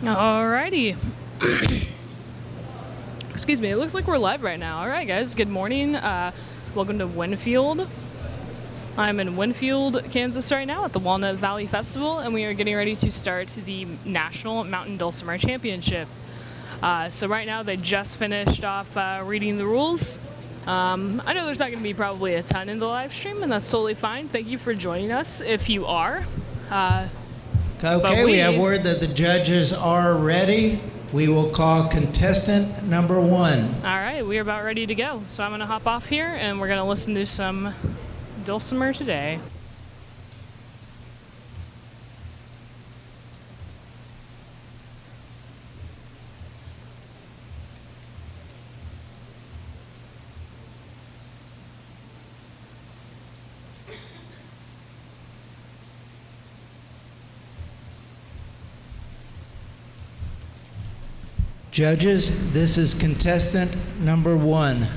Alrighty. Excuse me, it looks like we're live right now. Alright guys, good morning. Welcome to Winfield. I'm in Winfield, Kansas right now at the Walnut Valley Festival, and we are getting ready to start the National Mountain Dulcimer Championship. So right now they just finished off reading the rules. I know there's not going to be probably a ton in the live stream, and that's totally fine. Thank you for joining us if you are. Okay, we have word that the judges are ready. We will call contestant number 1. All right, we are about ready to go. So I'm going to hop off here, and we're going to listen to some Dulcimer today. Judges, this is contestant number 1.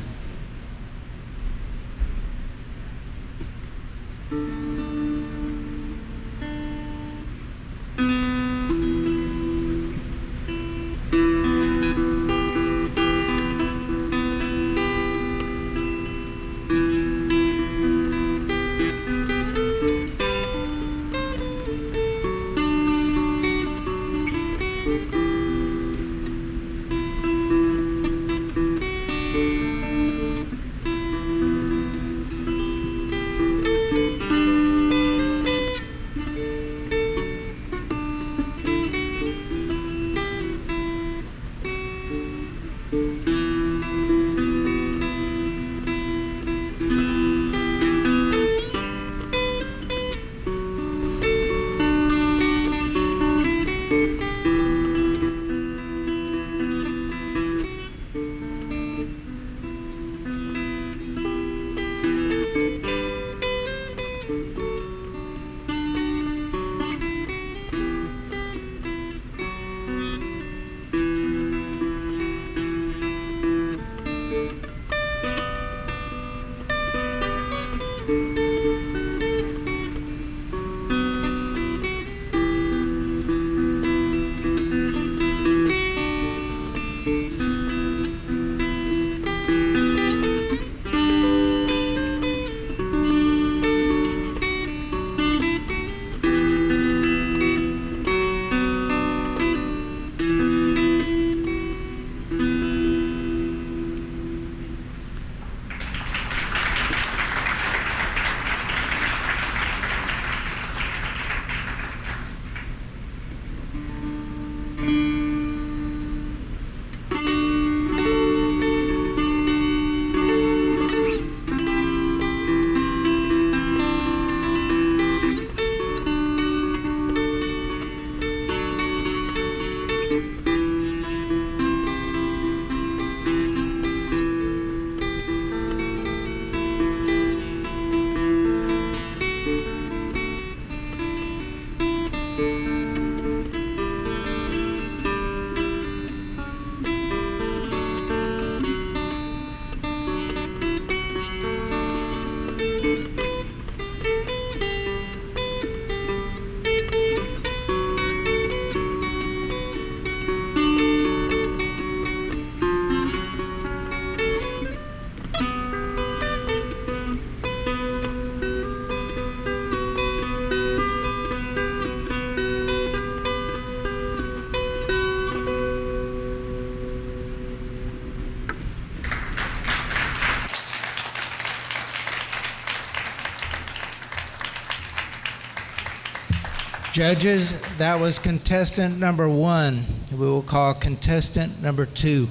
Judges, that was contestant number 1. We will call contestant number 2.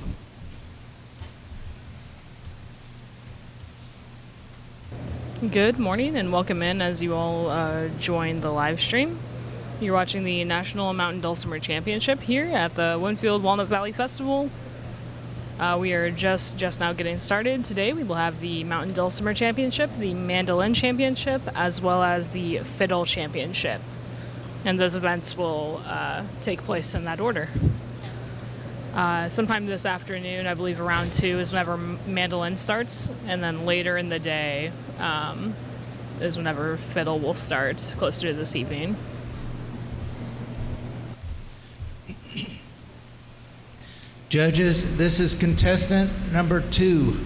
Good morning and welcome in as you all join the live stream. You're watching the National Mountain Dulcimer Championship here at the Winfield Walnut Valley Festival. We are just now getting started. Today we will have the Mountain Dulcimer Championship, the Mandolin Championship, as well as the Fiddle Championship. And those events will take place in that order. Sometime this afternoon, I believe around 2 is whenever mandolin starts, and then later in the day is whenever fiddle will start, closer to this evening. Judges, this is contestant number 2.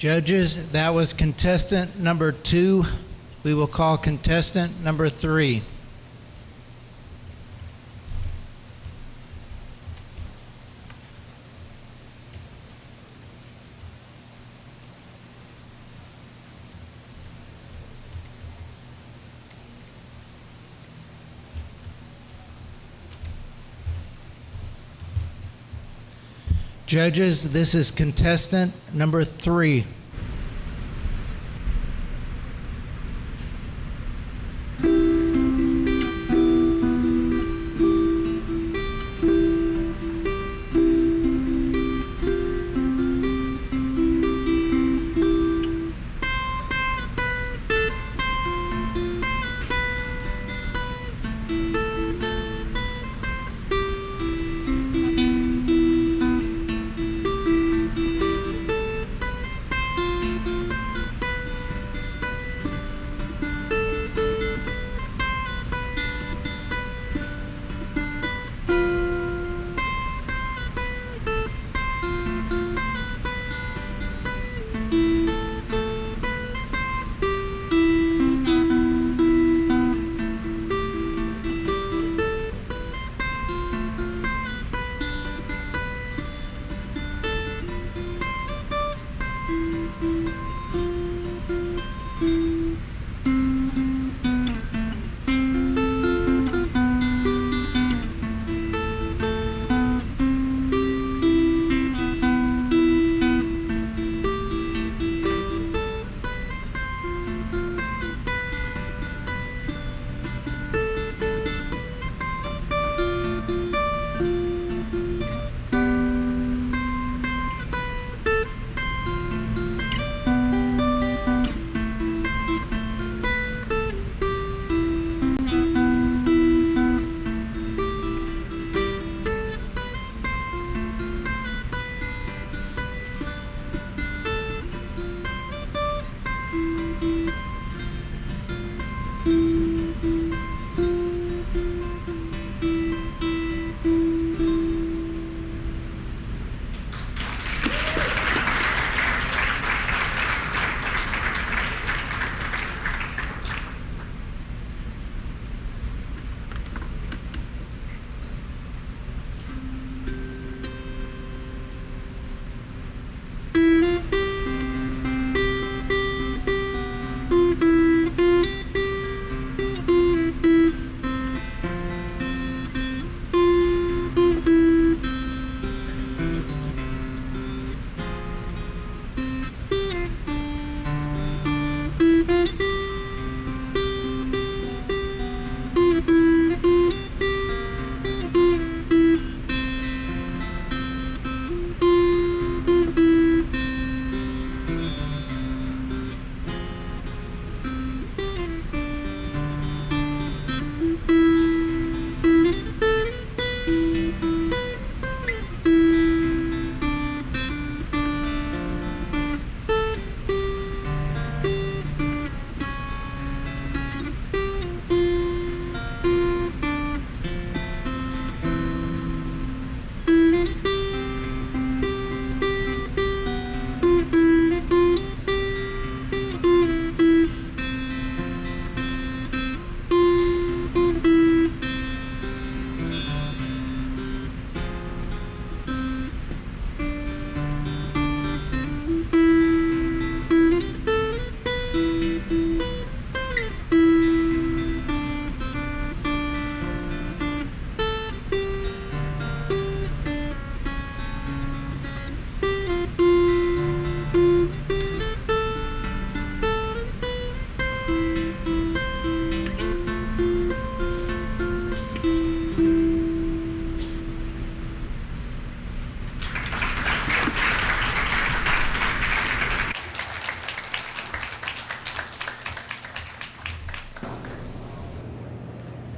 Judges, that was contestant number 2. We will call contestant number 3. Judges, this is contestant number 3.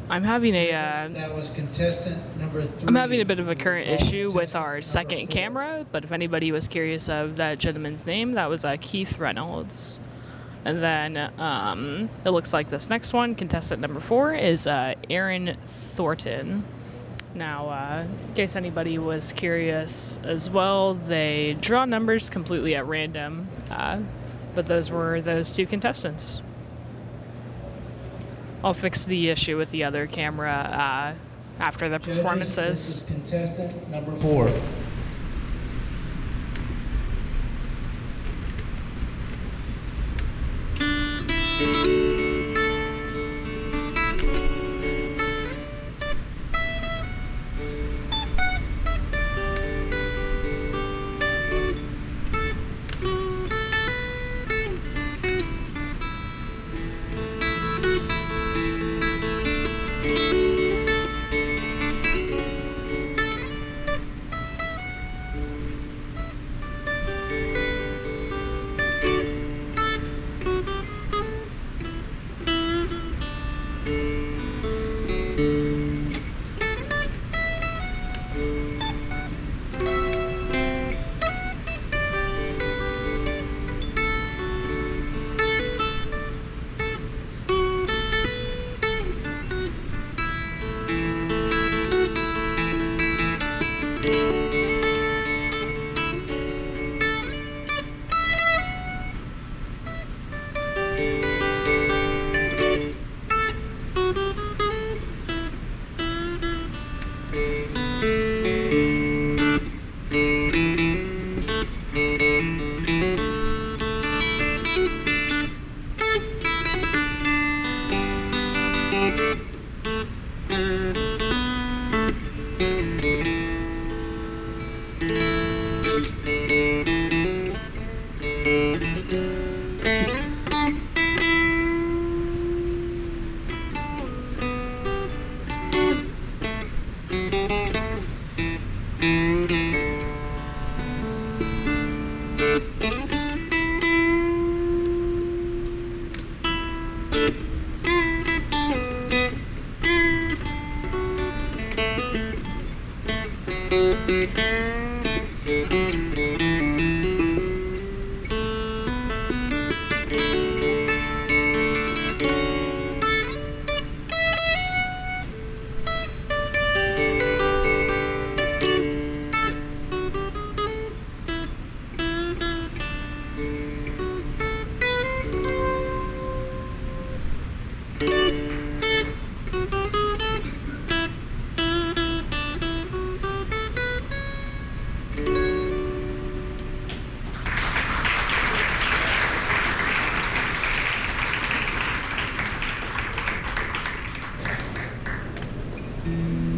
I'm having a that was contestant number 3. I'm having a bit of a current issue with our second camera, but if anybody was curious of that gentleman's name, that was Keith Reynolds. And then it looks like this next one, contestant number 4, is Aaron Thornton. Now, in case anybody was curious as well, they draw numbers completely at random, but those were those two contestants. I'll fix the issue with the other camera after the performances. This is contestant number 4.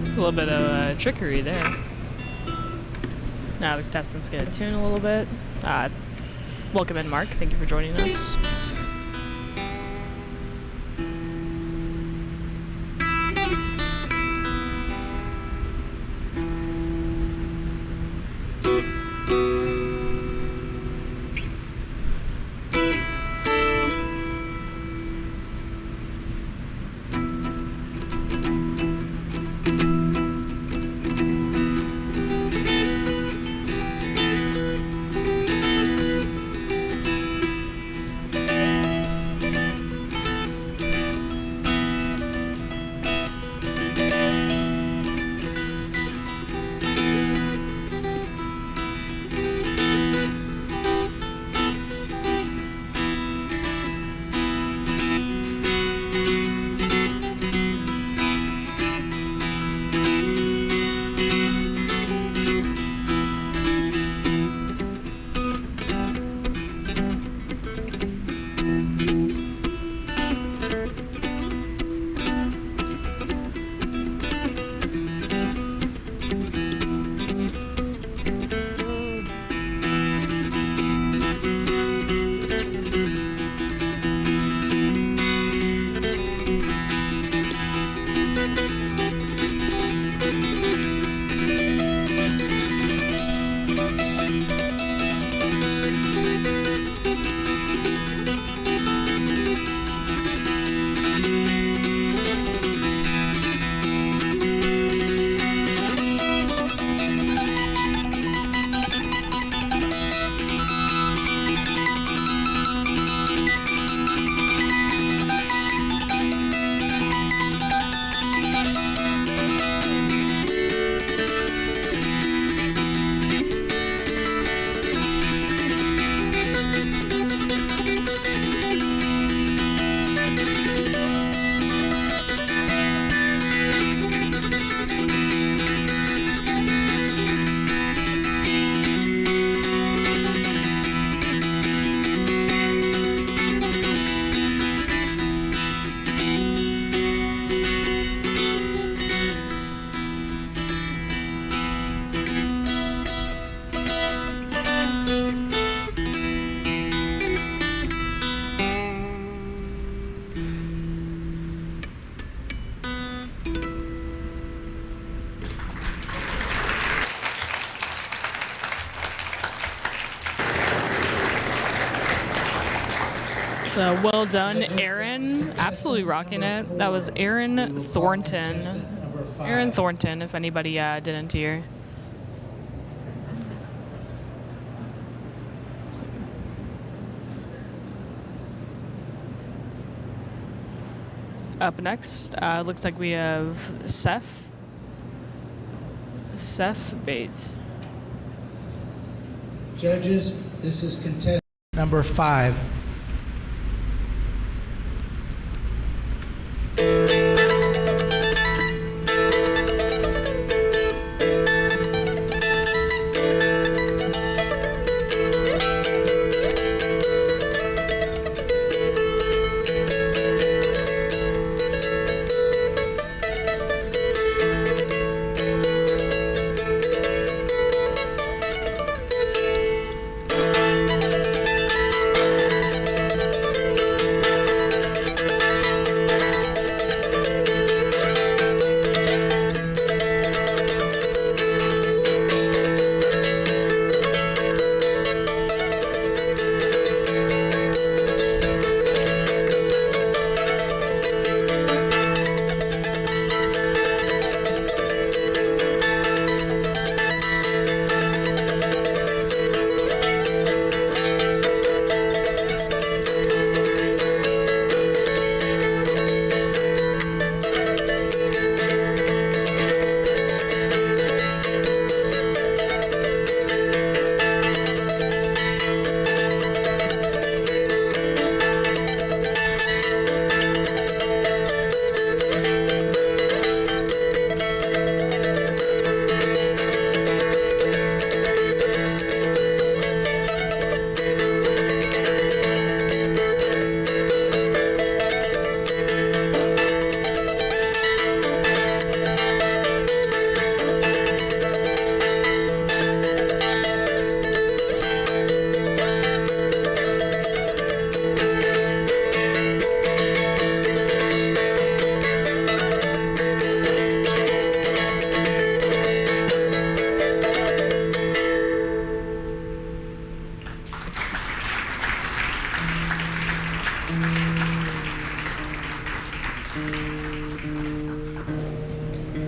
A little bit of trickery there. Now the contestant's going to tune a little bit. Welcome in, Mark. Thank you for joining us. So well done, Aaron. Absolutely rocking it. That was Aaron Thornton. Aaron Thornton, if anybody didn't hear. Up next, looks like we have Seth Bate. Judges, this is contestant number 5.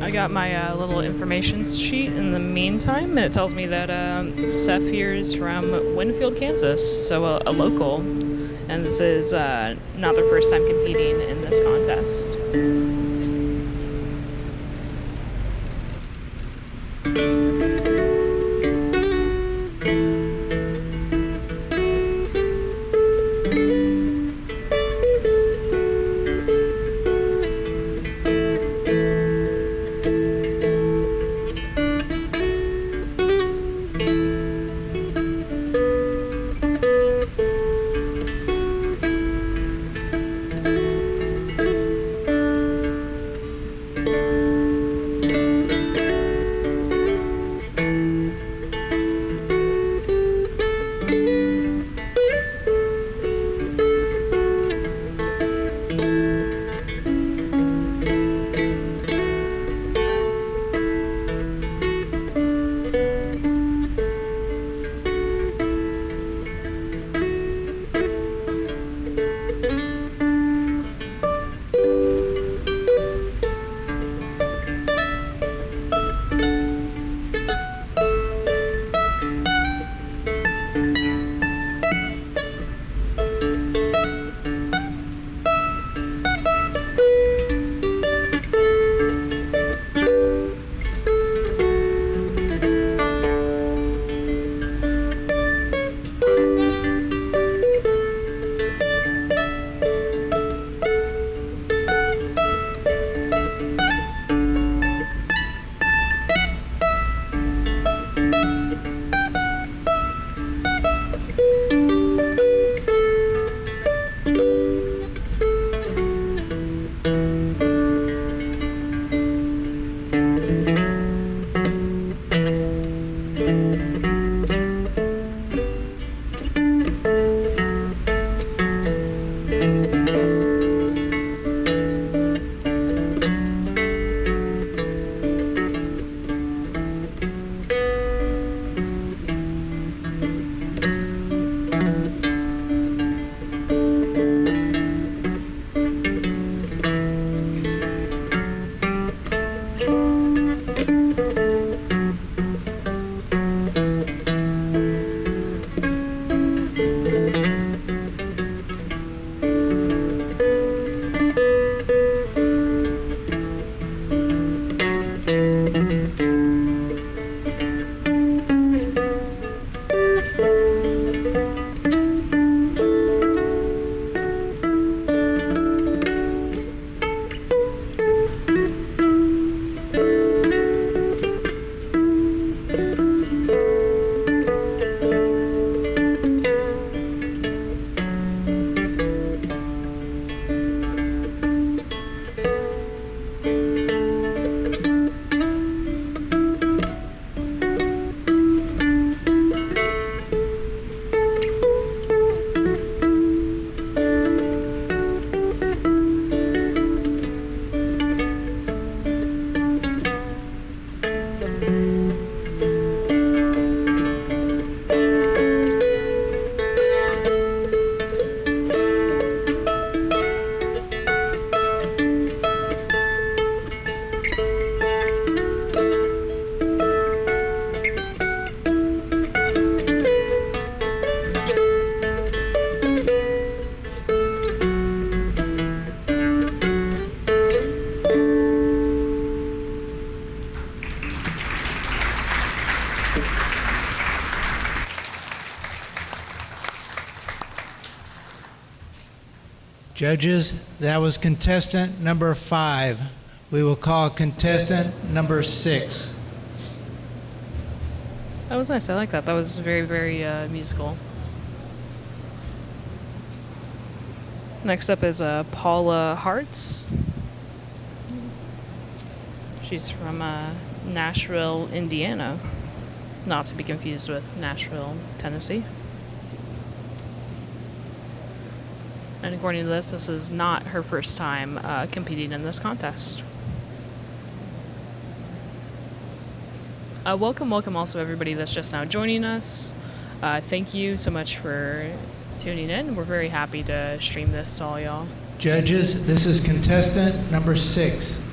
I got my little information sheet in the meantime, and it tells me that Seth here is from Winfield, Kansas, so a local, and this is not their first time competing in this contest. Judges, that was contestant number 5. We will call contestant number 6. That was nice. I like that. That was very, very musical. Next up is Paula Hartz. She's from Nashville, Indiana. Not to be confused with Nashville, Tennessee. And according to this is not her first time competing in this contest. Welcome also everybody that's just now joining us. Thank you so much for tuning in. We're very happy to stream this to all y'all. Judges, this is contestant number 6.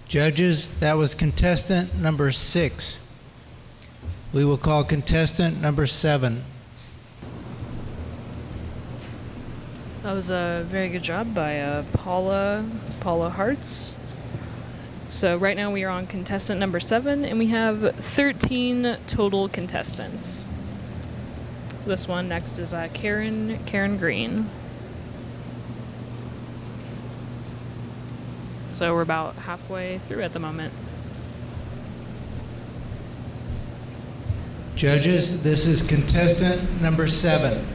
Judges, that was contestant number 6. We will call contestant number 7. That was a very good job by Paula Hartz. So right now we are on contestant number 7, and we have 13 total contestants. This one next is Karen Green. So we're about halfway through at the moment. Judges, this is contestant number 7.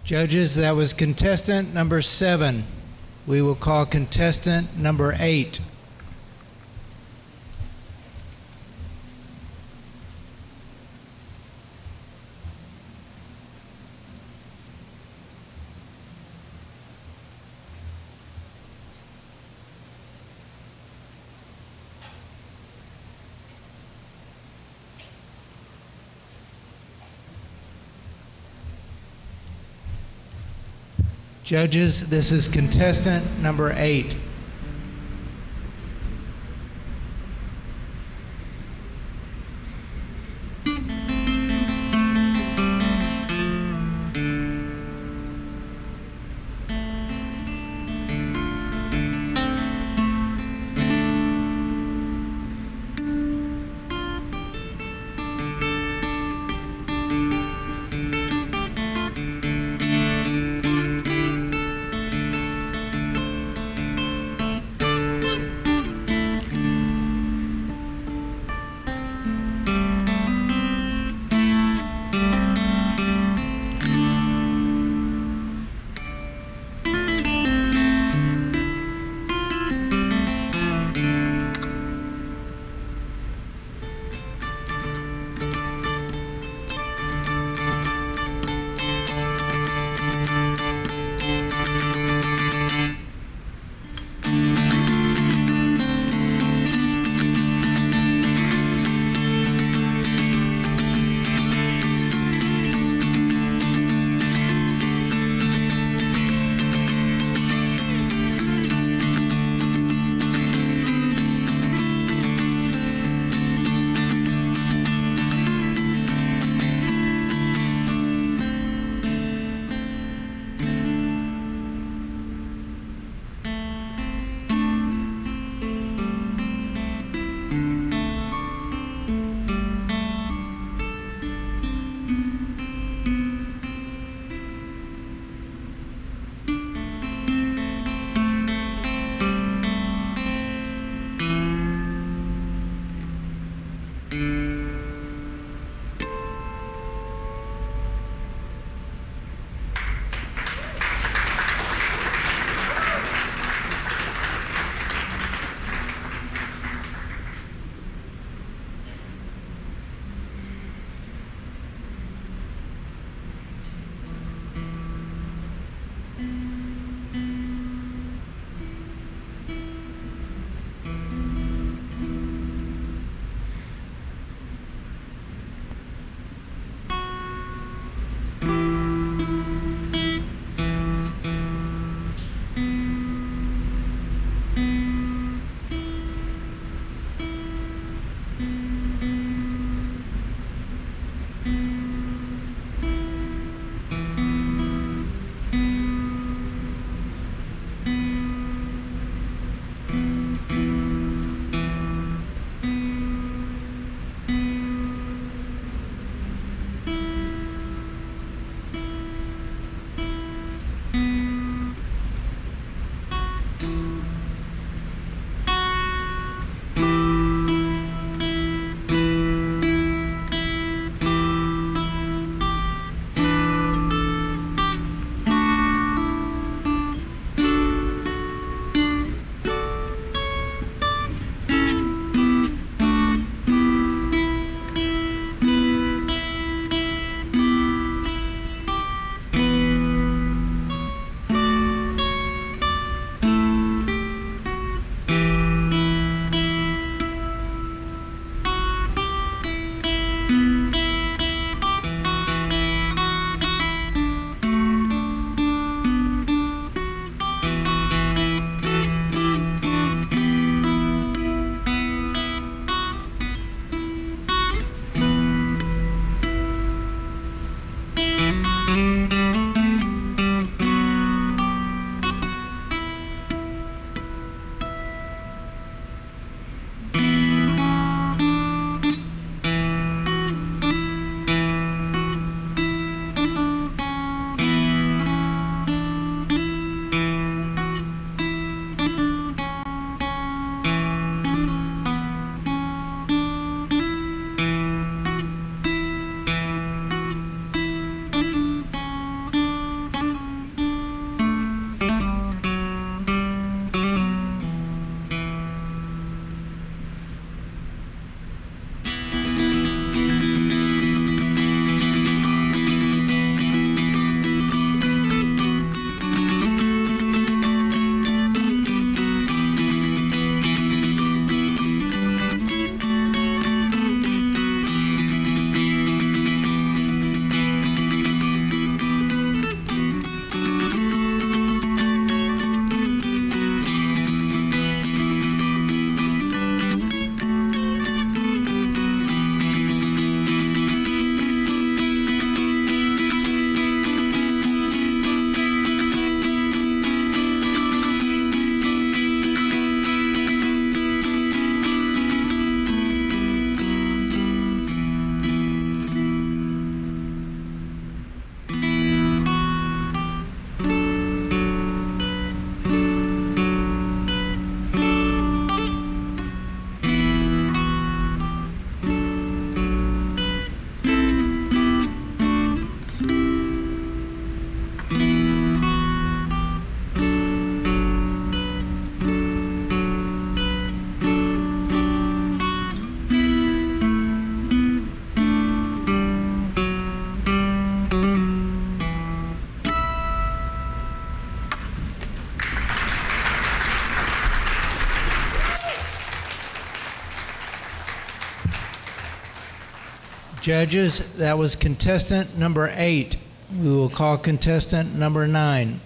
Judges, that was contestant number 7. We will call contestant number 8. Judges, this is contestant number 8. Judges, that was contestant number 8. We will call contestant number 9.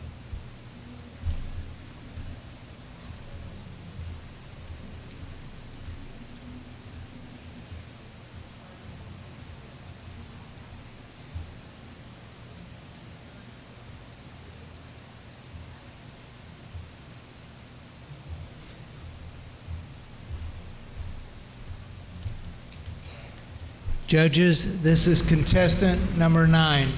Judges, this is contestant number 9.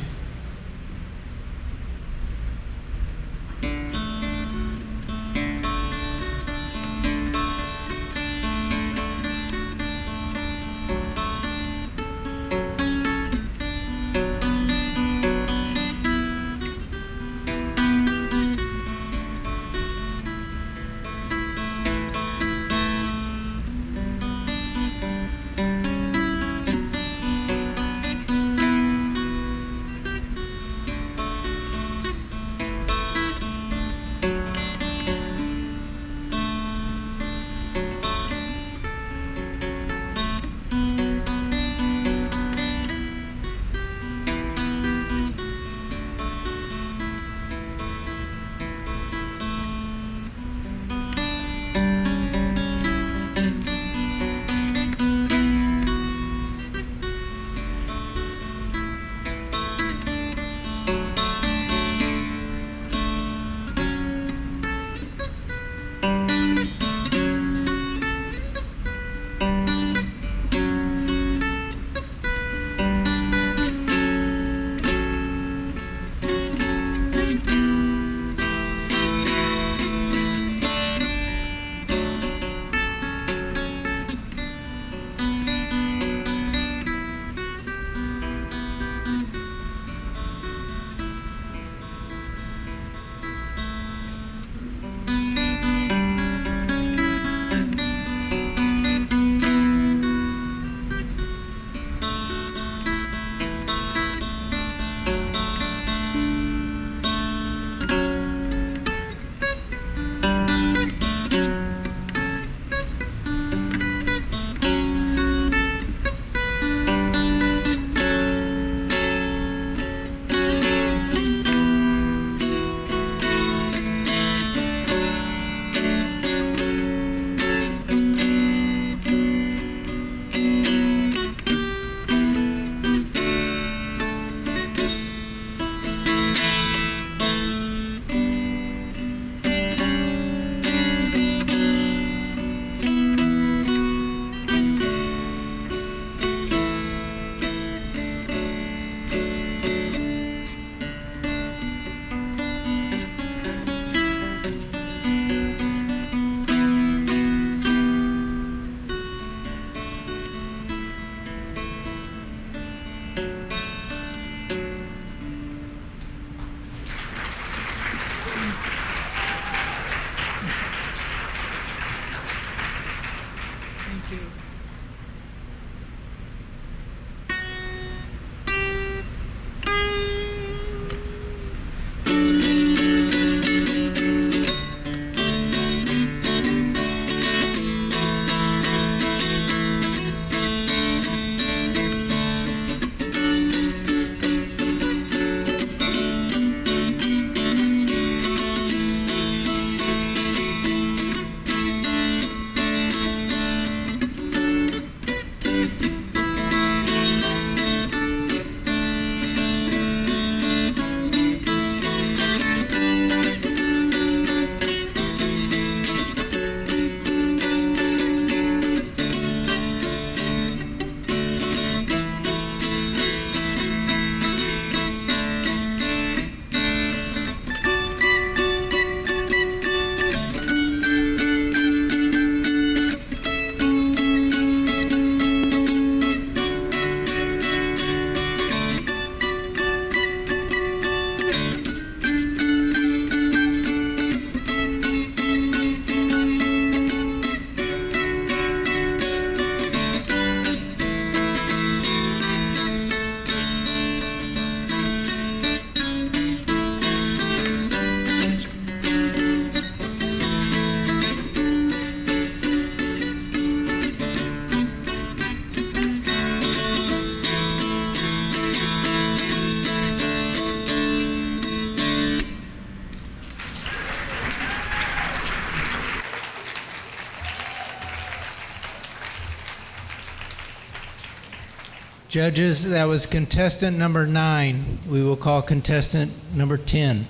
Judges, that was contestant number 9. We will call contestant number 10.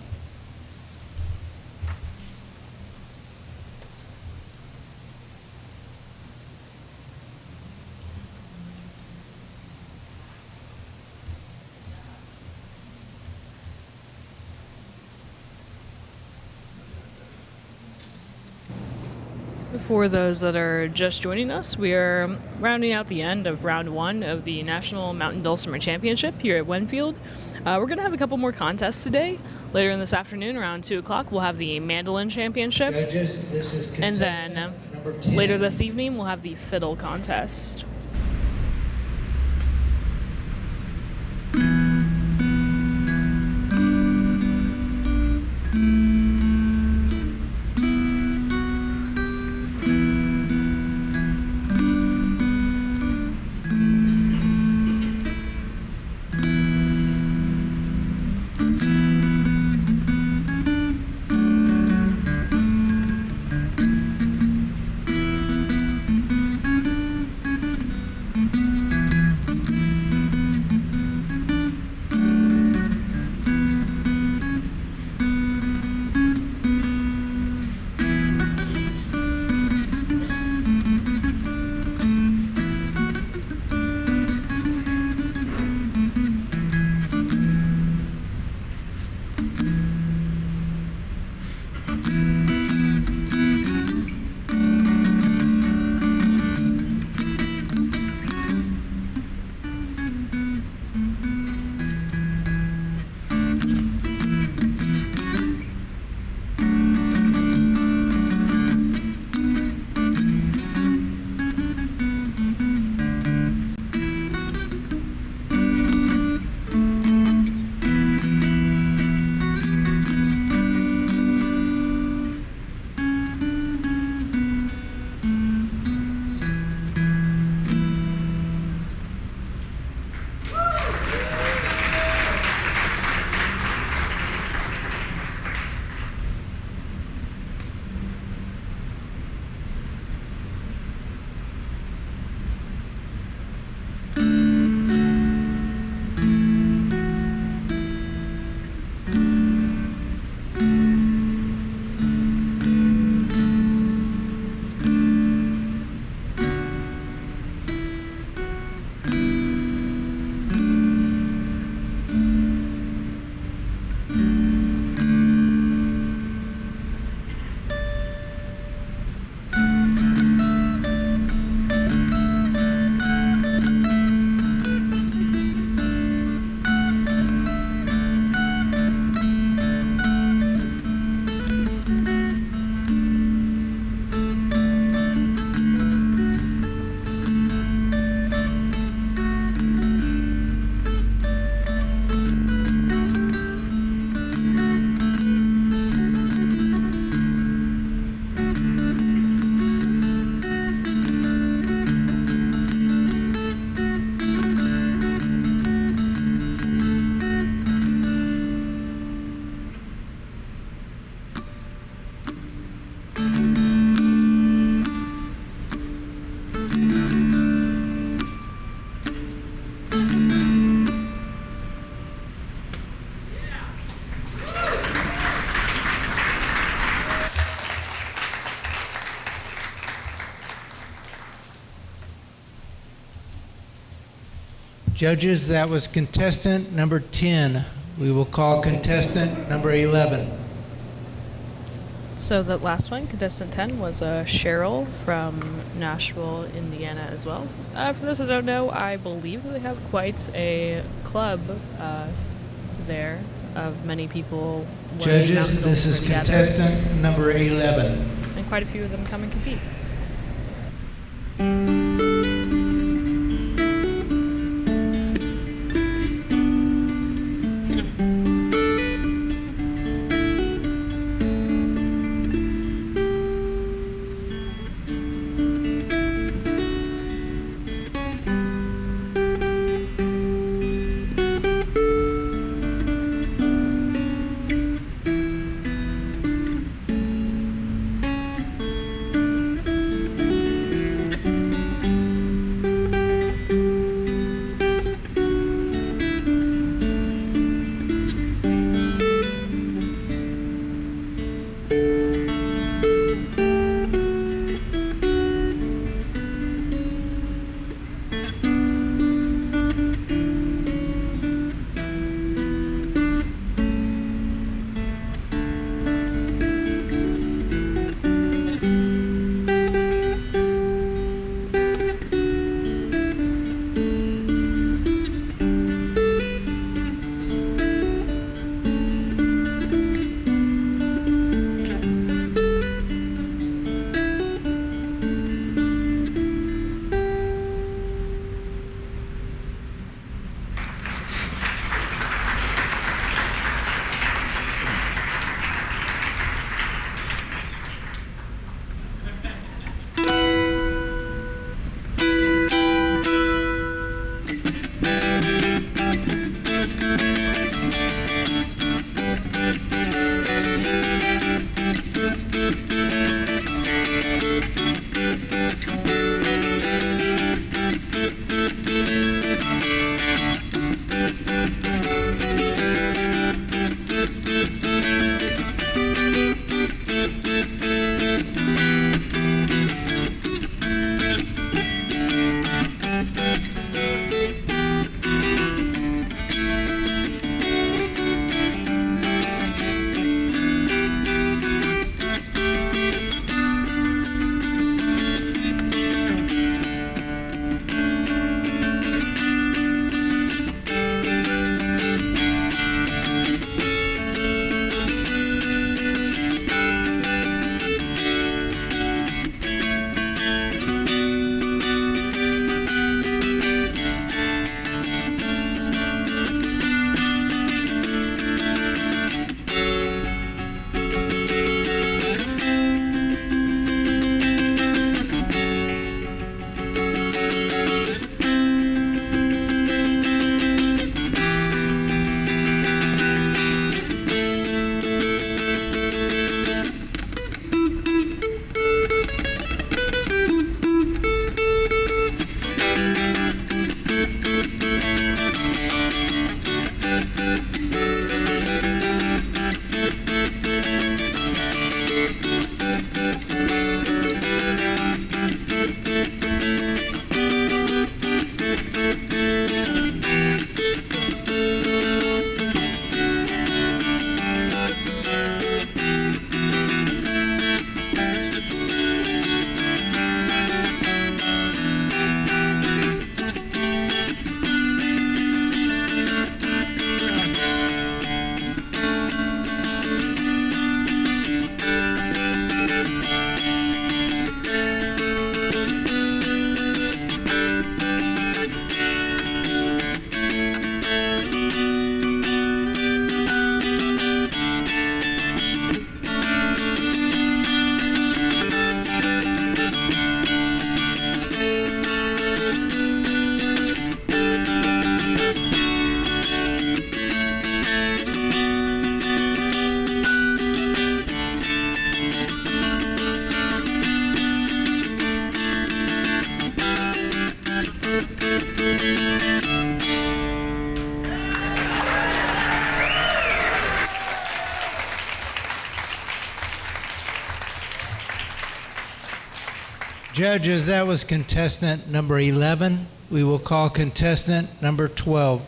For those that are just joining us, we are rounding out the end of round 1 of the National Mountain Dulcimer Championship here at Winfield. We're going to have a couple more contests today. Later in this afternoon, around 2 o'clock, we'll have the Mandolin Championship. Judges, this is and contestant then number 10. later this evening, we'll have the Fiddle Contest. Judges, that was contestant number 10. We will call contestant number 11. So that last one, contestant 10, was Cheryl from Nashville, Indiana as well. For those that don't know, I believe that they have quite a club there of many people. Judges, this is together. Contestant number 11. And quite a few of them come and compete. Judges, that was contestant number 11. We will call contestant number 12.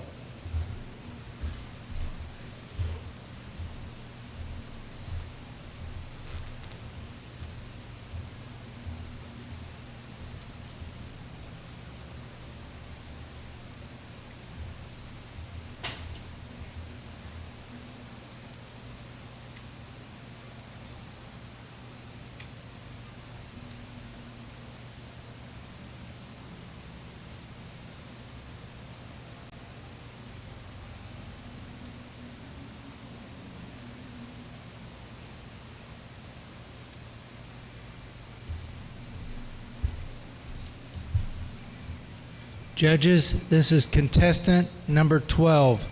Judges, this is contestant number 12.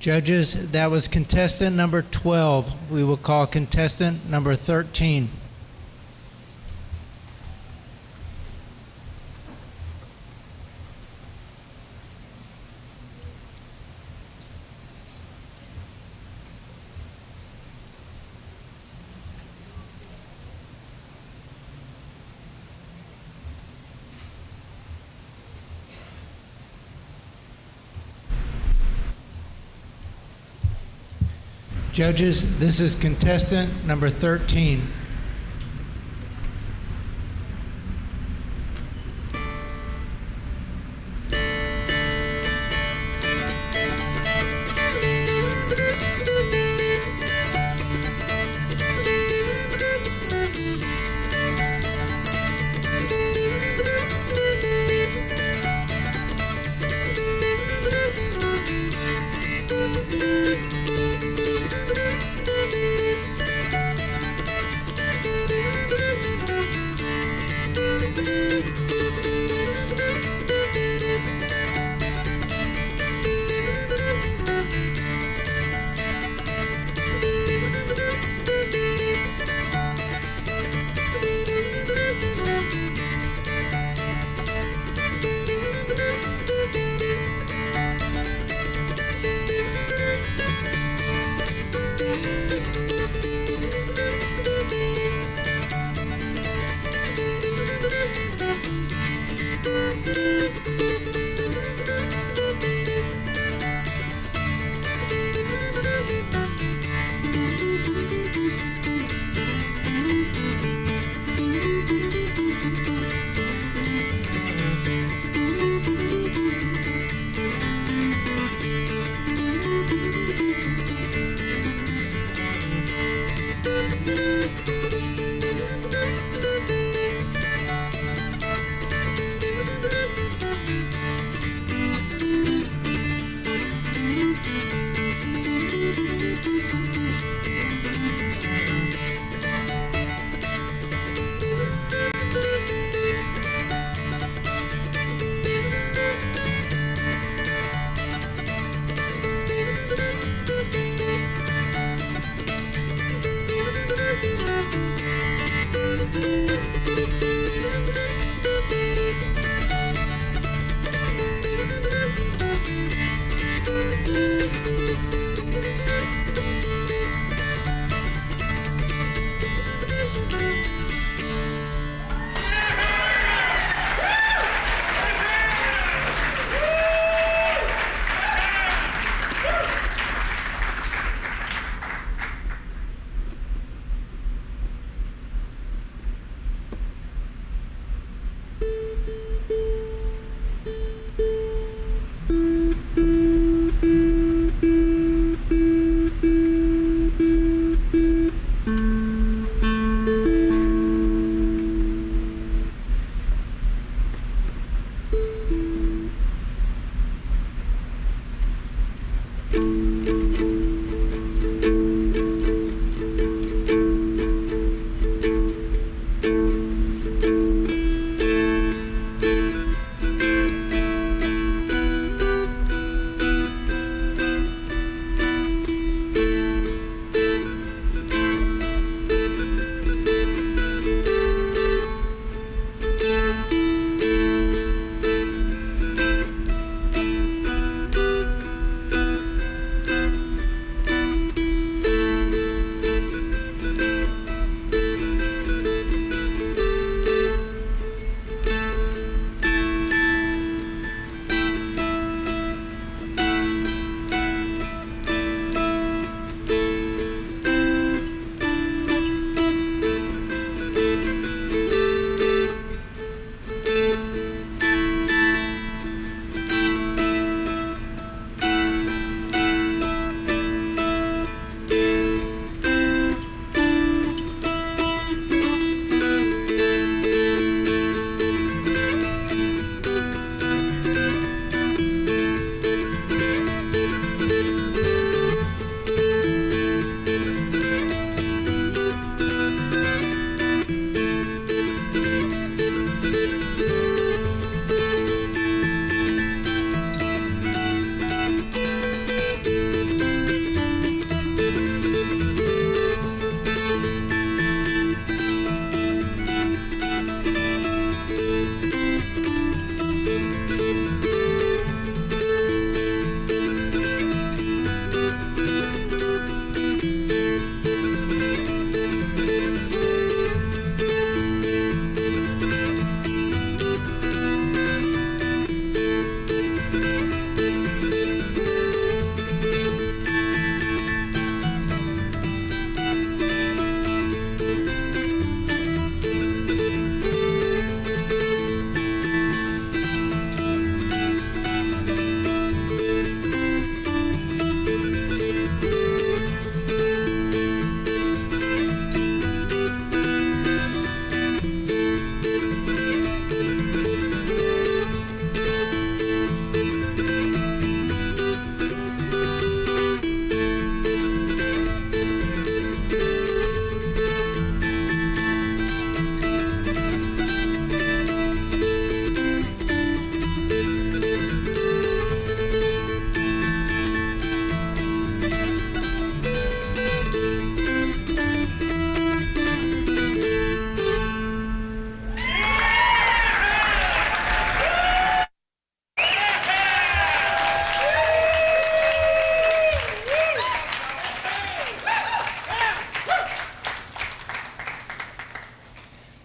Judges, that was contestant number 12. We will call contestant number 13. Judges, this is contestant number 13.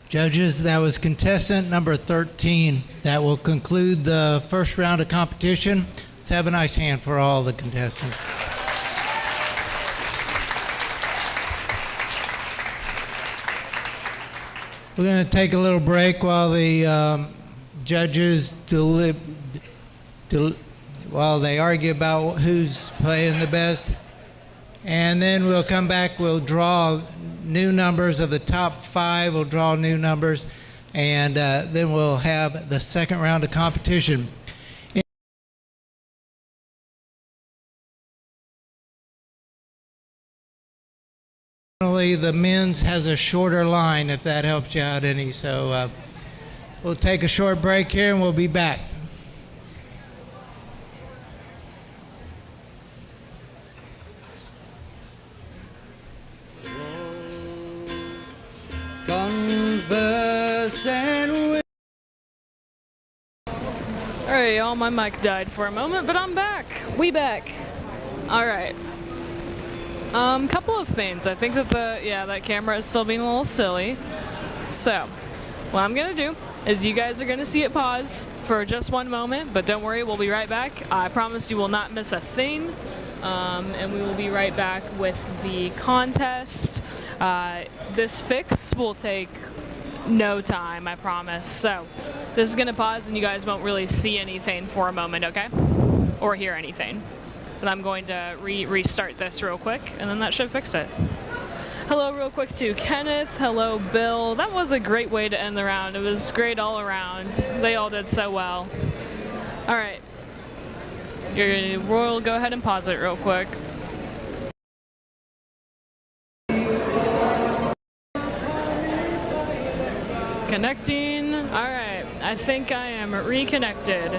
Judges, that was contestant number 13. That will conclude the first round of competition. Let's have a nice hand for all the contestants. We're going to take a little break while the judges while they argue about who's playing the best. And then we'll come back, we'll draw new numbers of the top 5, we'll draw new numbers, and then we'll have the second round of competition. The men's has a shorter line, if that helps you out any. So we'll take a short break here and we'll be back. Alright, y'all, my mic died for a moment, but I'm back. We back. Alright. Couple of things. I think that that camera is still being a little silly. So, what I'm gonna do is you guys are gonna see it pause for just one moment, but don't worry, we'll be right back. I promise you will not miss a thing. And we will be right back with the contest. This fix will take no time, I promise. So, this is gonna pause and you guys won't really see anything for a moment, okay? Or hear anything. But I'm going to restart this real quick, and then that should fix it. Hello real quick to Kenneth. Hello, Bill. That was a great way to end the round. It was great all around. They all did so well. All right. We'll go ahead and pause it real quick. Connecting. All right. I think I am reconnected.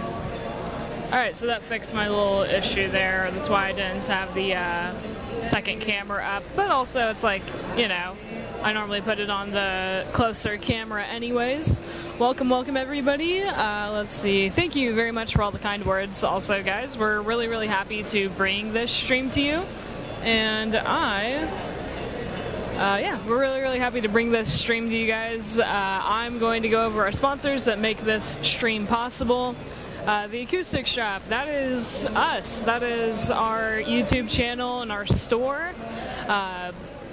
Alright, so that fixed my little issue there. That's why I didn't have the second camera up. But also, it's like, you know, I normally put it on the closer camera anyways. Welcome everybody. Let's see. Thank you very much for all the kind words also, guys. We're really, really happy to bring this stream to you. And we're really, really happy to bring this stream to you guys. I'm going to go over our sponsors that make this stream possible. The Acoustic Shop, that is us. That is our YouTube channel and our store,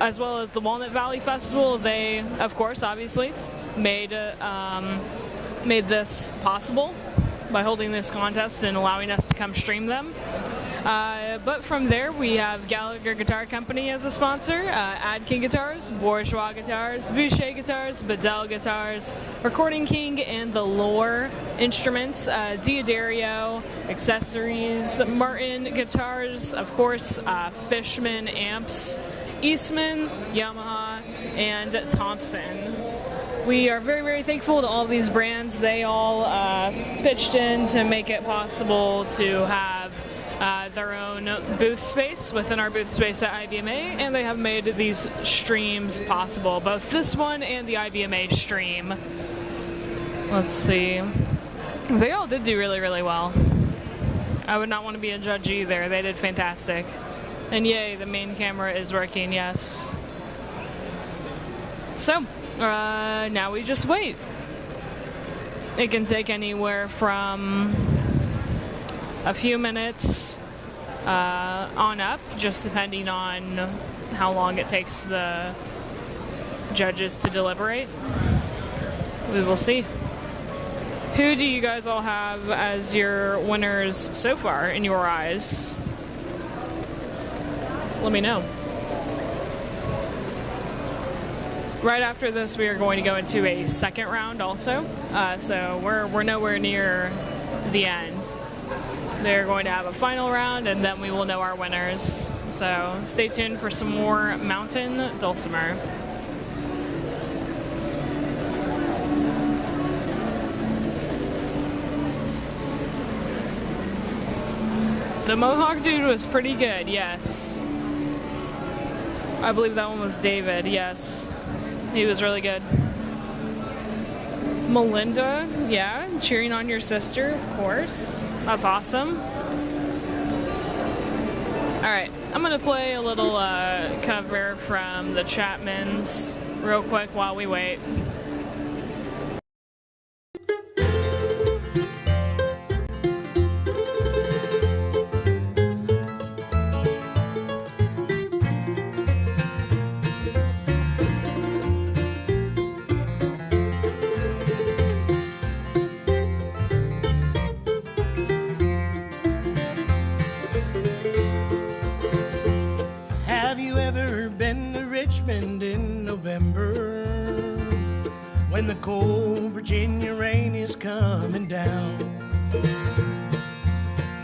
as well as the Walnut Valley Festival. They, of course, obviously, made this possible by holding this contest and allowing us to come stream them. But from there, we have Gallagher Guitar Company as a sponsor, Atkin Guitars, Bourgeois Guitars, Boucher Guitars, Bedell Guitars, Recording King and the Loar Instruments, Diodario, Accessories, Martin Guitars, of course, Fishman Amps, Eastman, Yamaha, and Thompson. We are very, very thankful to all these brands. They all pitched in to make it possible to have their own booth space within our booth space at IBMA, and they have made these streams possible, both this one and the IBMA stream. Let's see. They all did do really, really well. I would not want to be a judge either. They did fantastic. And yay, the main camera is working, yes. So, now we just wait. It can take anywhere from a few minutes on up, just depending on how long it takes the judges to deliberate. We will see. Who do you guys all have as your winners so far in your eyes? Let me know. Right after this, we are going to go into a second round also. So we're nowhere near the end. They're going to have a final round, and then we will know our winners. So stay tuned for some more Mountain Dulcimer. The Mohawk dude was pretty good, yes. I believe that one was David, yes. He was really good. Melinda, yeah, cheering on your sister, of course. That's awesome. All right, I'm gonna play a little cover from the Chapmans real quick while we wait. November, when the cold Virginia rain is coming down.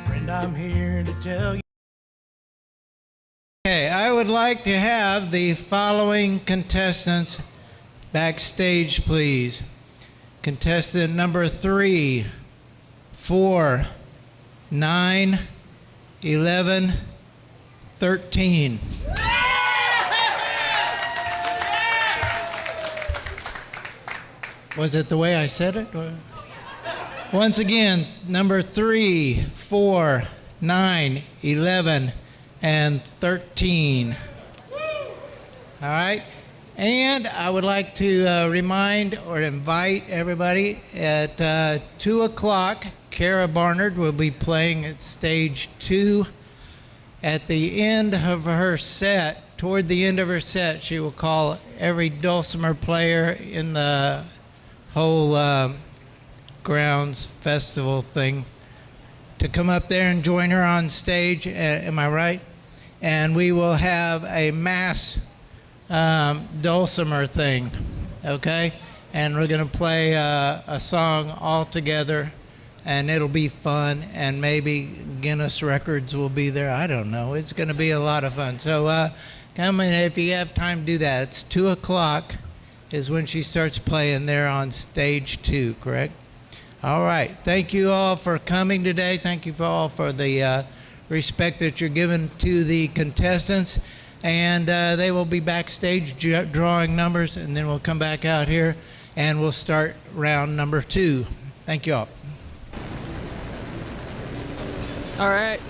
Friend, I'm here to tell you. Okay, I would like to have the following contestants backstage, please. Contestant number 3, 4, 9, 11, 13. Was it the way I said it? Once again, number 3, 4, 9, 11, and 13. All right. And I would like to remind or invite everybody at 2 o'clock, Kara Barnard will be playing at stage 2. At the end of her set, toward the end of her set, she will call every dulcimer player in the whole grounds festival thing to come up there and join her on stage. Am I right? And we will have a mass dulcimer thing, okay? And we're going to play a song all together, and it'll be fun, and maybe Guinness Records will be there. I don't know. It's going to be a lot of fun. So come in if you have time to do that. It's 2 o'clock is when she starts playing there on stage 2, correct? All right. Thank you all for coming today. Thank you all for the respect that you're giving to the contestants. And they will be backstage drawing numbers, and then we'll come back out here and we'll start round number 2. Thank you all. All right.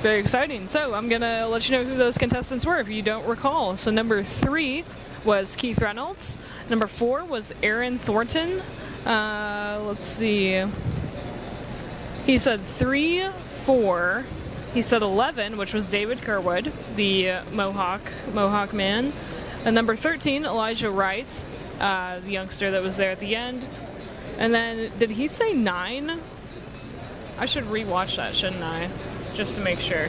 Very exciting. So I'm going to let you know who those contestants were if you don't recall. So number 3 was Keith Reynolds. Number 4 was Aaron Thornton. Let's see. He said 3, 4. He said 11, which was David Kerwood, the Mohawk man. And number 13, Elijah Wright, the youngster that was there at the end. And then, did he say 9? I should rewatch that, shouldn't I? Just to make sure.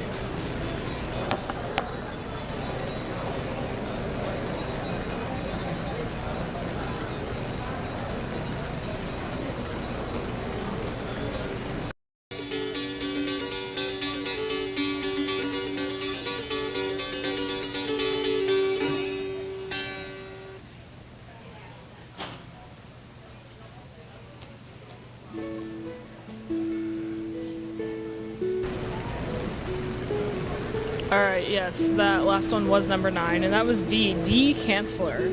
Alright, yes, that last one was number 9, and that was D. Chancellor.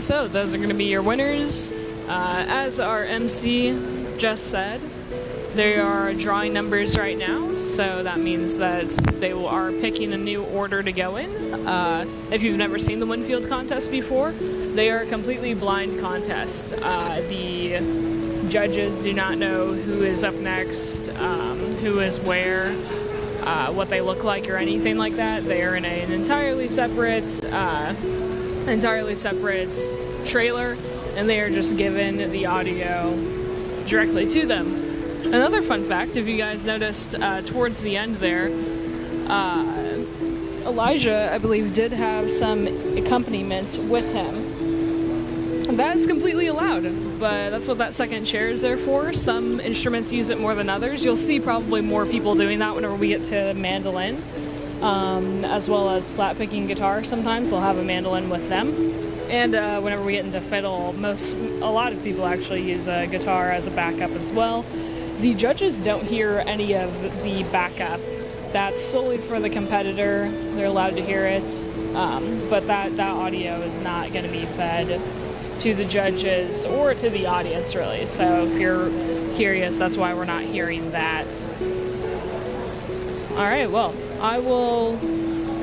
So, those are going to be your winners. As our MC just said, they are drawing numbers right now, so that means that they are picking a new order to go in. If you've never seen the Winfield contest before, they are a completely blind contest. The judges do not know who is up next, who is where, what they look like, or anything like that. They are in an entirely separate trailer, and they are just given the audio directly to them. Another fun fact, if you guys noticed towards the end there, Elijah, I believe, did have some accompaniment with him. That is completely allowed, but that's what that second chair is there for. Some instruments use it more than others. You'll see probably more people doing that whenever we get to mandolin, as well as flat picking guitar. Sometimes they'll have a mandolin with them. And whenever we get into fiddle, a lot of people actually use a guitar as a backup as well. The judges don't hear any of the backup. That's solely for the competitor. They're allowed to hear it, but that audio is not going to be fed to the judges or to the audience, really. So if you're curious, that's why we're not hearing that. All right, well, I will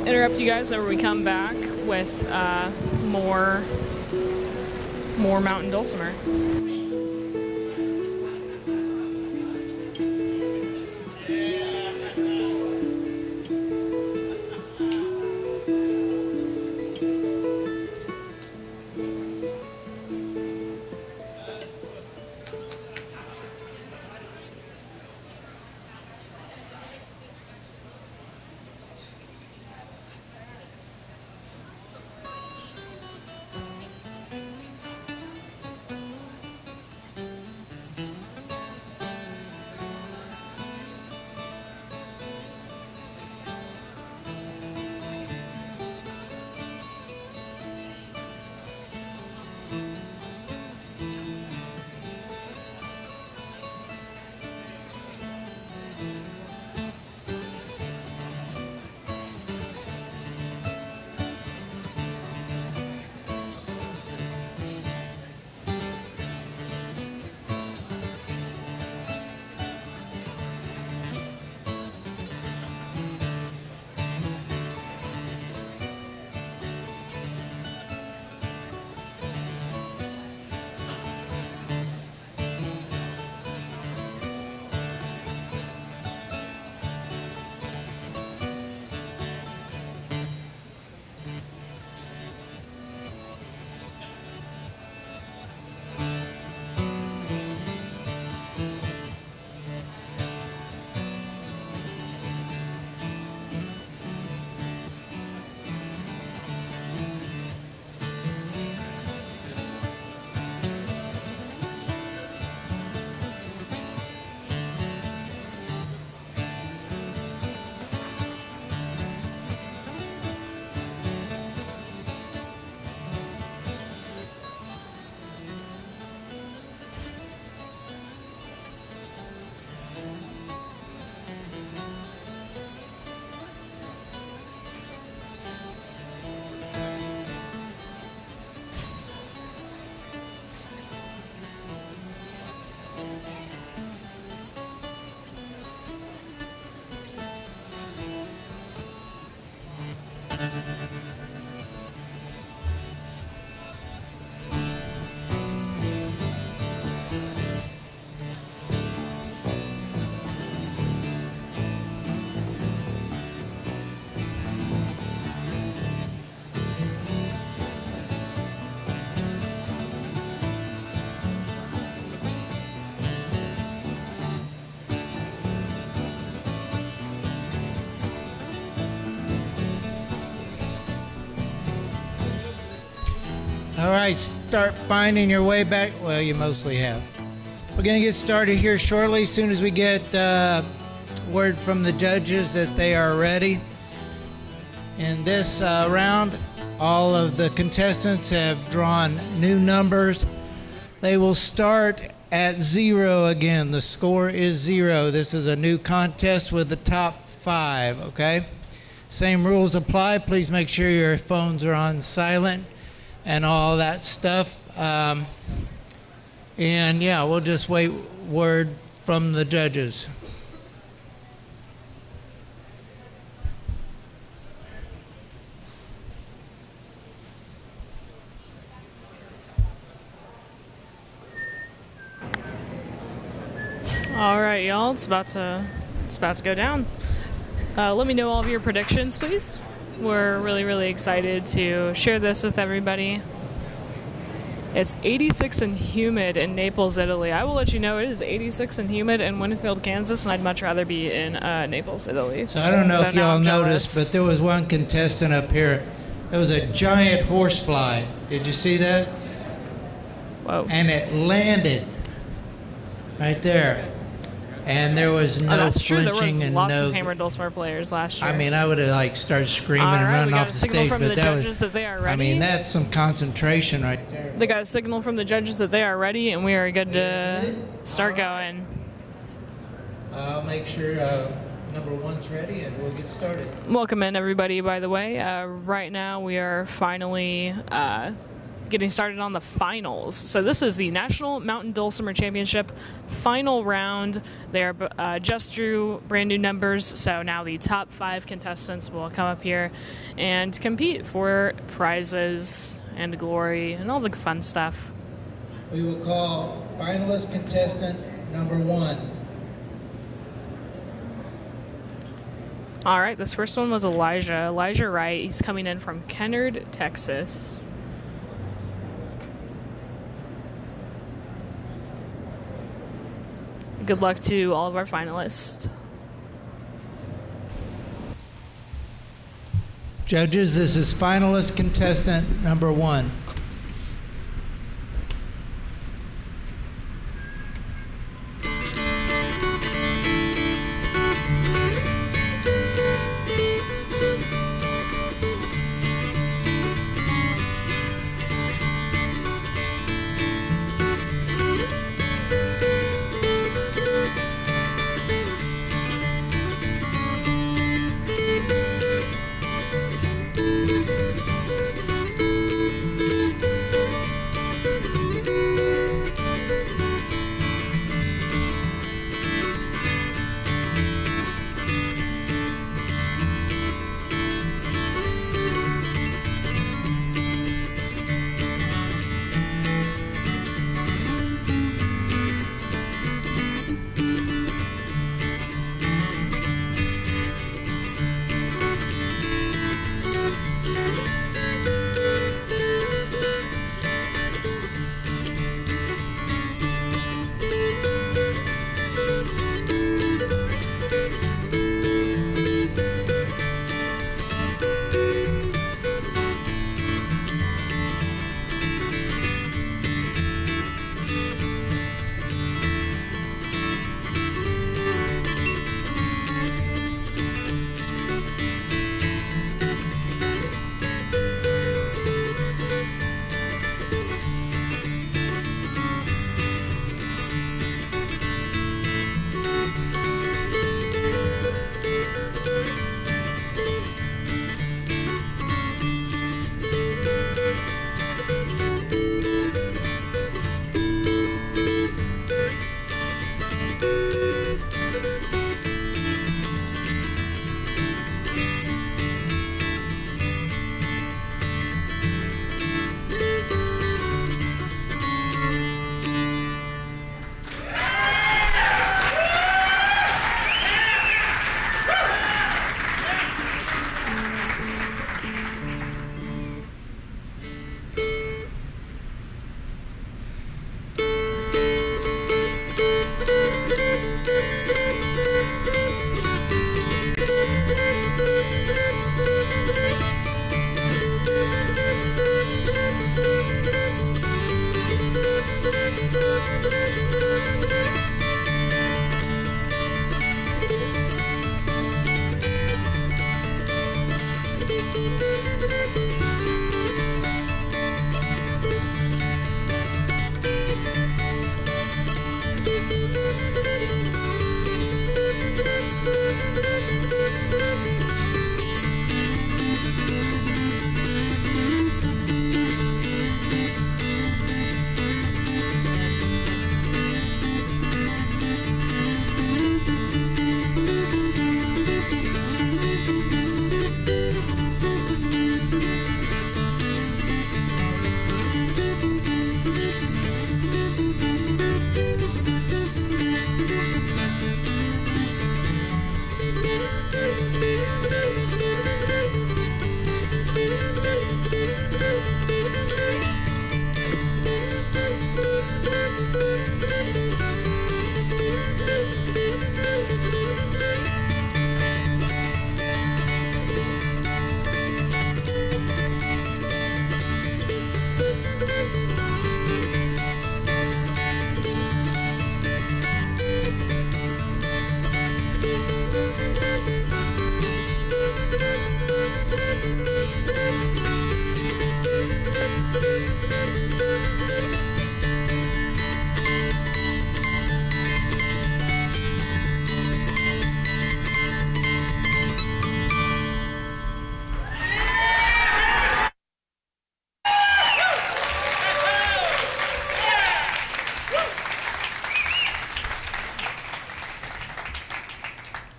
interrupt you guys whenever we come back with more Mountain Dulcimer. right, start finding your way back. Well, you mostly have. We're going to get started here shortly, as soon as we get word from the judges that they are ready. In this round, all of the contestants have drawn new numbers. They will start at 0 again. The score is 0. This is a new contest with the top 5, okay? Same rules apply. Please make sure your phones are on silent and all that stuff. And yeah, we'll just wait word from the judges. All right, y'all. It's about to go down. Let me know all of your predictions, please. We're really, really excited to share this with everybody. It's 86 and humid in Naples, Italy. I will let you know it is 86 and humid in Winfield, Kansas, and I'd much rather be in Naples, Italy. So I don't know if y'all noticed, but there was one contestant up here. There was a giant horsefly. Did you see that? Whoa. And it landed right there. And there was no that's true. flinching. There was and lots no, of hammer dulcimer players last year. I mean, I would have like started screaming all and right, running we got off a the signal stage. from But the that judges was, that they are ready. I mean, that's some concentration right there. They got a signal from the judges that they are ready, and we are good to start going. I'll make sure number 1's ready, and we'll get started. Welcome in, everybody, by the way. Right now, we are finally getting started on the finals. So this is the National Mountain Dulcimer Championship final round. They are just drew brand new numbers, so now the top 5 contestants will come up here and compete for prizes and glory and all the fun stuff. We will call finalist contestant number 1. All right, this first one was Elijah Wright. He's coming in from Kennard, Texas. Good luck to all of our finalists. Judges, this is finalist contestant number 1.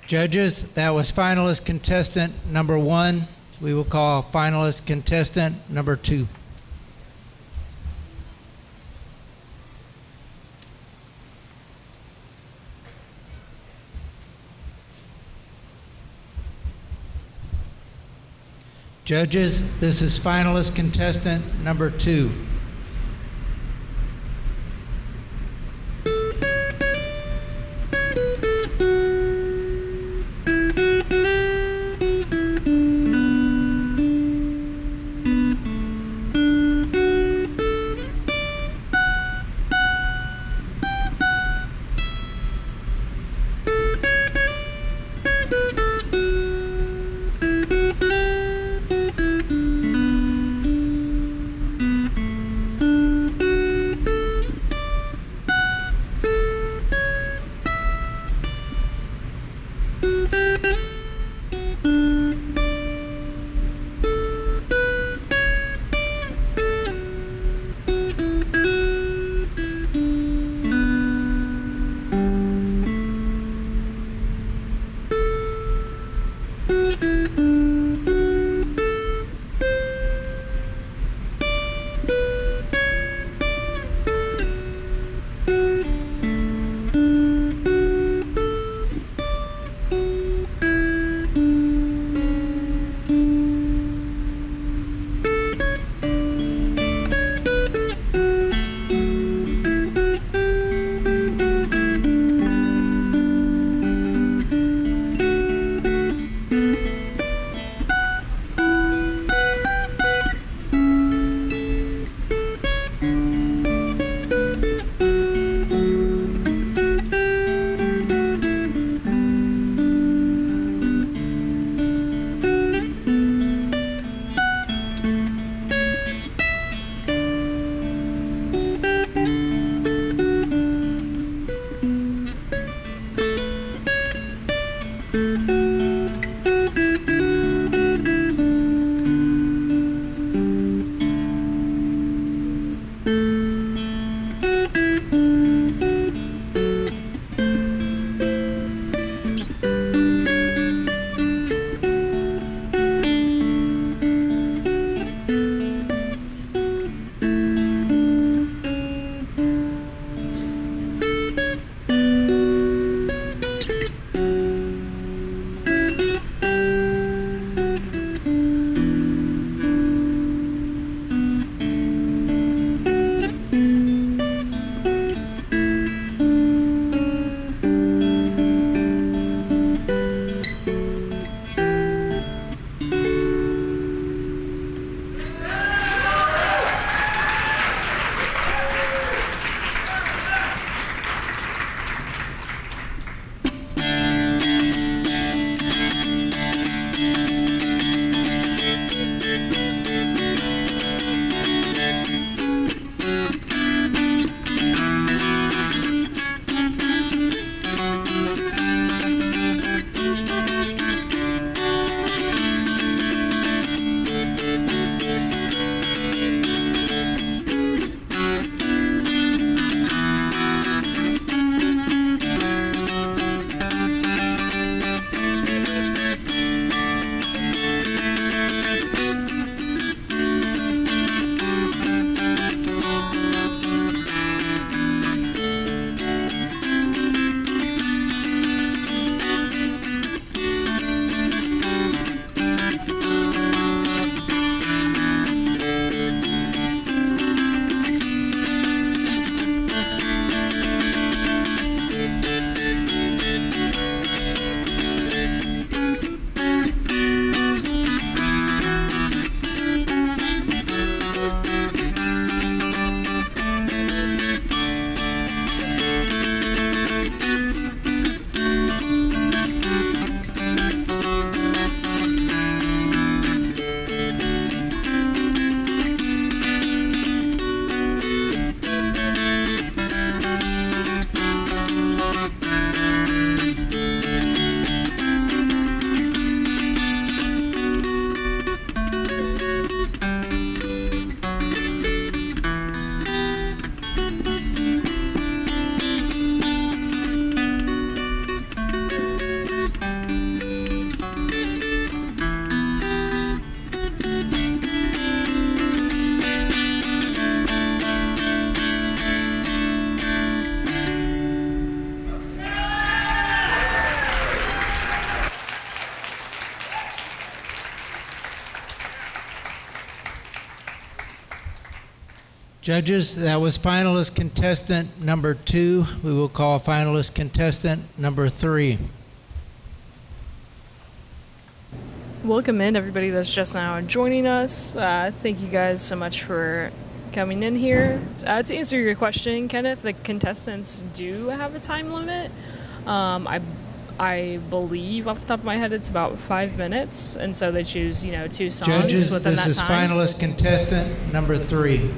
Judges, that was finalist contestant number 1. We will call finalist contestant number 2. Judges, this is finalist contestant number 2. Judges, that was finalist contestant number 2. We will call finalist contestant number 3. Welcome in, everybody that's just now joining us. Thank you guys so much for coming in here. To answer your question, Kenneth, the contestants do have a time limit. I believe off the top of my head it's about 5 minutes, and so they choose, 2 songs Judges, within this that is time. finalist contestant number 3.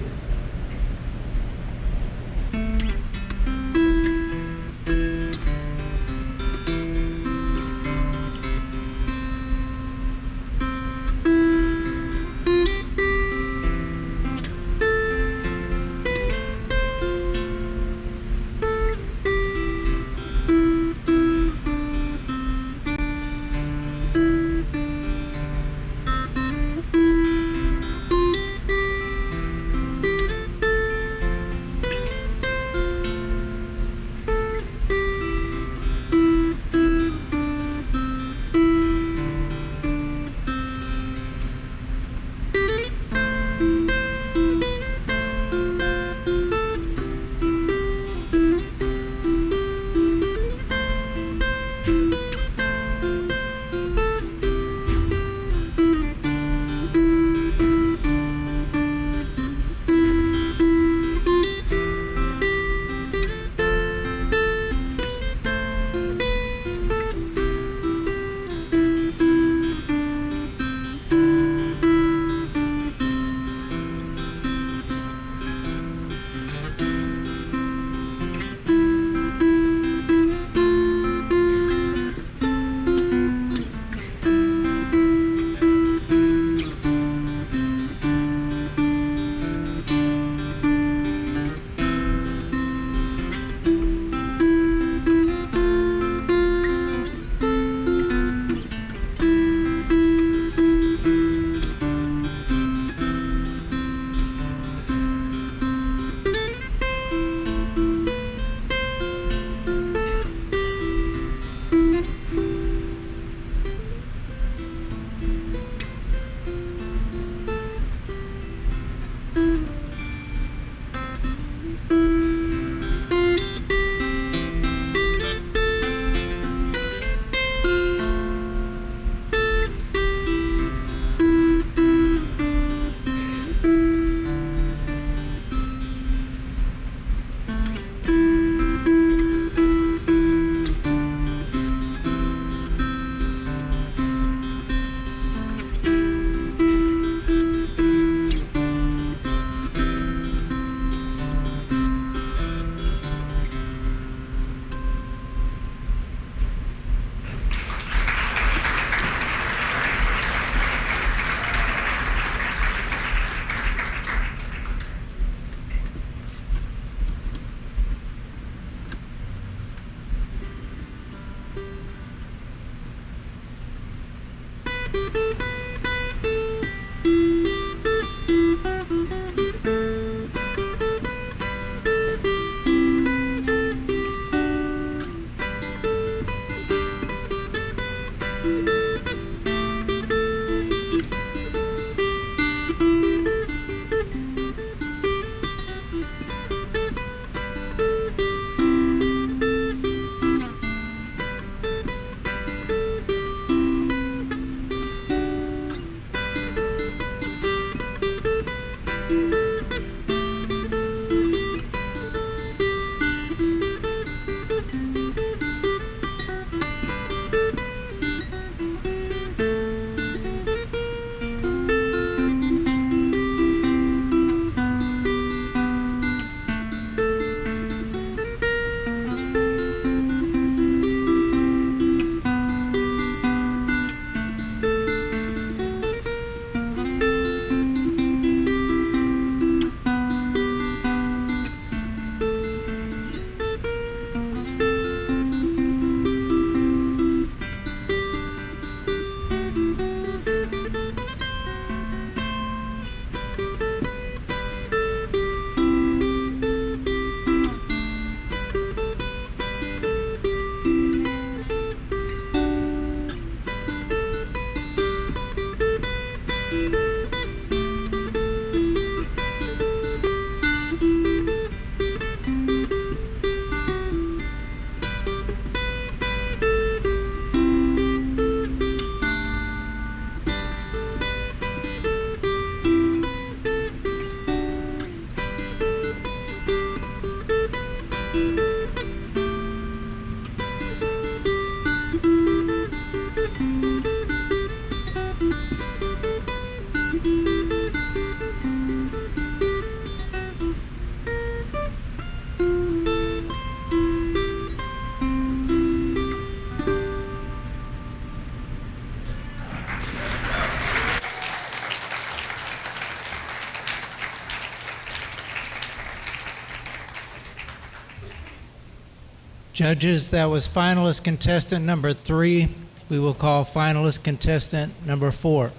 Judges, that was finalist contestant number 3. We will call finalist contestant number 4.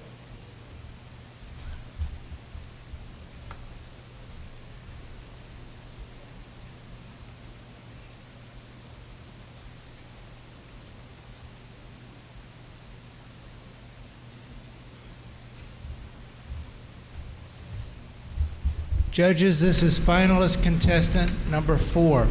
Judges, this is finalist contestant number 4.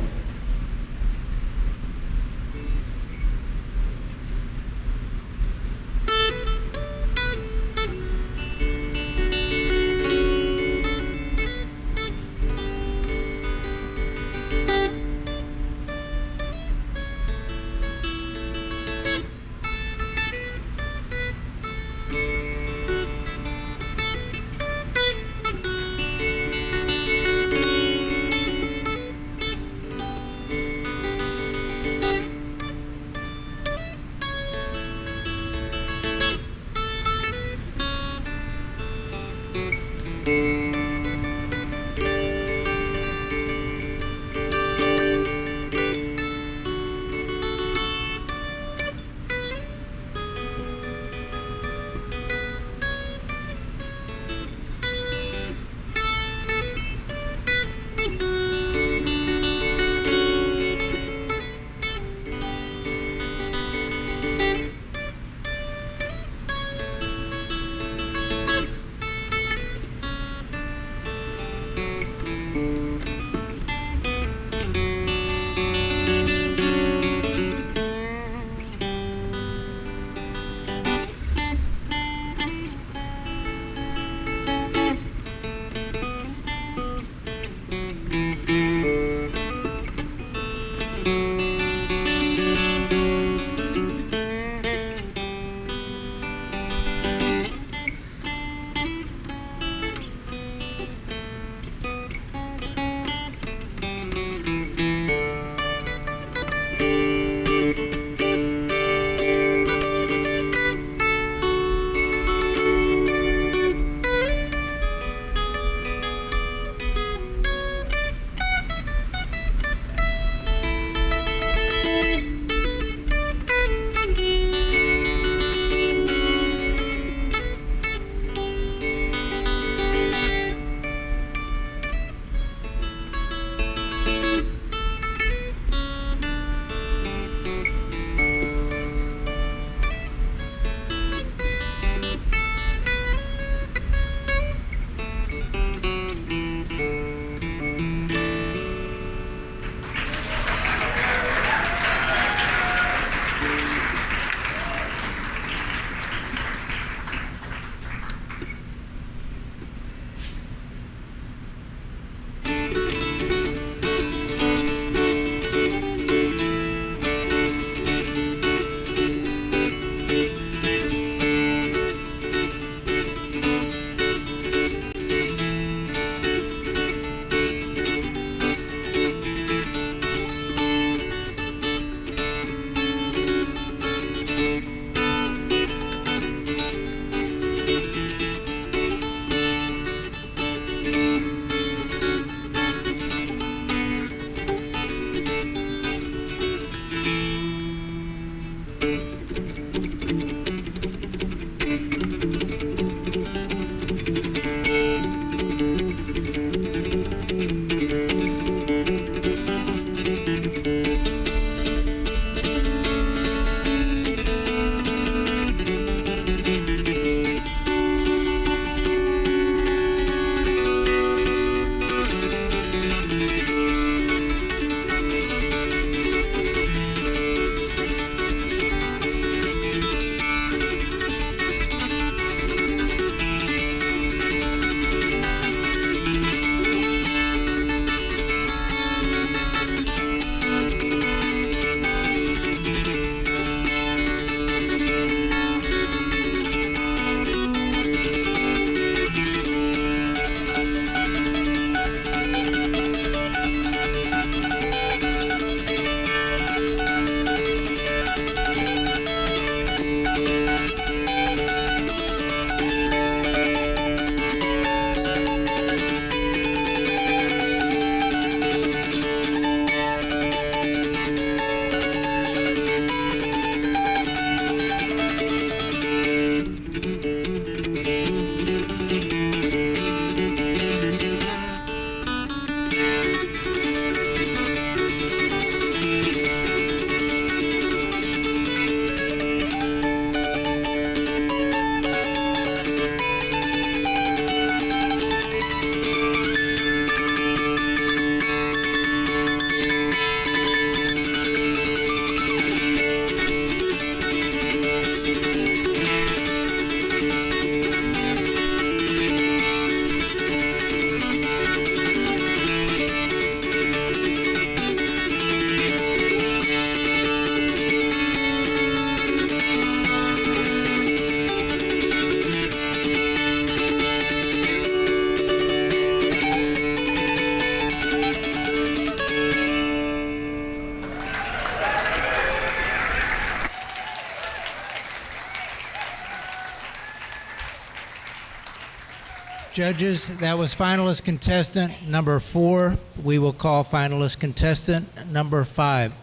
Judges, that was finalist contestant number 4. We will call finalist contestant number 5.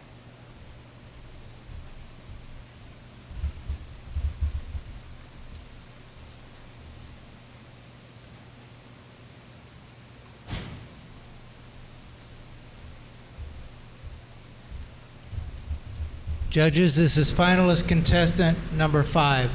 Judges, this is finalist contestant number 5.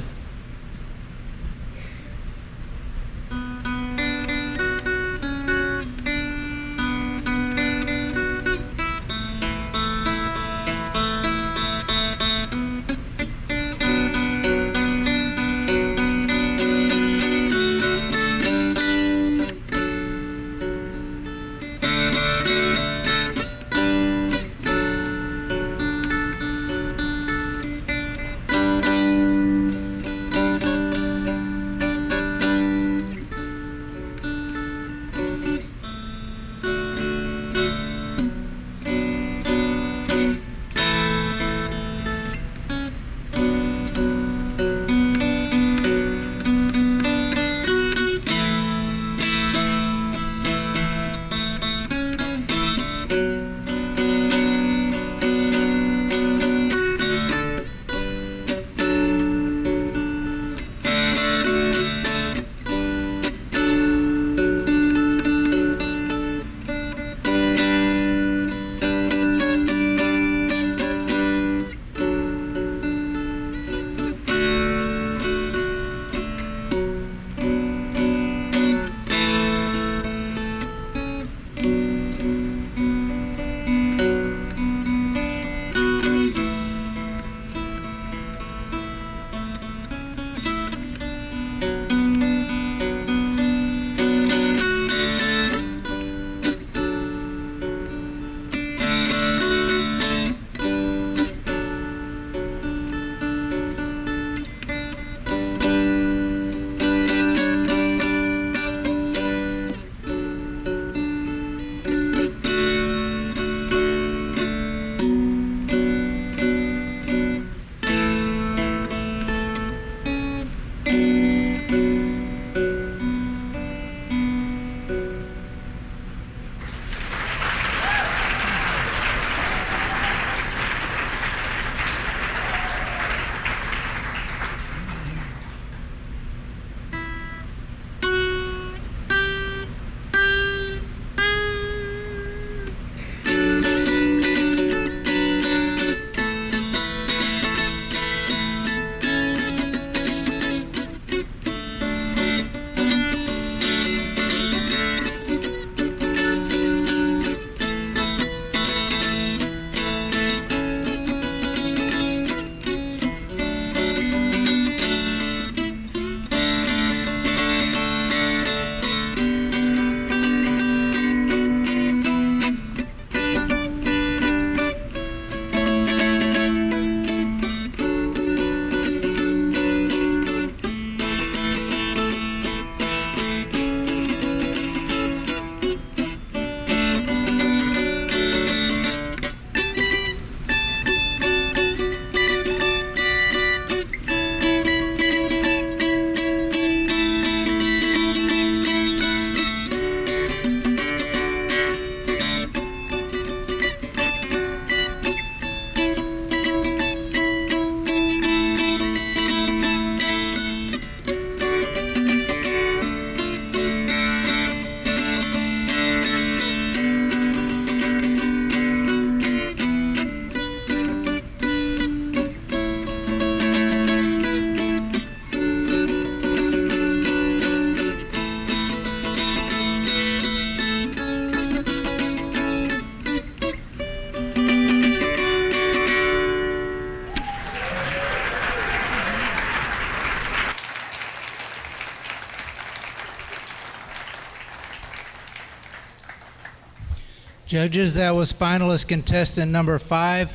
Judges, that was finalist contestant number 5.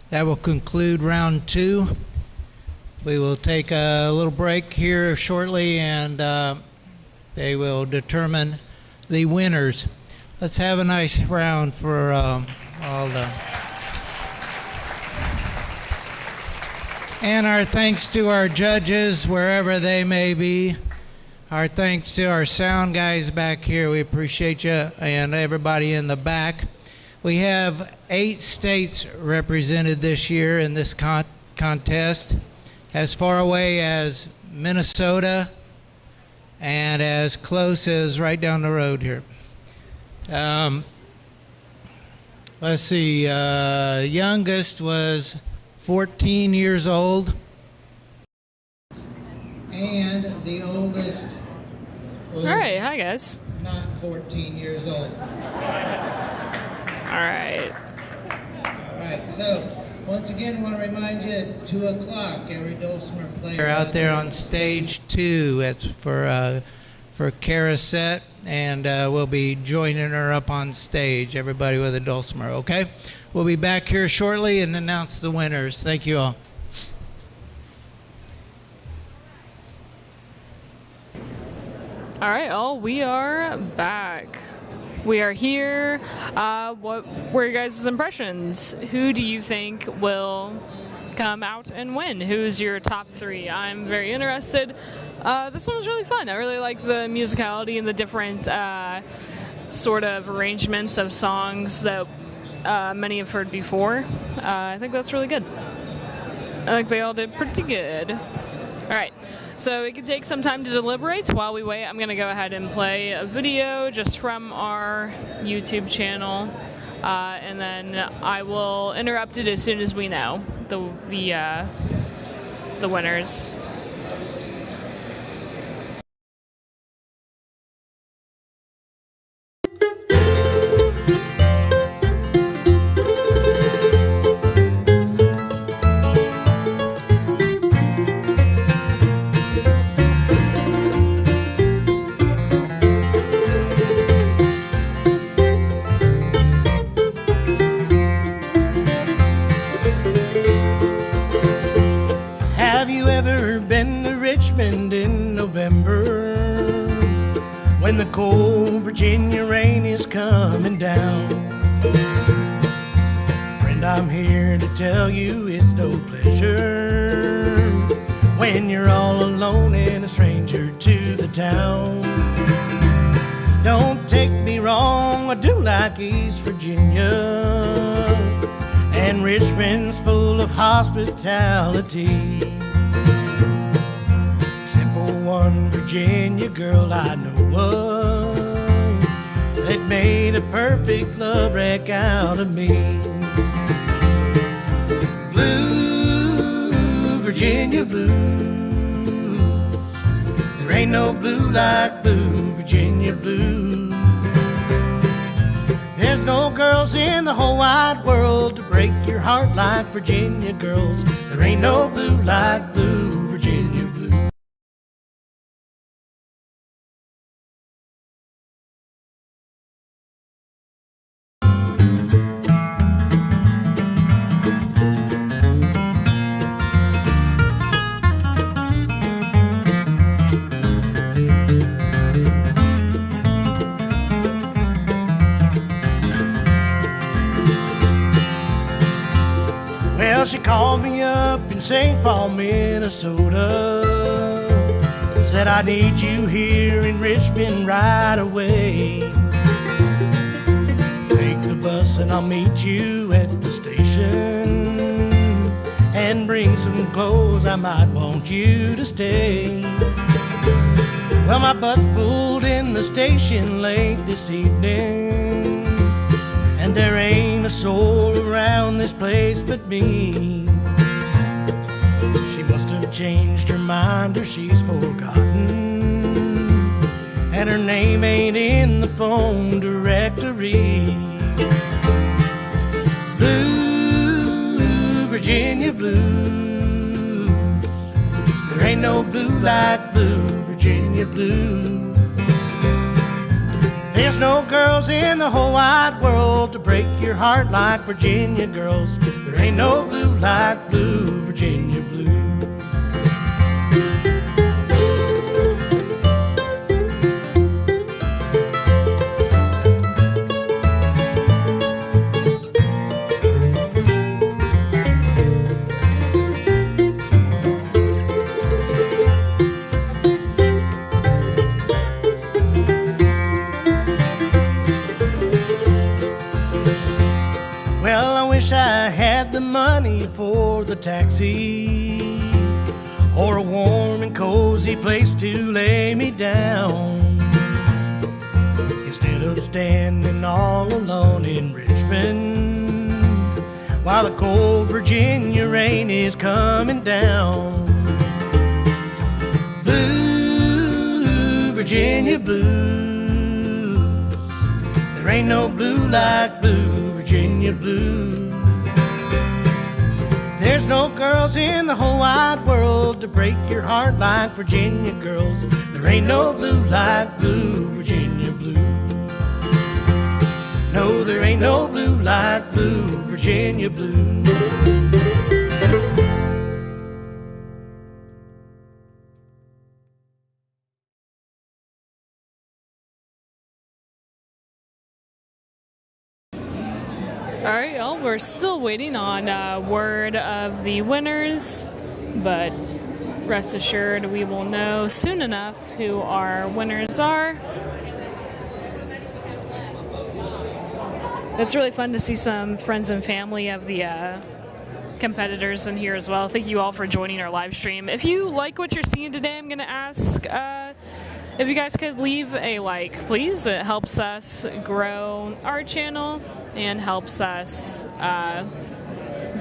That will conclude round 2. We will take a little break here shortly, and they will determine the winners. Let's have a nice round for all the... And our thanks to our judges, wherever they may be. Our thanks to our sound guys back here. We appreciate you, and everybody in the back. We have 8 states represented this year in this contest, as far away as Minnesota and as close as right down the road here. Let's see, youngest was 14 years old, and the oldest was All right, hi guys. not 14 years old. All right. All right, so once again, I want to remind you at 2 o'clock, every dulcimer player out there on stage 2. It's for Kara Set, and we'll be joining her up on stage, everybody with a dulcimer, okay? We'll be back here shortly and announce the winners. Thank you all. All right, all, we are back. We are here. What were your guys' impressions? Who do you think will come out and win? Who's your top 3? I'm very interested. This one was really fun. I really like the musicality and the different sort of arrangements of songs that many have heard before. I think that's really good. I think they all did pretty good. All right. So it could take some time to deliberate. While we wait, I'm going to go ahead and play a video just from our YouTube channel, and then I will interrupt it as soon as we know the winners. In November, when the cold Virginia rain is coming down, friend, I'm here to tell you it's no pleasure when you're all alone and a stranger to the town. Don't take me wrong, I do like East Virginia, and Richmond's full of hospitality. One Virginia girl I know of that made a perfect love wreck out of me. Blue, Virginia blues. There ain't no blue like blue, Virginia blues. There's no girls in the whole wide world to break your heart like Virginia girls. There ain't no blue like blue, Virginia blues. She called me up in St. Paul, Minnesota, said I need you here in Richmond right away. Take the bus and I'll meet you at the station, and bring some clothes, I might want you to stay. Well, my bus pulled in the station late this evening, and there ain't a soul around this place but me. She must have changed her mind or she's forgotten, and her name ain't in the phone directory. Blue, Virginia blues. There ain't no blue like blue, Virginia blues. There's no girls in the whole wide world to break your heart like Virginia girls. There ain't no blue like blue, Virginia blue. the money for the taxi or a warm and cozy place to lay me down. Instead of standing all alone in Richmond while the cold Virginia rain is coming down. Blue, Virginia blues. There ain't no blue like blue, Virginia blues. There's no girls in the whole wide world to break your heart like Virginia girls. There ain't no blue like blue, Virginia blue. No, there ain't no blue like blue, Virginia blue. All right, y'all, we're still waiting on word of the winners, but rest assured we will know soon enough who our winners are. It's really fun to see some friends and family of the competitors in here as well. Thank you all for joining our live stream. If you like what you're seeing today, I'm going to ask if you guys could leave a like, please. It helps us grow our channel and helps us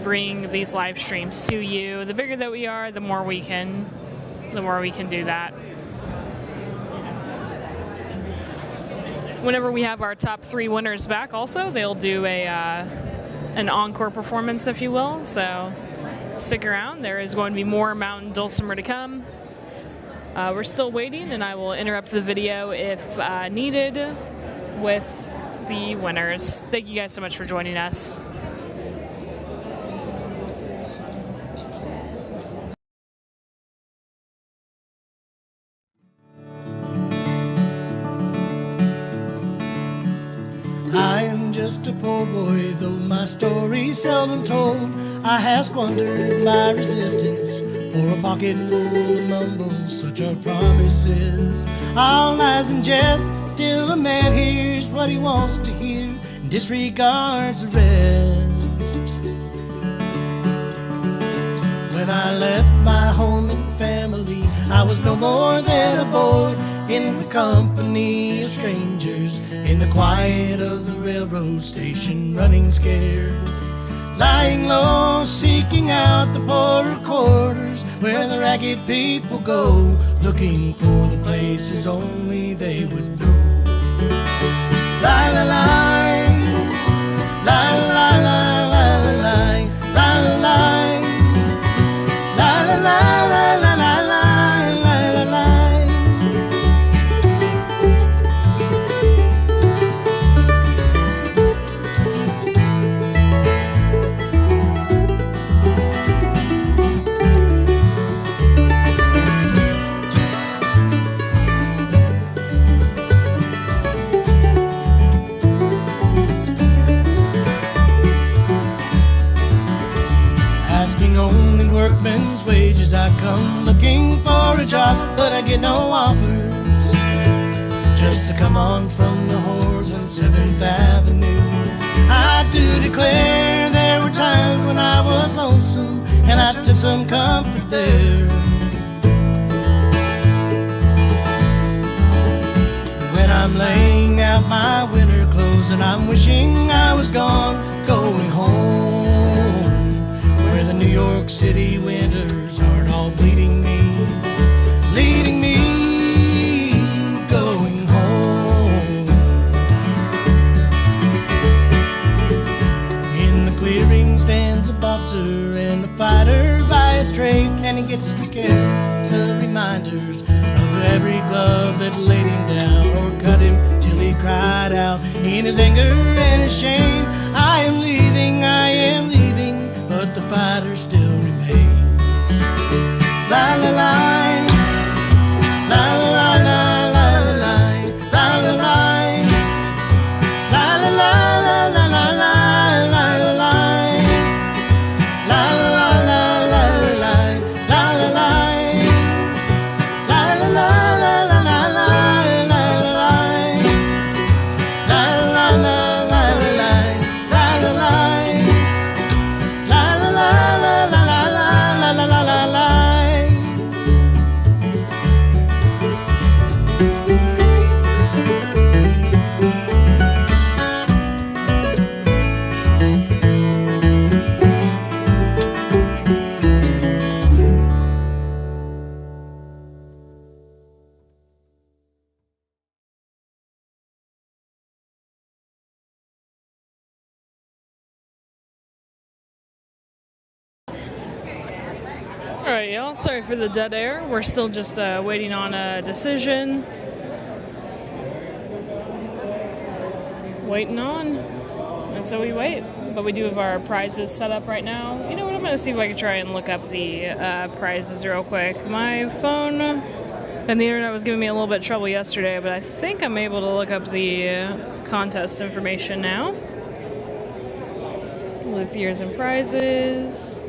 bring these live streams to you. The bigger that we are, the more we can do that. Whenever we have our top 3 winners back, also they'll do an encore performance, if you will. So stick around. There is going to be more Mountain Dulcimer to come. We're still waiting, and I will interrupt the video if needed with the winners. Thank you guys so much for joining us. I am just a poor boy, though my story's seldom told. I have squandered my resistance for a pocket full of mumbles, such are promises. All lies and jest, still a man hears what he wants to hear and disregards the rest. When I left my home and family, I was no more than a boy in the company of strangers, in the quiet of the railroad station, running scared, lying low, seeking out the poorer quarters where the ragged people go, looking for the places only they would know. La la la, la la la la la la la la la la la la la la la. Only workmen's wages, I come looking for a job, but I get no offers. Just to come on from the whores on 7th Avenue. I do declare there were times when I was lonesome, and I took some comfort there. When I'm laying out my winter clothes and I'm wishing I was gone, going home, where the New York City winters aren't all bleeding me, going home. In the clearing stands a boxer and a fighter by his trade, and he gets the care to reminders of every glove that laid him down or cut him till he cried out in his anger and his shame. I am leaving, but the fighter still remains. La la la, la la la la la la la la la la la la la la la la la la Alright, y'all. Sorry for the dead air. We're still just waiting on a decision. Waiting on. And so we wait. But we do have our prizes set up right now. You know what? I'm going to see if I can try and look up the prizes real quick. My phone and the internet was giving me a little bit of trouble yesterday, but I think I'm able to look up the contest information now. With years and prizes.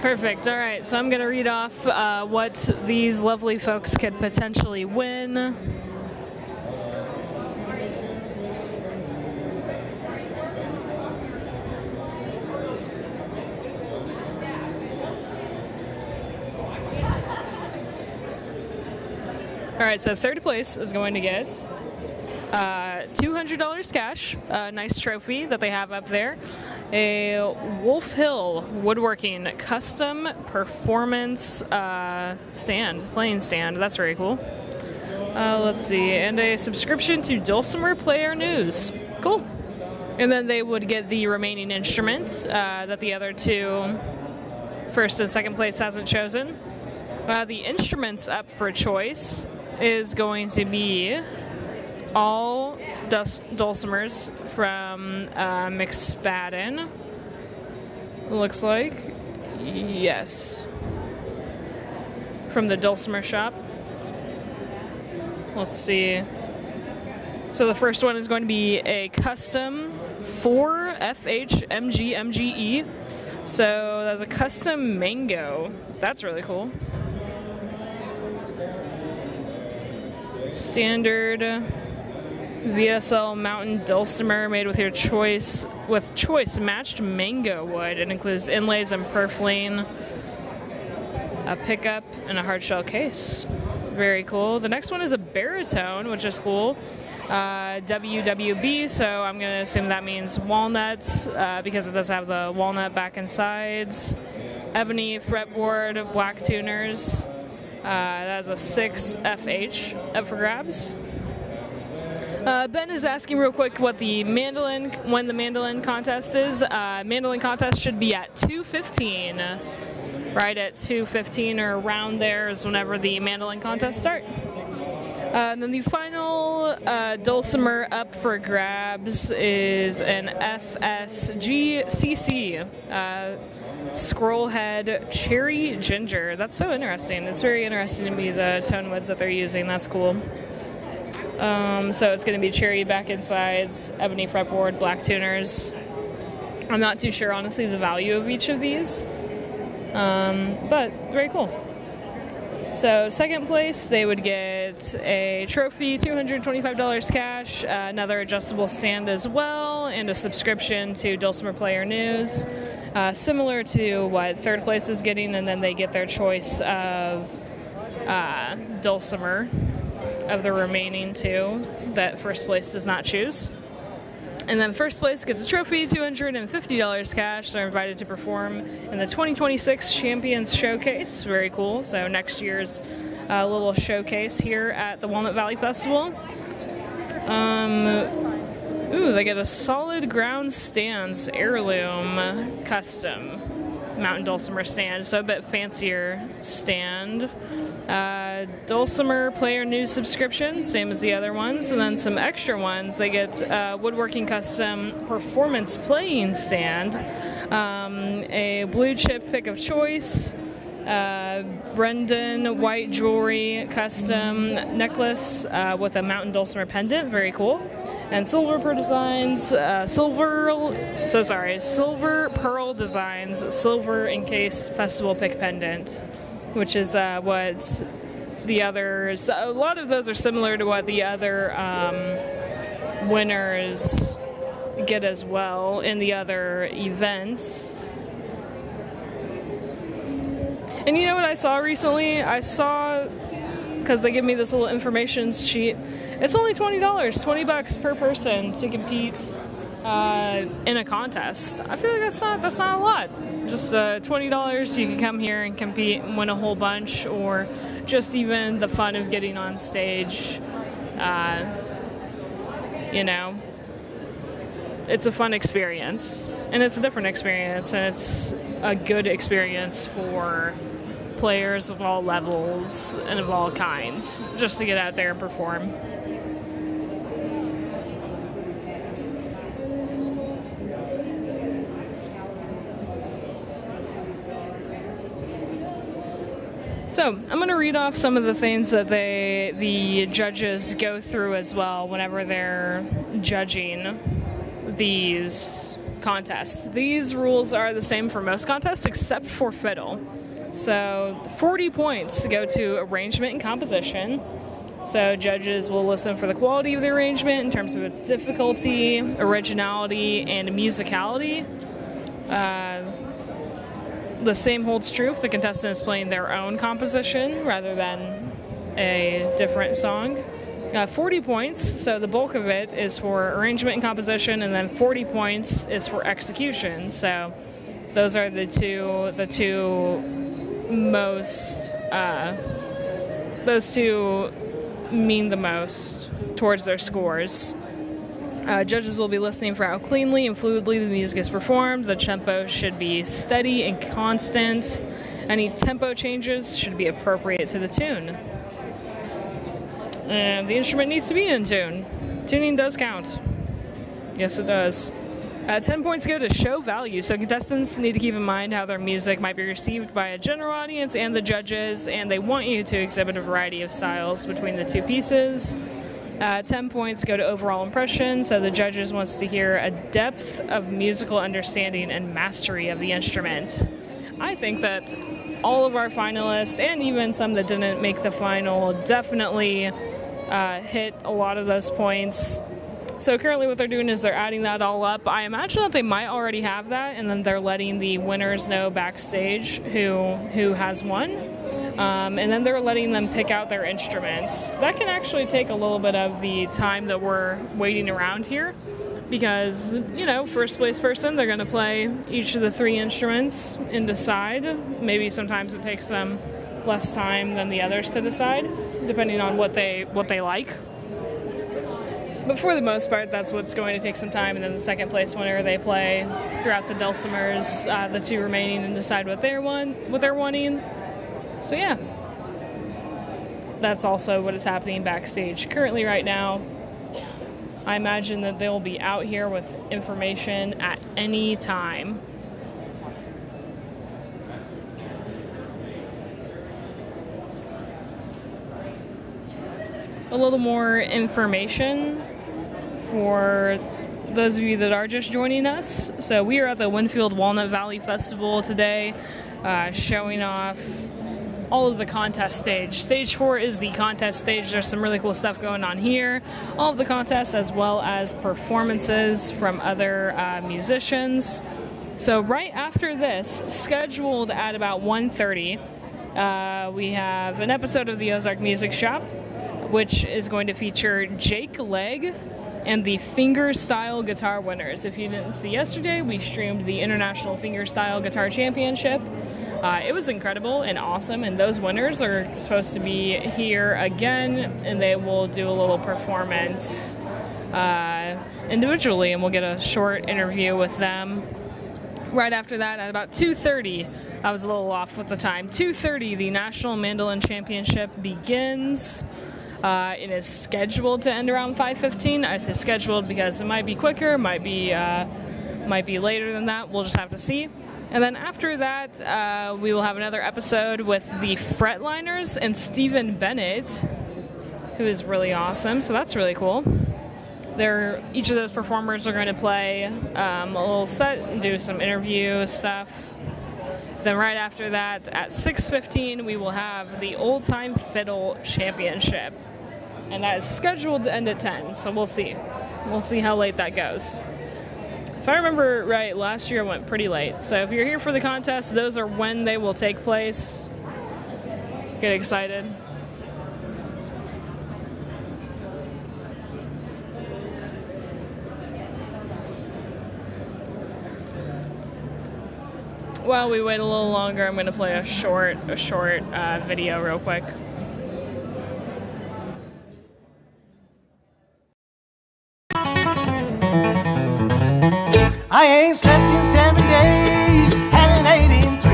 Perfect. All right, so I'm going to read off what these lovely folks could potentially win. All right, so third place is going to get $200 cash, a nice trophy that they have up there. A Wolf Hill Woodworking Custom Performance playing stand. That's very cool. Let's see. And a subscription to Dulcimer Player News. Cool. And then they would get the remaining instruments that the other two, first and second place, hasn't chosen. The instruments up for choice is going to be all dulcimers from McSpadden. Looks like. Yes. From the Dulcimer shop. Let's see. So the first one is going to be a custom 4 FH MG MGE. So that's a custom mango. That's really cool. Standard VSL Mountain Dulcimer made with choice matched mango wood. It includes inlays and purfling, a pickup, and a hard shell case. Very cool. The next one is a baritone, which is cool. WWB, so I'm going to assume that means walnuts because it does have the walnut back and sides. Ebony fretboard, black tuners. That is a 6 FH up for grabs. Ben is asking real quick when the mandolin contest is. Mandolin contest should be at 2:15. Right at 2:15 or around there is whenever the mandolin contests start. And then the final dulcimer up for grabs is an FSGCC scroll head cherry ginger. That's so interesting. It's very interesting to me, the tone woods that they're using. That's cool. So it's going to be cherry back and sides, ebony fretboard, black tuners. I'm not too sure, honestly, the value of each of these, but very cool. So second place, they would get a trophy, $225 cash, another adjustable stand as well, and a subscription to Dulcimer Player News, similar to what third place is getting, and then they get their choice of Dulcimer of the remaining two that first place does not choose. And then first place gets a trophy, $250 cash. They're invited to perform in the 2026 Champions Showcase. Very cool. So next year's little showcase here at the Walnut Valley Festival. They get a solid ground stands heirloom custom Mountain Dulcimer stand. So a bit fancier stand. Dulcimer Player News subscription, same as the other ones, and then some extra ones. They get Woodworking Custom Performance Playing Stand, a blue chip pick of choice, Brendan white jewelry custom necklace with a Mountain Dulcimer pendant, very cool, and silver pearl designs, silver pearl designs, silver encased festival pick pendant, which is what the others, a lot of those are similar to what the other winners get as well in the other events. And you know what I saw recently? Because they give me this little information sheet, it's only $20, $20 per person to compete in a contest. I feel like that's not a lot. Just $20, you can come here and compete and win a whole bunch, or just even the fun of getting on stage. you know. It's a fun experience, and it's a different experience, and it's a good experience for players of all levels and of all kinds, just to get out there and perform. So I'm going to read off some of the things that the judges go through as well whenever they're judging these contests. These rules are the same for most contests except for fiddle. So 40 points go to arrangement and composition. So judges will listen for the quality of the arrangement in terms of its difficulty, originality, and musicality. The same holds true if the contestant is playing their own composition rather than a different song. 40 points, so the bulk of it is for arrangement and composition, and then 40 points is for execution. So those are the two most, those two mean the most towards their scores. Judges will be listening for how cleanly and fluidly the music is performed. The tempo should be steady and constant. Any tempo changes should be appropriate to the tune. And the instrument needs to be in tune. Tuning does count. Yes, it does. 10 points go to show value, so contestants need to keep in mind how their music might be received by a general audience and the judges, and they want you to exhibit a variety of styles between the two pieces. 10 points go to overall impression, so the judges wants to hear a depth of musical understanding and mastery of the instrument. I think that all of our finalists, and even some that didn't make the final, definitely hit a lot of those points. So currently what they're doing is they're adding that all up. I imagine that they might already have that, and then they're letting the winners know backstage who has won. And then they're letting them pick out their instruments. That can actually take a little bit of the time that we're waiting around here because, you know, first place person, they're going to play each of the three instruments and decide. Maybe sometimes it takes them less time than the others to decide, depending on what they like. But for the most part, that's what's going to take some time. And then the second place winner, they play throughout the dulcimers, the two remaining, and decide what they're wanting. So yeah, that's also what is happening backstage currently right now. I imagine that they'll be out here with information at any time. A little more information for those of you that are just joining us. So we are at the Winfield Walnut Valley Festival today, showing off all of the contest stage. Stage 4 is the contest stage. There's some really cool stuff going on here. All of the contests as well as performances from other musicians. So right after this, scheduled at about 1:30, we have an episode of the Ozark Music Shop, which is going to feature Jake Legg and the Fingerstyle guitar winners. If you didn't see yesterday, we streamed the International Fingerstyle Guitar Championship. It was incredible and awesome, and those winners are supposed to be here again, and they will do a little performance individually, and we'll get a short interview with them. Right after that, at about 2:30, I was a little off with the time, 2:30, the National Mandolin Championship begins. It is scheduled to end around 5:15. I say scheduled because it might be quicker, might be later than that. We'll just have to see. And then after that, we will have another episode with the Fretliners and Stephen Bennett, who is really awesome. So that's really cool. Each of those performers are going to play a little set and do some interview stuff. Then right after that, at 6:15, we will have the Old Time Fiddle Championship. And that is scheduled to end at 10, so we'll see. We'll see how late that goes. If I remember right, last year went pretty late. So if you're here for the contest, those are when they will take place. Get excited. While we wait a little longer, I'm going to play a short video real quick. I ain't slept in 7 days, haven't ate in 3.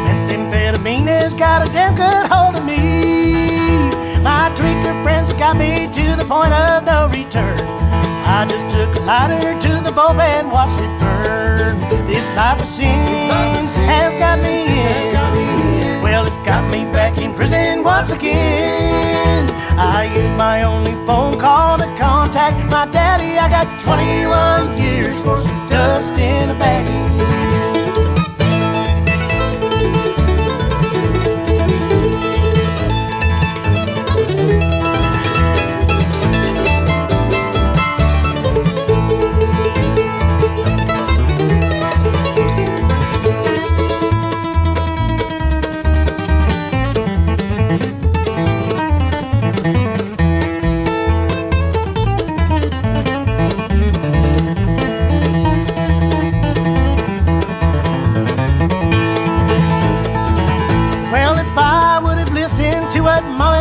Methamphetamine has got a damn good hold of me. My tweaker friends got me to the point of no return. I just took a lighter to the bulb and watched it burn. This life of sin has got me in. Well, it's got me back in prison once again. I use my only phone call to contact my daddy. I got 21 years for some dust in a baggie.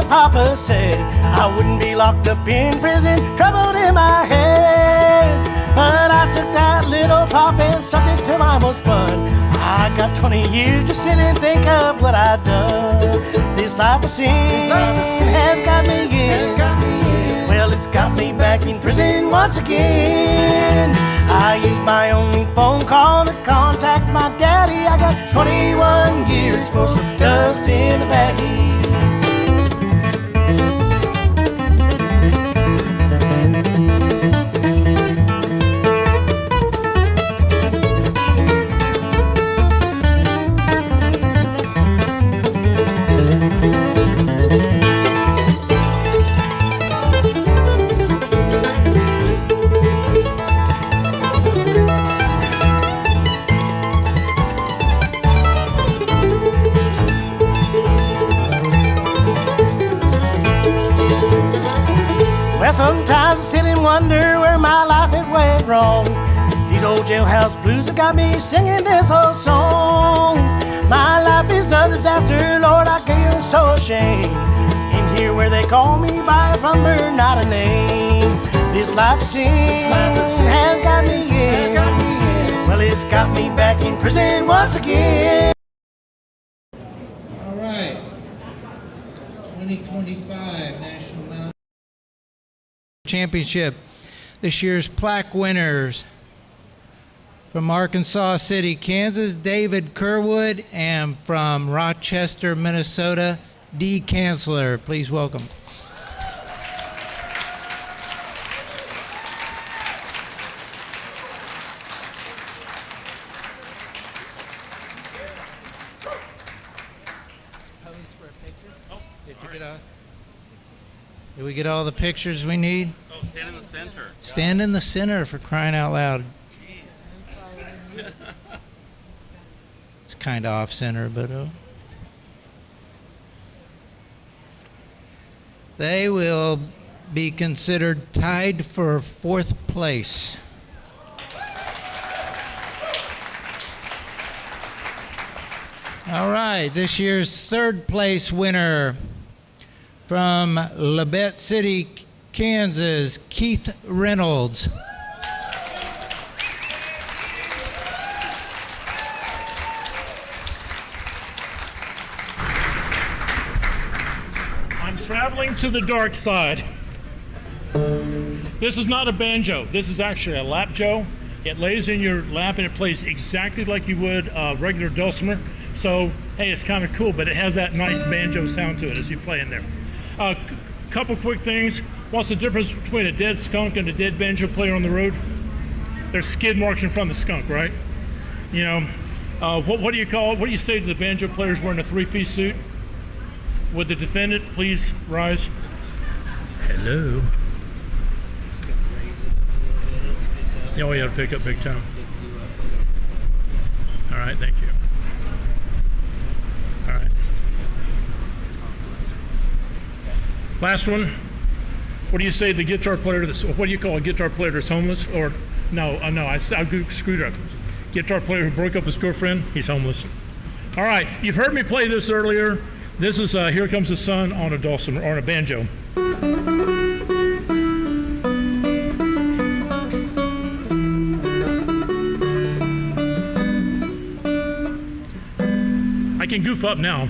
Papa said I wouldn't be locked up in prison, troubled in my head. But I took that little pop and sucked it till I was fun. I got 20 years to sit and think of what I've done. This life of sin has got me in. Well, it's got me back in prison once again. I used my only phone call to contact my daddy. I got 21 years for some dust in a baggie. Sometimes I sit and wonder where my life had went wrong. These old jailhouse blues have got me singing this old song. My life is a disaster, Lord, I feel so ashamed. In here where they call me by a plumber, not a name. This life of sin has got me in. Well, it's got me back in prison once again. All right. 2025 National Mountain Championship. This year's plaque winners from Arkansas City, Kansas, David Kerwood, and from Rochester, Minnesota, Dee Kanzler. Please welcome. Did we get all the pictures we need? Oh, stand in the center. Stand in the center, for crying out loud. Jeez. It's kind of off center, but they will be considered tied for 4th place. All right, this year's 3rd place winner from Labette City, Kansas, Keith Reynolds. I'm traveling to the dark side. This is not a banjo. This is actually a lapjo. It lays in your lap and it plays exactly like you would a regular dulcimer. So, hey, it's kind of cool, but it has that nice banjo sound to it as you play in there. Couple quick things. What's the difference between a dead skunk and a dead banjo player on the road? There's skid marks in front of the skunk, right? You know, what do you call it? What do you say to the banjo players wearing a 3-piece suit? Would the defendant please rise? Hello. Oh, you got to pick up big time. All right, thank you. All right. Last one. What do you say to the guitar player that's, what do you call a guitar player that's homeless? Or, no, I screwed up. Guitar player who broke up his girlfriend, he's homeless. All right, you've heard me play this earlier. This is Here Comes the Sun on a dulcimer, or on a banjo. can goof up now.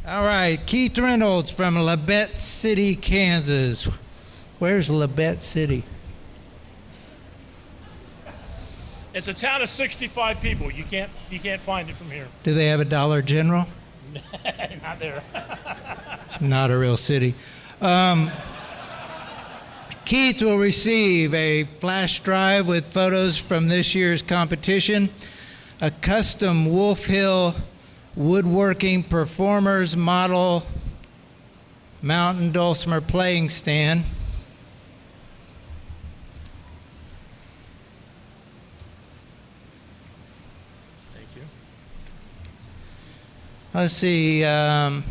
All right, Keith Reynolds from Labette City, Kansas. Where's Labette City? It's a town of 65 people. You can't find it from here. Do they have a Dollar General? Not there. It's not a real city. Keith will receive a flash drive with photos from this year's competition, a custom Wolf Hill woodworking performers model mountain dulcimer playing stand, Thank you. let's see, a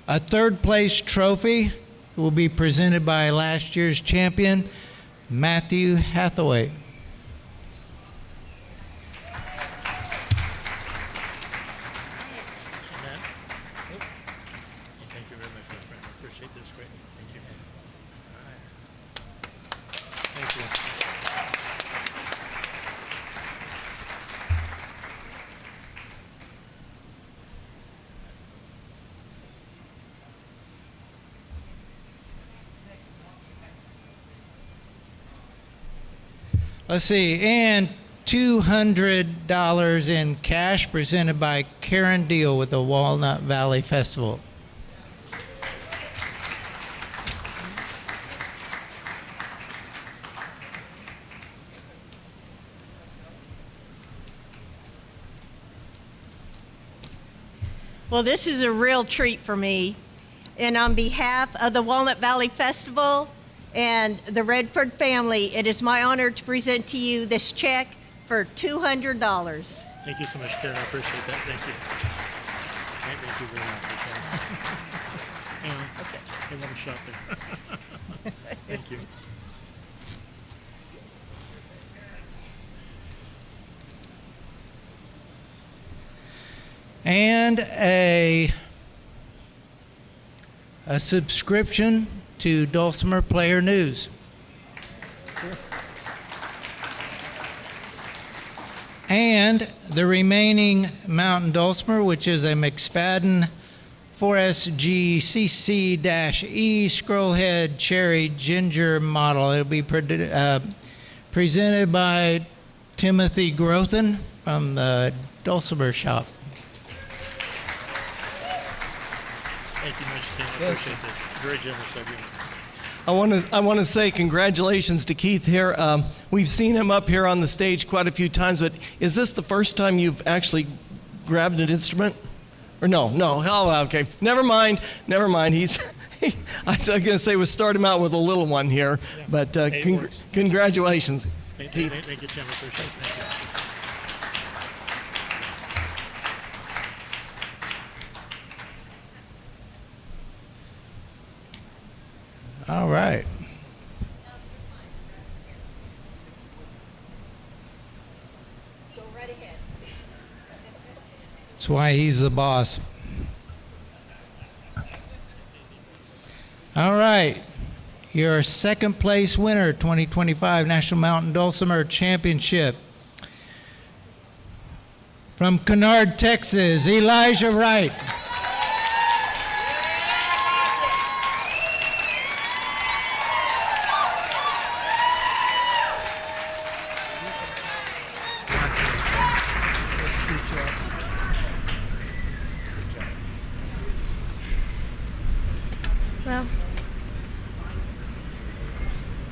third place trophy will be presented by last year's champion, Matthew Hathaway. Thank you very much, my friend. I appreciate this greatly. Thank you. Thank you. Let's see, and $200 in cash presented by Karen Deal with the Walnut Valley Festival. Well, this is a real treat for me. And on behalf of the Walnut Valley Festival and the Redford family, it is my honor to present to you this check for $200. Thank you so much, Karen. I appreciate that. Thank you. Thank you very much. Okay. I want a shot there. Thank you. And a subscription to Dulcimer Player News. And the remaining Mountain Dulcimer, which is a McSpadden 4SG CC-E Scrollhead Cherry Ginger model. It'll be presented by Timothy Grothen from the Dulcimer Shop. Thank you much, Tim. I Yes. appreciate this. Very generous of you. I want to say congratulations to Keith here. We've seen him up here on the stage quite a few times, but is this the first time you've actually grabbed an instrument? Or no? Oh, okay. Never mind. He's. I was going to say we'll start him out with a little one here, but congratulations, Keith. Thank you, Tim. I appreciate it. Thank you. All right. Go right ahead. That's why he's the boss. All right. Your second place winner, 2025 National Mountain Dulcimer Championship. From Kennard, Texas, Elijah Wright. Well,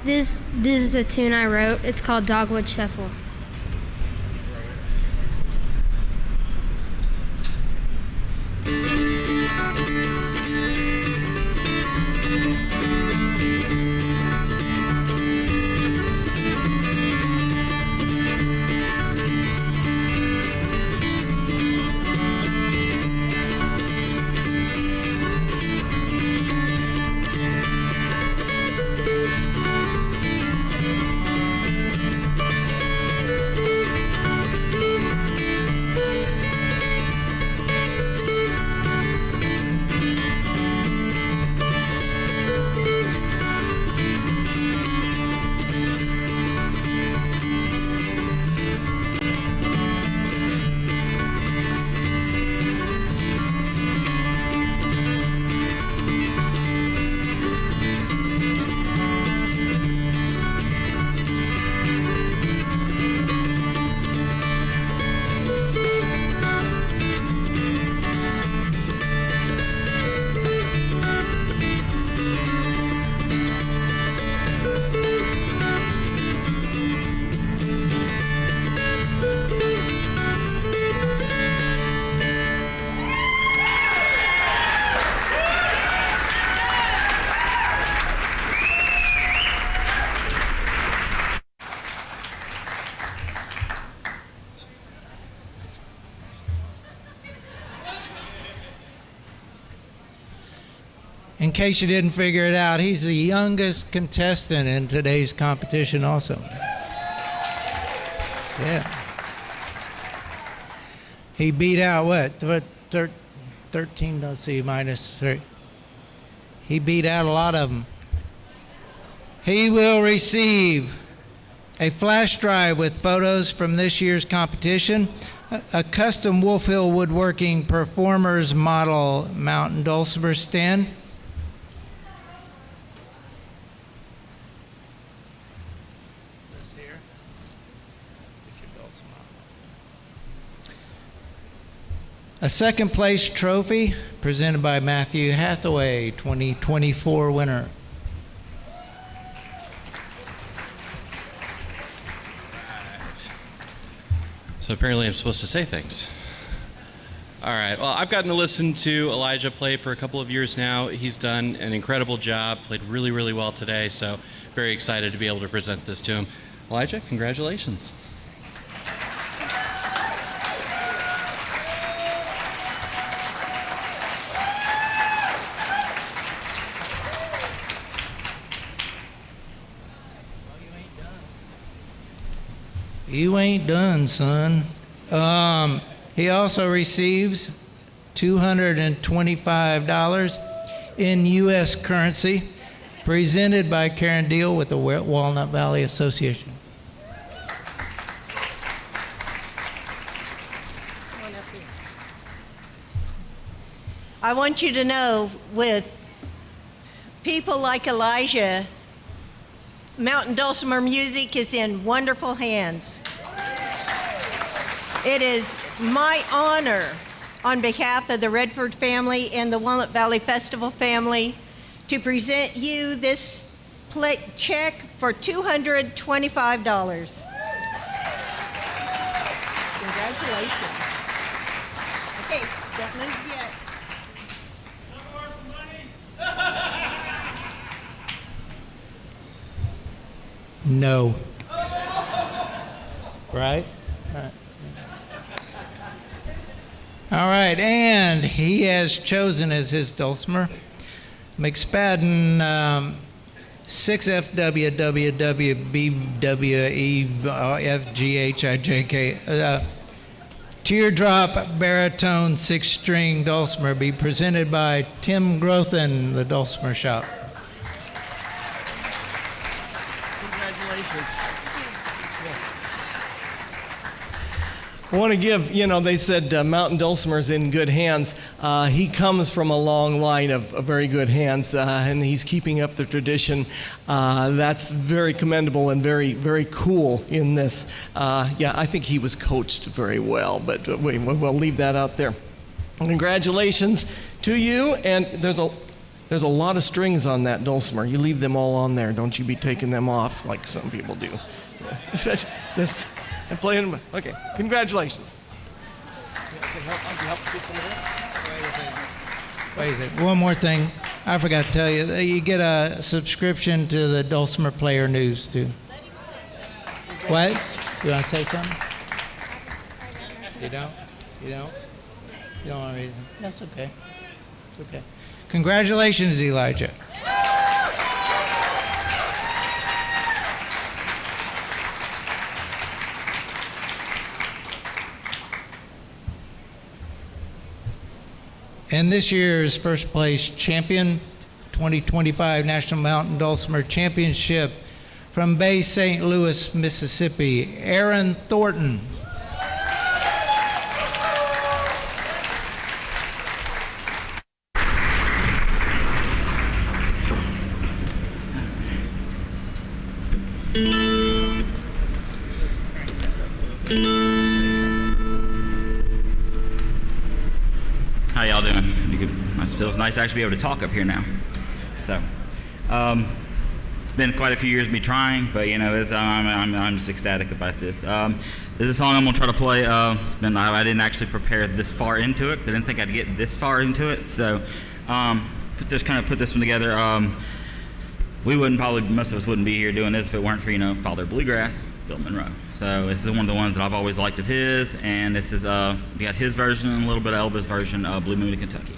this is a tune I wrote. It's called Dogwood Shuffle. In case you didn't figure it out, he's the youngest contestant in today's competition also. Yeah. He beat out what? 13, let's see, minus 3. He beat out a lot of them. He will receive a flash drive with photos from this year's competition, a custom Wolf Hill Woodworking Performers Model Mountain Dulcimer stand, a second place trophy presented by Matthew Hathaway, 2024 winner. So apparently I'm supposed to say things. All right, well, I've gotten to listen to Elijah play for a couple of years now. He's done an incredible job, played really, really well today, so very excited to be able to present this to him. Elijah, congratulations. You ain't done, son. He also receives $225 in U.S. currency, presented by Karen Deal with the Walnut Valley Association. I want you to know, with people like Elijah, Mountain Dulcimer music is in wonderful hands. It is my honor, on behalf of the Redford family and the Walnut Valley Festival family, to present you this check for $225. Congratulations. Okay, don't move yet. No. Right? All right, and he has chosen as his dulcimer McSpadden 6FWWBWEFGHIJK Teardrop Baritone 6-string dulcimer, be presented by Tim Grothin, the Dulcimer Shop. Congratulations. Yes. I want to give, they said Mountain Dulcimer's in good hands. He comes from a long line of very good hands, and he's keeping up the tradition. That's very commendable and very, very cool in this. I think he was coached very well, but we'll leave that out there. Congratulations to you, and there's a lot of strings on that dulcimer. You leave them all on there. Don't you be taking them off like some people do. Just playing them. Okay, congratulations. Wait a second. One more thing. I forgot to tell you. You get a subscription to the Dulcimer Player News, too. What? You want to say something? You don't? You don't? You don't want to read them? That's okay. It's okay. Congratulations, Elijah. And this year's first place champion, 2025 National Mountain Dulcimer Championship from Bay St. Louis, Mississippi, Aaron Thornton. How y'all doing? It feels nice to actually be able to talk up here now. So, it's been quite a few years of me trying, but I'm just ecstatic about this. This is a song I'm gonna try to play. I didn't actually prepare this far into it because I didn't think I'd get this far into it. So, put this one together. Most of us wouldn't be here doing this if it weren't for Father Bluegrass, Bill Monroe. So this is one of the ones that I've always liked of his, and this is we got his version and a little bit of Elvis' version of Blue Moon in Kentucky.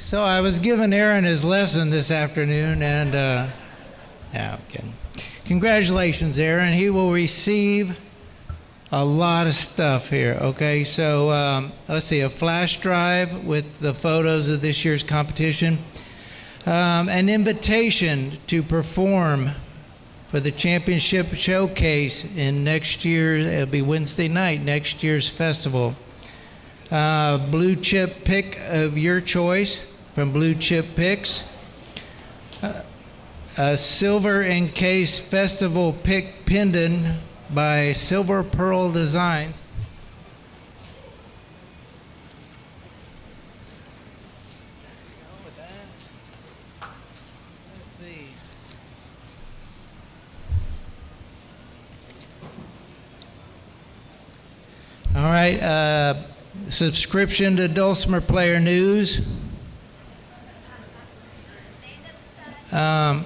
So I was giving Aaron his lesson this afternoon, and no, I'm kidding. Congratulations, Aaron. He will receive a lot of stuff here. Okay, so let's see, a flash drive with the photos of this year's competition, an invitation to perform for the championship showcase in next year's, it'll be Wednesday night, next year's festival. Blue chip pick of your choice from Blue Chip Picks. A silver encased festival pick pendant by Silver Pearl Designs. Let's see. All right, subscription to Dulcimer Player News.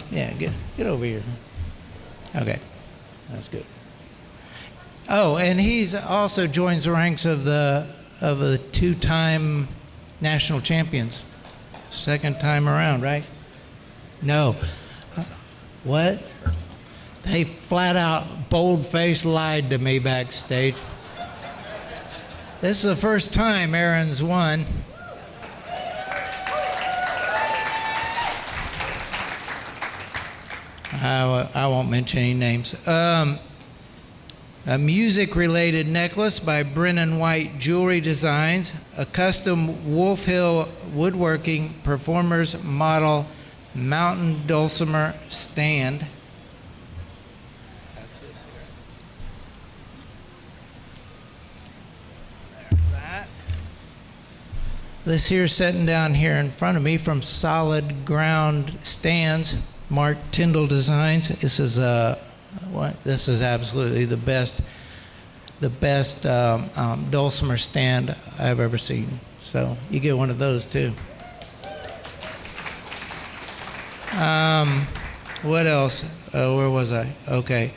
Yeah, get over here. Okay, that's good. Oh, and he's also joins the ranks of the two-time national champions. Second time around, right? No. What? They flat out, bold-faced lied to me backstage. This is the first time Aaron's won. I won't mention any names. A music-related necklace by Brennan White Jewelry Designs, a custom Wolf Hill woodworking performers model mountain dulcimer stand. That's this here. That. This here sitting down here in front of me from Solid Ground Stands, Mark Tyndall Designs. This is this is absolutely the best dulcimer stand I've ever seen. So you get one of those too. What else? Where was I? Okay.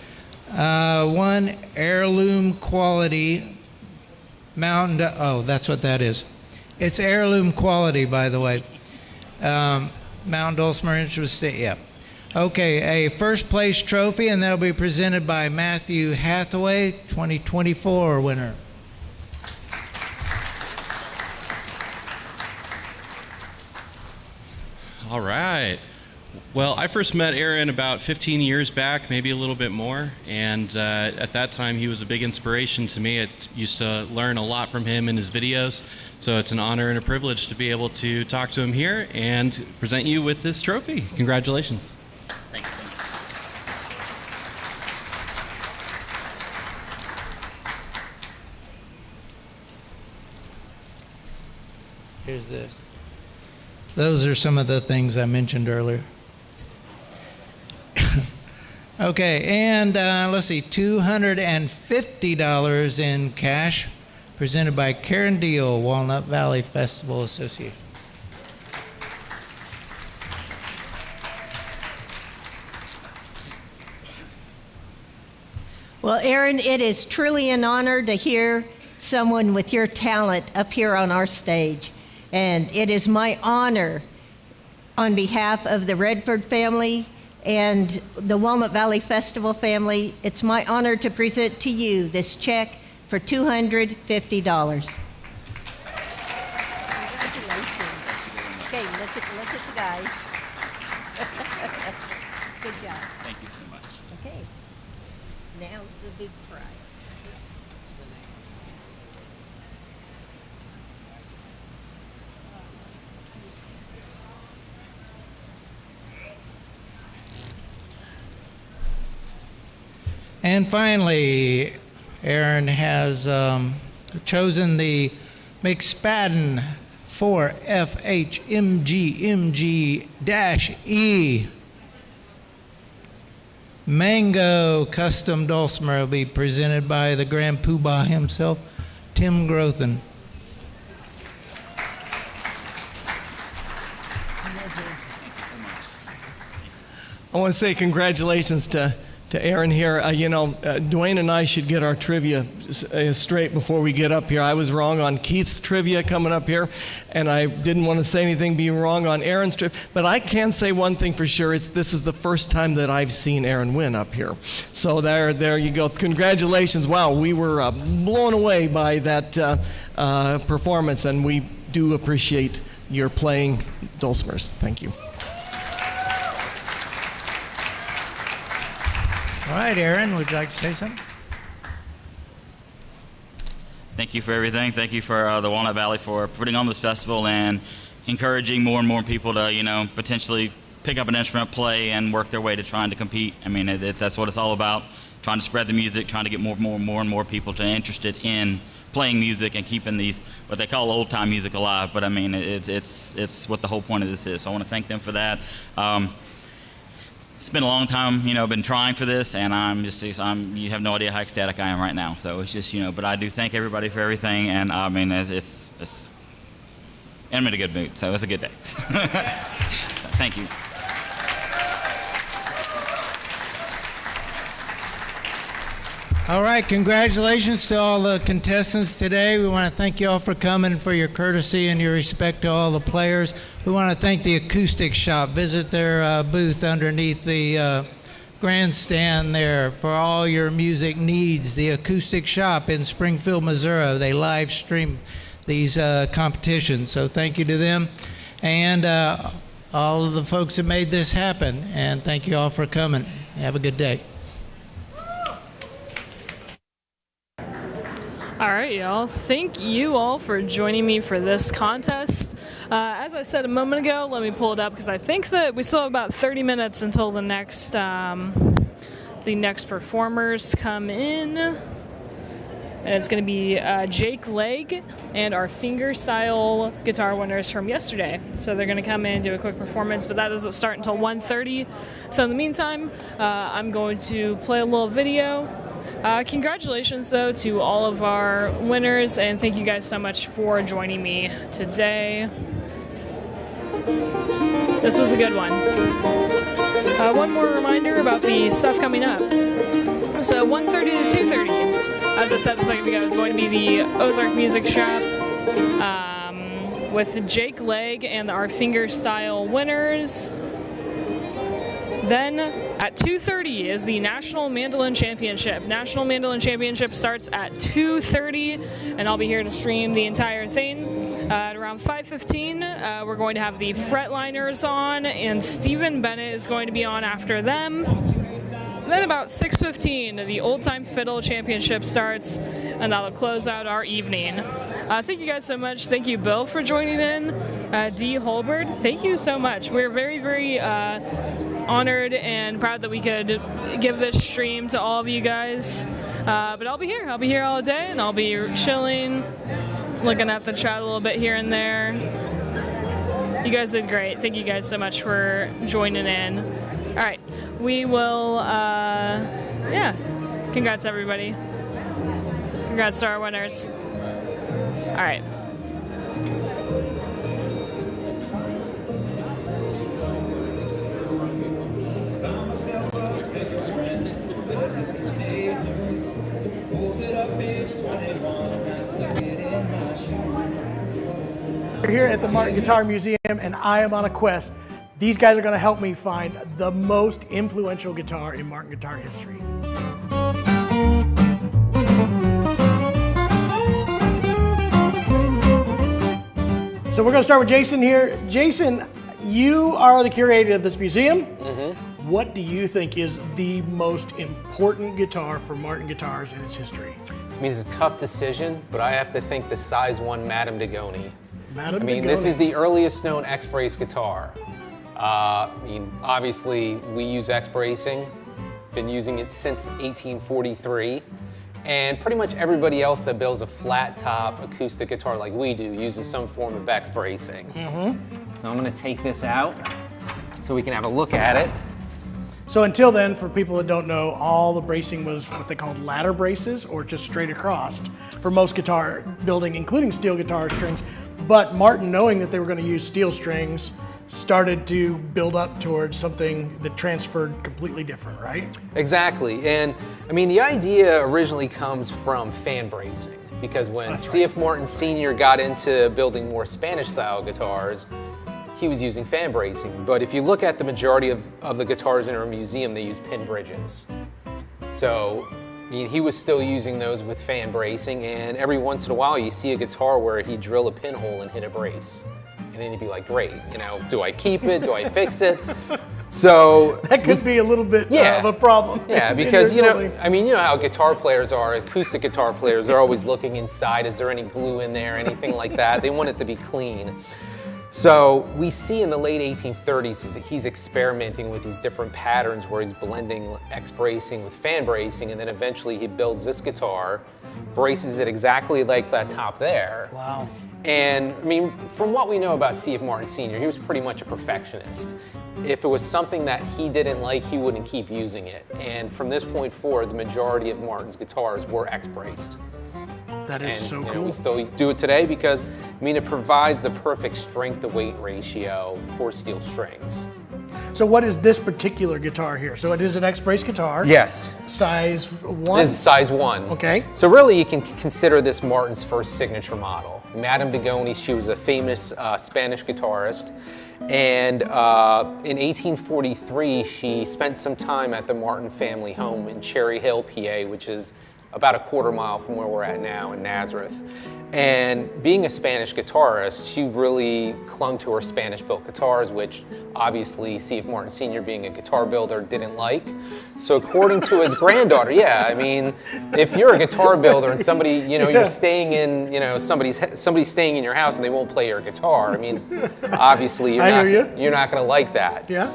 One heirloom quality mountain. Oh, that's what that is. It's heirloom quality, by the way. Mountain Dulcimer interesting. Yeah. Okay, a first place trophy, and that'll be presented by Matthew Hathaway, 2024 winner. All right. Well, I first met Aaron about 15 years back, maybe a little bit more, and at that time he was a big inspiration to me. I used to learn a lot from him in his videos, so it's an honor and a privilege to be able to talk to him here and present you with this trophy. Congratulations. Thank you so much. Here's this. Those are some of the things I mentioned earlier. Okay, and let's see, $250 in cash presented by Karen Deal, Walnut Valley Festival Association. Well, Aaron, it is truly an honor to hear someone with your talent up here on our stage. And it is my honor, on behalf of the Redford family and the Walnut Valley Festival family, it's my honor to present to you this check for $250. Congratulations. Okay, look at the guys. Good job. Thank you so much. Okay, now's the big prize. And finally, Aaron has chosen the McSpadden 4FHMG-MG-E Mango Custom Dulcimer. Will be presented by the Grand Poobah himself, Tim Grothin. I want to say congratulations to to Aaron here. Dwayne and I should get our trivia straight before we get up here. I was wrong on Keith's trivia coming up here, and I didn't want to say anything being wrong on Aaron's trivia. But I can say one thing for sure. This is the first time that I've seen Aaron win up here. So there you go. Congratulations. Wow, we were blown away by that performance, and we do appreciate your playing dulcimers. Thank you. All right, Aaron, would you like to say something? Thank you for everything. Thank you for the Walnut Valley for putting on this festival and encouraging more and more people to, potentially pick up an instrument, play, and work their way to trying to compete. I mean, that's what it's all about, trying to spread the music, trying to get more and more people interested in playing music and keeping these, what they call old-time music, alive. But, I mean, it's what the whole point of this is. So I want to thank them for that. It's been a long time, been trying for this, and you have no idea how ecstatic I am right now. So it's just, but I do thank everybody for everything, and I mean, I'm in a good mood, so it's a good day. So, thank you. All right, congratulations to all the contestants today. We want to thank you all for coming, for your courtesy and your respect to all the players. We want to thank the Acoustic Shop. Visit their booth underneath the grandstand there for all your music needs. The Acoustic Shop in Springfield, Missouri. They live stream these competitions, so thank you to them. And all of the folks that made this happen. And thank you all for coming. Have a good day. All right, y'all. Thank you all for joining me for this contest. As I said a moment ago, let me pull it up because I think that we still have about 30 minutes until the next performers come in. And it's going to be Jake Legg and our Fingerstyle guitar winners from yesterday. So they're going to come in and do a quick performance, but that doesn't start until 1:30. So in the meantime, I'm going to play a little video. Congratulations, though, to all of our winners, and thank you guys so much for joining me today. This was a good one. One more reminder about the stuff coming up. So 1:30 to 2:30, as I said a second ago, is going to be the Ozark Music Shop with Jake Legg and our Fingerstyle winners. Then at 2:30 is the National Mandolin Championship. National Mandolin Championship starts at 2:30, and I'll be here to stream the entire thing. At around 5:15, we're going to have the Fretliners on, and Stephen Bennett is going to be on after them. Then about 6:15, the Old Time Fiddle Championship starts, and that'll close out our evening. Thank you guys so much. Thank you, Bill, for joining in. Dee Holbert, thank you so much. We're very, very honored and proud that we could give this stream to all of you guys. But I'll be here. I'll be here all day, and I'll be chilling, looking at the chat a little bit here and there. You guys did great. Thank you guys so much for joining in. All right. We will, congrats everybody. Congrats to our winners. All right. We're here at the Martin Guitar Museum, and I am on a quest. These guys are going to help me find the most influential guitar in Martin guitar history. So we're going to start with Jason here. Jason, you are the curator of this museum. Mm-hmm. What do you think is the most important guitar for Martin guitars in its history? I mean, it's a tough decision, but I have to think the size 1 Madame Degoni. This is the earliest known X-brace guitar. Obviously, we use X-bracing, been using it since 1843, and pretty much everybody else that builds a flat top acoustic guitar like we do uses some form of X-bracing. Mm-hmm. So I'm going to take this out so we can have a look at it. So until then, for people that don't know, all the bracing was what they called ladder braces, or just straight across for most guitar building, including steel guitar strings. But Martin, knowing that they were going to use steel strings, started to build up towards something that transferred completely different, right? Exactly, and I mean the idea originally comes from fan bracing, because when C.F. Martin Sr. got into building more Spanish style guitars, he was using fan bracing. But if you look at the majority of the guitars in our museum, they use pin bridges. So I mean, he was still using those with fan bracing, and every once in a while you see a guitar where he'd drill a pinhole and hit a brace. And then he'd be like, great, you know, do I keep it? Do I fix it? So that could be a little bit of a problem. Yeah, because you know how guitar players are, acoustic guitar players, they're always looking inside. Is there any glue in there, anything like that? They want it to be clean. So we see in the late 1830s he's experimenting with these different patterns where he's blending X bracing with fan bracing, and then eventually he builds this guitar, braces it exactly like that top there. Wow. And I mean, from what we know about C.F. Martin Sr., he was pretty much a perfectionist. If it was something that he didn't like, he wouldn't keep using it. And from this point forward, the majority of Martin's guitars were X-braced. That is so cool. We still do it today because, I mean, it provides the perfect strength to weight ratio for steel strings. So what is this particular guitar here? So it is an X-brace guitar. Yes. Size 1? This is size 1. Okay. So really you can consider this Martin's first signature model. Madame Bigoni, she was a famous Spanish guitarist. And in 1843, she spent some time at the Martin family home in Cherry Hill, PA, which is about a quarter mile from where we're at now in Nazareth. And being a Spanish guitarist, she really clung to her Spanish-built guitars, which obviously C.F. Martin Sr., being a guitar builder, didn't like. So according to his granddaughter, yeah, I mean, if you're a guitar builder and somebody, you know, you're staying in, you know, somebody's staying in your house and they won't play your guitar, I mean, obviously you're not going to like that. Yeah.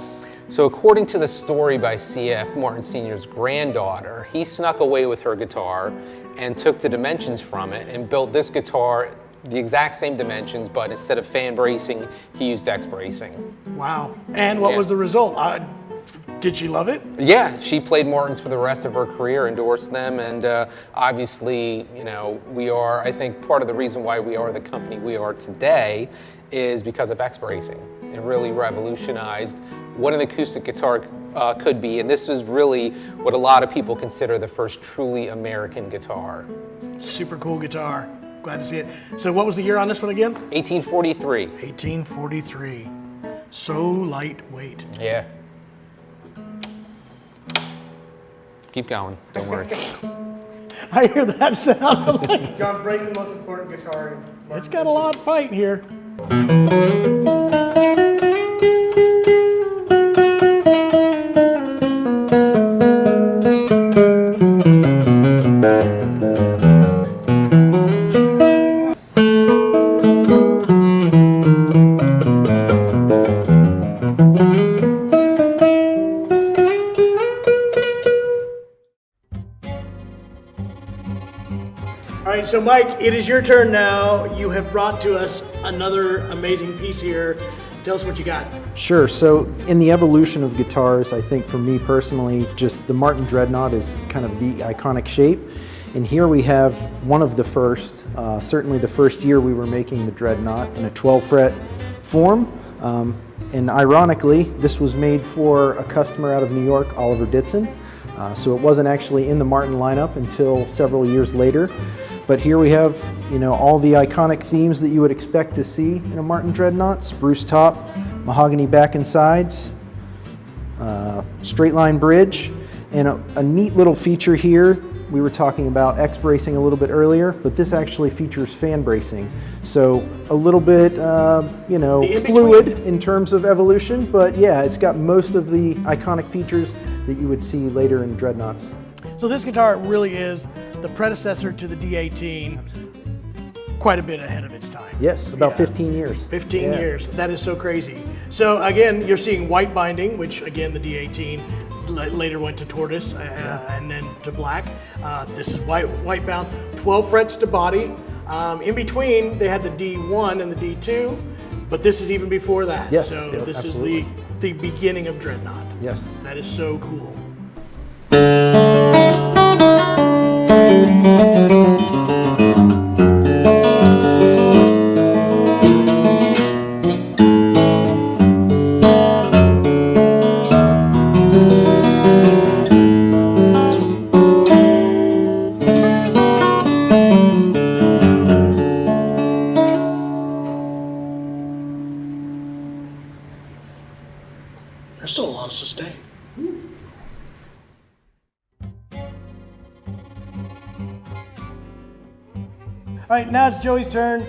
So according to the story by C.F. Martin Sr.'s granddaughter, he snuck away with her guitar and took the dimensions from it and built this guitar the exact same dimensions, but instead of fan bracing, he used X bracing. Wow. And what was the result? Did she love it? Yeah, she played Martins for the rest of her career, endorsed them, and obviously, you know, I think part of the reason why we are the company we are today is because of X bracing. It really revolutionized what an acoustic guitar could be, and this is really what a lot of people consider the first truly American guitar. Super cool guitar. Glad to see it. So what was the year on this one again? 1843. 1843. So lightweight. Yeah. Keep going, don't worry. I hear that sound. John, break the most important guitar. It's got a lot of fight here. So Mike, it is your turn now. You have brought to us another amazing piece here. Tell us what you got. Sure. So in the evolution of guitars, I think for me personally, just the Martin Dreadnought is kind of the iconic shape. And here we have one of the first, certainly the first year we were making the Dreadnought in a 12 fret form. And ironically, this was made for a customer out of New York, Oliver Ditson. So it wasn't actually in the Martin lineup until several years later. But here we have, you know, all the iconic themes that you would expect to see in a Martin Dreadnought: spruce top, mahogany back and sides, straight line bridge, and a neat little feature here. We were talking about X bracing a little bit earlier, but this actually features fan bracing. So a little bit, you know, fluid in terms of evolution, but yeah, it's got most of the iconic features that you would see later in Dreadnoughts. So this guitar really is the predecessor to the D18, quite a bit ahead of its time. Yes, about 15 years. 15 years, that is so crazy. So again, you're seeing white binding, which again, the D18 later went to tortoise and then to black. This is white bound, 12 frets to body. In between, they had the D1 and the D2, but this is even before that. Yes, so this absolutely. is the beginning of Dreadnought. Yes. That is so cool. There's still a lot of sustain. All right, now it's Joey's turn.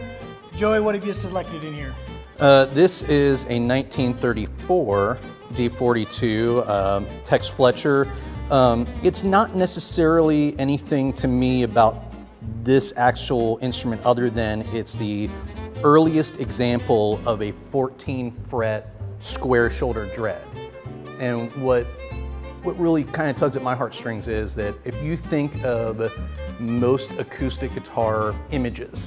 Joey, what have you selected in here? This is a 1934 D42 Tex Fletcher. It's not necessarily anything to me about this actual instrument other than it's the earliest example of a 14 fret square shoulder dread. And what really kind of tugs at my heartstrings is that if you think of most acoustic guitar images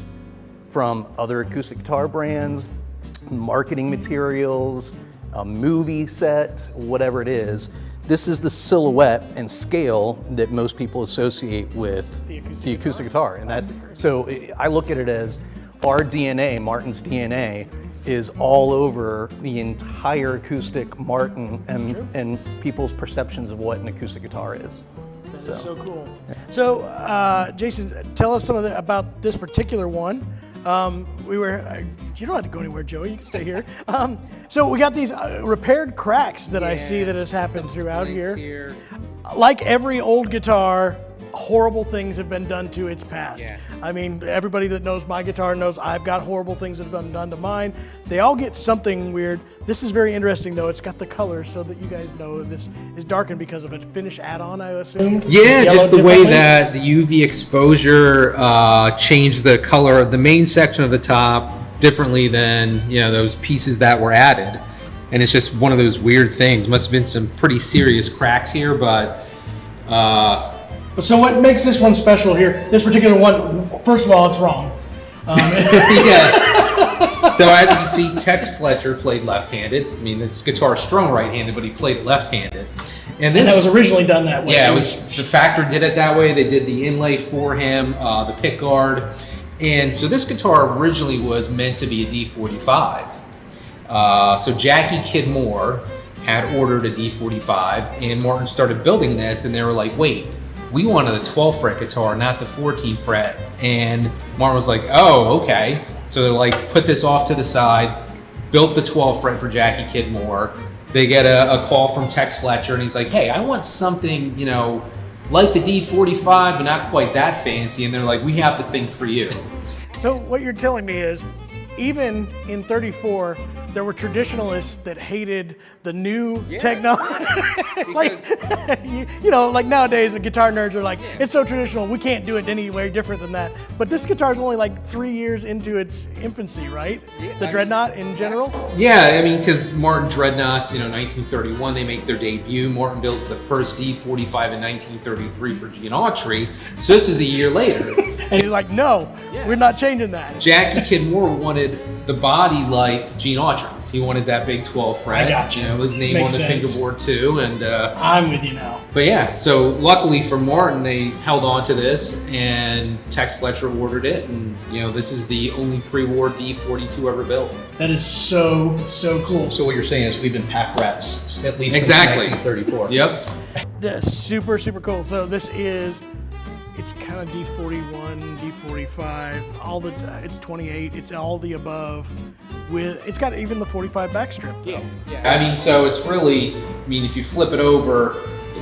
from other acoustic guitar brands, marketing materials, a movie set, whatever it is, this is the silhouette and scale that most people associate with the acoustic guitar. And that's, so I look at it as our DNA, Martin's DNA, is all over the entire acoustic Martin and people's perceptions of what an acoustic guitar is. That is so cool. So, Jason, tell us about this particular one. You don't have to go anywhere, Joey. You can stay here. So we got these repaired cracks that I see that has happened throughout here. Like every old guitar, horrible things have been done to its past. Yeah. I mean, everybody that knows my guitar knows I've got horrible things that have been done to mine. They all get something weird. This is very interesting, though. It's got the color so that you guys know this is darkened because of a finish add-on, I assume. Yeah, just the way that the UV exposure changed the color of the main section of the top differently than, you know, those pieces that were added. And it's just one of those weird things. Must have been some pretty serious cracks here, but so what makes this one special here? This particular one, first of all, it's wrong. Yeah. So as you can see, Tex Fletcher played left-handed. I mean, this guitar is strung right-handed, but he played left-handed. And that was originally done that way. Yeah, it was the Factor did it that way. They did the inlay for him, the pick guard. And so this guitar originally was meant to be a D45. So Jackie Kidmore had ordered a D45, and Martin started building this, and they were like, wait, we wanted a 12 fret guitar, not the 14 fret. And Martin was like, oh, okay. So they're like, put this off to the side, built the 12 fret for Jackie Kidmore. They get a call from Tex Fletcher, and he's like, hey, I want something, you know, like the D45, but not quite that fancy. And they're like, we have to think for you. So what you're telling me is, even in 34, there were traditionalists that hated the new technology. Like, you know, like nowadays the guitar nerds are like, it's so traditional, we can't do it any way different than that. But this guitar is only like 3 years into its infancy, right? The Dreadnought in general? Yeah, I mean, because Martin Dreadnoughts, you know, 1931, they make their debut. Martin builds the first D45 in 1933 for Gene Autry. So this is a year later. And he's like, no, we're not changing that. Jackie Kidmore wanted the body like Gene Autry's. He wanted that big 12 fret. I got you. You know, his name Makes on the sense. fingerboard too. And I'm with you now. But yeah, so luckily for Martin, they held on to this, and Tex Fletcher ordered it, and you know, this is the only pre-war D42 ever built. That is so cool. So what you're saying is we've been pack rats at least Exactly. since 1934. Yep. That's super cool. So this is, it's kind of D41, D45, it's 28, it's all the above. It's got even the 45 backstrip. Yeah. I mean, so it's really, I mean, if you flip it over,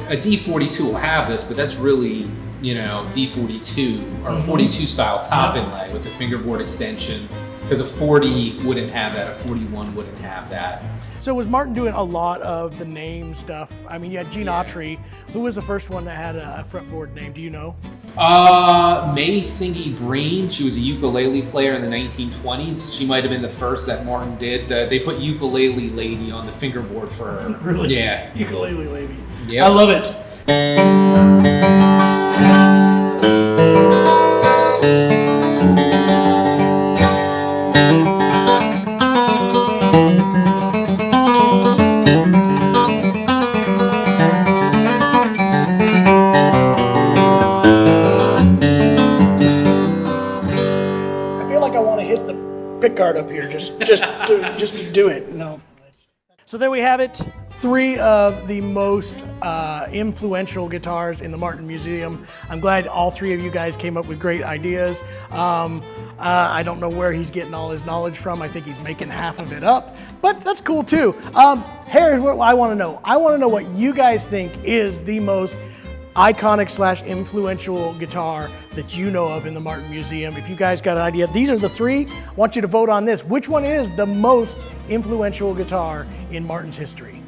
a D42 will have this, but that's really, you know, D42 or 42 style top inlay with the fingerboard extension, because a 40 wouldn't have that, a 41 wouldn't have that. So was Martin doing a lot of the name stuff? I mean, you had Gene Autry. Who was the first one that had a fretboard name? Do you know? May Singy Breen. She was a ukulele player in the 1920s. She might have been the first that Martin did. They put ukulele lady on the fingerboard for her. Really? Yeah. Ukulele lady. Yep. I love it. Pickguard up here, just to do it. No. So there we have it. 3 of the most influential guitars in the Martin Museum. I'm glad all 3 of you guys came up with great ideas. I don't know where he's getting all his knowledge from. I think he's making half of it up, but that's cool too. Here's what I want to know. I want to know what you guys think is the most iconic / influential guitar that you know of in the Martin Museum. If you guys got an idea, these are the three. I want you to vote on this. Which one is the most influential guitar in Martin's history?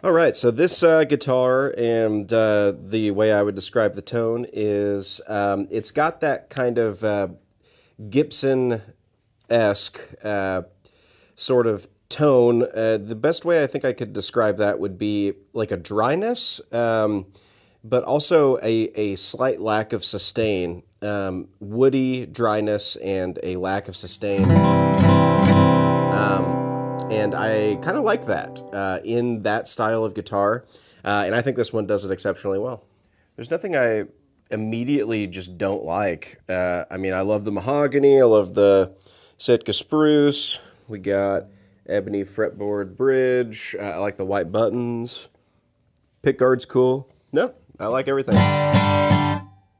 All right, so this guitar and the way I would describe the tone is it's got that kind of Gibson-esque sort of tone. The best way I think I could describe that would be like a dryness, but also a slight lack of sustain. Woody dryness and a lack of sustain. And I kind of like that in that style of guitar. And I think this one does it exceptionally well. There's nothing I immediately just don't like. I mean, I love the mahogany. I love the Sitka spruce. We got ebony fretboard bridge. I like the white buttons. Pickguard's cool. No, I like everything.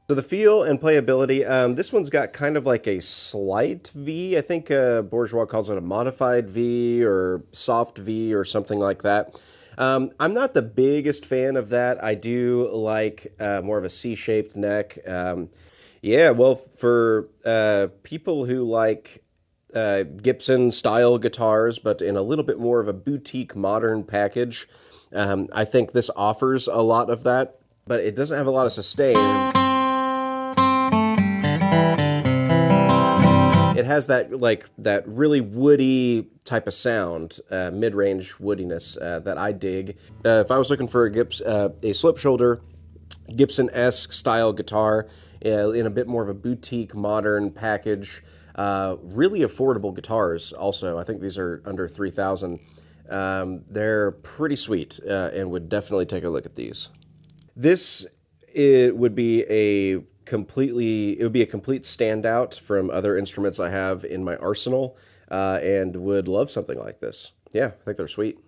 So the feel and playability, this one's got kind of like a slight V. I think Bourgeois calls it a modified V or soft V or something like that. I'm not the biggest fan of that. I do like more of a C-shaped neck. Yeah, well, for people who like Gibson-style guitars, but in a little bit more of a boutique modern package, I think this offers a lot of that, but it doesn't have a lot of sustain. It has that really woody type of sound, mid-range woodiness that I dig. If I was looking for a slip shoulder Gibson-esque style guitar in a bit more of a boutique modern package, really affordable guitars. Also, I think these are under $3,000. They're pretty sweet, and would definitely take a look at these. It would be a complete standout from other instruments I have in my arsenal, and would love something like this. Yeah, I think they're sweet.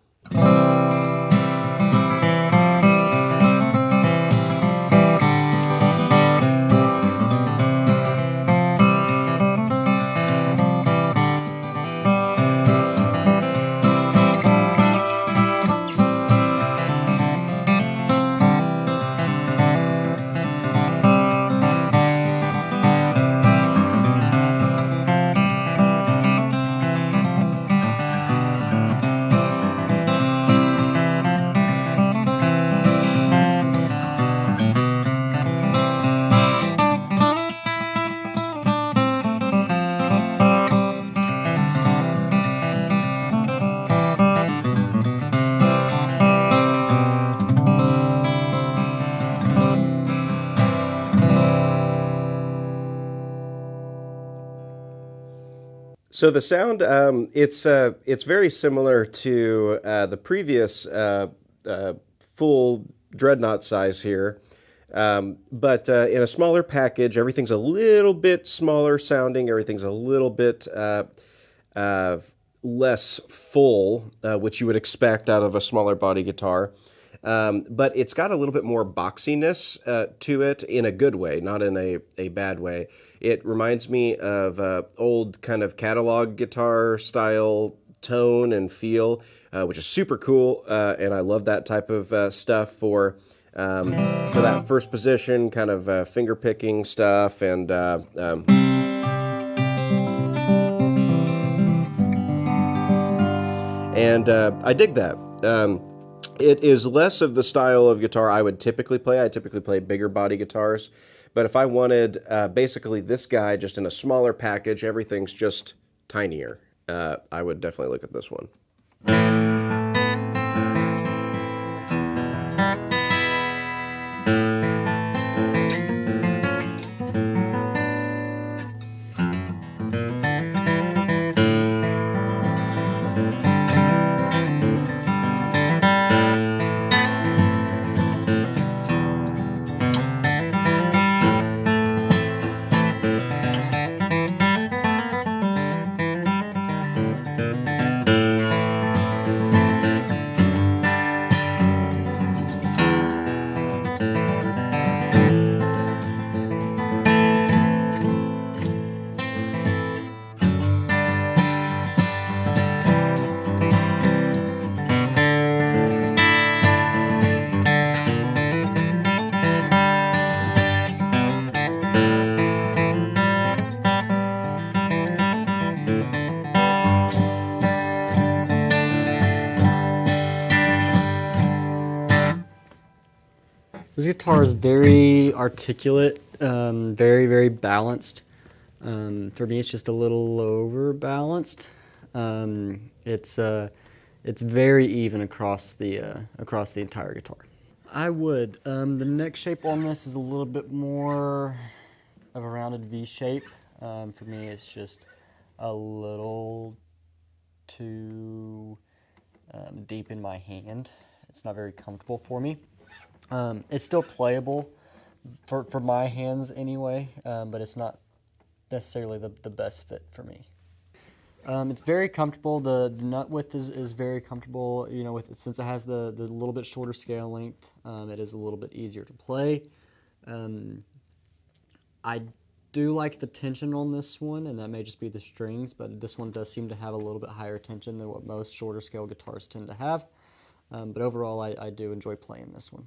So the sound, it's very similar to the previous full Dreadnought size here, but in a smaller package. Everything's a little bit smaller sounding. Everything's a little bit less full, which you would expect out of a smaller body guitar. But it's got a little bit more boxiness to it in a good way, not in a bad way. It reminds me of old kind of catalog guitar style tone and feel, which is super cool, and I love that type of stuff for that first position, kind of finger picking stuff, and I dig that. It is less of the style of guitar I would typically play. I typically play bigger body guitars. But if I wanted basically this guy just in a smaller package, everything's just tinier, I would definitely look at this one. This guitar is very articulate, very, very balanced. For me, it's just a little over-balanced. It's very even across the entire guitar. I would. The neck shape on this is a little bit more of a rounded V shape. For me, it's just a little too deep in my hand. It's not very comfortable for me. It's still playable for my hands anyway, but it's not necessarily the best fit for me. It's very comfortable. The nut width is very comfortable. You know, since it has the little bit shorter scale length, it is a little bit easier to play. I do like the tension on this one, and that may just be the strings, but this one does seem to have a little bit higher tension than what most shorter scale guitars tend to have. But overall, I do enjoy playing this one.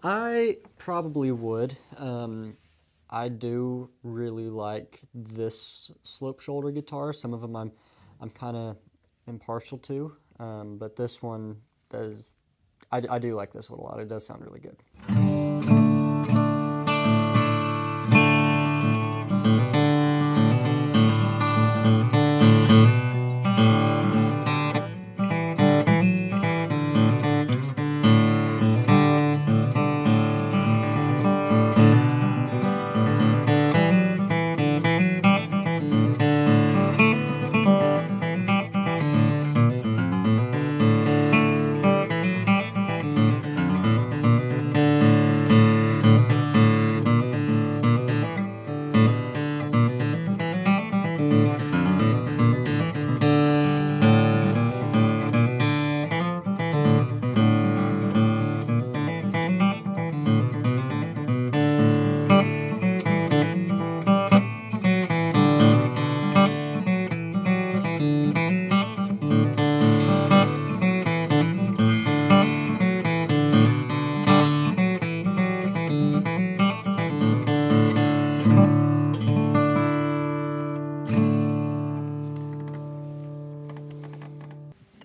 I probably would. I do really like this slope shoulder guitar. Some of them I'm kind of impartial to, but this one does. I do like this one a lot. It does sound really good.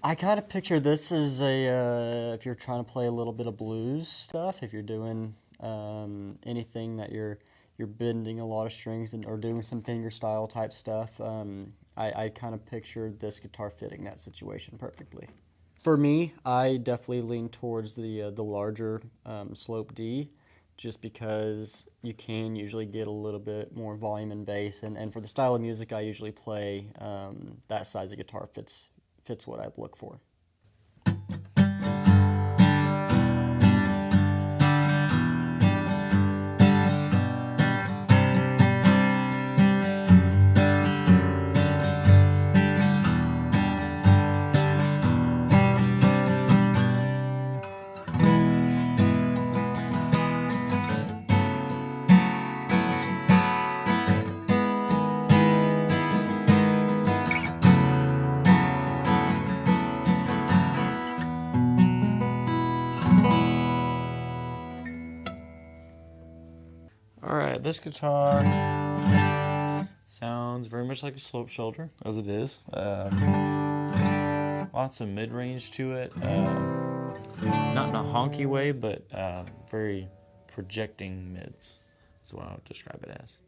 I kind of picture this as if you're trying to play a little bit of blues stuff, if you're doing anything that you're bending a lot of strings or doing some fingerstyle type stuff. I kind of pictured this guitar fitting that situation perfectly. For me, I definitely lean towards the larger slope D, just because you can usually get a little bit more volume and bass, and for the style of music I usually play, that size of guitar fits what I'd look for. Alright, this guitar sounds very much like a slope shoulder, as it is. Lots of mid-range to it. Not in a honky way, but very projecting mids is what I would describe it as.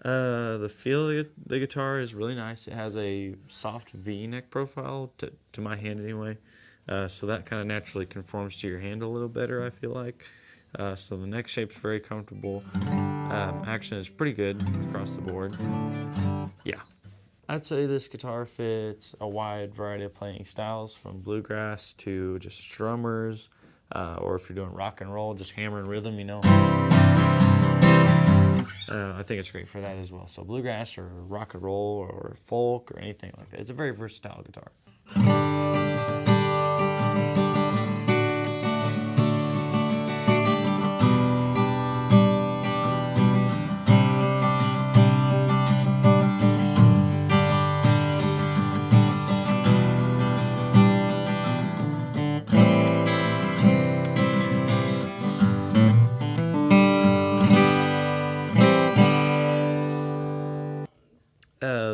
The feel of the guitar is really nice. It has a soft V-neck profile, to my hand anyway. So that kind of naturally conforms to your hand a little better, I feel like. So the neck shape's very comfortable. Action is pretty good across the board. Yeah, I'd say this guitar fits a wide variety of playing styles, from bluegrass to just strummers, or if you're doing rock and roll, just hammering rhythm, you know. I think it's great for that as well. So bluegrass or rock and roll or folk or anything like that. It's a very versatile guitar.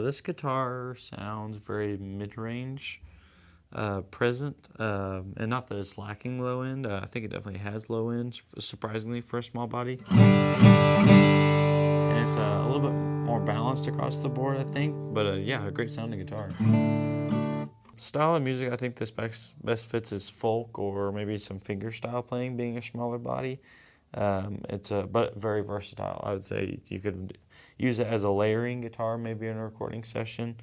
This guitar sounds very mid-range. present, and not that it's lacking low end. I think it definitely has low end, surprisingly, for a small body. And it's a little bit more balanced across the board, I think. But yeah, a great sounding guitar. Style of music, I think this best fits is folk or maybe some fingerstyle playing, being a smaller body. But very versatile. I would say you could use it as a layering guitar, maybe in a recording session,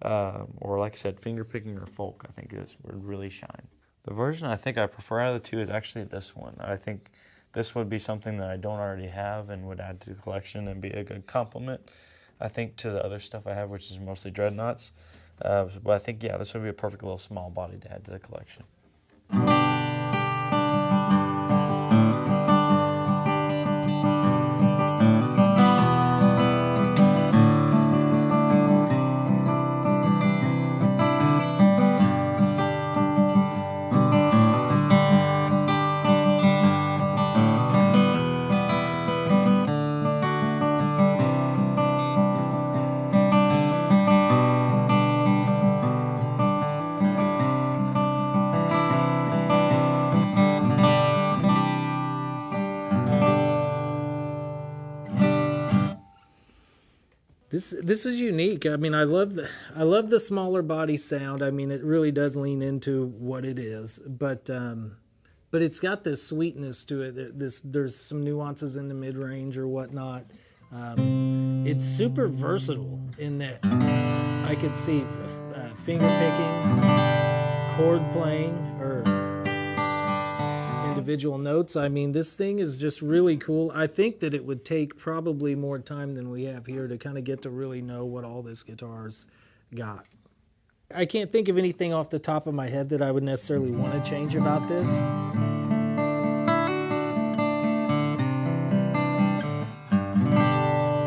or like I said, finger picking or folk. I think this would really shine. The version I think I prefer out of the two is actually this one. I think this would be something that I don't already have and would add to the collection and be a good complement, I think, to the other stuff I have, which is mostly Dreadnoughts. But I think, yeah, this would be a perfect little small body to add to the collection. This is unique. I mean, I love the smaller body sound. I mean, it really does lean into what it is, but it's got this sweetness to it. There's some nuances in the mid range or whatnot. It's super versatile in that I could see finger picking, chord playing, or individual notes. I mean, this thing is just really cool. I think that it would take probably more time than we have here to kind of get to really know what all this guitar's got. I can't think of anything off the top of my head that I would necessarily want to change about this.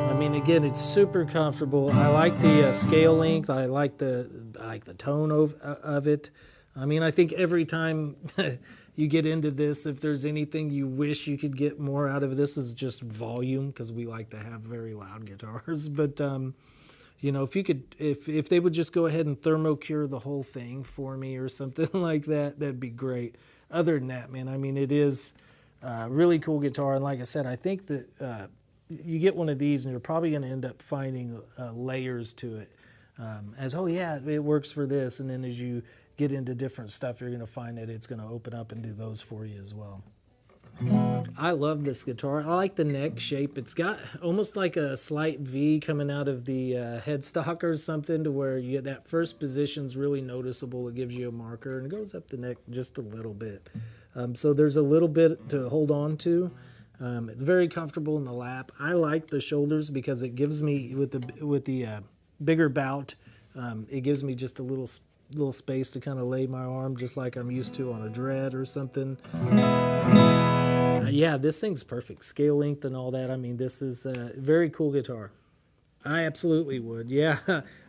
I mean, again, it's super comfortable. I like the scale length. I like the tone of it. I mean, I think every time you get into this, if there's anything you wish you could get more out of this, is just volume, because we like to have very loud guitars. But you know, if they would just go ahead and thermocure the whole thing for me or something like that, that'd be great. Other than that, man, I mean, it is a really cool guitar, and like I said, I think that you get one of these and you're probably going to end up finding layers to it. As, oh yeah, it works for this, and then as you get into different stuff, you're going to find that it's going to open up and do those for you as well. I love this guitar. I like the neck shape. It's got almost like a slight V coming out of the headstock or something, to where you get that first position's really noticeable. It gives you a marker, and it goes up the neck just a little bit. So there's a little bit to hold on to. It's very comfortable in the lap. I like the shoulders because it gives me, with the bigger bout, it gives me just a little space to kind of lay my arm, just like I'm used to on a Dread or something. Yeah, this thing's perfect. Scale length and all that. I mean, this is a very cool guitar. I absolutely would. Yeah,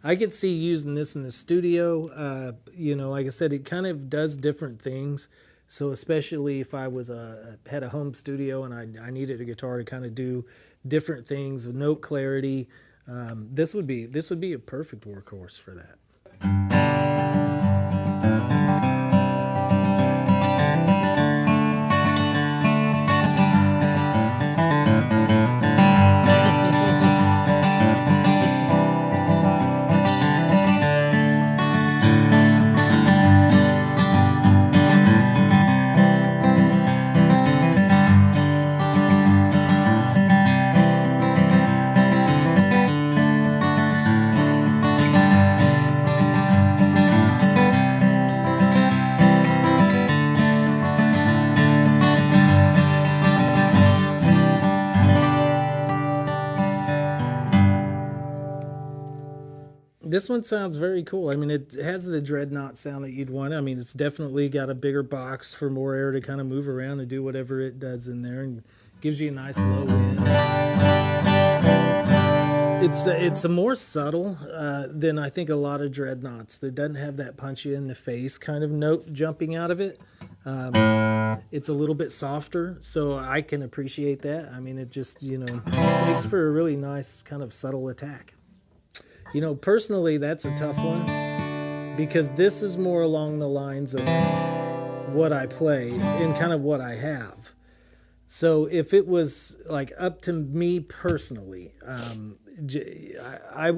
I could see using this in the studio. You know, like I said, it kind of does different things. So especially if I was had a home studio and I needed a guitar to kind of do different things with note clarity, this would be a perfect workhorse for that. This one sounds very cool. I mean, it has the Dreadnought sound that you'd want. I mean, it's definitely got a bigger box for more air to kind of move around and do whatever it does in there, and gives you a nice low end. It's a more subtle than I think a lot of Dreadnoughts. That doesn't have that punch you in the face kind of note jumping out of it. It's a little bit softer, so I can appreciate that. I mean, it just, you know, makes for a really nice kind of subtle attack. You know, personally, that's a tough one. because this is more along the lines of what I play and kind of what I have. So if it was like up to me personally, I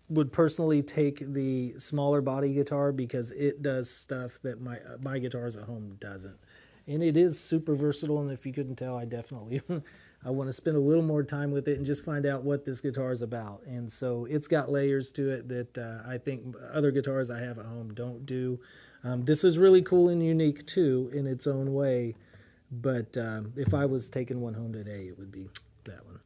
would personally take the smaller body guitar because it does stuff that my guitars at home doesn't. And it is super versatile, and if you couldn't tell, I definitely I want to spend a little more time with it and just find out what this guitar is about. And so it's got layers to it that I think other guitars I have at home don't do. This is really cool and unique too in its own way, but if I was taking one home today, it would be that one.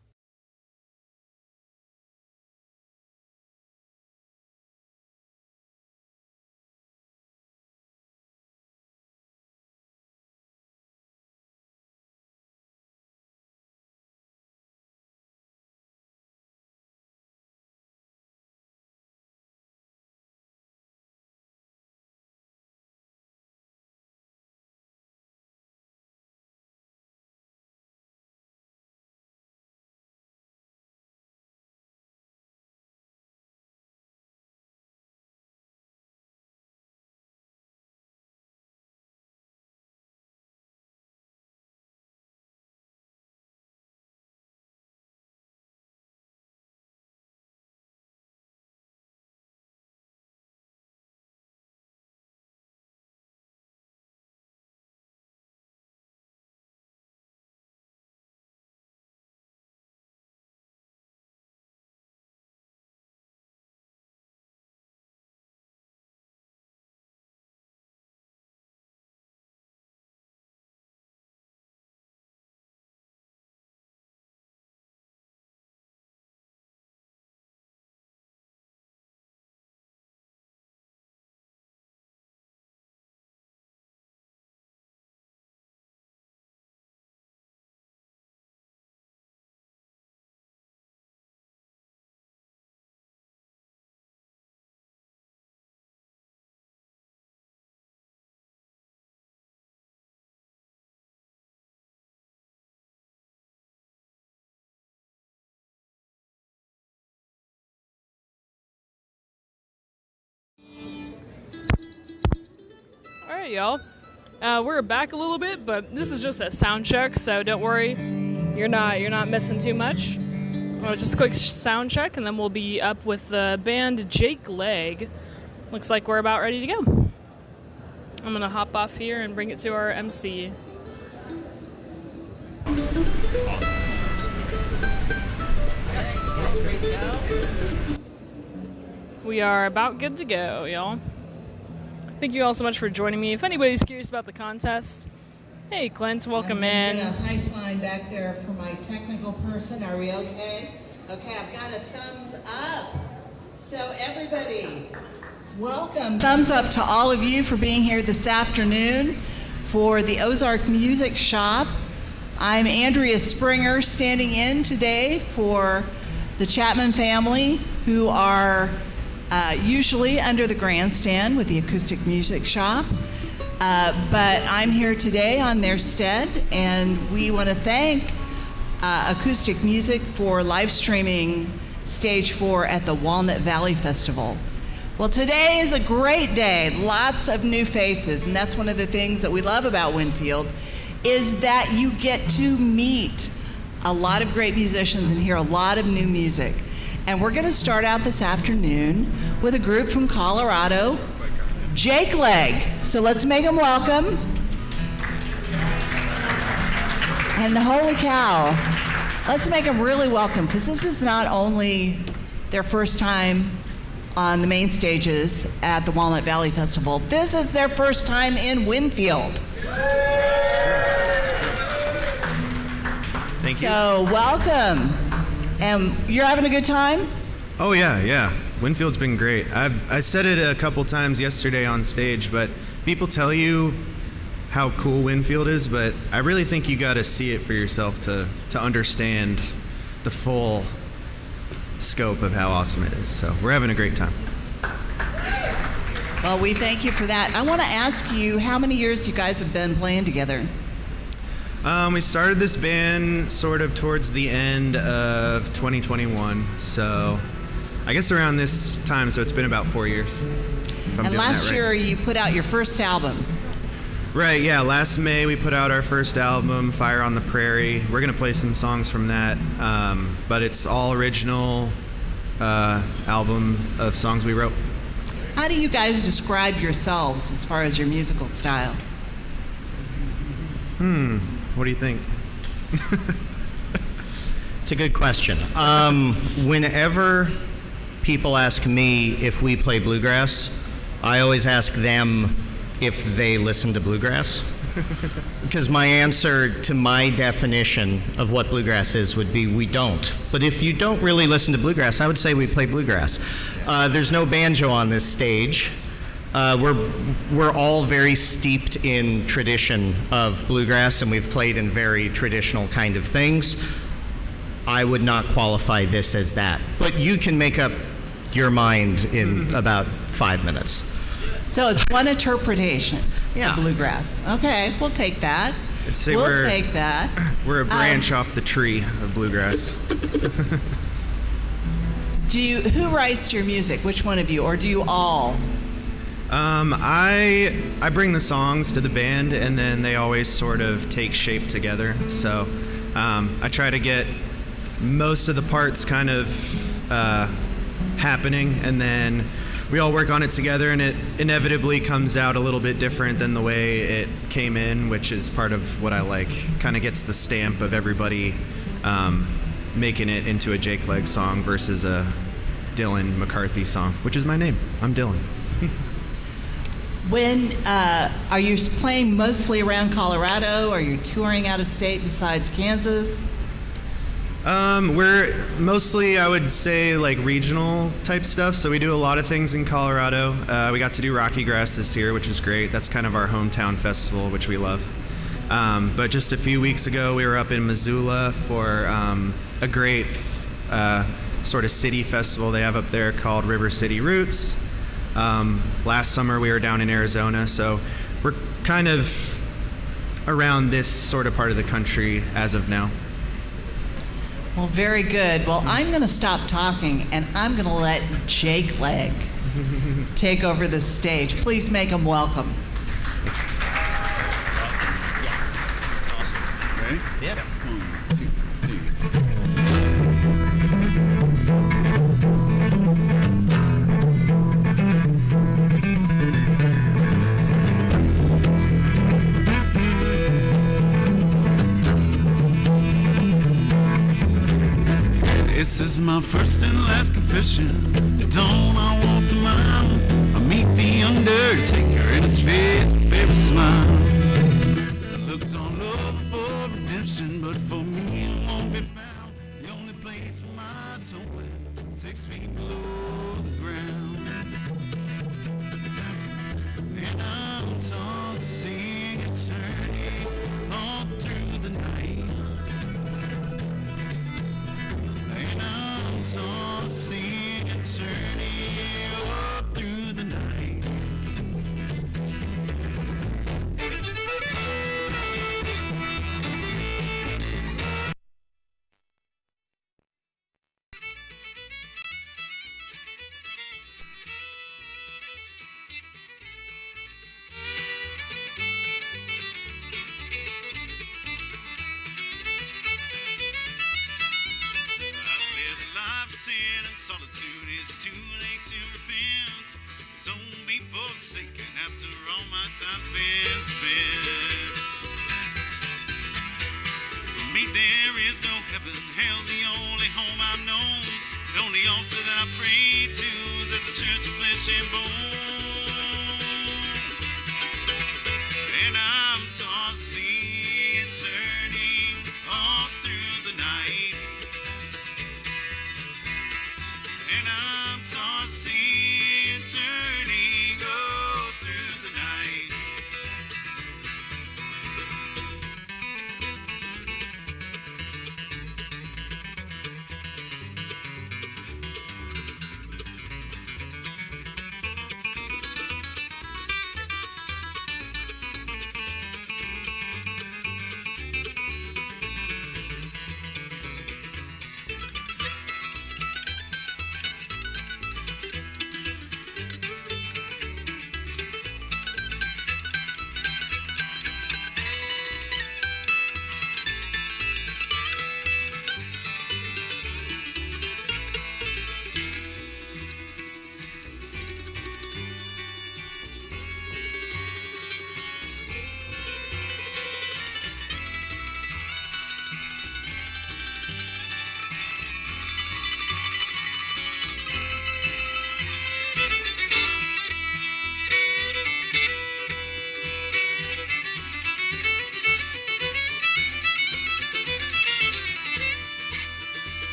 All right, y'all. We're back a little bit, but this is just a sound check, so don't worry. You're not missing too much. Just a quick sound check, and then we'll be up with the band Jake Leg. Looks like we're about ready to go. I'm gonna hop off here and bring it to our MC. We are about good to go, y'all. Thank you all so much for joining me. If anybody's curious about the contest, hey, Clint, welcome in. Get a high sign back there for my technical person. Are we okay? Okay, I've got a thumbs up. So everybody, welcome. Thumbs up to all of you for being here this afternoon for the Ozark Music Shop. I'm Andrea Springer, standing in today for the Chapman family, who are usually under the grandstand with the Acoustic Music Shop. But I'm here today on their stead, and we want to thank Acoustic Music for live streaming Stage 4 at the Walnut Valley Festival. Well, today is a great day, lots of new faces, and that's one of the things that we love about Winfield, is that you get to meet a lot of great musicians and hear a lot of new music. And we're gonna start out this afternoon with a group from Colorado, Jake Leg. So let's make them welcome. And holy cow, let's make them really welcome, because this is not only their first time on the main stages at the Walnut Valley Festival, this is their first time in Winfield. Thank you. So welcome. And you're having a good time? Oh yeah. Winfield's been great. I said it a couple times yesterday on stage, but people tell you how cool Winfield is, but I really think you got to see it for yourself to understand the full scope of how awesome it is. So we're having a great time. Well, we thank you for that. I want to ask you, how many years you guys have been playing together? We started this band sort of towards the end of 2021, so I guess around this time, so it's been about 4 years. I'm And doing that last right. year you put out your first album. Right, yeah. Last May we put out our first album, Fire on the Prairie. We're gonna play some songs from that, but it's all original album of songs we wrote. How do you guys describe yourselves as far as your musical style? What do you think? It's a good question. Whenever people ask me if we play bluegrass, I always ask them if they listen to bluegrass. Because my answer to my definition of what bluegrass is would be we don't. But if you don't really listen to bluegrass, I would say we play bluegrass. There's no banjo on this stage. We're all very steeped in tradition of bluegrass, and we've played in very traditional kind of things. I would not qualify this as that. But you can make up your mind in about 5 minutes. So it's one interpretation Yeah. of bluegrass. Okay, we'll take that. I'd say We'll take that. We're a branch off the tree of bluegrass. Who writes your music? Which one of you, or do you all? I bring the songs to the band, and then they always sort of take shape together. So I try to get most of the parts kind of happening, and then we all work on it together, and it inevitably comes out a little bit different than the way it came in, which is part of what I like. Kind of gets the stamp of everybody making it into a Jake Leg song versus a Dylan McCarthy song, which is my name. I'm Dylan. When are you playing mostly around Colorado? Are you touring out of state besides Kansas? We're mostly, I would say, like regional type stuff. So we do a lot of things in Colorado. We got to do Rocky Grass this year, which was great. That's kind of our hometown festival, which we love. But just a few weeks ago, we were up in Missoula for a great sort of city festival they have up there called River City Roots. Last summer, we were down in Arizona. So we're kind of around this sort of part of the country as of now. Well, very good. Well, I'm going to stop talking, and I'm going to let Jake Leg take over the stage. Please make him welcome. Ready? Yeah. 1, 2, 3. This is my first and last confession. At dawn I walk the mile. I meet the Undertaker and his face with every smile. Looked all over for redemption, but for me it won't be found. The only place for my toilet, 6 feet below the ground. And I'm tossing and turning all through the night. And I'm tossing and turning all through the night. Sin and solitude is too late to repent. So be forsaken after all my time spent. For me there is no heaven, hell's the only home I've known. The only altar that I pray to is at the church of flesh and bone. And I'm tossing and turning all through the night. And I'm tossing and turning all through the night.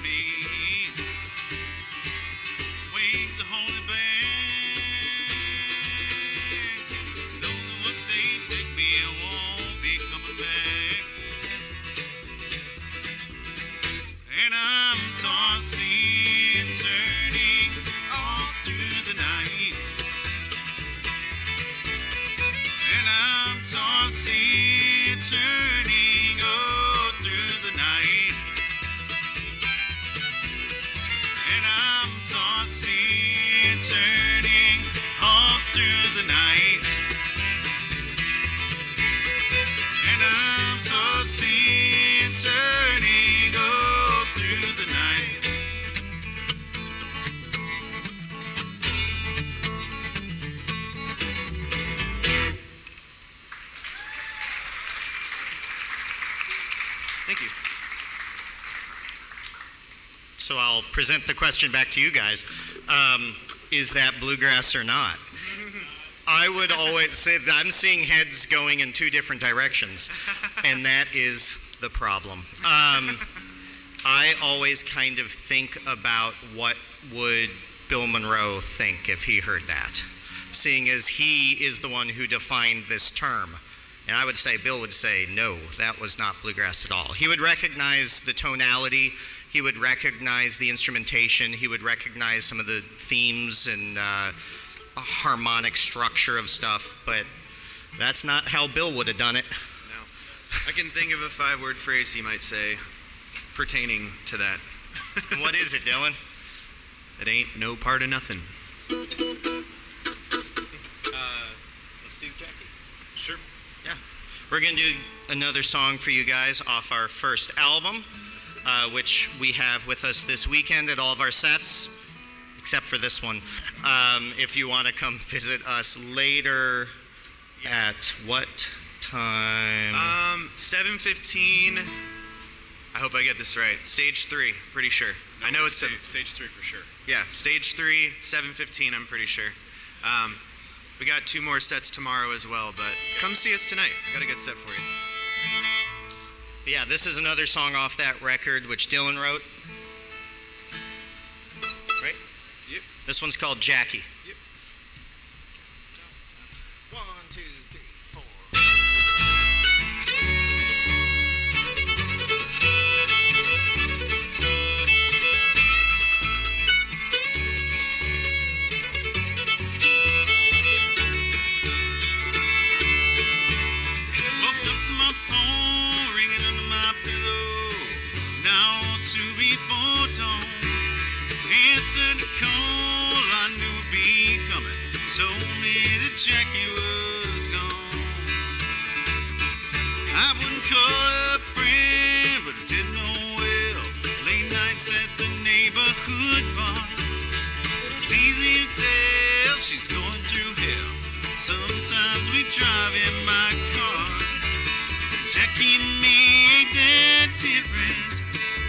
me. Wings are holding back. Though once they take me, I won't be coming back. And I'm tossing, turning all through the night. And I'm tossing, turning all through the night. And I'm tossing, turning all through the night. And I'm tossing, turning all through the night. Thank you. So I'll present the question back to you guys. Is that bluegrass or not? I would always say that I'm seeing heads going in two different directions, and that is the problem. I always kind of think about what would Bill Monroe think if he heard that, seeing as he is the one who defined this term. And I would say, Bill would say, no, that was not bluegrass at all. He would recognize the tonality, he would recognize the instrumentation, he would recognize some of the themes and harmonic structure of stuff, but that's not how Bill would have done it. No. I can think of a 5-word phrase he might say pertaining to that. And what is it, Dylan? It ain't no part of nothing. Let's do Jackie. Sure. Yeah. We're going to do another song for you guys off our first album, which we have with us this weekend at all of our sets, except for this one. If you want to come visit us later, at what time? 7:15. I hope I get this right. Stage 3, pretty sure. I know it's stage 3 for sure. Yeah, stage 3, 7:15. I'm pretty sure. We got 2 more sets tomorrow as well, but come see us tonight. Got a good set for you. Yeah, this is another song off that record, which Dylan wrote. Right? Yep. This one's called Jackie. Yep. 1, 2, 3, 4. Woke up to my phone ringing under my pillow. Now to before dawn. Answered the call, I knew it'd be coming. Told me that Jackie was gone. I wouldn't call her a friend, but I didn't know well. Late nights at the neighborhood bar. It's easy to tell she's going through hell. Sometimes we drive in my car. Jackie and me ain't that different.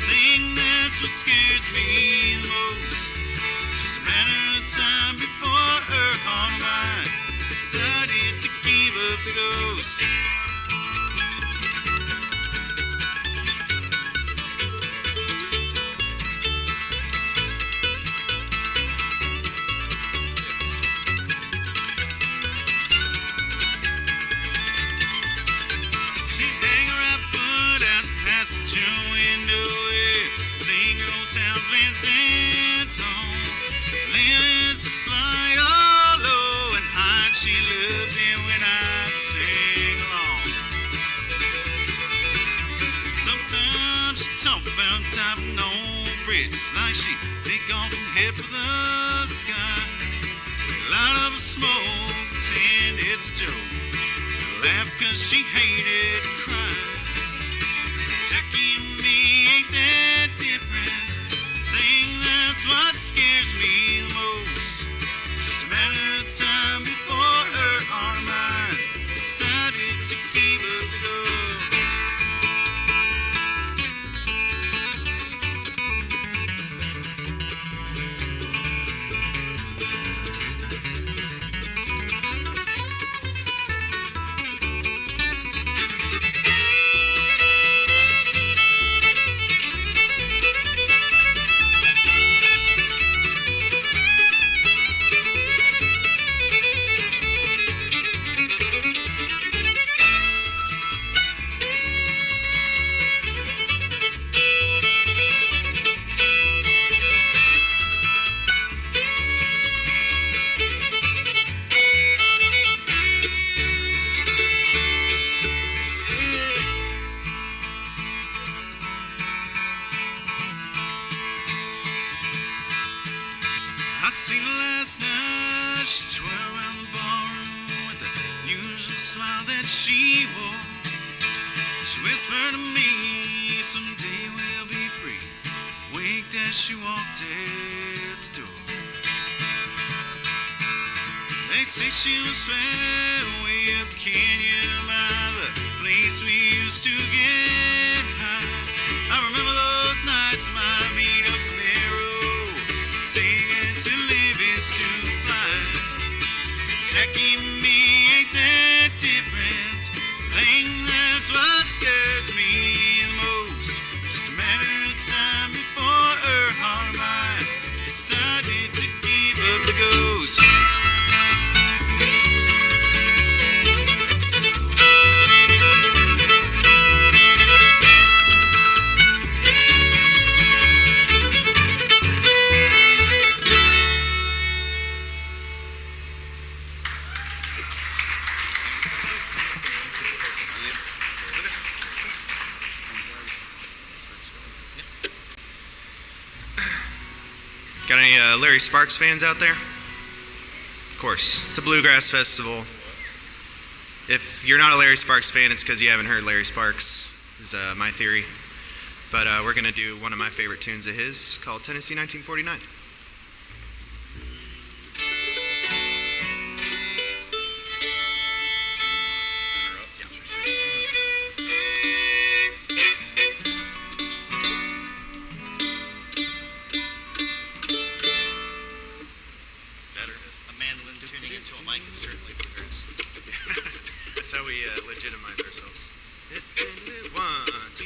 Thing that's what scares me the most. Just a matter of time before her heart of mine decided to give up the ghost. She'd hang her right foot out the passenger window, sing old Townsend's song. Liz a fly all low and high. She loved it when I'd sing along. Sometimes she'd talk about diving on bridges, like she'd take off and head for the sky. Light up a smoke, pretend it's a joke. Laugh 'cause she hated crying. Jackie and me ain't that different. Thing that's what scares me the most. Just a matter of time before her heart of mine decided to give up the ghost. I seen her last night, she twirled around the ballroom with the usual smile that she wore. She whispered to me, someday we'll be free. Winked as she walked out the door. They say she was fed way up the canyon by the place we used to get high. I remember those nights of my beat up Camaro, singing to live is to fly. Jackie and me ain't that different. Think that's what scares me the most. Just a matter of time before her heart and mind decided to give up the ghost. Got any Larry Sparks fans out there? Of course, it's a bluegrass festival. If you're not a Larry Sparks fan, it's because you haven't heard Larry Sparks, is my theory. But we're going to do one of my favorite tunes of his called Tennessee 1949. That's how we legitimize ourselves. 1, 2.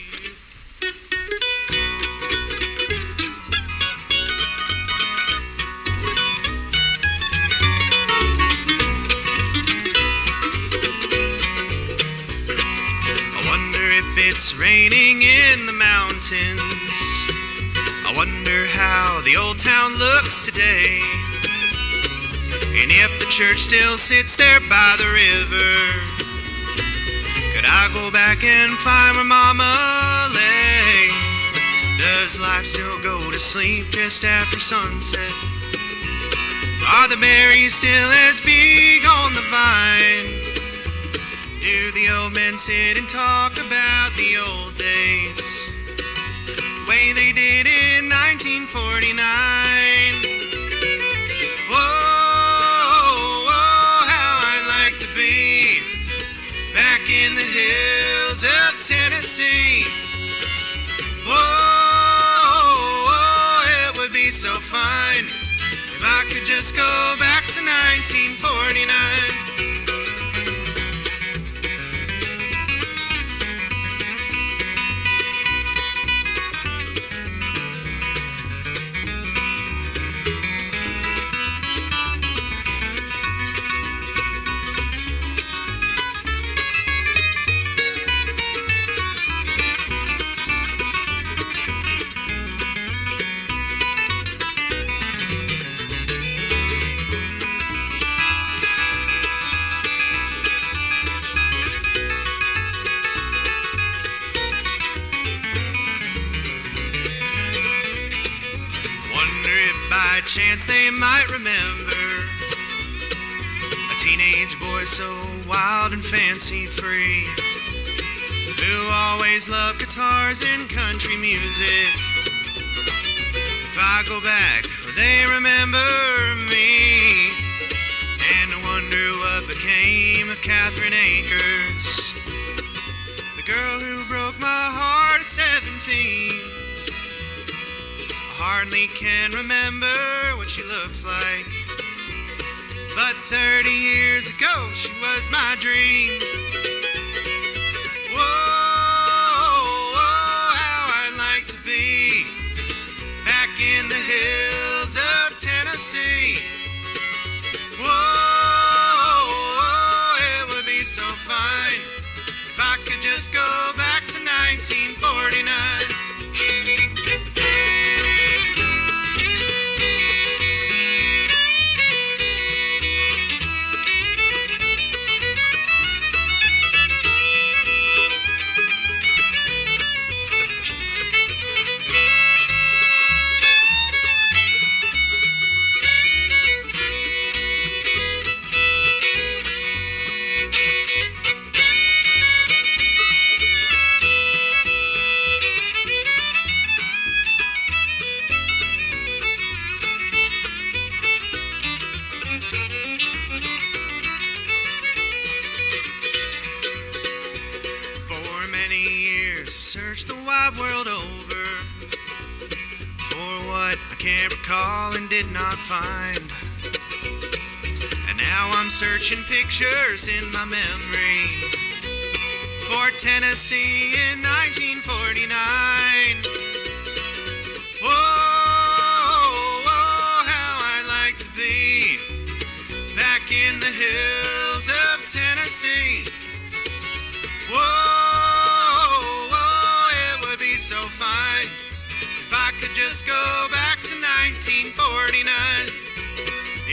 I wonder if it's raining in the mountains. I wonder how the old town looks today. And if the church still sits there by the river, could I go back and find where Mama lay? Does life still go to sleep just after sunset? Are the berries still as big on the vine? Do the old men sit and talk about the old days, the way they did in 1949? In the hills of Tennessee. Oh, it would be so fine if I could just go back to 1949. Chance they might remember a teenage boy so wild and fancy free, who always loved guitars and country music. If I go back, will they remember me? And I wonder what became of Catherine Akers, the girl who broke my heart at 17. Hardly can remember what she looks like, but 30 years ago she was my dream. Whoa, how I'd like to be back in the hills of Tennessee. Whoa, it would be so fine if I could just go back to 1949. can't recall and did not find. And now I'm searching pictures in my memory for Tennessee in 1949. Whoa, how I'd like to be back in the hills of Tennessee. Whoa, it would be so fine if I could just go back to 1949.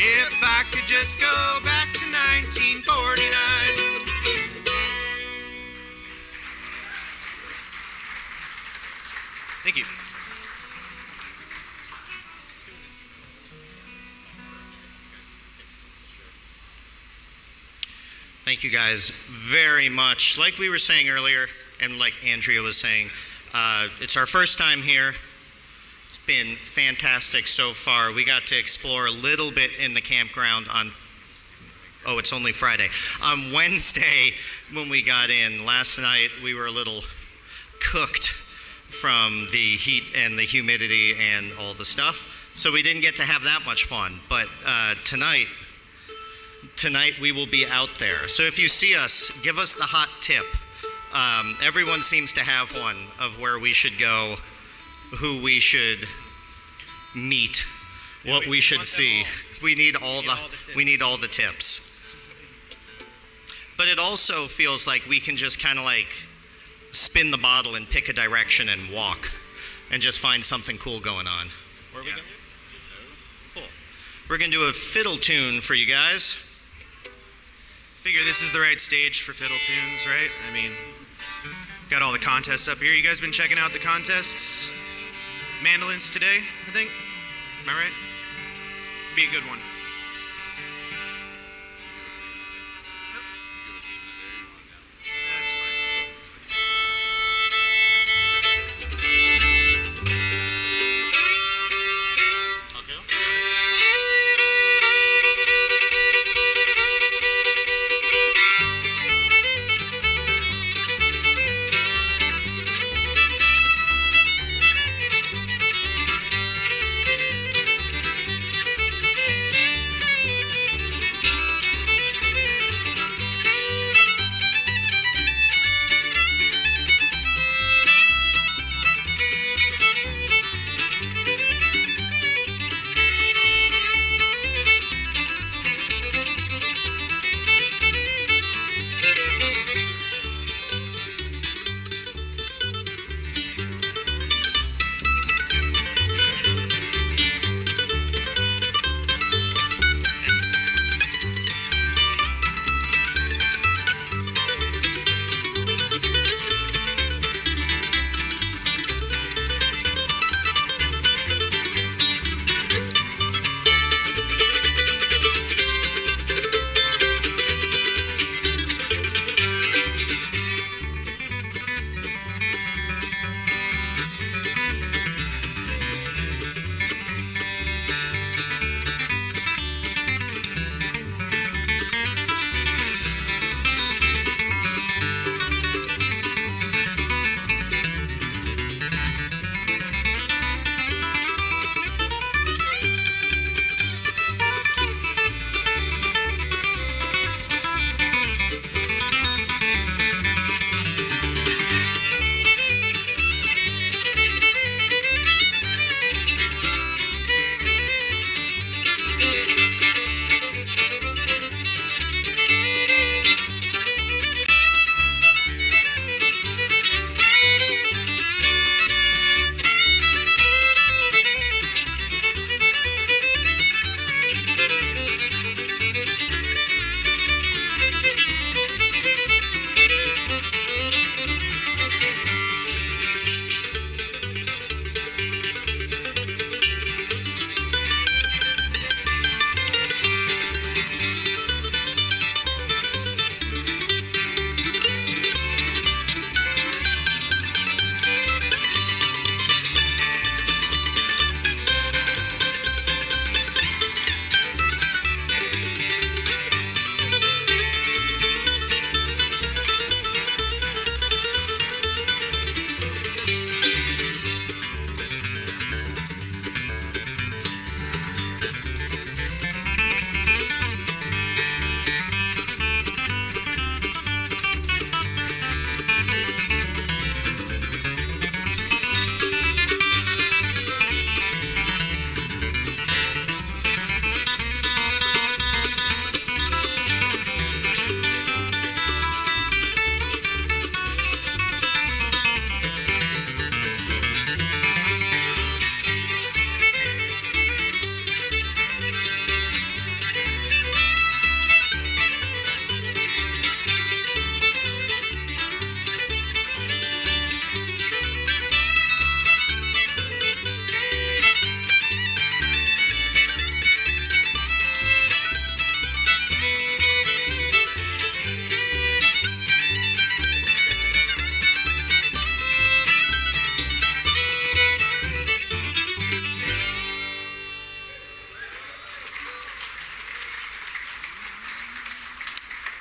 If I could just go back to 1949. Thank you. Thank you guys very much. Like we were saying earlier, and like Andrea was saying, it's our first time here. It's been fantastic so far. We got to explore a little bit in the campground on, it's only Friday. On Wednesday, when we got in, last night we were a little cooked from the heat and the humidity and all the stuff. So we didn't get to have that much fun. But tonight we will be out there. So if you see us, give us the hot tip. Everyone seems to have one of where we should go, who we should meet, what we should see. We need all the tips. But it also feels like we can just kind of like spin the bottle and pick a direction and walk and just find something cool going on. What are we gonna do? Cool. We're gonna do a fiddle tune for you guys. Figure this is the right stage for fiddle tunes, right? I mean, got all the contests up here. You guys been checking out the contests? Mandolins today, I think. Am I right? Be a good one.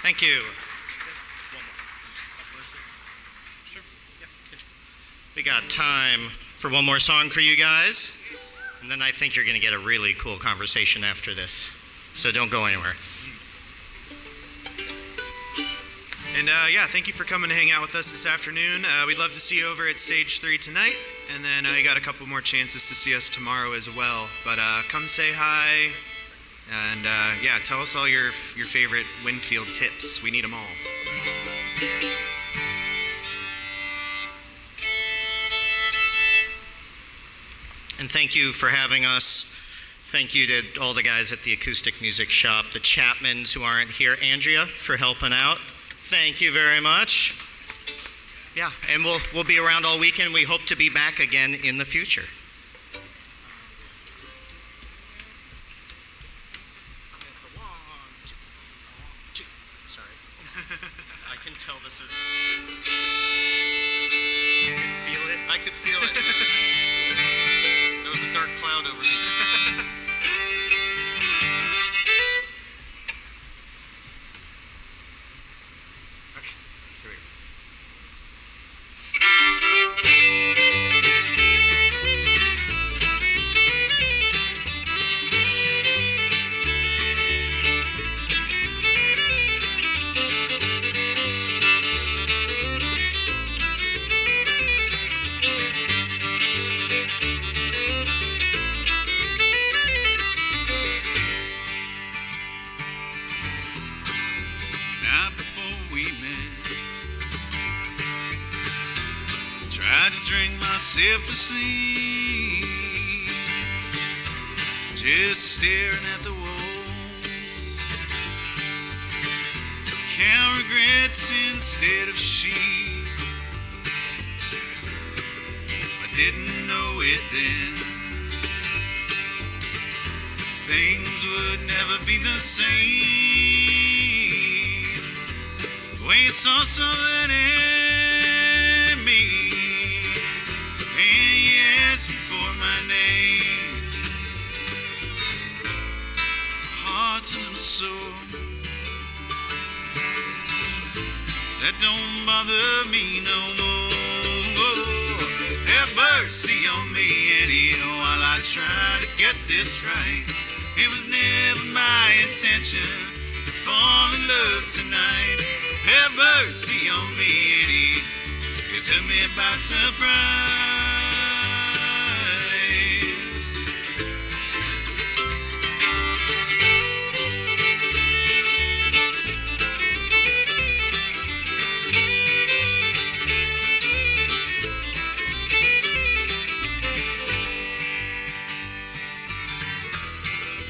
Thank you. We got time for one more song for you guys, and then I think you're going to get a really cool conversation after this. So don't go anywhere. And thank you for coming to hang out with us this afternoon. We'd love to see you over at Stage 3 tonight, and then you got a couple more chances to see us tomorrow as well. But come say hi, and tell us all your favorite Winfield tips. We need them all. And thank you for having us. Thank you to all the guys at the Acoustic Music Shop, the Chapmans who aren't here, Andrea for helping out. Thank you very much. Yeah, and we'll be around all weekend. We hope to be back again in the future. Sorry. I can tell this is... You can feel it? I could feel it. There was a dark cloud over me. Okay, here we go. Night before we met, tried to drink myself to sleep, just staring at the walls. Count regrets instead of sheep. I didn't know it then. Things would never be the same. When you saw something in me, and you asked me for my name, my heart's a little sore. That don't bother me no more. Have mercy on me anyhow while I try to get this right. It was never my intention to fall in love tonight. Have mercy on me, Eddie. You took me by surprise.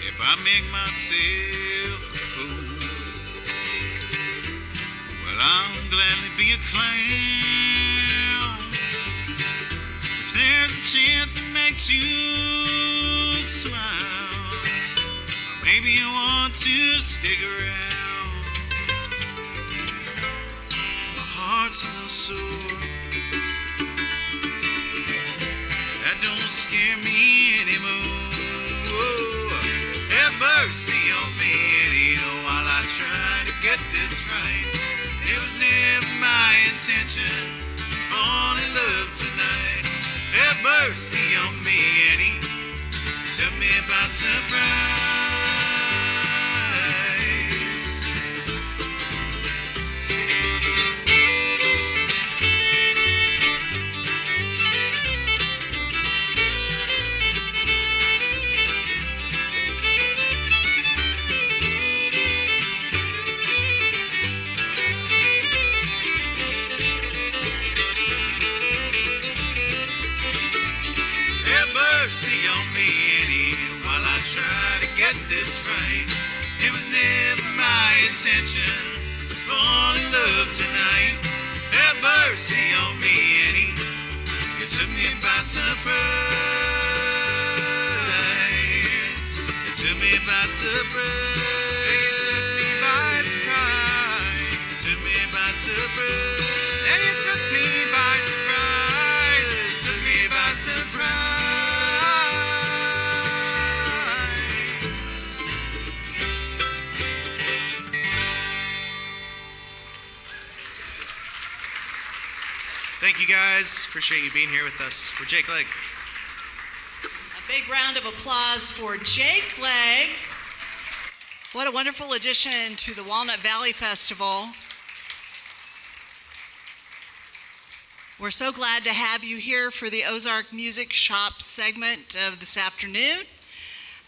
If I make myself a fool, I'll gladly be a clown. If there's a chance it makes you smile, or maybe you want to stick around. My heart's a little sore. That don't scare me anymore. Have mercy on me anyhow while I try to get this right. It was never my intention to fall in love tonight. Have mercy on me, Eddie. Took me by surprise. Mercy on me, Eddie, while I try to get this right. It was never my intention to fall in love tonight. Have mercy on me, Eddie. You took me by surprise. You took me by surprise. You took me by surprise. You took me by surprise. And you took me by surprise. You took me by surprise. Thank you guys. Appreciate you being here with us. We're Jake Legg. A big round of applause for Jake Legg. What a wonderful addition to the Walnut Valley Festival. We're so glad to have you here for the Ozark Music Shop segment of this afternoon.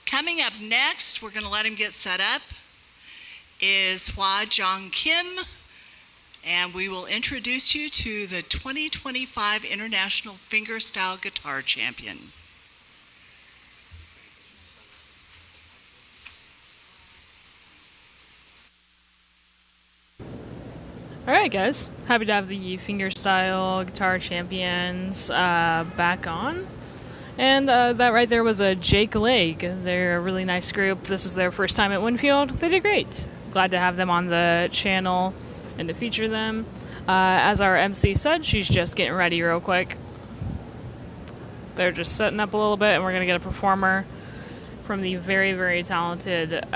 Coming up next, we're going to let him get set up, is Hua Jang Kim, and we will introduce you to the 2025 International Fingerstyle Guitar Champion. All right, guys. Happy to have the Fingerstyle Guitar Champions back on. And that right there was a Jake Legg. They're a really nice group. This is their first time at Winfield. They did great. Glad to have them on the channel and to feature them. As our MC said, she's just getting ready real quick. They're just setting up a little bit, and we're going to get a performer from the very, very talented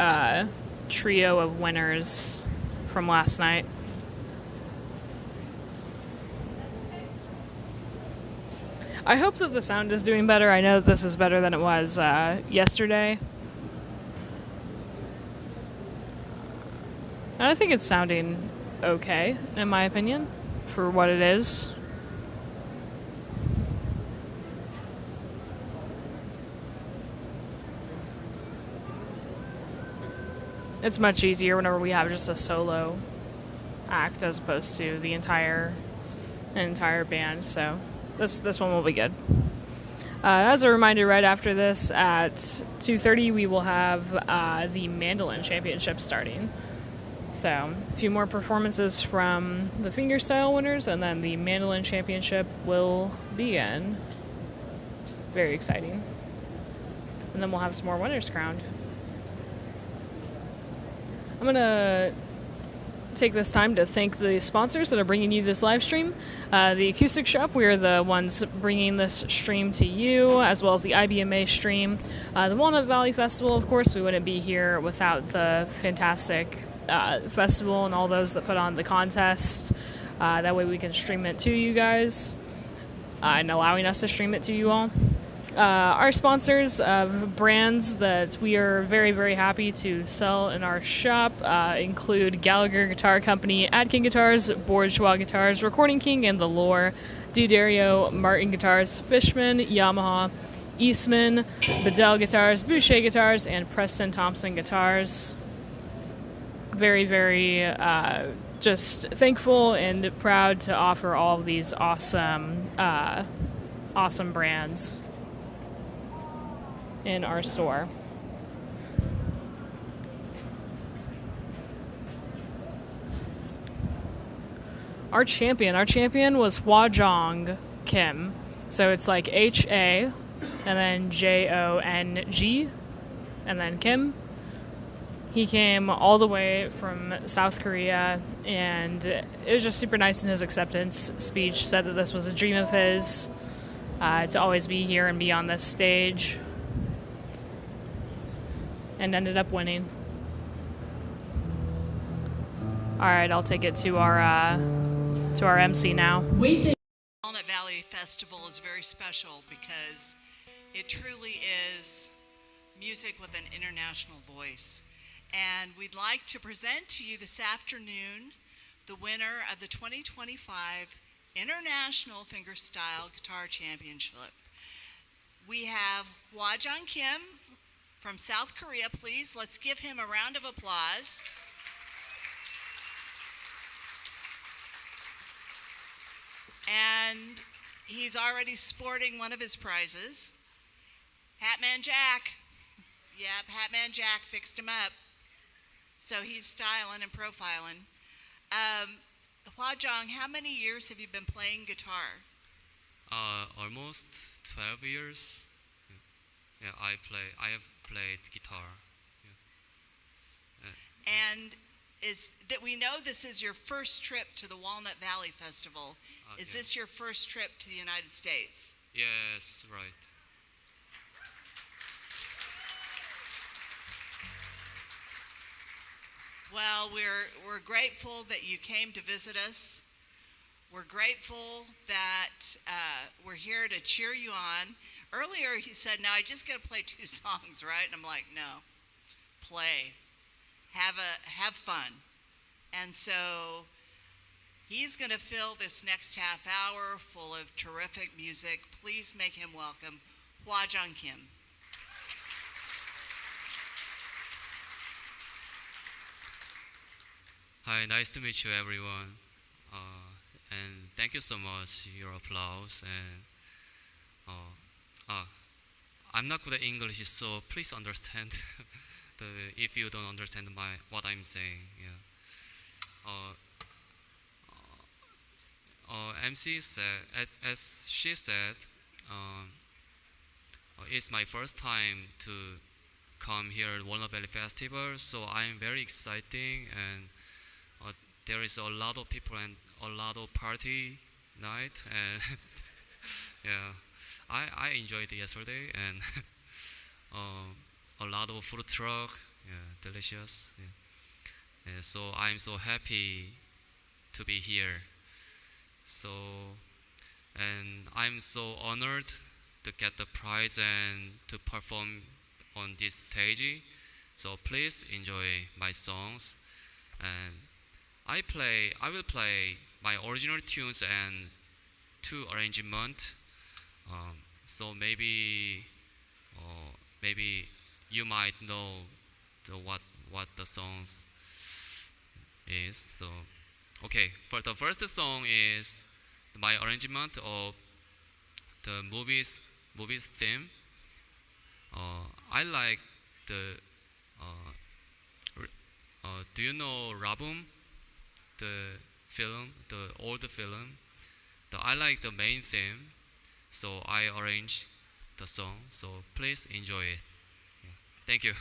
trio of winners from last night. I hope that the sound is doing better. I know that this is better than it was yesterday. And I think it's sounding okay, in my opinion, for what it is. It's much easier whenever we have just a solo act as opposed to the entire band, so this one will be good. As a reminder, right after this at 2:30 we will have the Mandolin Championship starting. So a few more performances from the Fingerstyle winners, and then the Mandolin Championship will begin. Very exciting. And then we'll have some more winners crowned. I'm going to take this time to thank the sponsors that are bringing you this live stream. The Acoustic Shop, we are the ones bringing this stream to you, as well as the IBMA stream. The Walnut Valley Festival, of course, we wouldn't be here without the fantastic festival and all those that put on the contest. That way we can stream it to you guys and allowing us to stream it to you all. Our sponsors of brands that we are very, very happy to sell in our shop include Gallagher Guitar Company, Atkin Guitars, Bourgeois Guitars, Recording King, and the Loar, D'Addario, Martin Guitars, Fishman, Yamaha, Eastman, Bedell Guitars, Boucher Guitars, and Preston Thompson Guitars. Very, very just thankful and proud to offer all of these awesome brands in our store. Our champion was Hua Jang Kim. So it's like H-A and then J-O-N-G and then Kim. He came all the way from South Korea, and it was just super nice in his acceptance speech. Said that this was a dream of his to always be here and be on this stage, and ended up winning. All right, I'll take it to our MC now. The Walnut Valley Festival is very special because it truly is music with an international voice. And we'd like to present to you this afternoon the winner of the 2025 International Fingerstyle Guitar Championship. We have Hua Jang Kim from South Korea. Please, let's give him a round of applause. And he's already sporting one of his prizes. Hatman Jack. Yep, Hatman Jack fixed him up. So he's styling and profiling. Hua Jang, how many years have you been playing guitar? Almost 12 years. Yeah, I have played guitar. Yeah. And we know this is your first trip to the Walnut Valley Festival. Is this your first trip to the United States? Yes, right. Well, we're grateful that you came to visit us. We're grateful that we're here to cheer you on. Earlier he said, now I just got to play 2 songs, right? And I'm like, no, play, have fun. And so he's going to fill this next half hour full of terrific music. Please make him welcome Hua Jang Kim. Hi, nice to meet you, everyone. And thank you so much, your applause. And I'm not good at English, so please understand if you don't understand what I'm saying. Yeah. MC said, as she said, it's my first time to come here at Walnut Valley Festival, so I'm very exciting, and there is a lot of people and a lot of party night, and yeah, I enjoyed yesterday, and a lot of food truck, yeah, delicious. Yeah. Yeah, so I'm so happy to be here. So, and I'm so honored to get the prize and to perform on this stage. So please enjoy my songs, and I will play my original tunes and 2 arrangements. So maybe you might know what the songs is. So okay, for the first song is my arrangement of the movies theme. I like the do you know Rabum? The film, the old film. I like the main theme, so I arrange the song. So please enjoy it. Yeah. Thank you.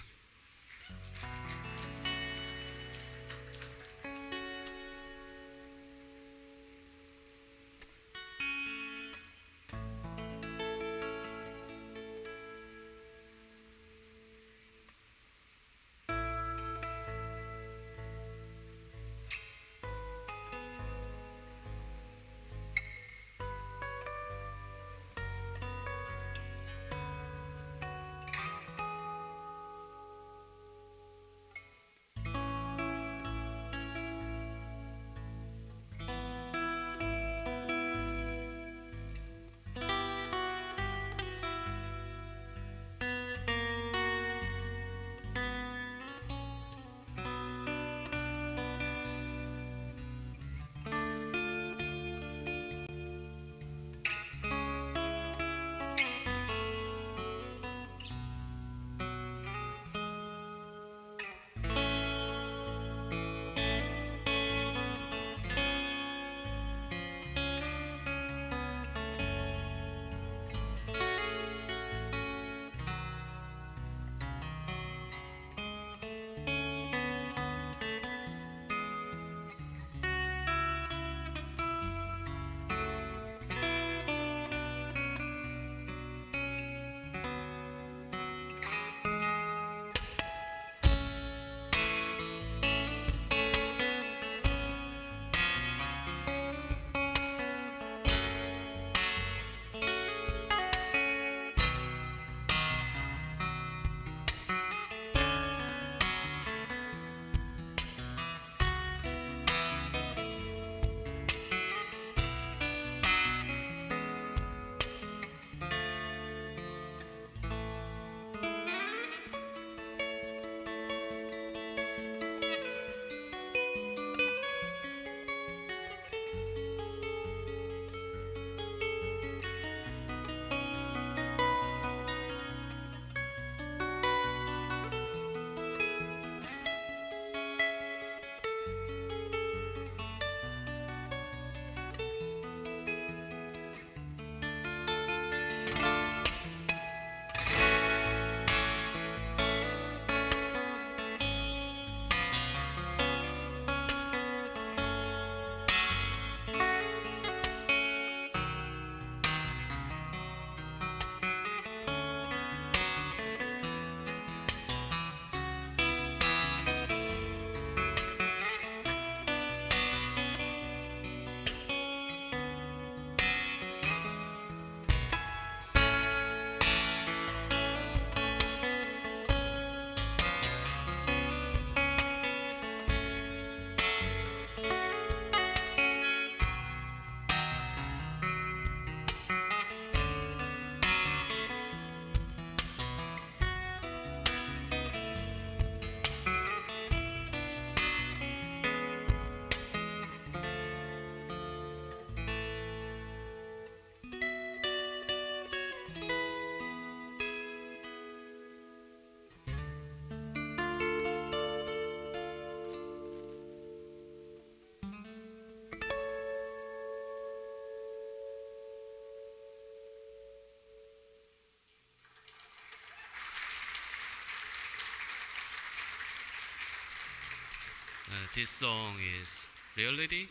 this song is Reality.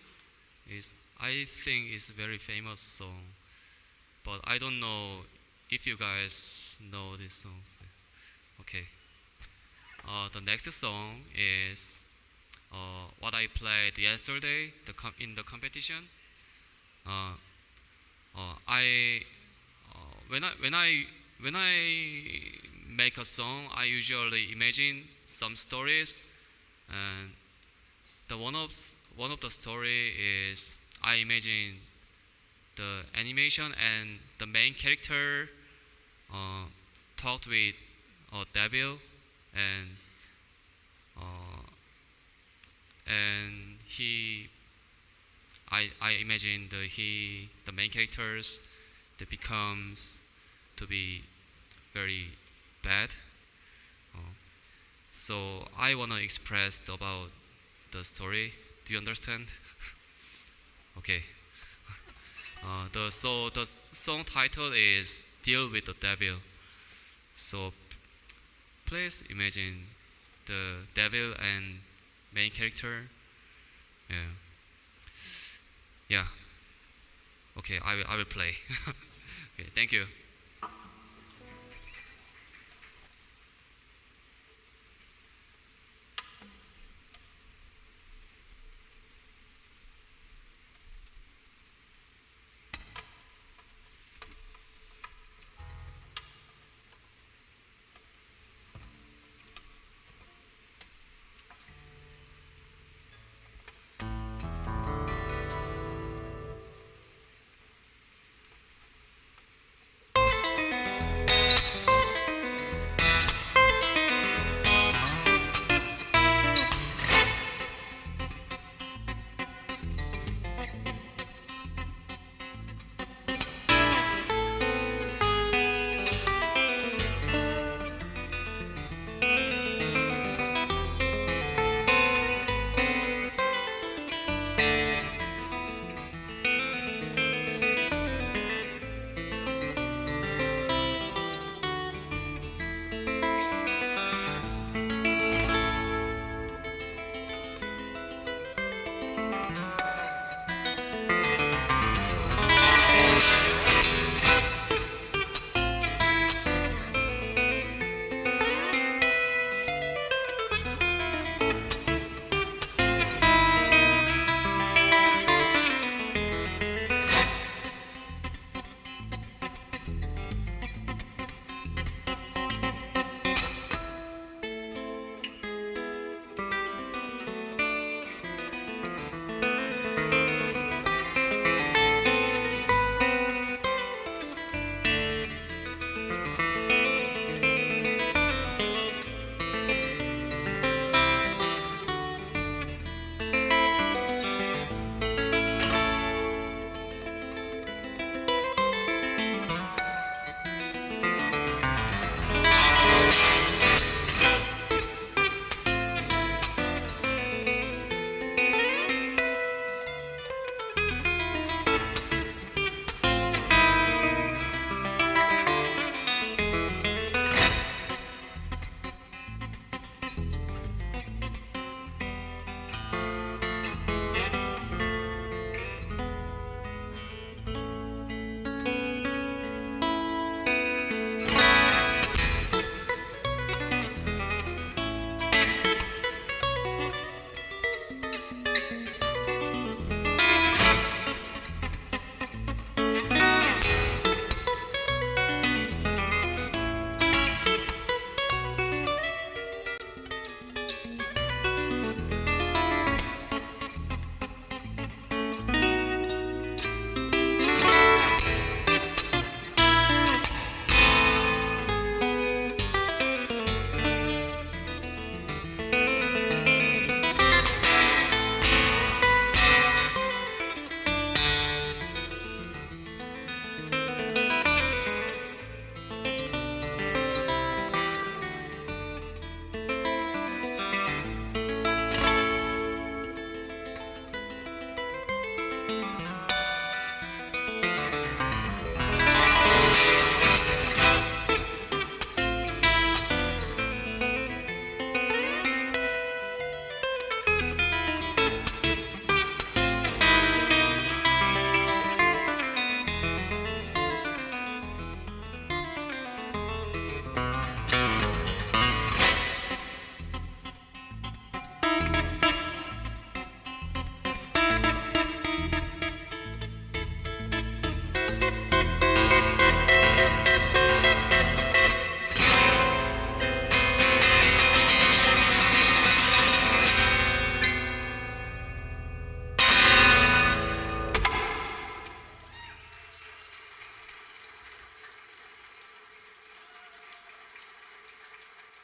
I think it's a very famous song, but I don't know if you guys know this song. Okay. The next song is what I played yesterday in the competition. When I make a song, I usually imagine some stories, and one of the story is I imagine the animation and the main character talked with a devil, and I imagine the main characters that becomes to be very bad. So I wanna express about the story. Do you understand? Okay. The song title is Deal with the Devil. So please imagine the devil and main character. Yeah. Okay, I will play. Okay, thank you.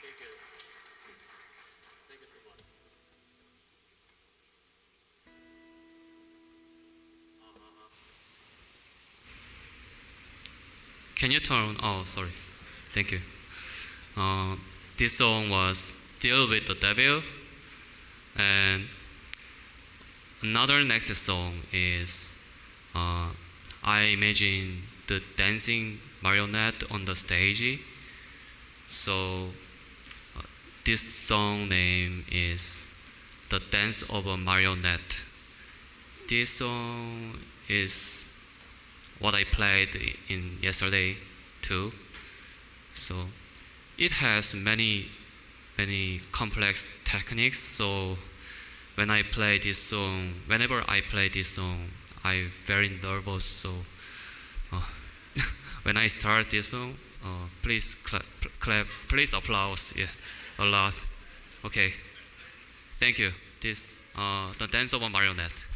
Thank you. Thank you so much. Can you turn? Oh, sorry. Thank you. This song was Deal with the Devil. And another next song is I imagine the dancing marionette on the stage. So this song name is The Dance of a Marionette. This song is what I played in yesterday too. So it has many complex techniques. So whenever I play this song, I'm very nervous. So when I start this song, please clap, please applause, yeah, a lot. Okay, thank you. This The Dance of a Marionette.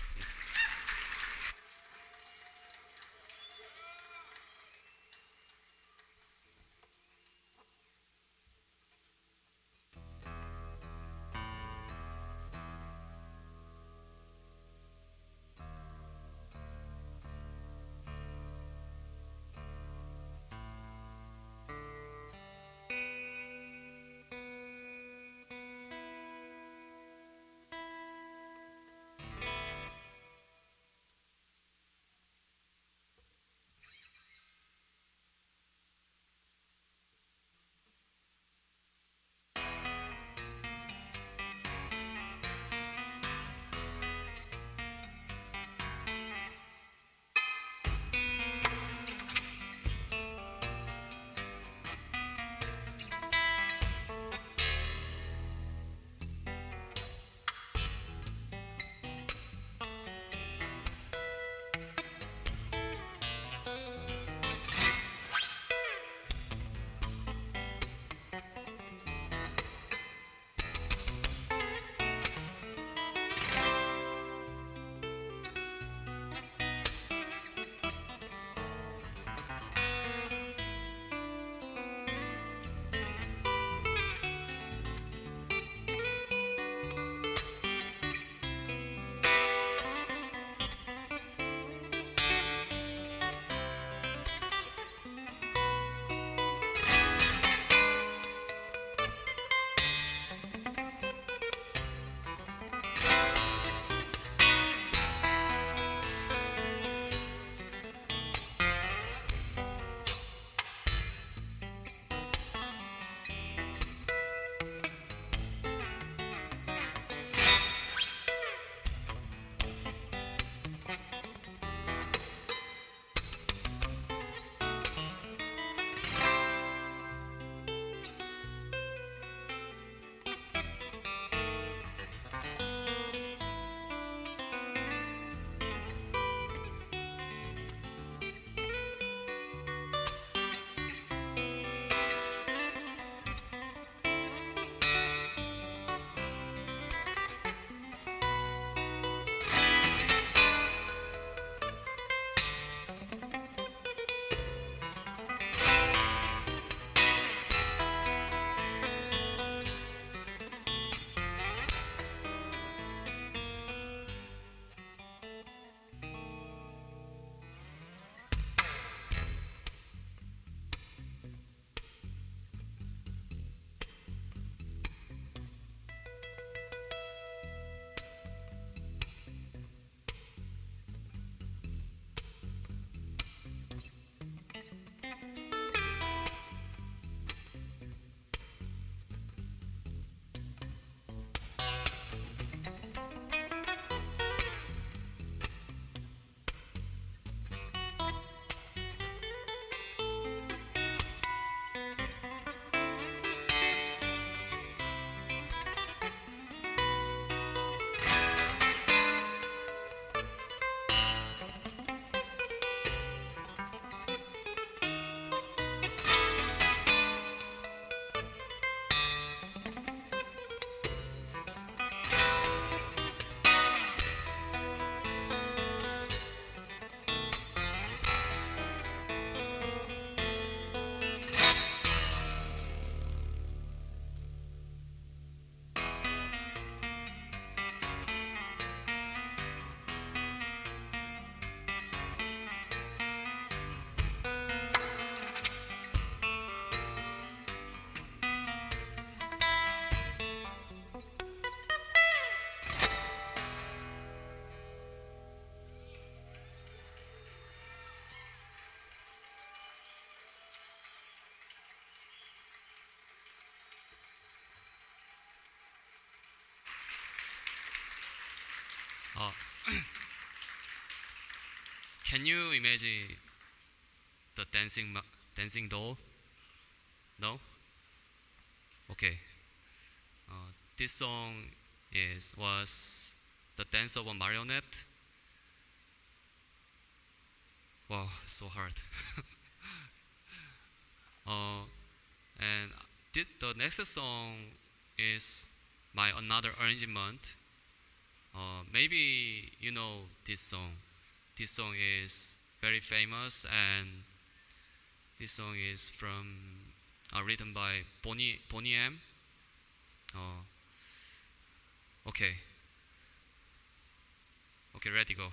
Can you imagine the dancing doll? No? Okay. This song was the dance of a marionette. Wow, so hard. And the next song is my another arrangement. Maybe you know this song. This song is very famous, and this song is written by Bonnie M. Okay. Okay, ready, go.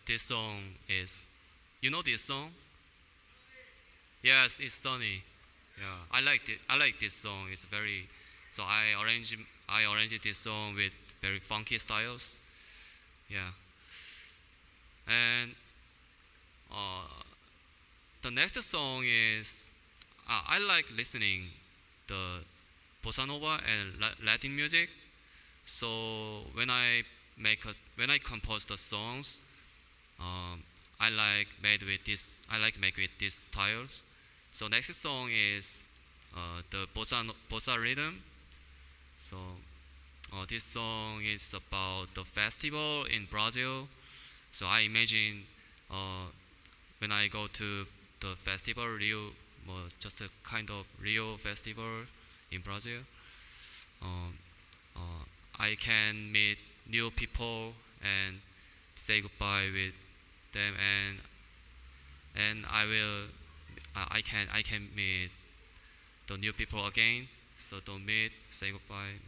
This song is, you know this song? Yes, it's sunny. Yeah, I liked it. I like this song. It's very, so I arranged this song with very funky styles. Yeah, and the next song is, I like listening the bossa nova and Latin music. So when I when I compose the songs, I like make with this styles. So next song is the bossa rhythm. So this song is about the festival in Brazil. So I imagine when I go to the festival, Rio, just a kind of Rio festival in Brazil. I can meet new people and say goodbye with them, and I can meet the new people again. So don't meet, say goodbye.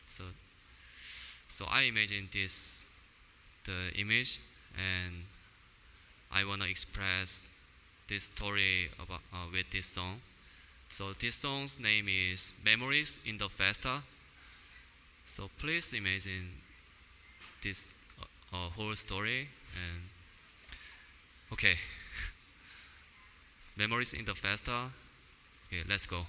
So I imagine the image, and I wanna express this story about with this song. So this song's name is Memories in the Festa. So please imagine this whole story, and okay. Memories in the Festa. Okay, let's go.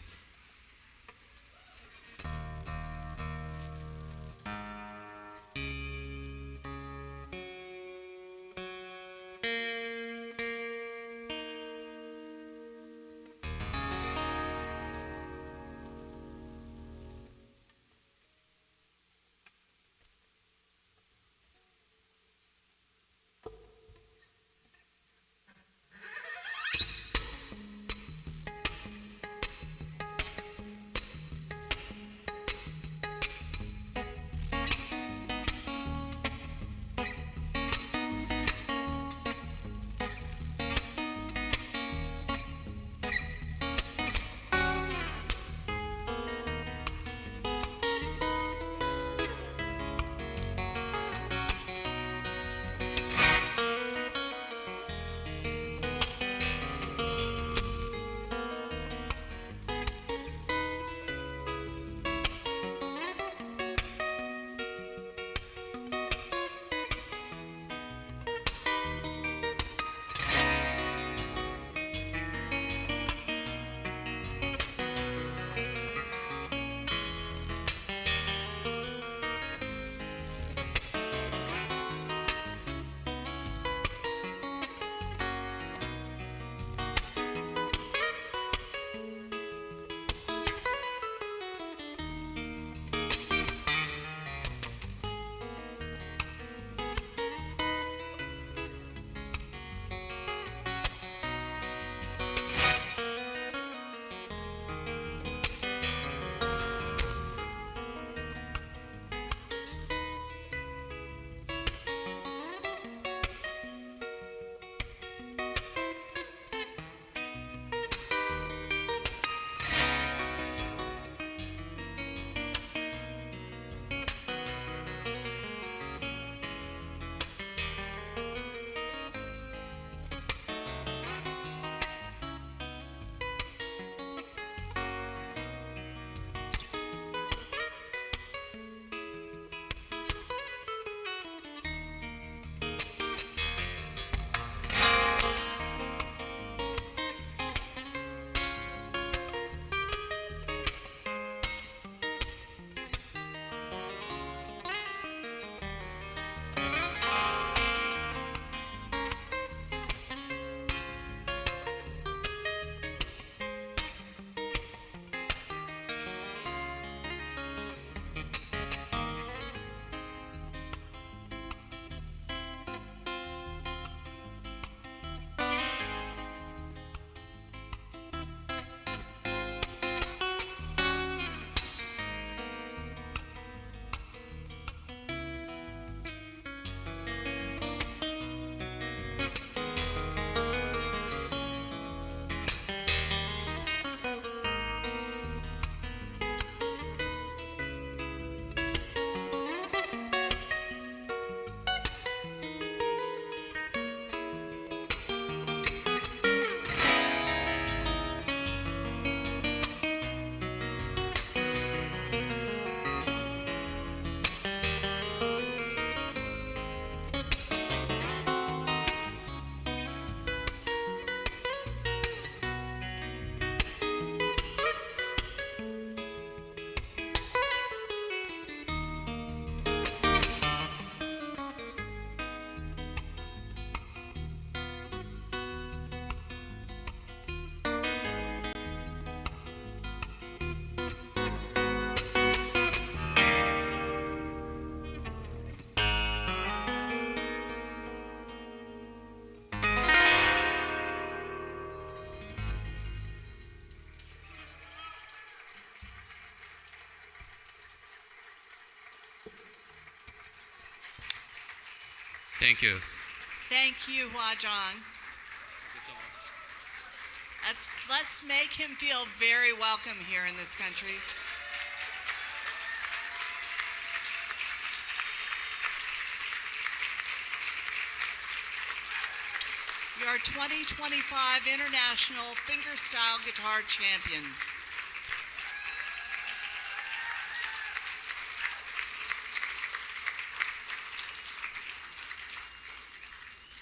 Thank you. Thank you, Hua Jang. Let's make him feel very welcome here in this country. Your 2025 International Fingerstyle Guitar Champion.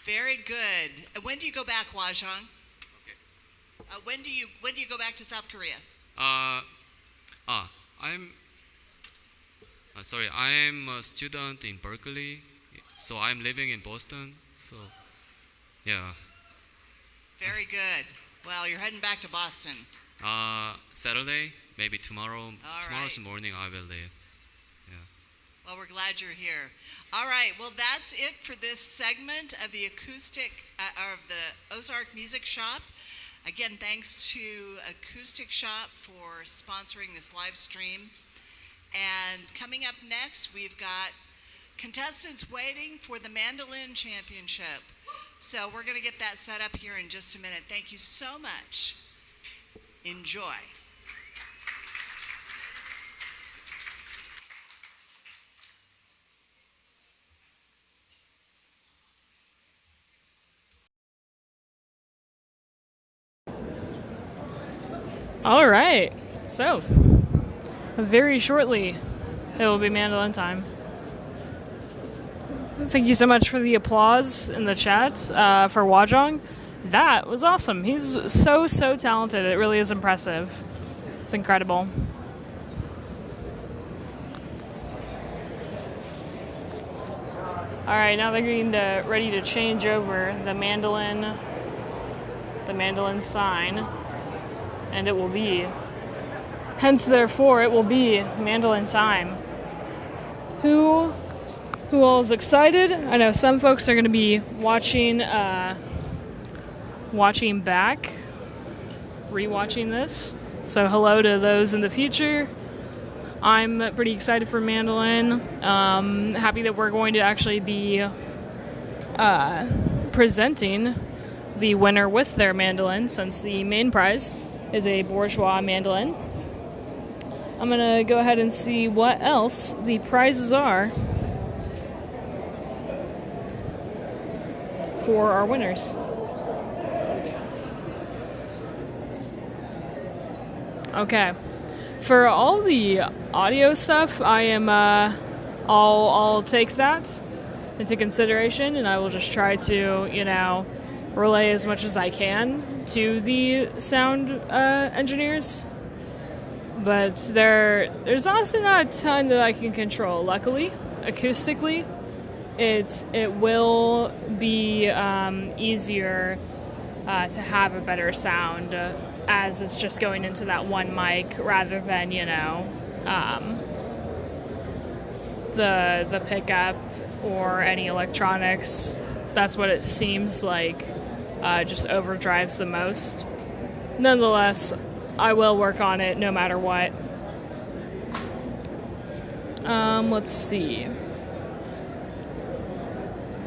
Very good. When do you go back, Hua Jang? When do you go back to South Korea? I'm a student in Berkeley, so I'm living in Boston. So, yeah. Very good. Well, you're heading back to Boston. Saturday, maybe tomorrow. Tomorrow's right. morning I will leave. Yeah. Well, we're glad you're here. All right. Well, that's it for this segment of the acoustic of the Ozark Music Shop. Again, thanks to Acoustic Shop for sponsoring this live stream. And coming up next, we've got contestants waiting for the Mandolin Championship. So we're going to get that set up here in just a minute. Thank you so much. Enjoy. All right, so very shortly it will be mandolin time. Thank you so much for the applause in the chat for Hua Jang. That was awesome. He's so talented. It really is impressive. It's incredible. All right, now they're getting ready to change over the mandolin sign. And it will be, hence therefore, it will be mandolin time. Who all is excited? I know some folks are going to be watching back, rewatching this. So hello to those in the future. I'm pretty excited for mandolin. Happy that we're going to actually be presenting the winner with their mandolin, since the main prize is a Bourgeois mandolin. I'm gonna go ahead and see what else the prizes are for our winners. Okay, for all the audio stuff, I am I'll take that into consideration, and I will just try to relay as much as I can to the sound engineers, but there's honestly not a ton that I can control. Luckily, acoustically, it will be easier to have a better sound as it's just going into that one mic rather than the pickup or any electronics. That's what it seems like. Just overdrives the most. Nonetheless, I will work on it no matter what. Let's see.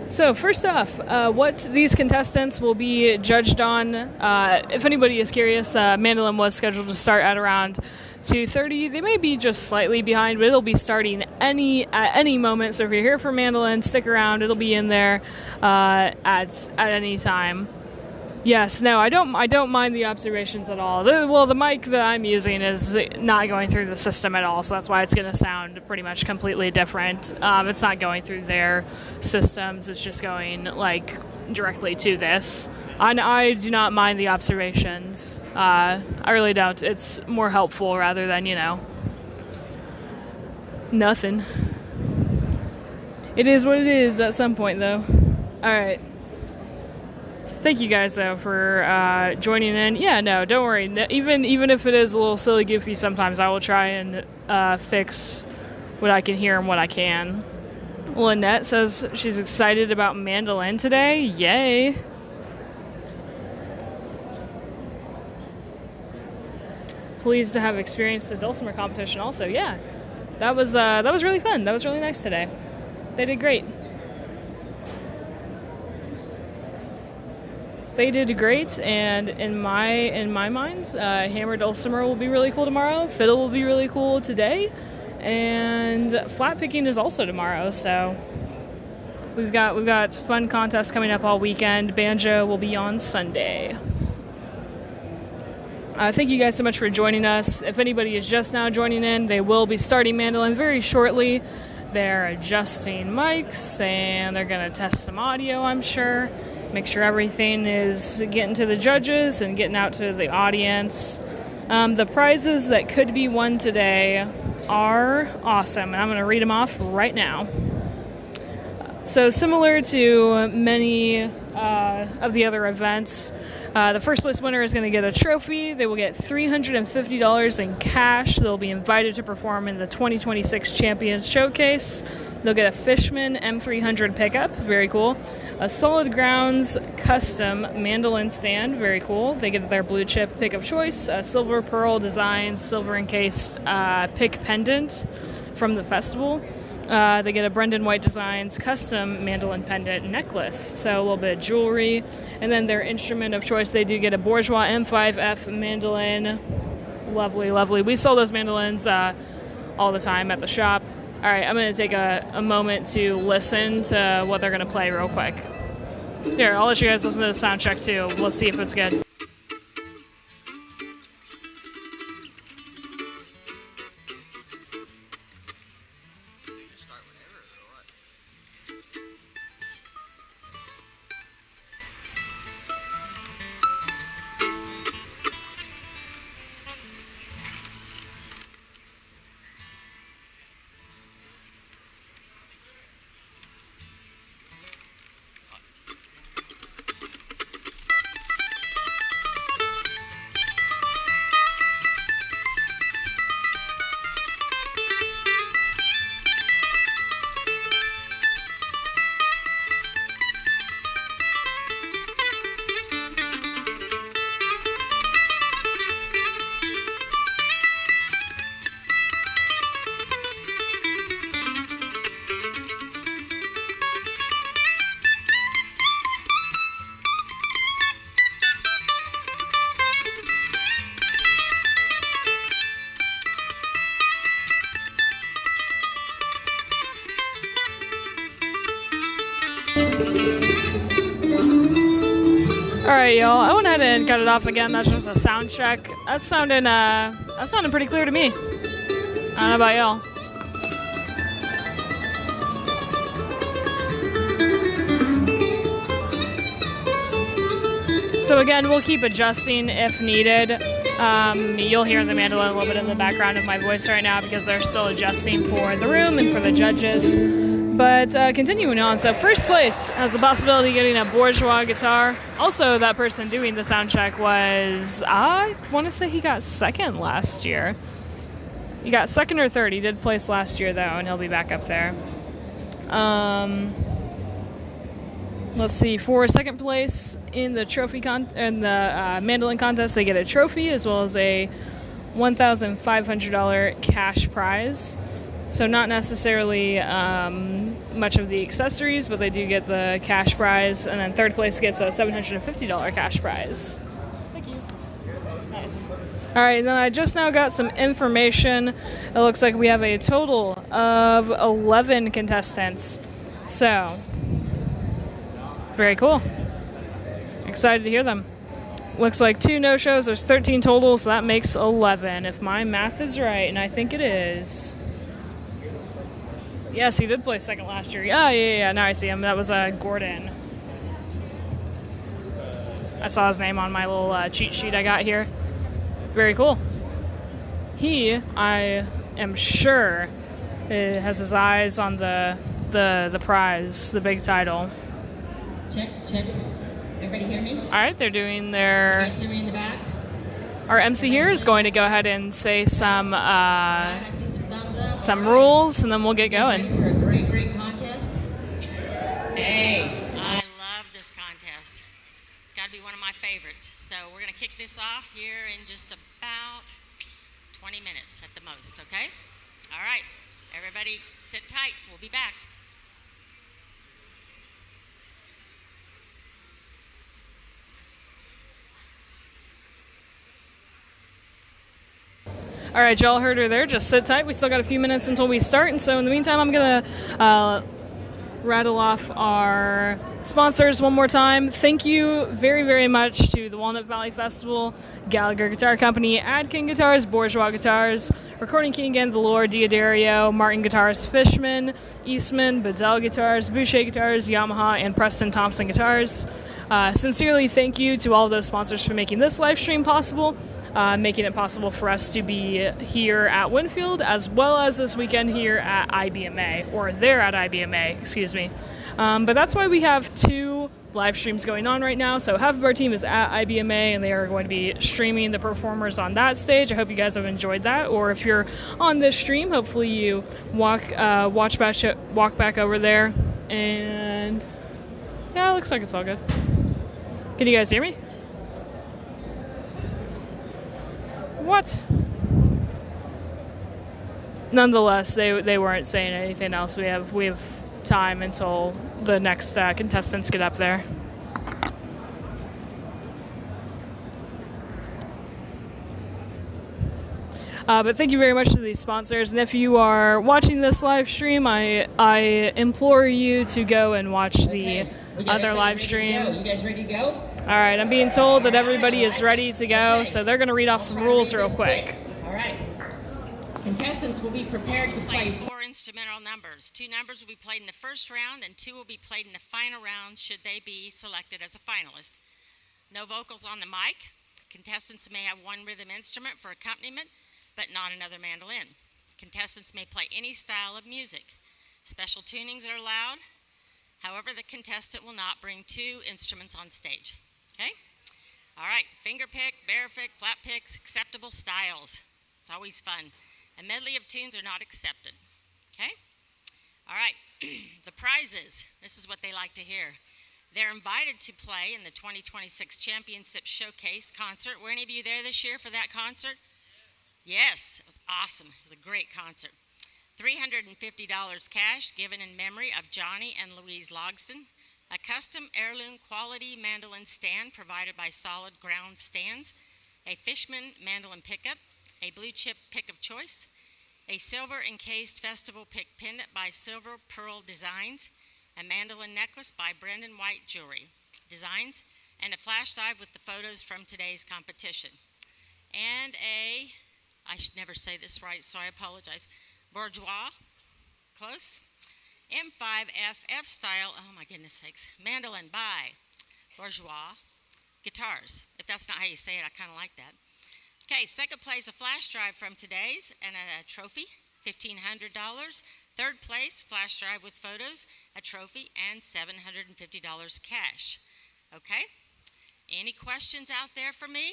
So first off, what these contestants will be judged on. If anybody is curious, mandolin was scheduled to start at around 2:30. They may be just slightly behind, but it'll be starting at any moment. So if you're here for mandolin, stick around. It'll be in there at any time. Yes, no, I don't mind the observations at all. The mic that I'm using is not going through the system at all, so that's why it's going to sound pretty much completely different. It's not going through their systems. It's just going directly to this. I do not mind the observations. I really don't. It's more helpful rather than, nothing. It is what it is at some point, though. All right. Thank you guys, though, for joining in. Yeah, no, don't worry. Even if it is a little silly goofy sometimes, I will try and fix what I can hear and what I can. Lynette says she's excited about mandolin today. Yay. Pleased to have experienced the dulcimer competition also. Yeah, that was really fun. That was really nice today. They did great. They did great, and in my mind, hammer dulcimer will be really cool tomorrow. Fiddle will be really cool today, and flat picking is also tomorrow. So we've got fun contests coming up all weekend. Banjo will be on Sunday. Thank you guys so much for joining us. If anybody is just now joining in, they will be starting mandolin very shortly. They're adjusting mics, and they're going to test some audio, I'm sure. Make sure everything is getting to the judges and getting out to the audience. The prizes that could be won today are awesome, and I'm going to read them off right now. So similar to many of the other events, the first place winner is going to get a trophy. They will get $350 in cash. They'll be invited to perform in the 2026 Champions Showcase. They'll get a Fishman M300 pickup, very cool. A Solid Grounds custom mandolin stand, very cool. They get their blue chip pick of choice, a Silver Pearl Designs silver encased pick pendant from the festival. They get a Brendan White Designs custom mandolin pendant necklace, so a little bit of jewelry. And then their instrument of choice, they do get a Bourgeois M5F mandolin. Lovely, lovely. We sell those mandolins all the time at the shop. All right, I'm going to take a moment to listen to what they're going to play real quick. Here, I'll let you guys listen to the sound check too. Let's see if it's good. All right, y'all. I went ahead and cut it off again. That's just a sound check. That's sounding pretty clear to me. I don't know about y'all. So again, we'll keep adjusting if needed. You'll hear the mandolin a little bit in the background of my voice right now because they're still adjusting for the room and for the judges. But continuing on, so first place has the possibility of getting a Bourgeois guitar. Also, that person doing the sound check was, I want to say he got second last year. He got second or third. He did place last year, though, and he'll be back up there. Let's see, for second place in the mandolin contest, they get a trophy as well as a $1,500 cash prize. So not necessarily much of the accessories, but they do get the cash prize. And then third place gets a $750 cash prize. Thank you. Nice. All right, and then I just now got some information. It looks like we have a total of 11 contestants. So, very cool. Excited to hear them. Looks like 2 no-shows. There's 13 total, so that makes 11, if my math is right, and I think it is. Yes, he did play second last year. Yeah. Now I see him. That was Gordon. I saw his name on my little cheat sheet I got here. Very cool. He, I am sure, has his eyes on the prize, the big title. Check. Everybody hear me? All right, they're doing their... You guys hear me in the back? Our MC here is going to go ahead and say some rules, and then we'll get going. Ready for a great contest? Hey, I love this contest. It's got to be one of my favorites. So we're going to kick this off here in just about 20 minutes at the most, okay? All right, everybody sit tight. We'll be back. All right, y'all heard her there. Just sit tight. We still got a few minutes until we start. And so in the meantime, I'm going to rattle off our sponsors one more time. Thank you very, very much to the Walnut Valley Festival, Gallagher Guitar Company, Atkin Guitars, Bourgeois Guitars, Recording King again, the Loar, Diodario, Martin Guitars, Fishman, Eastman, Bedell Guitars, Boucher Guitars, Yamaha, and Preston Thompson Guitars. Sincerely thank you to all of those sponsors for making this live stream possible, making it possible for us to be here at Winfield, as well as this weekend here at IBMA, or there at IBMA, excuse me. But that's why we have 2 live streams going on right now. So half of our team is at IBMA, and they are going to be streaming the performers on that stage. I hope you guys have enjoyed that. Or if you're on this stream, hopefully you walk back over there. And yeah, it looks like it's all good. Can you guys hear me? What? Nonetheless, they weren't saying anything else. We have time until the next contestants get up there. But thank you very much to these sponsors. And if you are watching this live stream, I implore you to go and watch the other live stream. You guys ready to go? All right, I'm being told that everybody is ready to go, so they're going to read off some rules real quick. All right. Contestants will be prepared to play 4 instrumental numbers. 2 numbers will be played in the first round, and 2 will be played in the final round should they be selected as a finalist. No vocals on the mic. Contestants may have 1 rhythm instrument for accompaniment, but not another mandolin. Contestants may play any style of music. Special tunings are allowed. However, the contestant will not bring 2 instruments on stage. Okay? All right, finger pick, bear pick, flat picks, acceptable styles. It's always fun. A medley of tunes are not accepted. Okay? All right, the prizes. This is what they like to hear. They're invited to play in the 2026 Championship Showcase concert. Were any of you there this year for that concert? Yes, it was awesome. It was a great concert. $350 cash given in memory of Johnny and Louise Logston. A custom heirloom quality mandolin stand provided by Solid Ground Stands. A Fishman mandolin pickup. A blue chip pick of choice. A silver encased festival pick pendant by Silver Pearl Designs. A mandolin necklace by Brendan White Jewelry Designs. And a flash drive with the photos from today's competition. And I should never say this right, so I apologize. Bourgeois, close. M5FF style, oh my goodness sakes, mandolin by Bourgeois Guitars. If that's not how you say it, I kind of like that. Okay, second place, a flash drive from today's and a trophy, $1,500. Third place, flash drive with photos, a trophy, and $750 cash. Okay, any questions out there for me?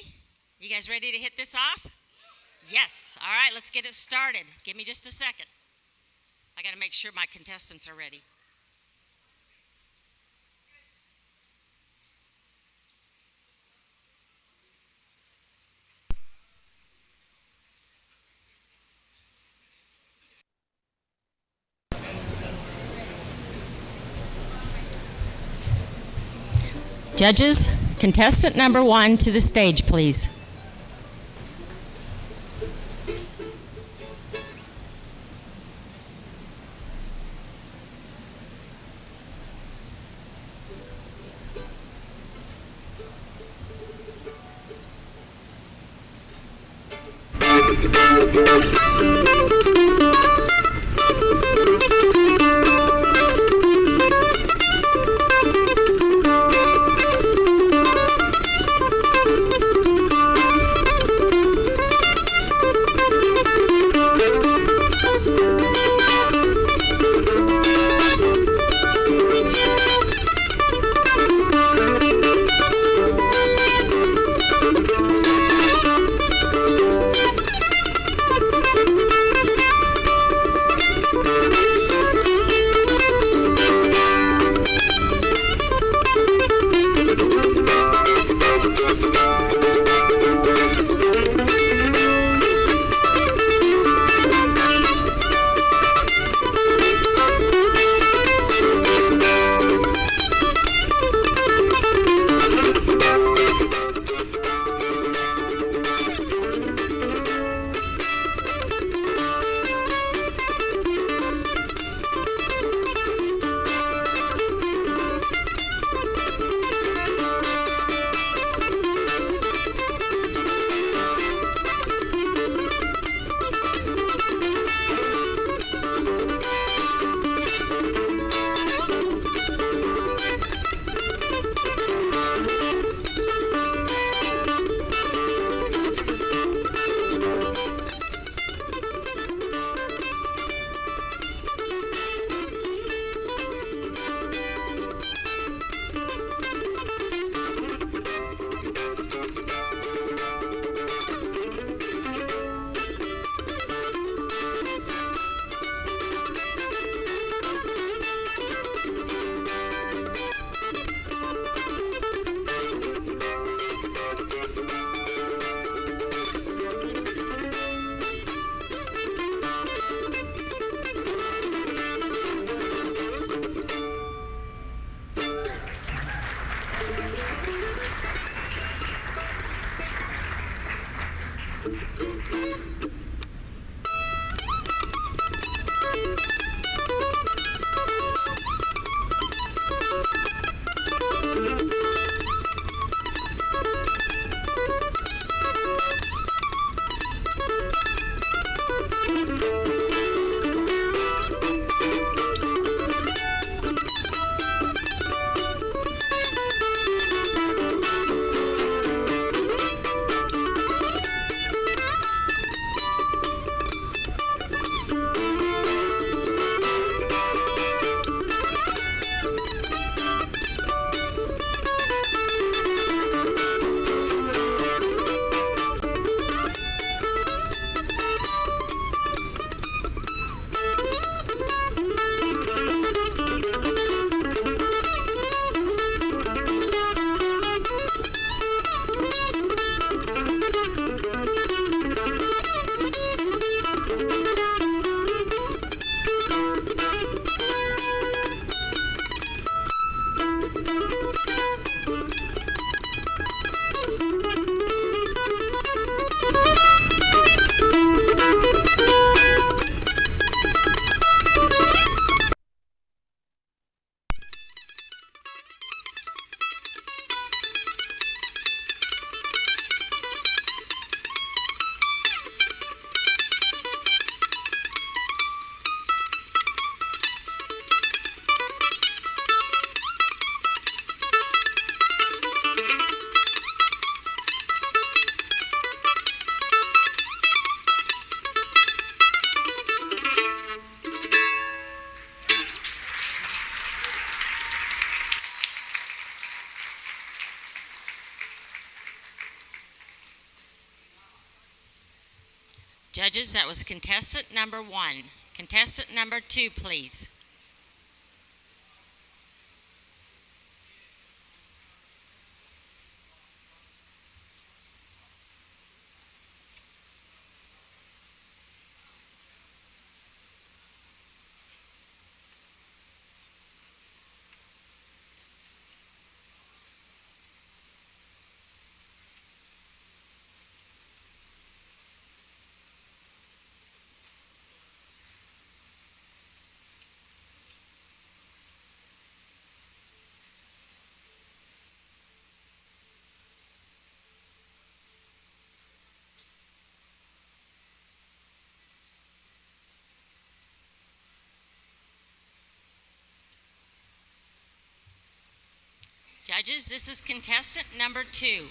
You guys ready to hit this off? Yes. All right, let's get it started. Give me just a second. I got to make sure my contestants are ready. Judges, contestant number 1 to the stage, please. Judges, that was contestant number 1. Contestant number 2, please. Judges, this is contestant number 2.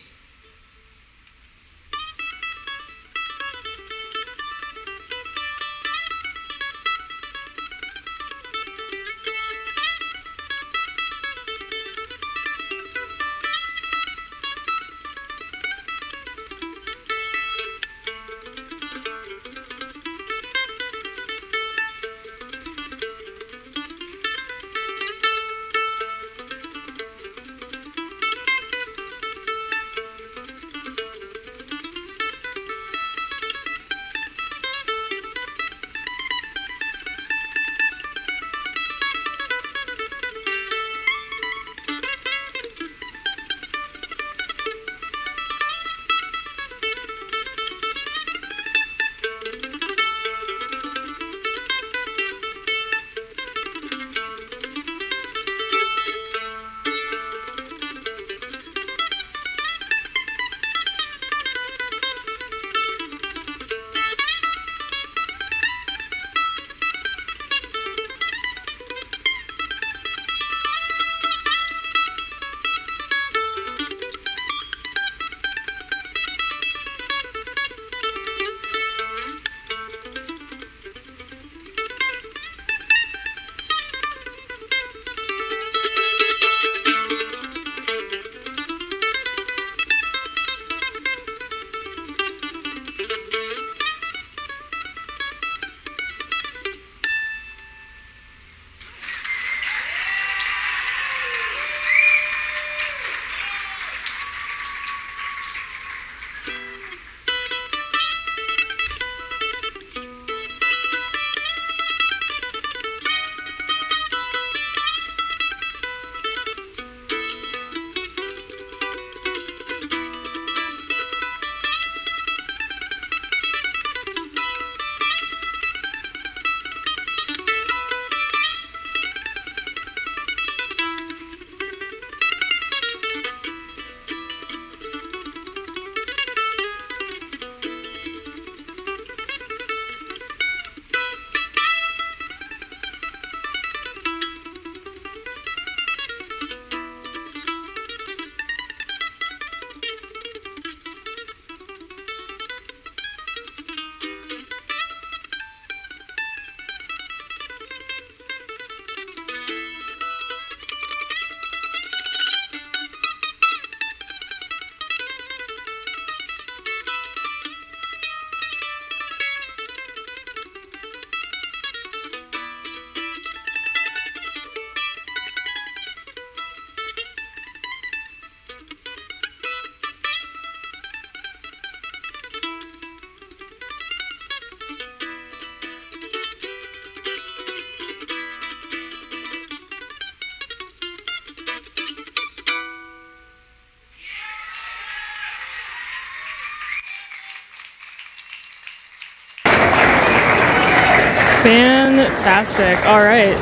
Fantastic. All right.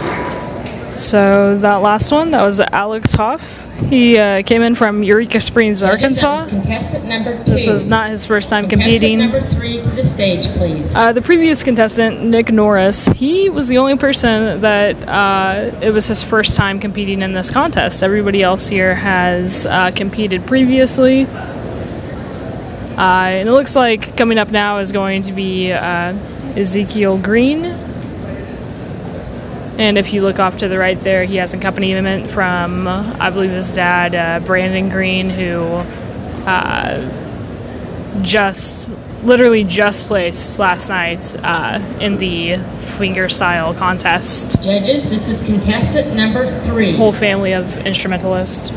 So that last one, that was Alex Hoff. He came in from Eureka Springs, Arkansas. Contestant number 2. This was not his first time competing. Contestant number 3 to the stage, please. The previous contestant, Nick Norris, he was the only person that it was his first time competing in this contest. Everybody else here has competed previously. And it looks like coming up now is going to be Ezekiel Green. And if you look off to the right there, he has accompaniment from, I believe, his dad, Brandon Green, who just literally just placed last night in the Fingerstyle contest. Judges, this is contestant number 3. Whole family of instrumentalists.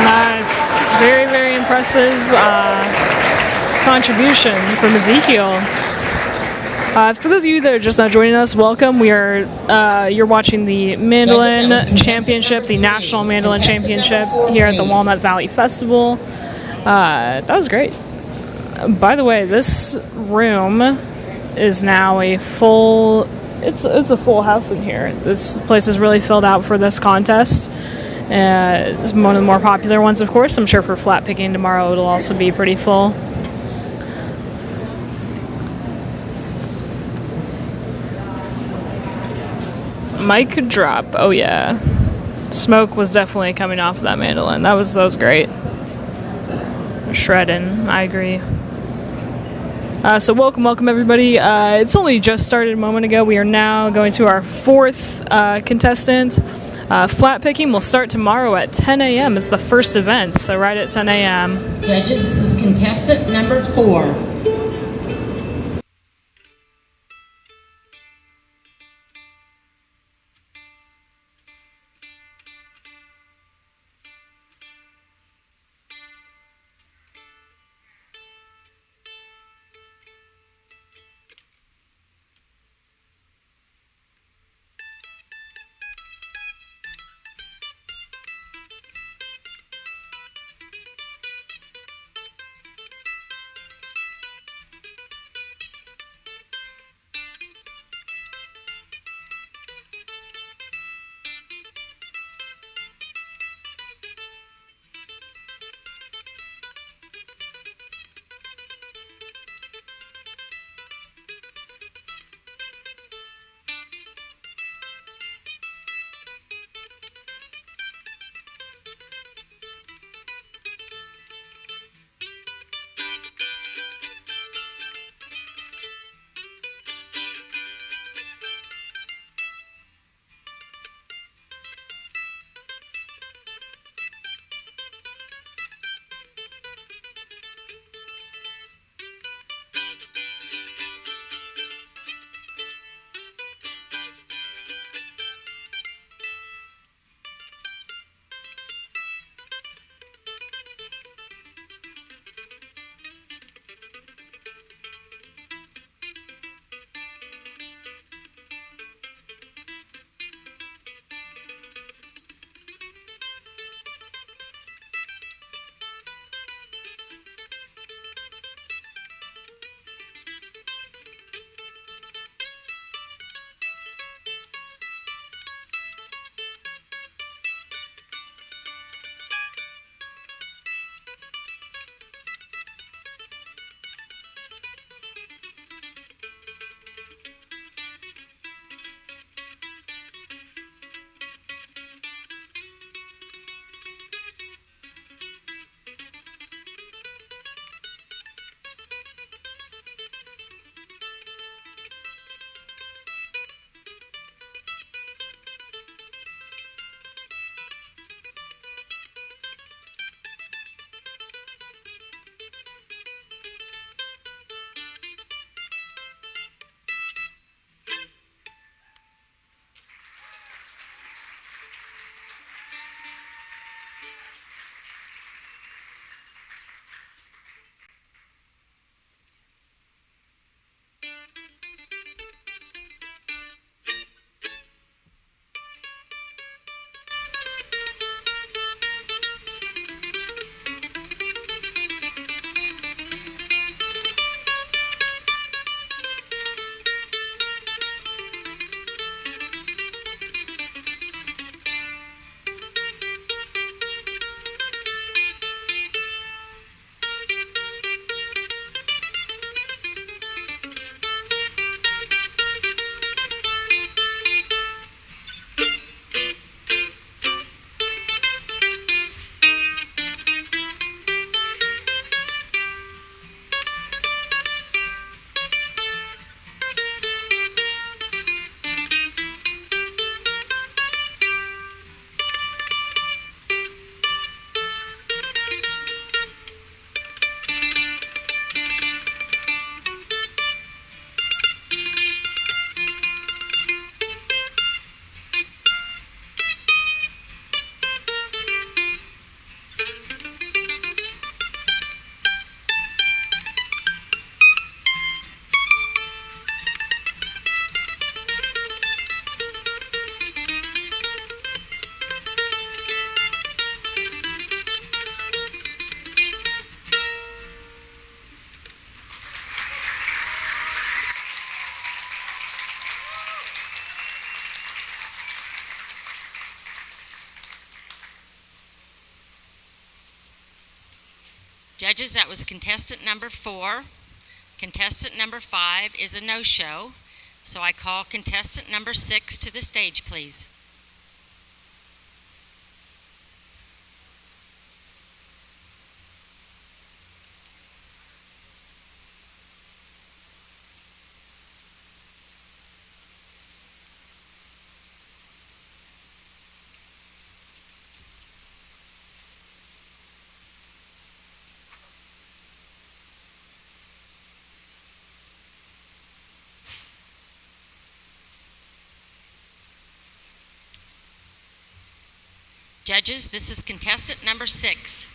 Nice. Very, very impressive contribution from Ezekiel. For those of you that are just now joining us, welcome. We are you're watching the Mandolin Championship, the National Mandolin Championship here at the Walnut Valley Festival. That was great. By the way, this room is now a full. It's a full house in here. This place is really filled out for this contest. It's one of the more popular ones, of course. I'm sure for flat picking tomorrow it'll also be pretty full. Mic drop. Oh yeah, smoke was definitely coming off of that mandolin. That was great. Shredding. I agree. So welcome everybody. It's only just started a moment ago. We are now going to our fourth contestant. Flat picking will start tomorrow at 10 a.m. It's the first event, so right at 10 a.m. Judges, this is contestant number 4. Judges, that was contestant number 4. Contestant number 5 is a no-show, so I call contestant number 6 to the stage, please. Judges, this is contestant number 6.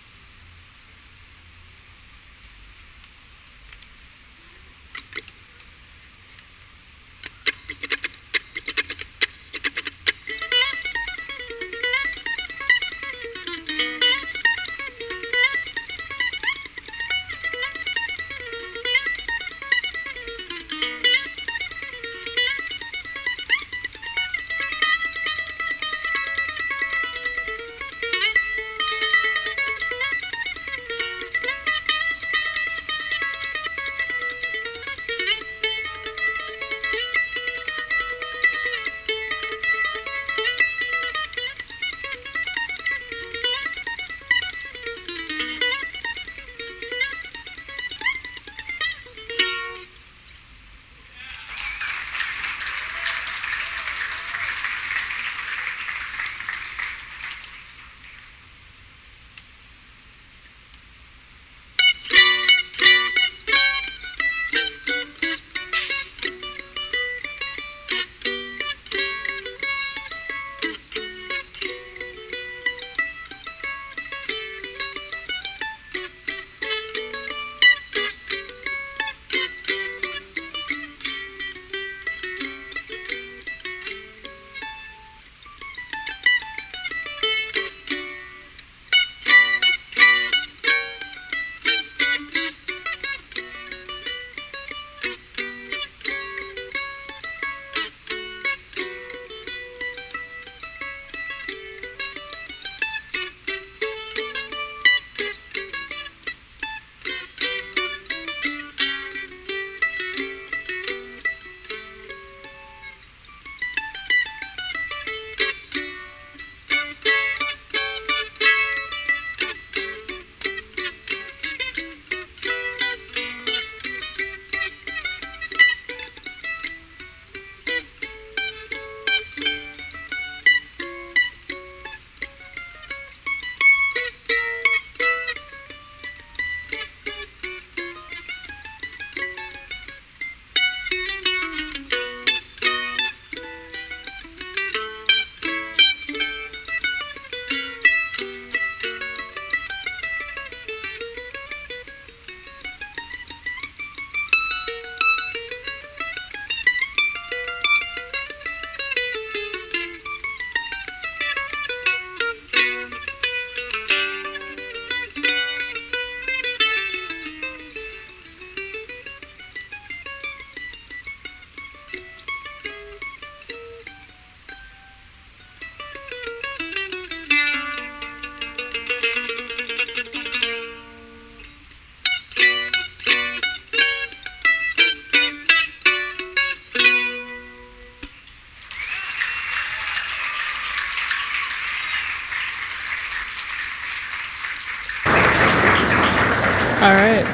All right.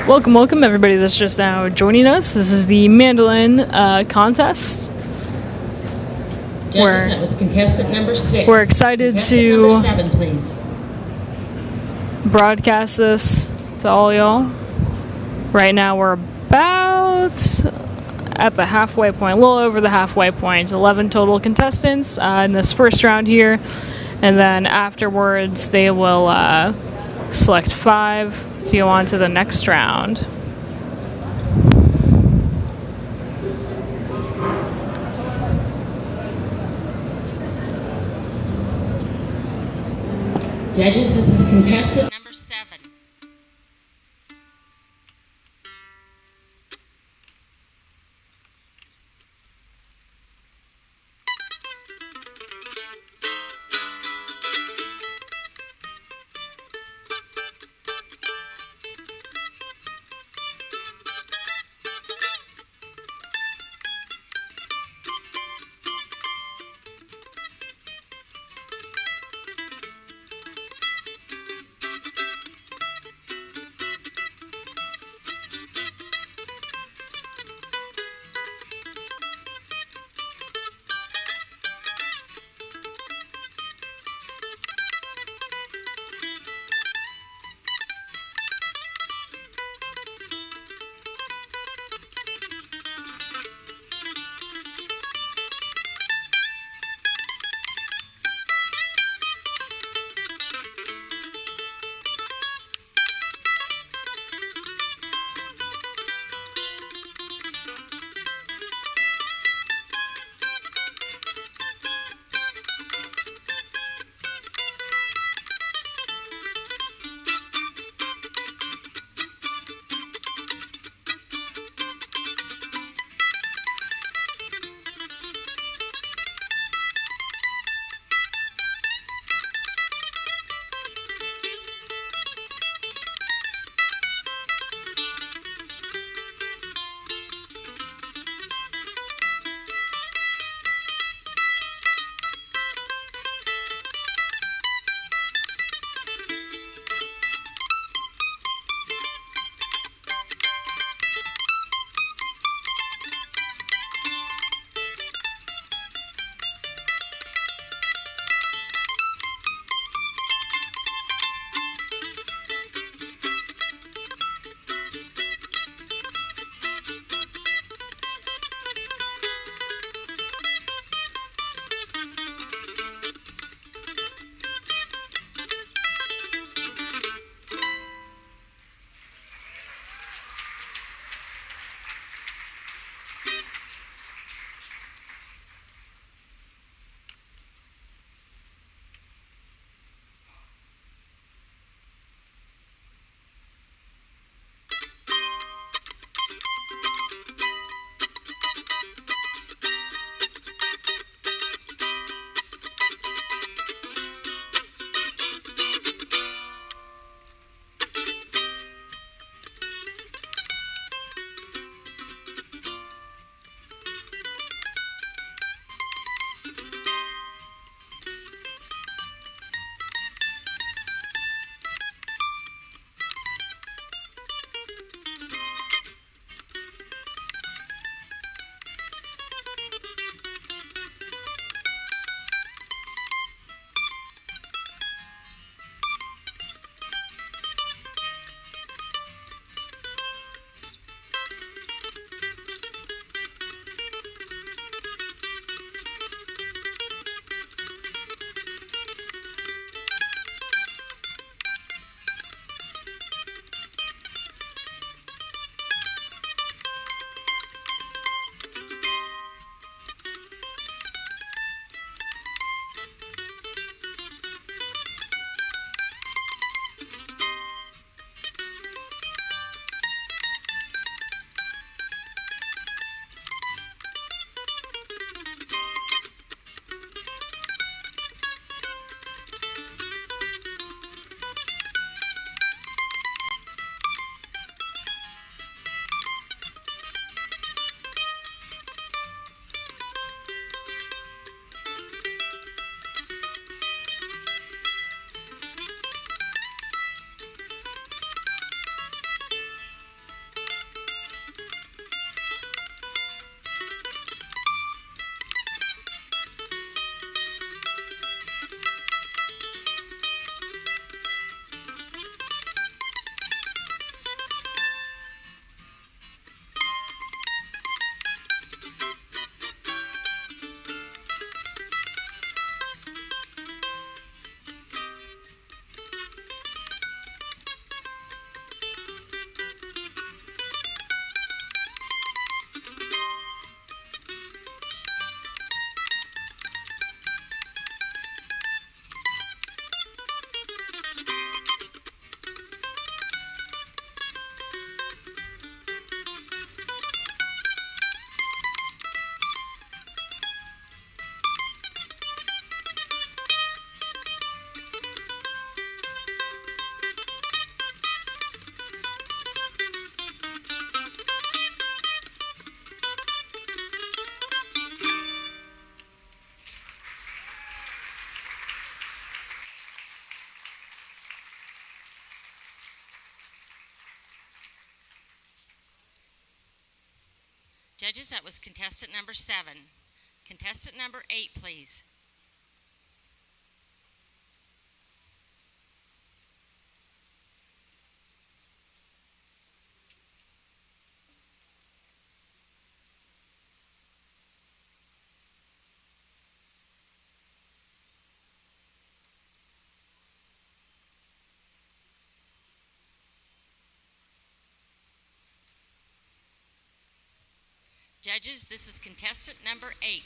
Welcome, everybody that's just now joining us. This is the Mandolin contest. Judges, that was contestant number 6. We're excited contestant number 7, please. Broadcast this to all y'all. Right now we're about at the halfway point, a little over the halfway point. 11 total contestants in this first round here, and then afterwards they will select 5 to go on to the next round. Judges, this is contestant number 7. Judges, that was contestant number 7. Contestant number 8, please. Judges, this is contestant number 8.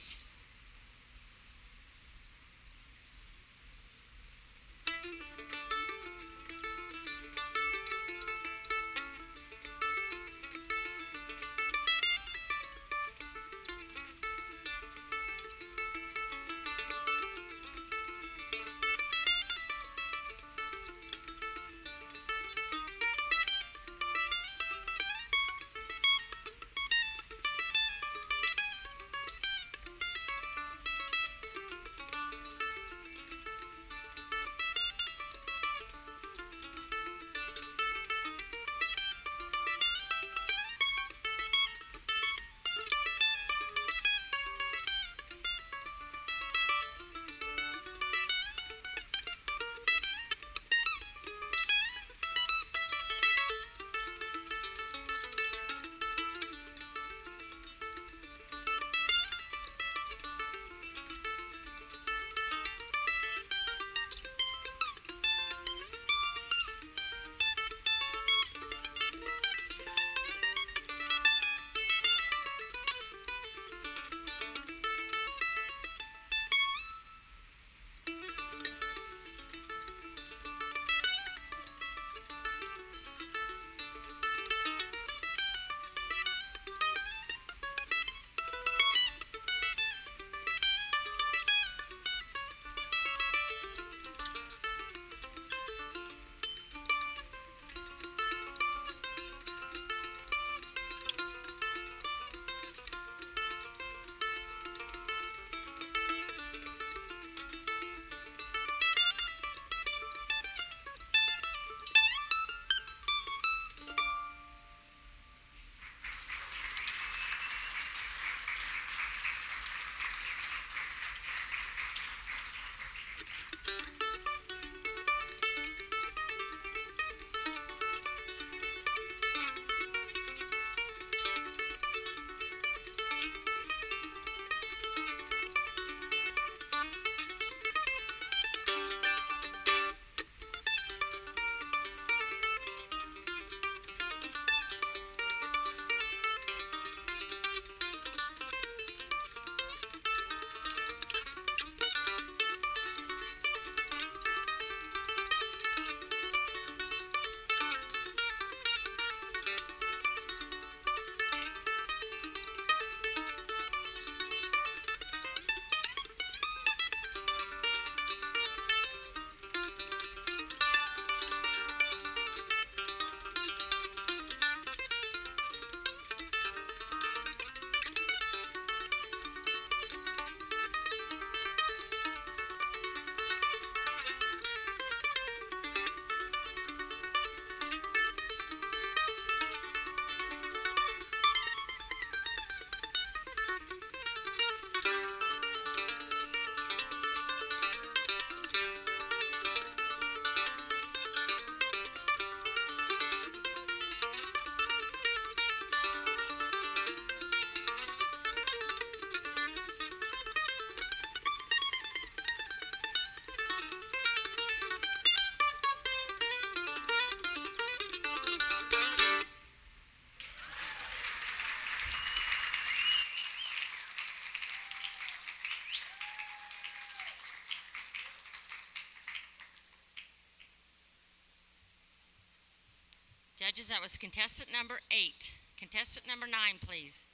Judges, that was contestant number 8. Contestant number 9, please.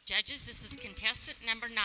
Judges, this is contestant number 9.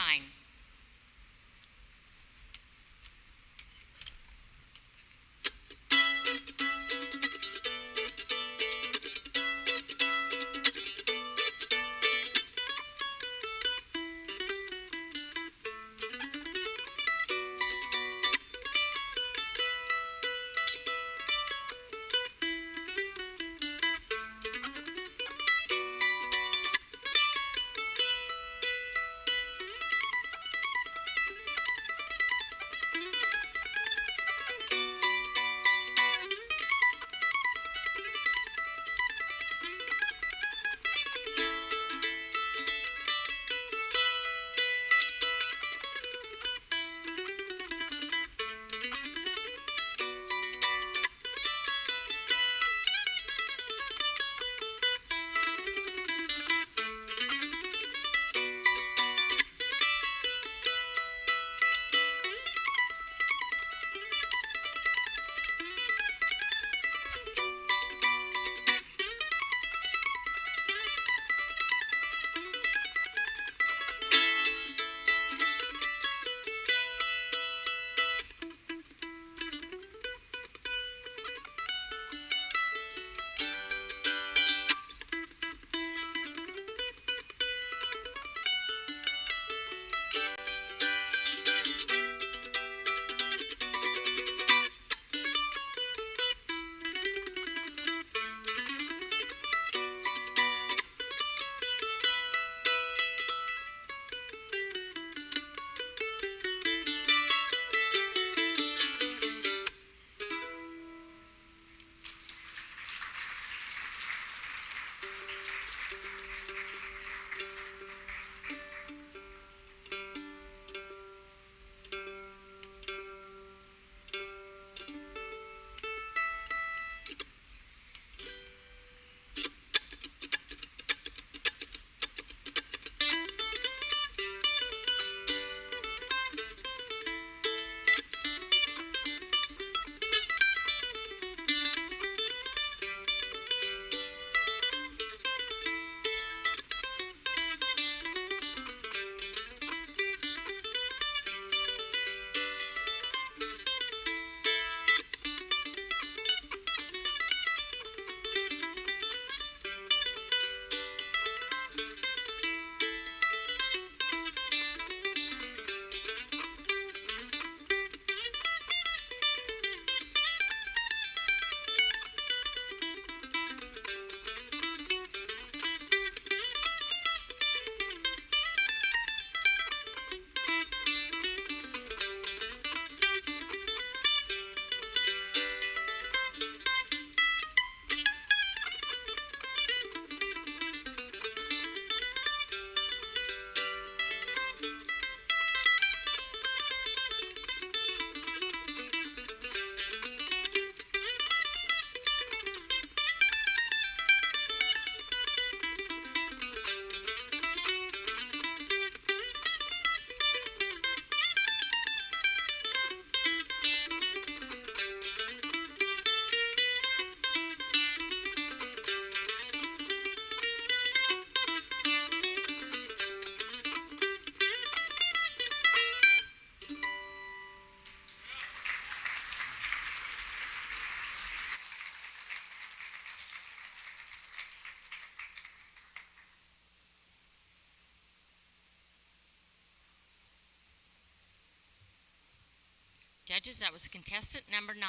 Judges, that was contestant number 9.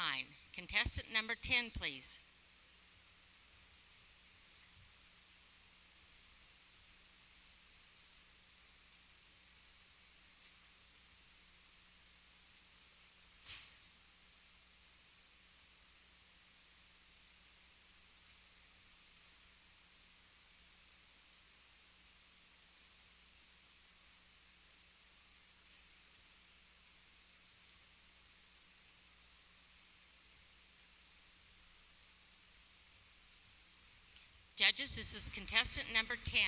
Contestant number 10, please. Judges, this is contestant number 10.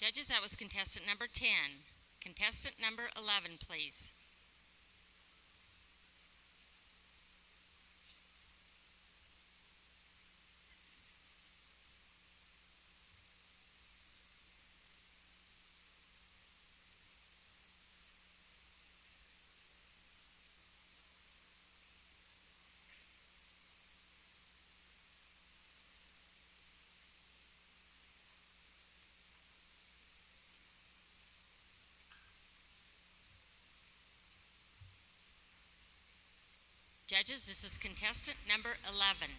Judges, that was contestant number 10. Contestant number 11, please. Judges, this is contestant number 11.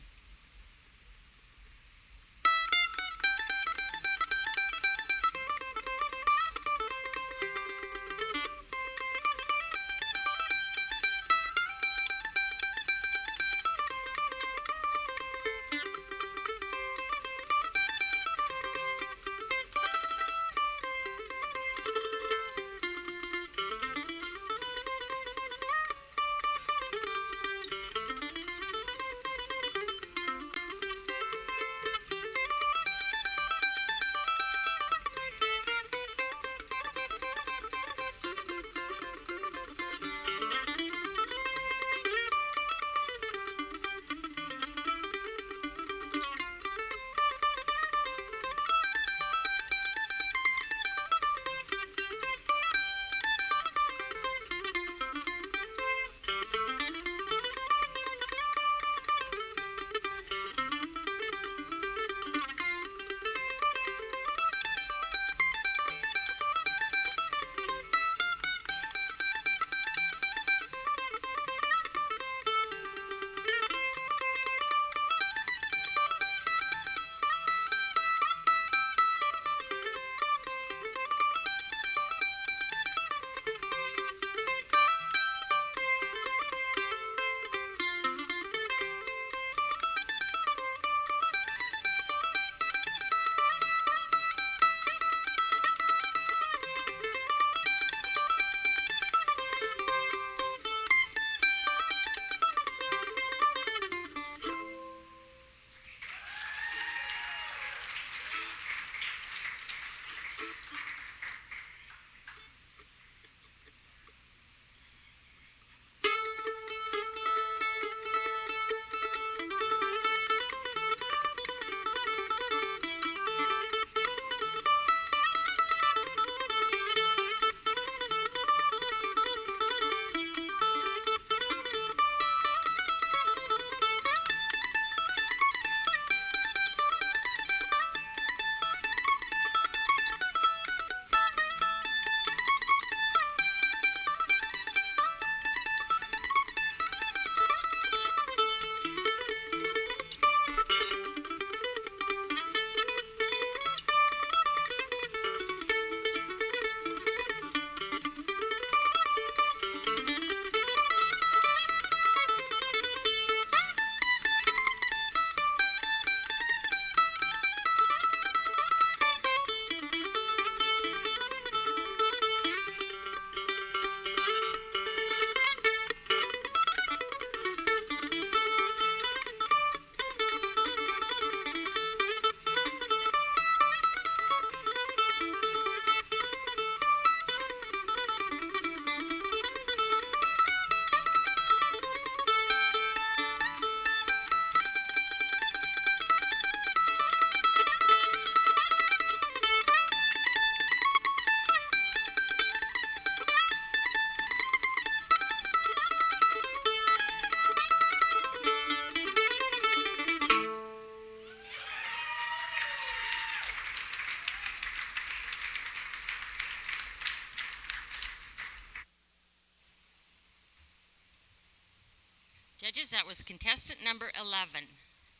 Judges, that was contestant number 11.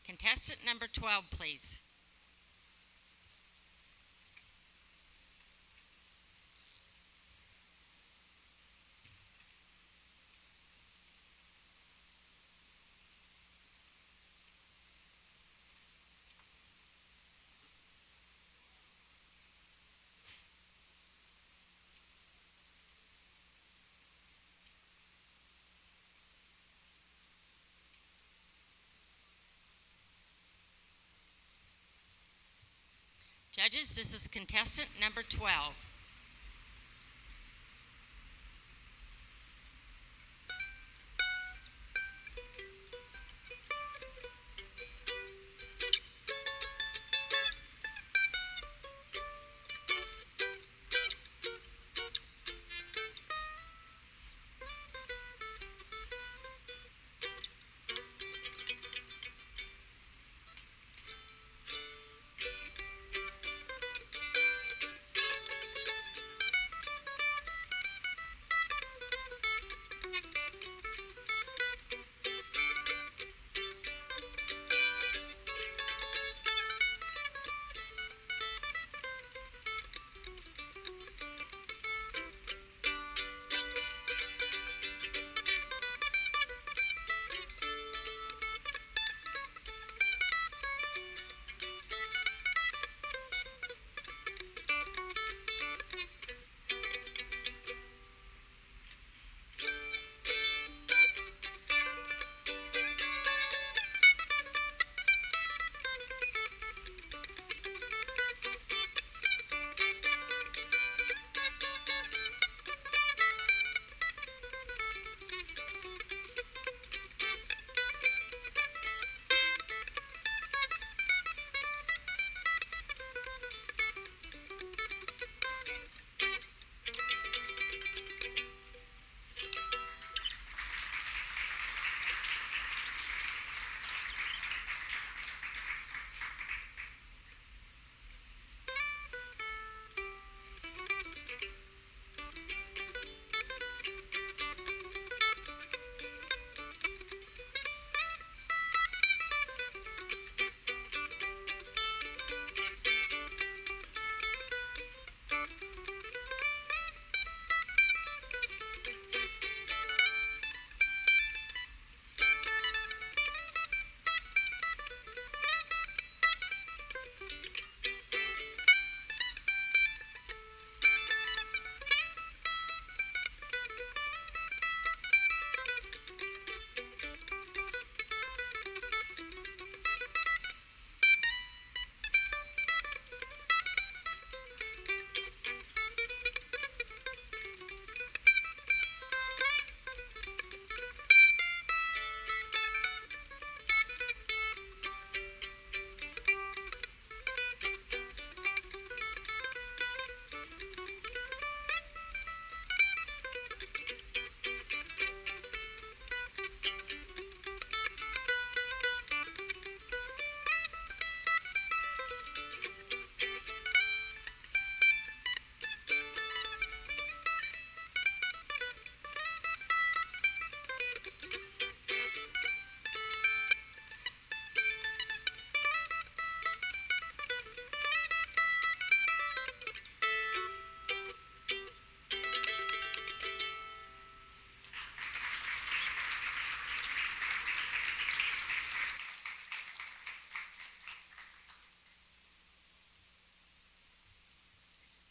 Contestant number 12, please. Judges, this is contestant number 12.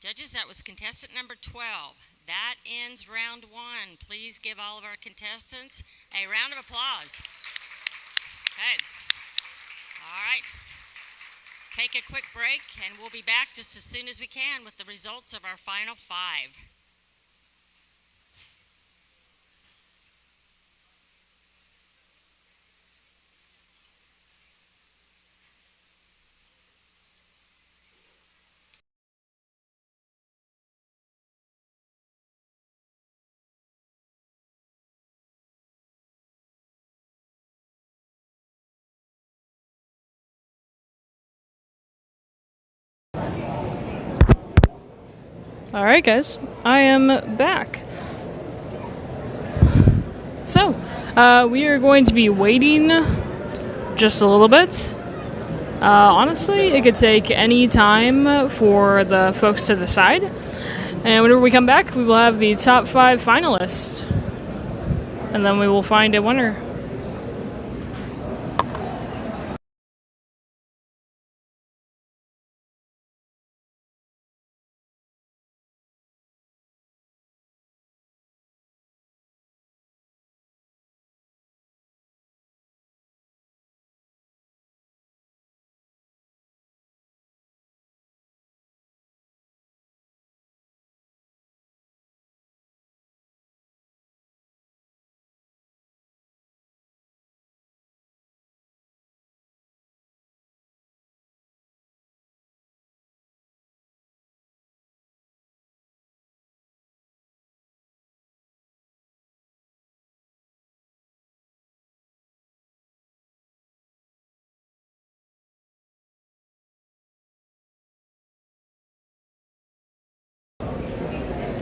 Judges, that was contestant number 12. That ends round one. Please give all of our contestants a round of applause. Good. All right. Take a quick break, and we'll be back just as soon as we can with the results of our final five. All right, guys, I am back. So, We are going to be waiting just a little bit. Honestly, it could take any time for the folks to decide. And whenever we come back, we will have the top 5 finalists. And then we will find a winner.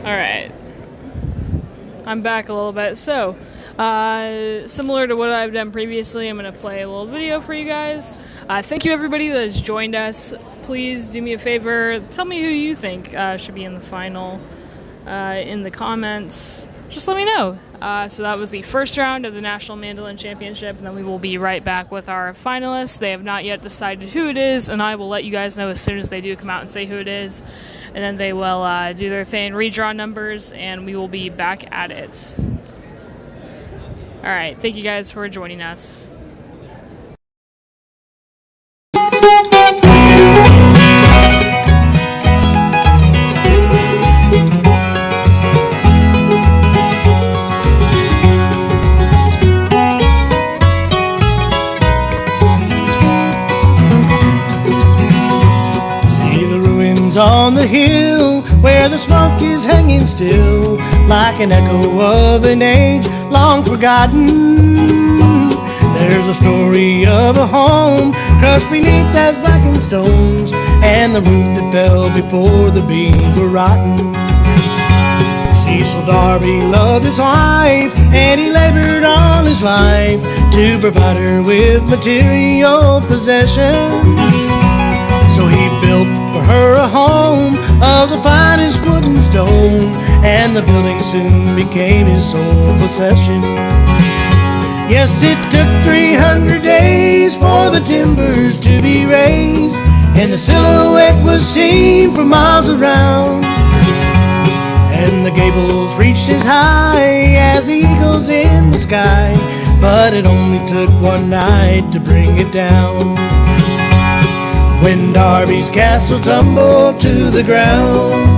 Alright, I'm back a little bit. So, similar to what I've done previously, I'm going to play a little video for you guys. Thank you everybody that has joined us. Please do me a favor, tell me who you think should be in the final in the comments. Just let me know. So that was the first round of the National Mandolin Championship, and then we will be right back with our finalists. They have not yet decided who it is, and I will let you guys know as soon as they do come out and say who it is. And then they will do their thing, redraw numbers, and we will be back at it. All right, thank you guys for joining us. On the hill where the smoke is hanging still, like an echo of an age long forgotten. There's a story of a home crushed beneath as blackened stones, and the roof that fell before the beams were rotten. Cecil Darby loved his wife, and he labored all his life to provide her with material possessions. So he built for her a home of the finest wood and stone, and the building soon became his sole possession. Yes, it took 300 days for the timbers to be raised, and the silhouette was seen for miles around. And the gables reached as high as the eagles in the sky, but it only took one night to bring it down. When Darby's castle tumbled to the ground.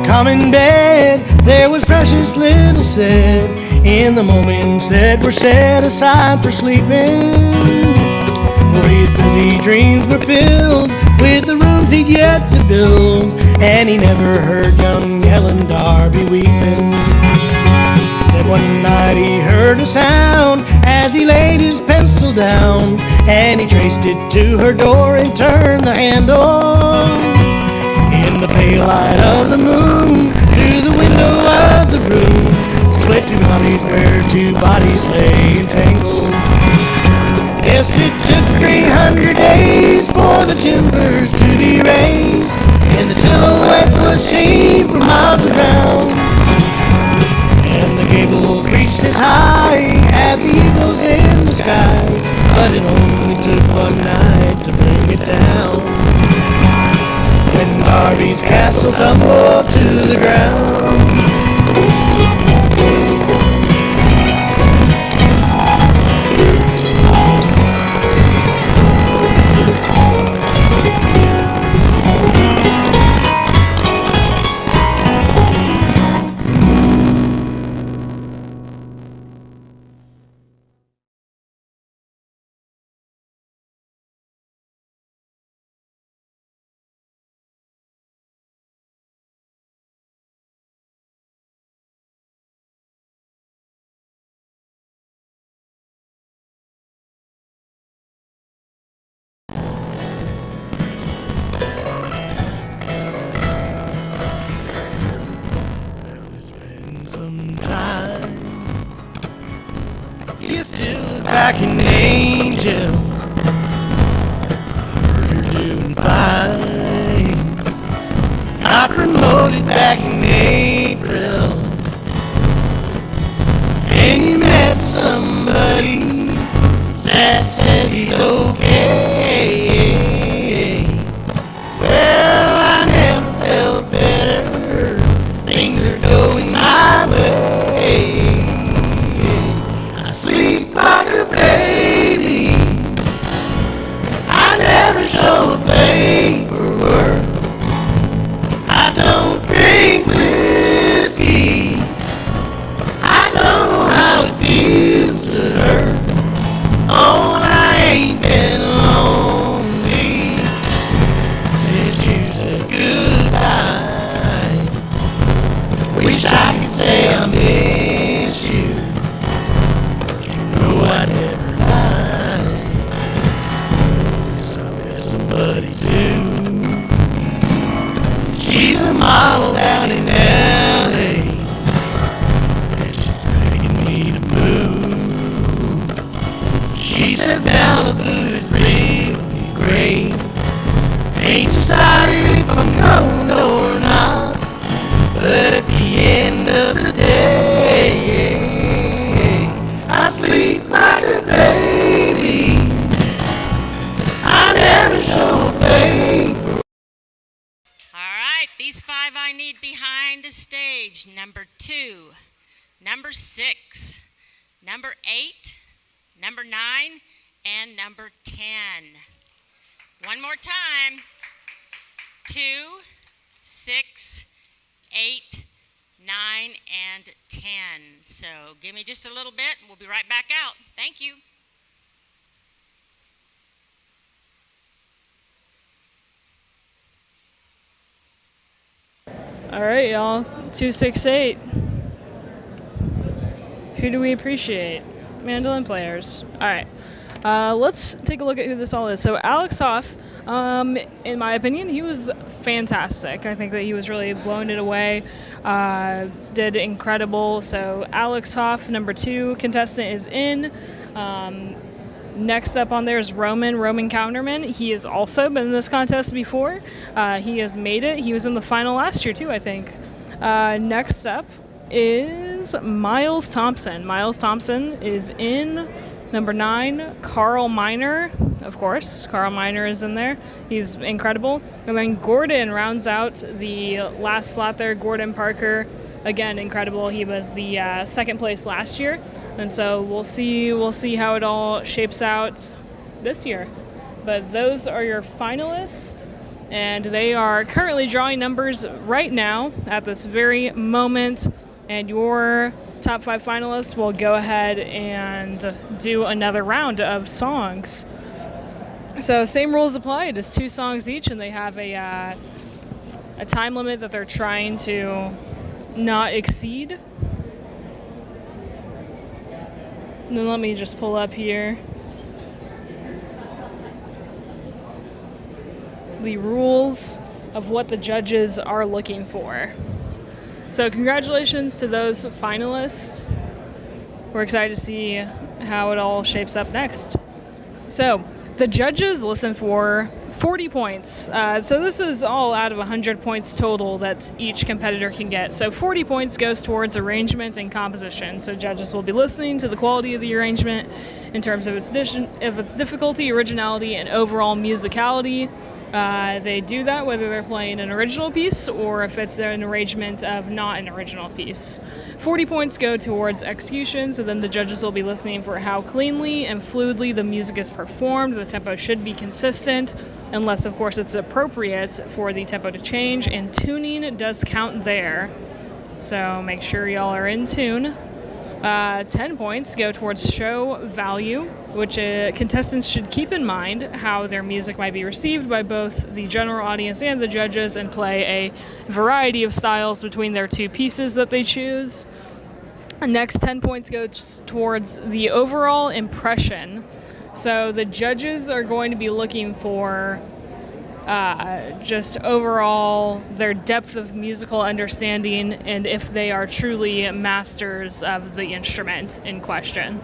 Common bed, there was precious little said in the moments that were set aside for sleeping. For his busy dreams were filled with the rooms he'd yet to build, and he never heard young Helen Darby weeping. Then one night he heard a sound as he laid his pencil down, and he traced it to her door and turned the handle. In the pale light of the moon, through the window of the room, split two bodies where two bodies lay entangled. Yes, it took 300 days for the timbers to be raised, and the silhouette was seen for miles around. And the gables reached as high as the eagles in the sky, but it only took one night to bring it down. When Darby's castle tumbled to the ground. like an angel. Heard you're doing fine. Got promoted back in April, and you met somebody that says he's okay. Well, I never felt better. Things are going my way. I sleep like a baby. I never show paperwork. I don't drink whiskey. I don't know how it feels to hurt. Oh, I ain't been lonely since you said goodbye. Wish I could say I miss you, but you know I never lie. Guess I met somebody too. She's a model down in LA, and she's begging me to move. She said Malibu is really great. Ain't decided if I'm going or not, but at the end of the day, I sleep like a baby. I never show paper. All right, these 5 I need behind the stage. Number 2, number 6, number 8, number 9, and number 10. One more time. 2, 6, 8, 9, and 10. So give me just a little bit, and we'll be right back out. Thank you. All right, y'all. 268. Who do we appreciate? Mandolin players. All right. Let's take a look at who this all is. So Alex Hoff, in my opinion, he was fantastic. I think that he was really blowing it away. Did incredible. So Alex Hoff, number 2 contestant, is in. Next up on there is Roman Counterman. He has also been in this contest before. He has made it. He was in the final last year too, I think. Next up is Miles Thompson. Miles Thompson is in. Number 9, Carl Miner. Of course, Carl Miner is in there. He's incredible. And then Gordon rounds out the last slot there. Gordon Parker, again, incredible. He was the second place last year, and so we'll see how it all shapes out this year. But those are your finalists, and they are currently drawing numbers right now at this very moment. And your top 5 finalists will go ahead and do another round of songs. So same rules apply. It is 2 songs each, and they have a time limit that they're trying to not exceed. And then let me just pull up here the rules of what the judges are looking for. So congratulations to those finalists. We're excited to see how it all shapes up next. So the judges listen for 40 points. So this is all out of 100 points total that each competitor can get. So 40 points goes towards arrangement and composition. So judges will be listening to the quality of the arrangement in terms of its difficulty, originality, and overall musicality. They do that whether they're playing an original piece or if it's an arrangement of not an original piece. 40 points go towards execution, so then the judges will be listening for how cleanly and fluidly the music is performed. The tempo should be consistent, unless of course it's appropriate for the tempo to change, and tuning does count there. So make sure y'all are in tune. 10 points go towards show value, which contestants should keep in mind how their music might be received by both the general audience and the judges, and play a variety of styles between their 2 pieces that they choose. Next, 10 points go towards the overall impression. So the judges are going to be looking for just overall their depth of musical understanding and if they are truly masters of the instrument in question.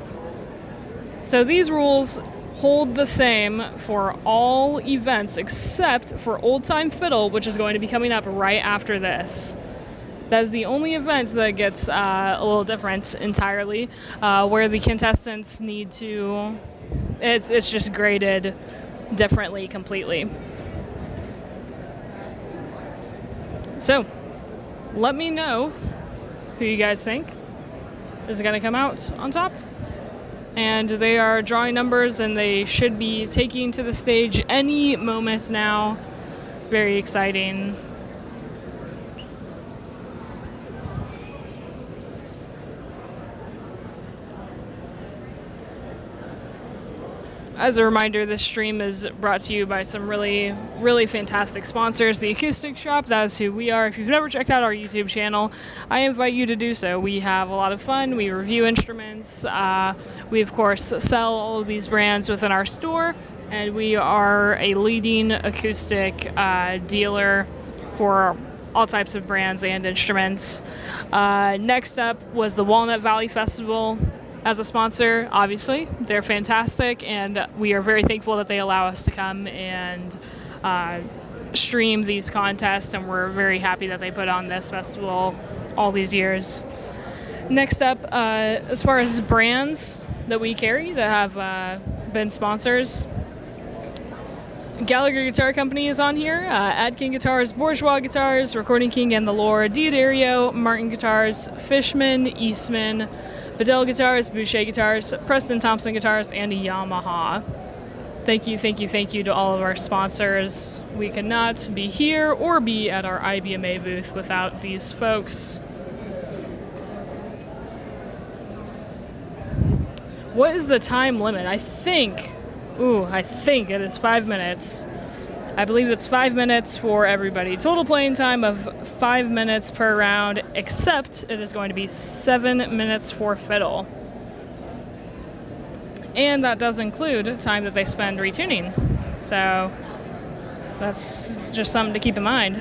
So these rules hold the same for all events except for Old Time Fiddle, which is going to be coming up right after this. That is the only event that gets a little different entirely, where the contestants need to, it's just graded differently completely. So, let me know who you guys think is going to come out on top. And they are drawing numbers, and they should be taking to the stage any moment now. Very exciting. As a reminder, this stream is brought to you by some really, really fantastic sponsors. The Acoustic Shop, that is who we are. If you've never checked out our YouTube channel, I invite you to do so. We have a lot of fun. We review instruments. We, of course, sell all of these brands within our store, and we are a leading acoustic dealer for all types of brands and instruments. Next up was the Walnut Valley Festival. As a sponsor, obviously, they're fantastic, and we are very thankful that they allow us to come and stream these contests, and we're very happy that they put on this festival all these years. Next up, as far as brands that we carry that have been sponsors, Gallagher Guitar Company is on here, Atkin Guitars, Bourgeois Guitars, Recording King and the Loar, Diodario, Martin Guitars, Fishman, Eastman, Bedell Guitars, Boucher Guitars, Preston Thompson Guitars, and Yamaha. Thank you, thank you, thank you to all of our sponsors. We could not be here or be at our IBMA booth without these folks. What is the time limit? I think it is 5 minutes. I believe it's 5 minutes for everybody. Total playing time of 5 minutes per round, except it is going to be 7 minutes for fiddle. And that does include time that they spend retuning. So that's just something to keep in mind.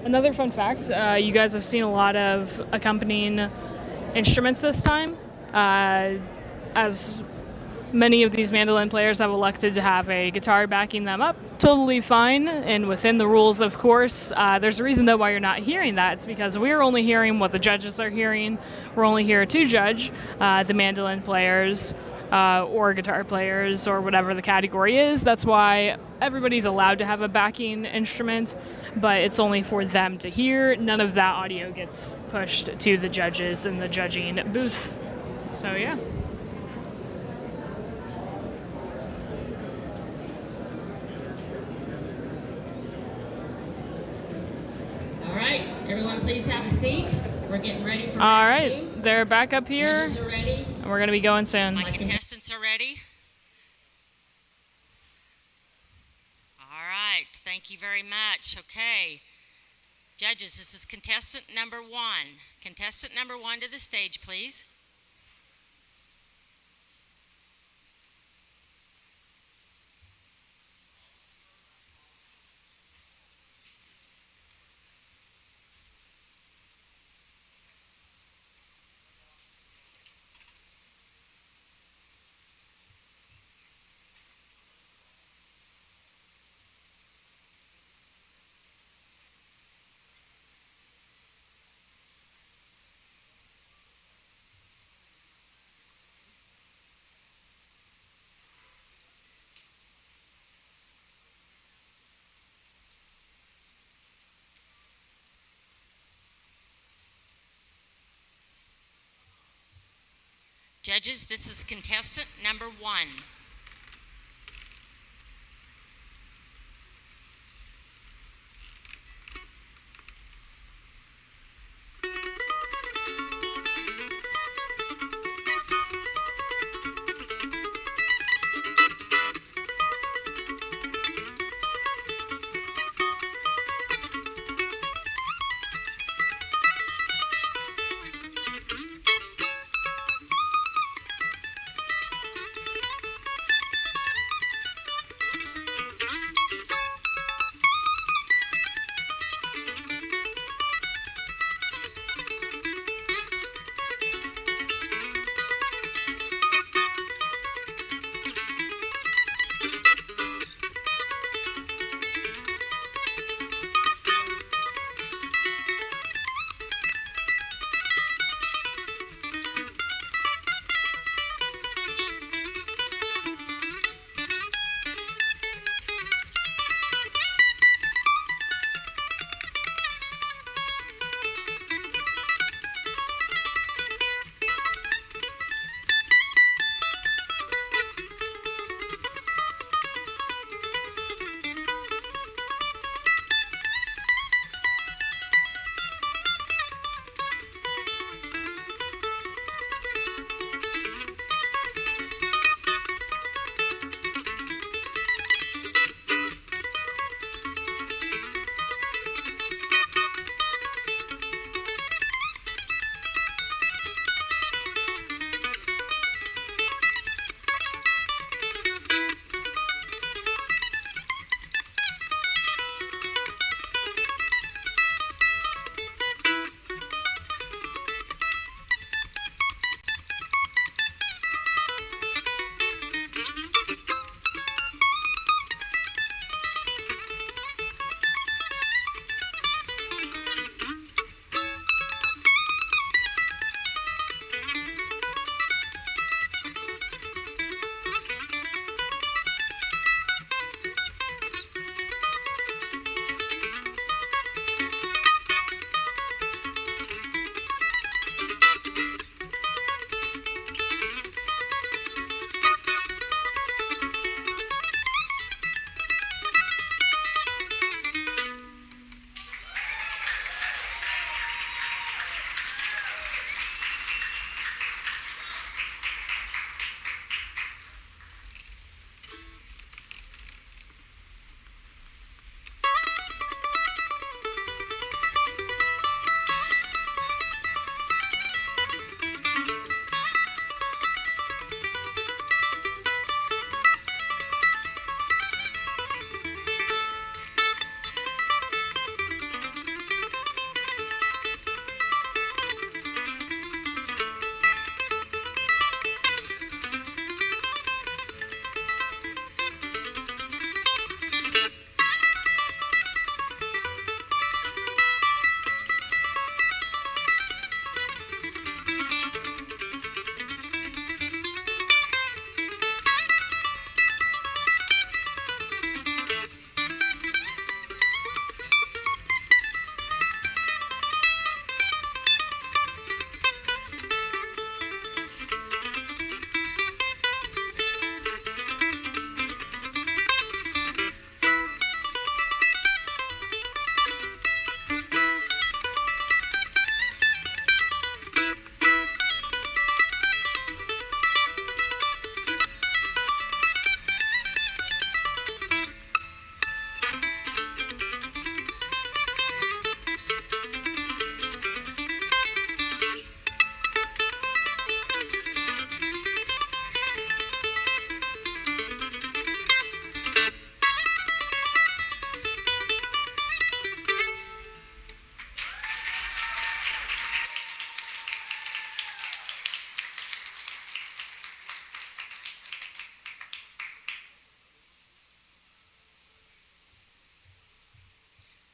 Another fun fact, you guys have seen a lot of accompanying instruments this time, as many of these mandolin players have elected to have a guitar backing them up. Totally fine, and within the rules, of course. There's a reason, though, why you're not hearing that. It's because we're only hearing what the judges are hearing. We're only here to judge the mandolin players or guitar players or whatever the category is. That's why everybody's allowed to have a backing instrument, but it's only for them to hear. None of that audio gets pushed to the judges in the judging booth. So, yeah. All right, everyone please have a seat. We're getting ready for All round right, they're back up here. Judges are ready. And we're going to be going soon. My contestants are ready. All right, thank you very much. Okay, judges, this is contestant number 1. Contestant number 1 to the stage, please. Judges, this is contestant number 1.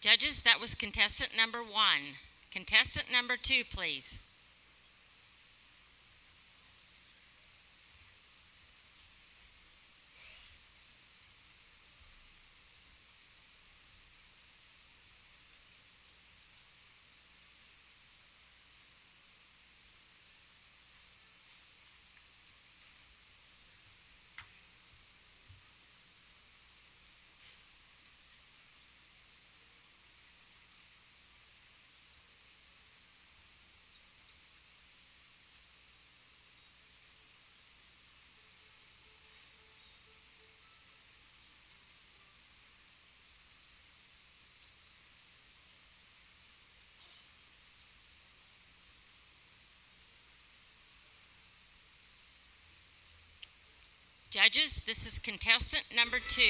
Judges, that was contestant number 1. Contestant number 2, please. Judges, this is contestant number 2.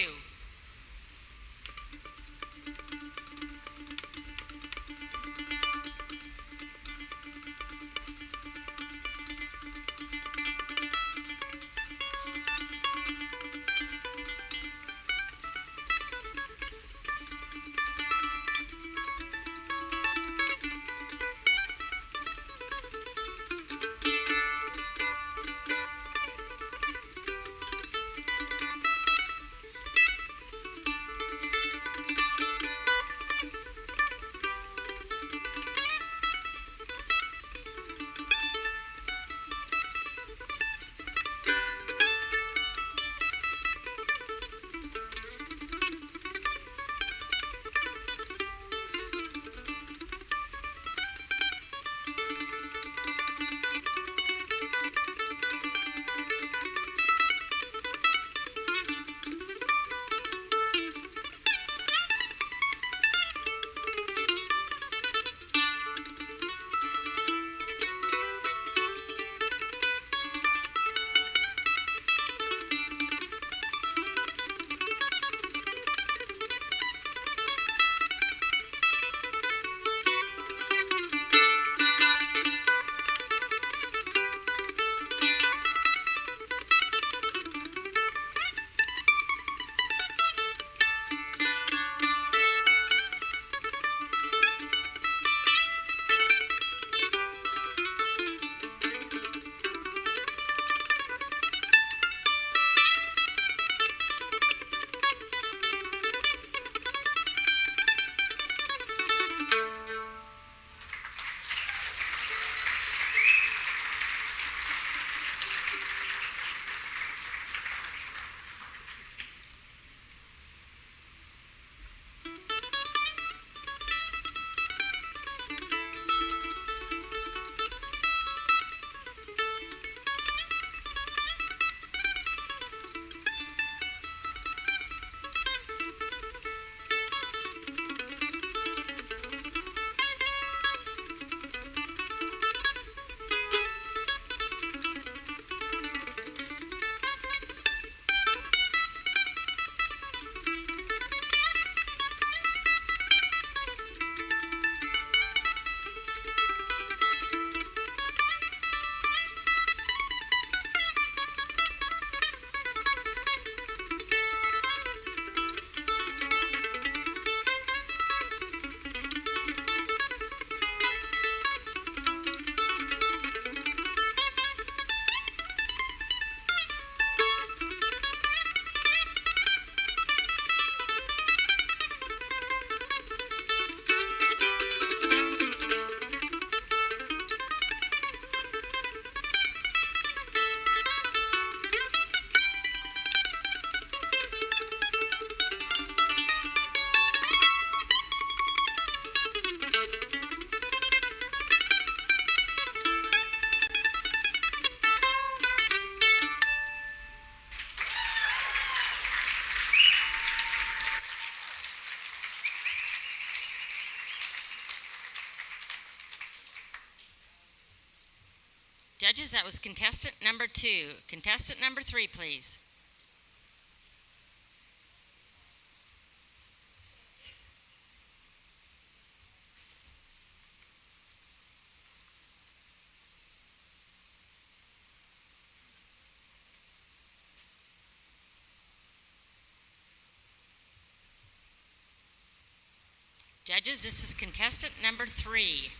Judges, that was contestant number 2. Contestant number 3, please. Judges, this is contestant number 3.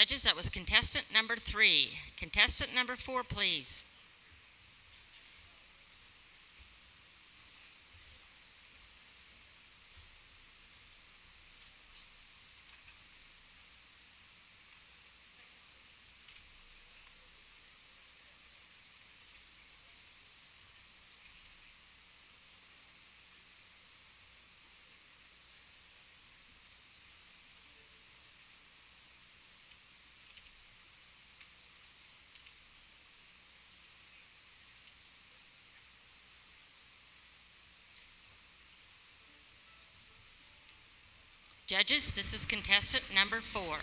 Judges, that was contestant number 3. Contestant number 4, please. Judges, this is contestant number 4.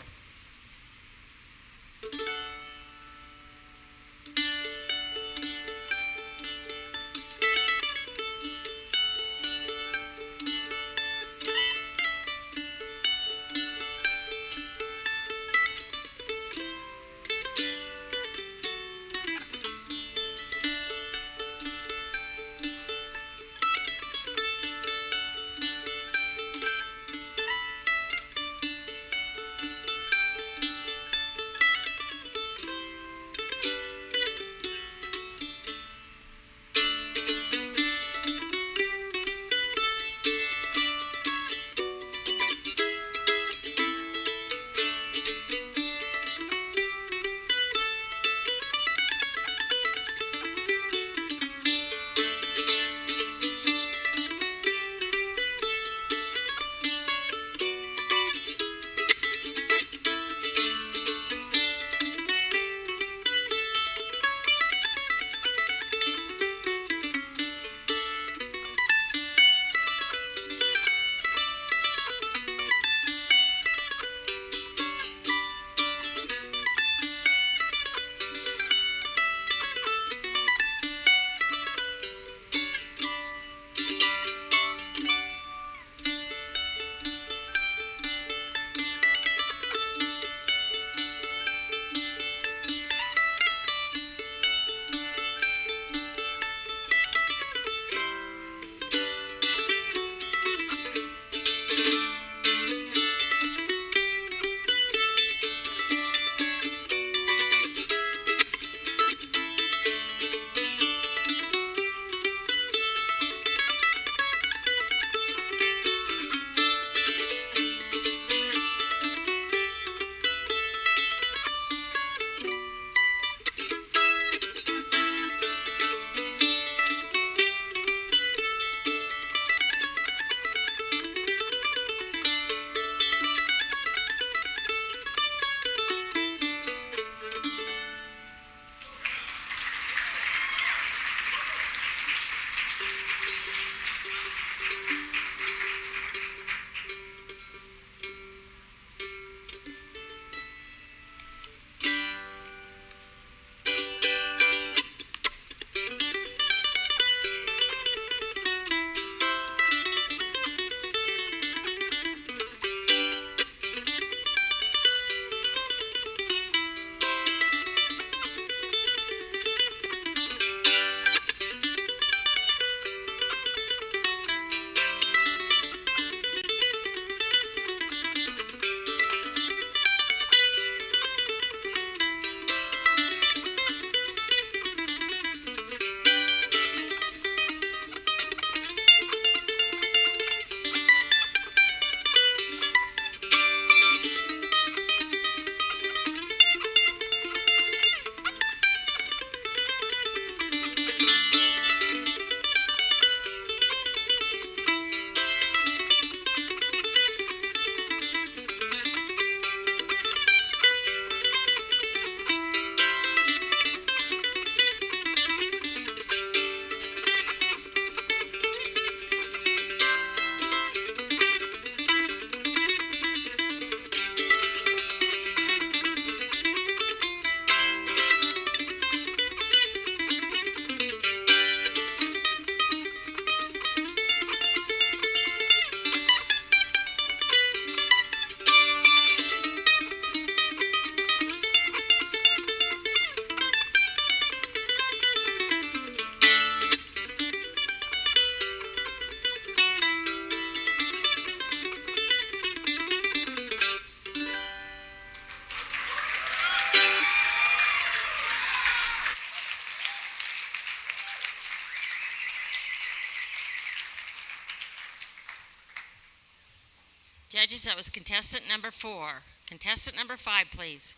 Judges, that was contestant number 4. Contestant number 5, please.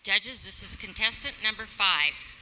Judges, this is contestant number 5.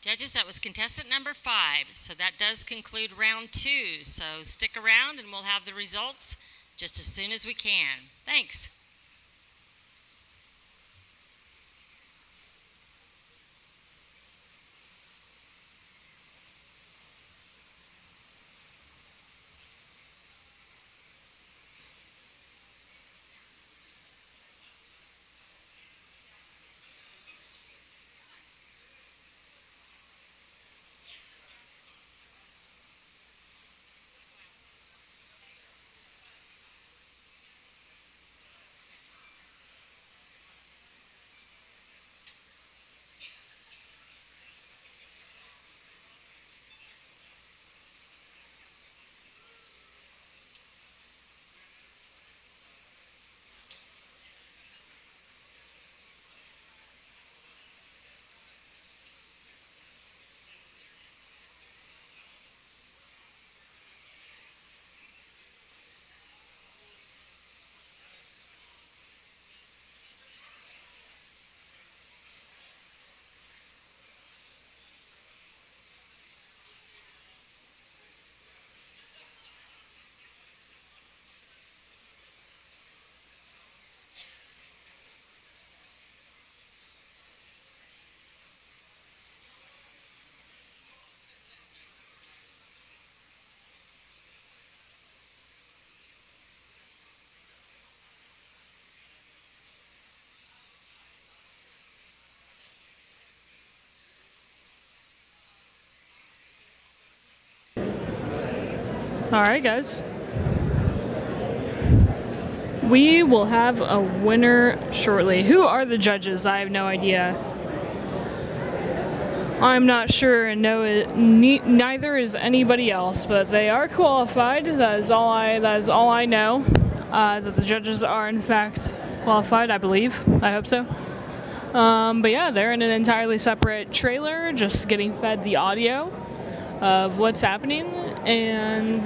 Judges, that was contestant number 5. So that does conclude round 2. So stick around and we'll have the results just as soon as we can. Thanks. All right, guys. We will have a winner shortly. Who are the judges? I have no idea. I'm not sure, and neither is anybody else, but they are qualified. That is all I know. That the judges are in fact qualified, I believe. I hope so. But yeah, they're in an entirely separate trailer, just getting fed the audio of what's happening, and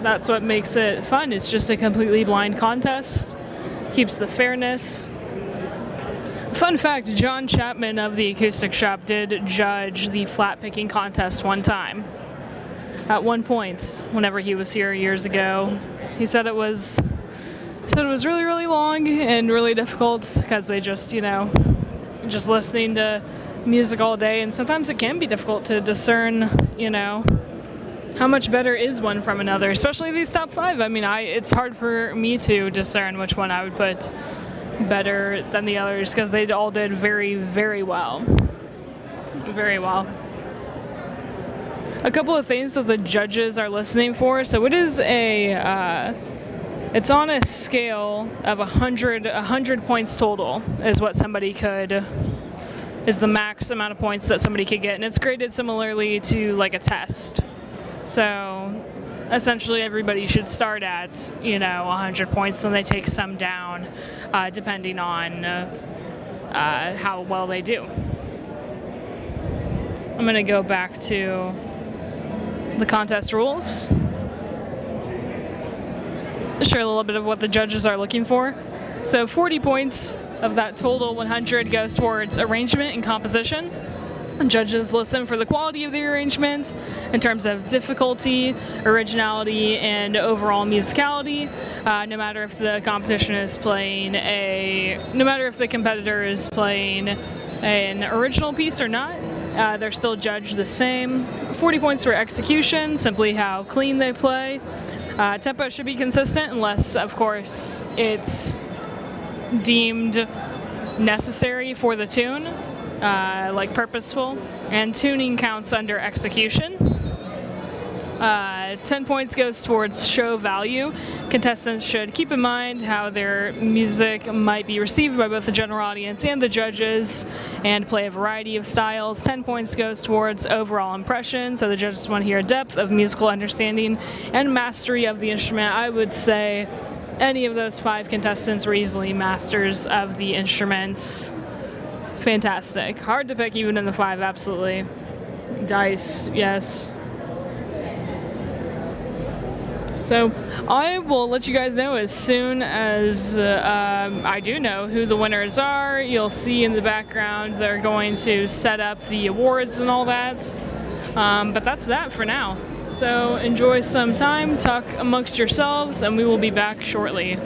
that's what makes it fun. It's just a completely blind contest, keeps the fairness. Fun fact, John Chapman of the Acoustic Shop did judge the flat picking contest one time. At one point, whenever he was here years ago, he said it was really, really long and really difficult because they just, just listening to music all day, and sometimes it can be difficult to discern, how much better is one from another, especially these top 5. I mean, it's hard for me to discern which one I would put better than the others because they all did very, very well. Very well. A couple of things that the judges are listening for. So it is it's on a scale of 100 points total is what somebody is the max amount of points that somebody could get, and it's graded similarly to like a test. So essentially everybody should start at 100 points, then they take some down depending on how well they do. I'm going to go back to the contest rules, share a little bit of what the judges are looking for. So 40 points of that total 100 goes towards arrangement and composition. Judges listen for the quality of the arrangement in terms of difficulty, originality, and overall musicality. No matter if the competitor is playing an original piece or not, they're still judged the same. 40 points for execution, simply how clean they play. Tempo should be consistent unless, of course, it's deemed necessary for the tune. Like purposeful, and tuning counts under execution. 10 points goes towards show value. Contestants should keep in mind how their music might be received by both the general audience and the judges, and play a variety of styles. 10 points goes towards overall impression, so the judges want to hear depth of musical understanding and mastery of the instrument. I would say any of those 5 contestants were easily masters of the instruments. Fantastic. Hard to pick even in the 5, absolutely. Dice, yes. So I will let you guys know as soon as I do know who the winners are. You'll see in the background they're going to set up the awards and all that. But that's that for now. So enjoy some time, talk amongst yourselves, and we will be back shortly.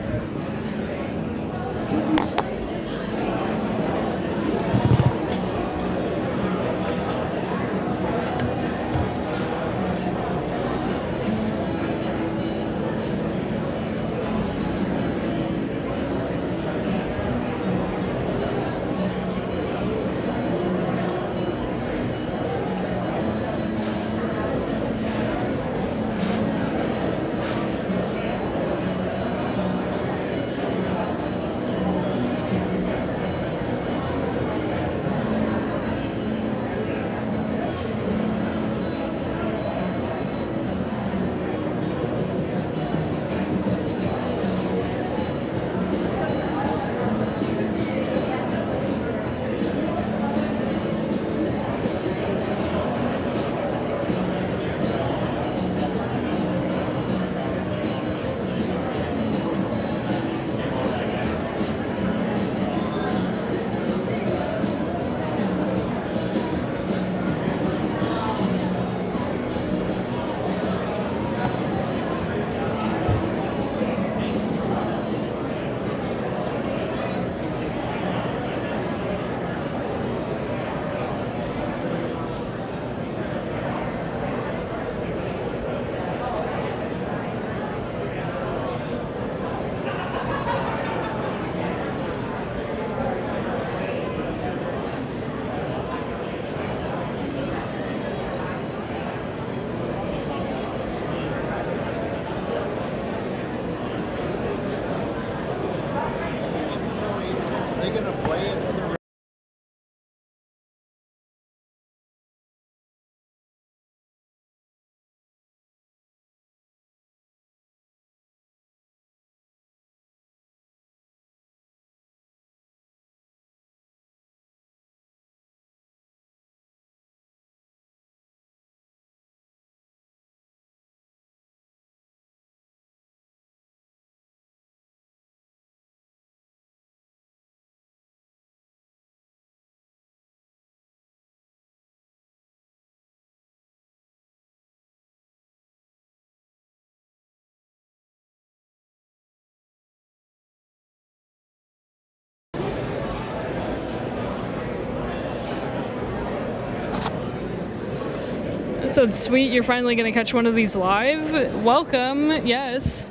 So it's sweet you're finally going to catch one of these live. Welcome, yes.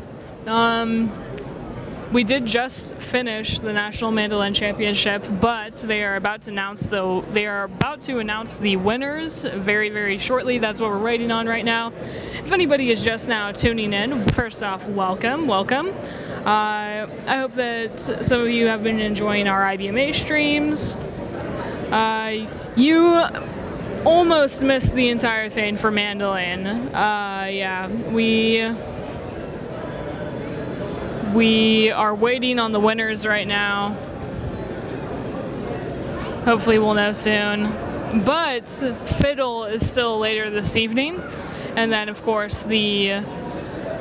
We did just finish the National Mandolin Championship, but they are about to announce the winners very, very shortly. That's what we're waiting on right now. If anybody is just now tuning in, first off, welcome. I hope that some of you have been enjoying our IBMA streams. You almost missed the entire thing for Mandolin. Yeah, we are waiting on the winners right now. Hopefully we'll know soon. But Fiddle is still later this evening. And then, of course,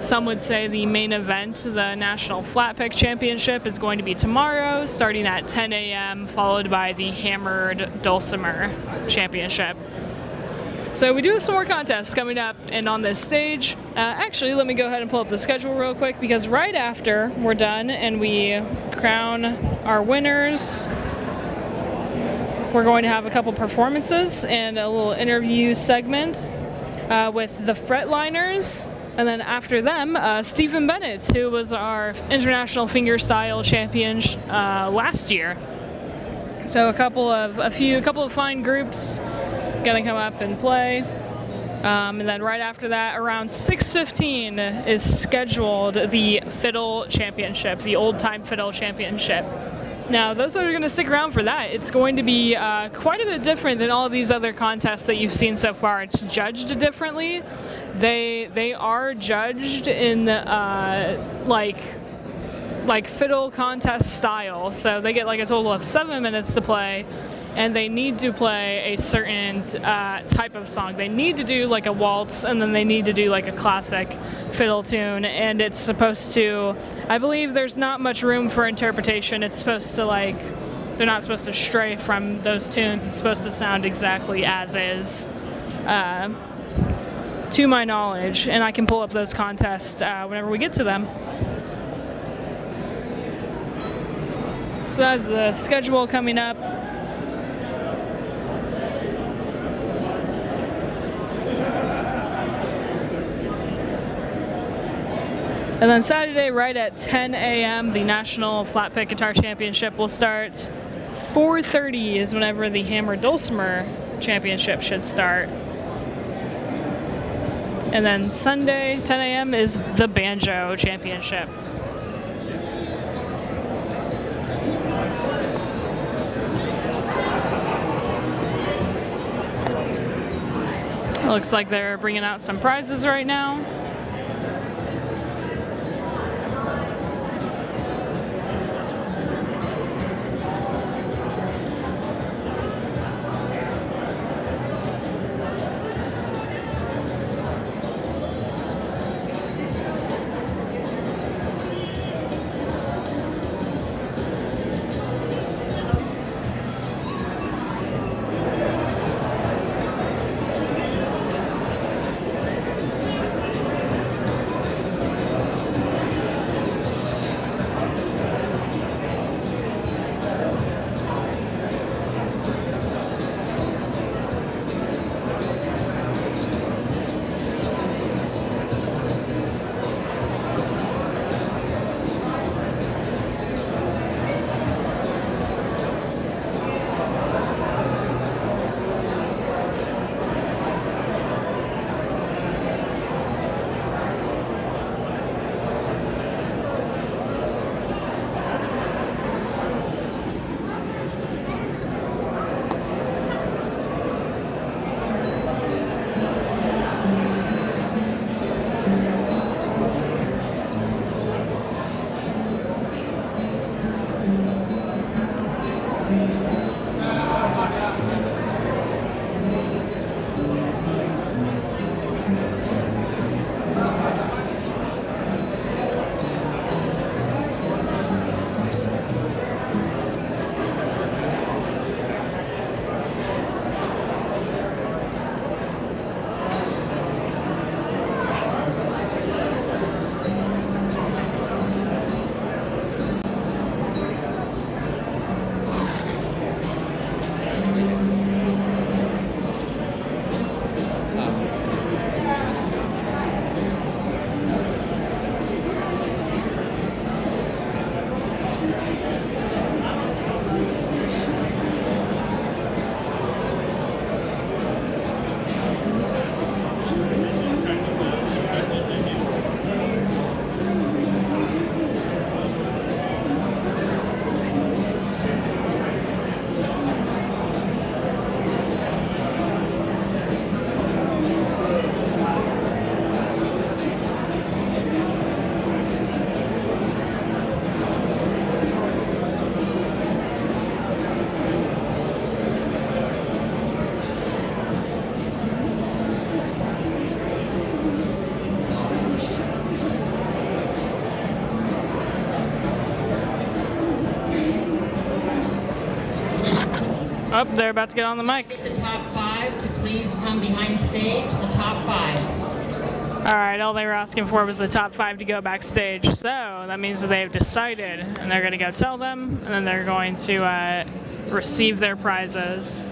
some would say the main event, the National Flat Pick Championship, is going to be tomorrow, starting at 10 a.m., followed by the Hammered Dulcimer Championship. So we do have some more contests coming up and on this stage. Actually, let me go ahead and pull up the schedule real quick, because right after we're done and we crown our winners, we're going to have a couple performances and a little interview segment with the Fretliners. And then after them, Stephen Bennett, who was our international fingerstyle champion last year. So a couple of fine groups gonna come up and play. And then right after that, around 6:15 is scheduled the Fiddle Championship, the Old Time Fiddle Championship. Now, those that are going to stick around for that, it's going to be quite a bit different than all of these other contests that you've seen so far. It's judged differently. They are judged in like fiddle contest style. So they get like a total of 7 minutes to play. and they need to play a certain type of song. They need to do like a waltz, and then they need to do like a classic fiddle tune, and it's supposed to, I believe there's not much room for interpretation. It's supposed to like, they're not supposed to stray from those tunes. It's supposed to sound exactly as is, to my knowledge, and I can pull up those contests whenever we get to them. So that's the schedule coming up. And then Saturday, right at 10 a.m., the National Flat Pick Guitar Championship will start. 4:30 is whenever the Hammer Dulcimer Championship should start. And then Sunday, 10 a.m., is the Banjo Championship. It looks like they're bringing out some prizes right now. Oh, they're about to get on the mic. Get the top 5 to please come behind stage, the top 5. All right, all they were asking for was the top 5 to go backstage. So that means that they've decided, and they're going to go tell them, and then they're going to receive their prizes.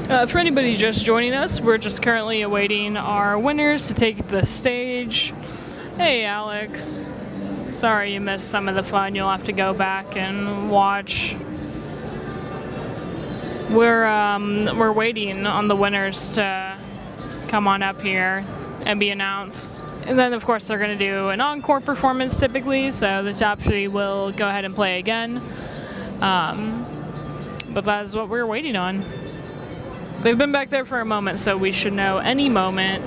For anybody just joining us, we're just currently awaiting our winners to take the stage. Hey, Alex. Sorry you missed some of the fun. You'll have to go back and watch. We're waiting on the winners to come on up here and be announced. And then, of course, they're going to do an encore performance typically, so the top three will go ahead and play again. But that is what we're waiting on. They've been back there for a moment, so we should know any moment.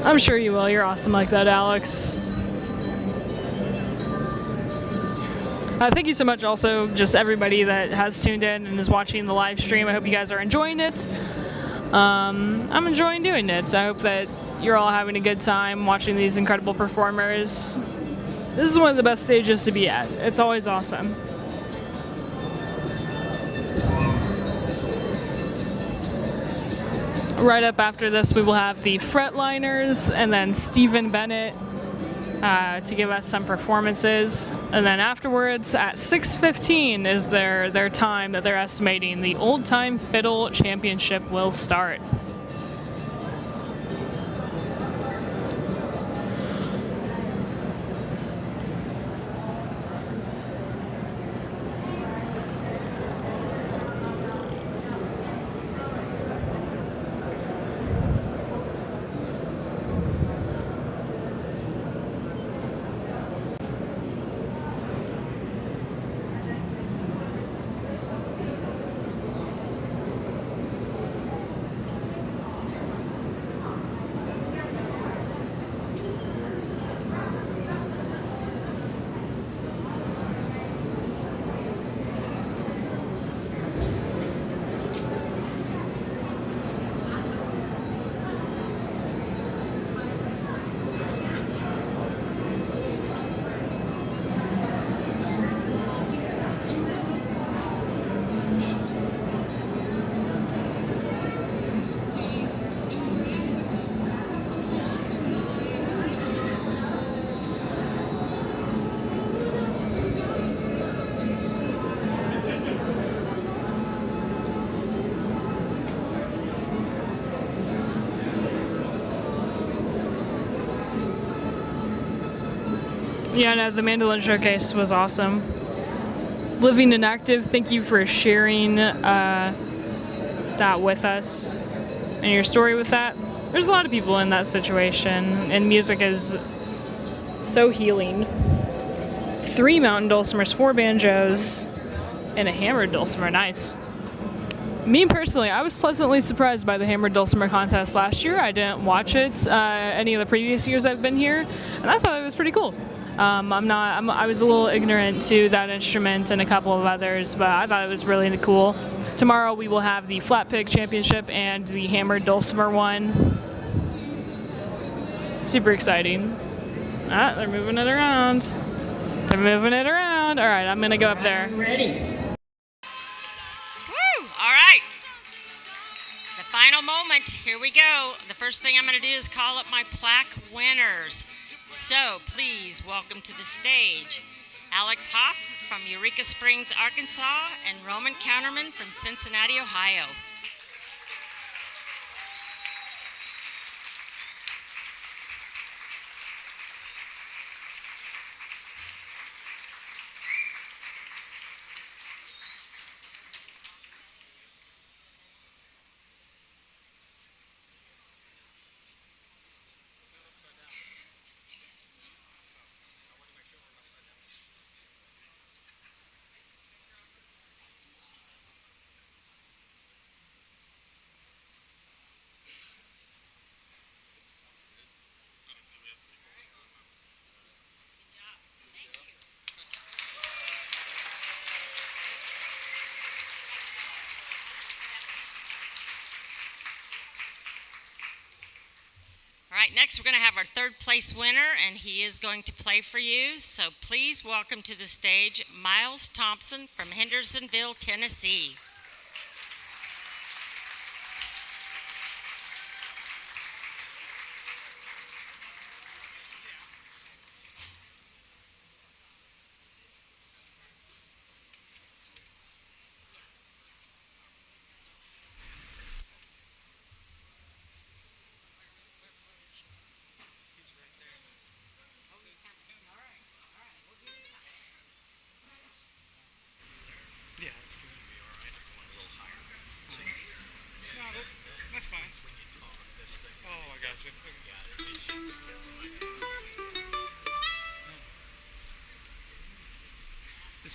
I'm sure you will. You're awesome like that, Alex. Thank you so much also, just everybody that has tuned in and is watching the live stream. I hope you guys are enjoying it. I'm enjoying doing it. I hope that you're all having a good time watching these incredible performers. This is one of the best stages to be at. It's always awesome. Right up after this, we will have the Fretliners and then Stephen Bennett to give us some performances. And then afterwards, at 6:15 is their time that they're estimating. The Old Time Fiddle Championship will start. Yeah, no, the Mandolin Showcase was awesome. Living and Active, thank you for sharing that with us and your story with that. There's a lot of people in that situation, and music is so healing. 3 mountain dulcimers, 4 banjos, and a hammered dulcimer. Nice. Me personally, I was pleasantly surprised by the hammered dulcimer contest last year. I didn't watch it any of the previous years I've been here, and I thought it was pretty cool. I was a little ignorant to that instrument and a couple of others, but I thought it was really cool. Tomorrow we will have the flat pick championship and the hammered dulcimer one. Super exciting. Ah, they're moving it around. They're moving it around. All right, I'm gonna go up there. Ready. Woo! All right. The final moment. Here we go. The first thing I'm gonna do is call up my plaque winners. So please welcome to the stage Alex Hoff from Eureka Springs, Arkansas, and Roman Counterman from Cincinnati, Ohio. All right, next we're going to have our third place winner, and he is going to play for you. So please welcome to the stage Miles Thompson from Hendersonville, Tennessee.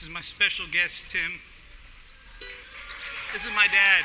This is my special guest, Tim. This is my dad.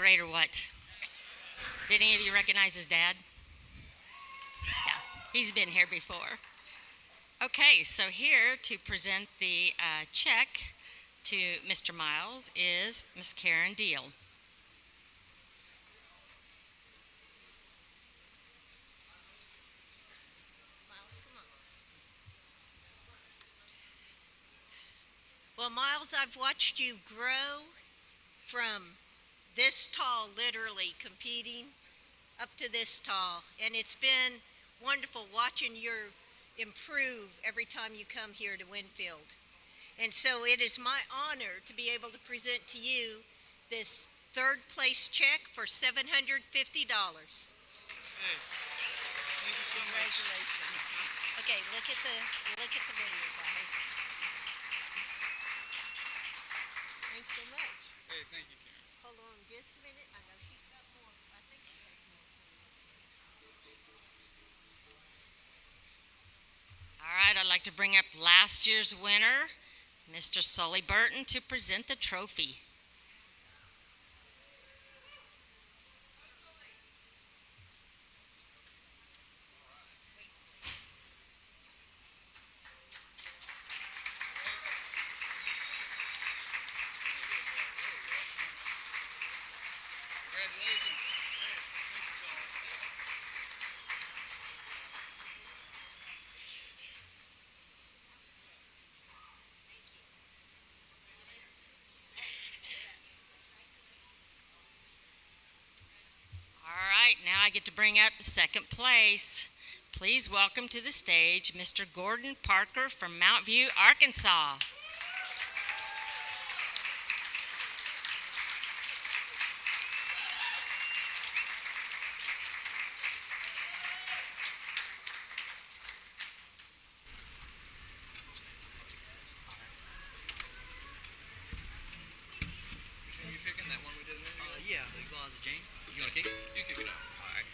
great or what? Did any of you recognize his dad? Yeah, he's been here before. Okay, so here to present the check to Mr. Miles is Miss Karen Deal. Well, Miles, I've watched you grow from this tall, literally competing, up to this tall, and it's been wonderful watching you improve every time you come here to Winfield. And so it is my honor to be able to present to you this third place check for $750. Hey, thank you so much. Congratulations. Okay, look at the video, guys. Thanks so much. Hey, thank you, Karen. Hold on just a minute. I know she's got more. I think she has more. All right, I'd like to bring up last year's winner, Mr. Sully Burton, to present the trophy. Congratulations. Hey, thank you so much. All right, now I get to bring up the second place. Please welcome to the stage Mr. Gordon Parker from Mount View, Arkansas. You picking that one we did a minute ago? Yeah, the glass of Jane. You want to kick it? You kick it out. All right.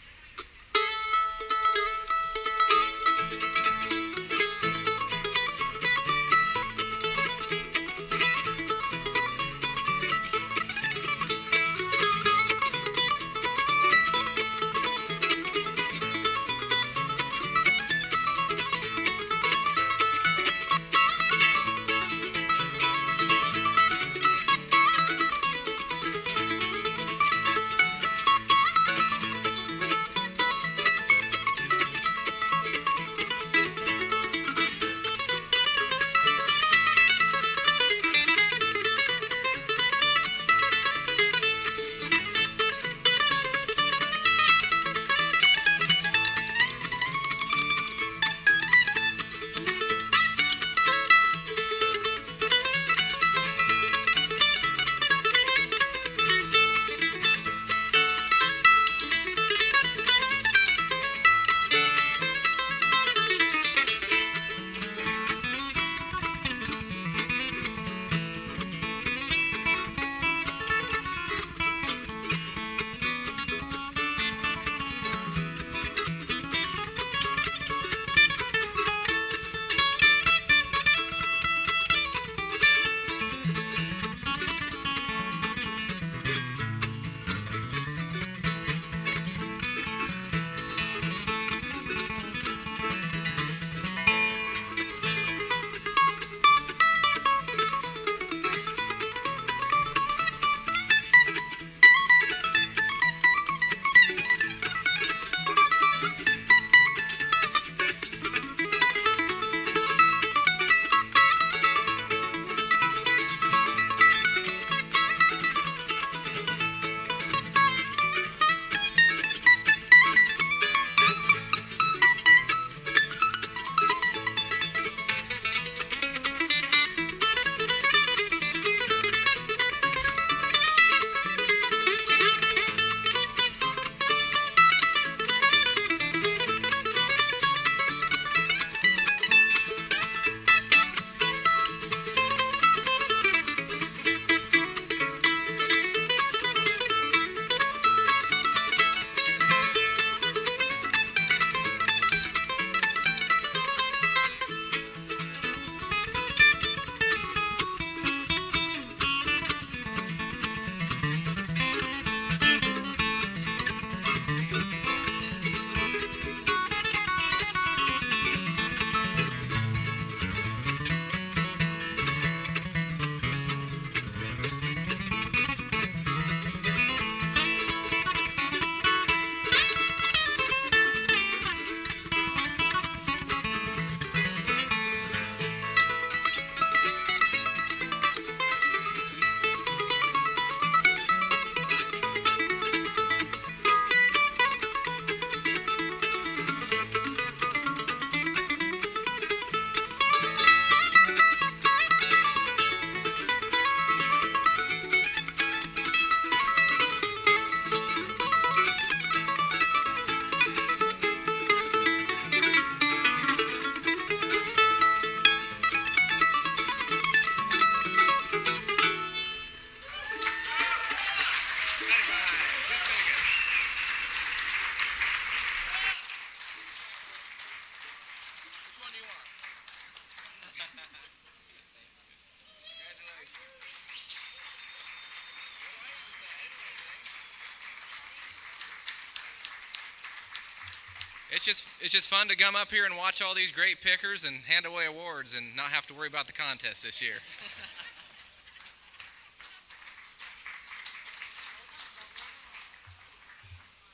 it's just fun to come up here and watch all these great pickers and hand away awards and not have to worry about the contest this year.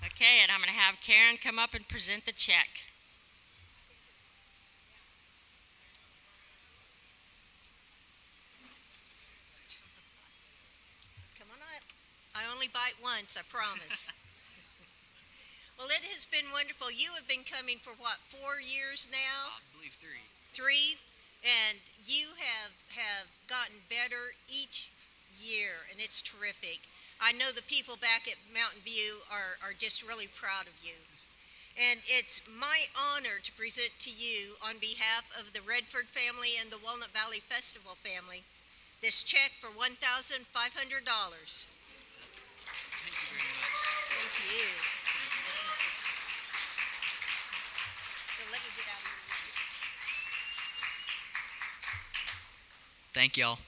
Okay, and I'm going to have Karen come up and present the check. Come on up. I only bite once, I promise. Well, it has been wonderful. You have been coming for what, 4 years now? I believe 3. 3, and you have gotten better each year, and it's terrific. I know the people back at Mountain View are just really proud of you. And it's my honor to present to you, on behalf of the Redford family and the Walnut Valley Festival family, this check for $1,500. Thank you very much. Thank you. So let me get out of your way. Thank y'all.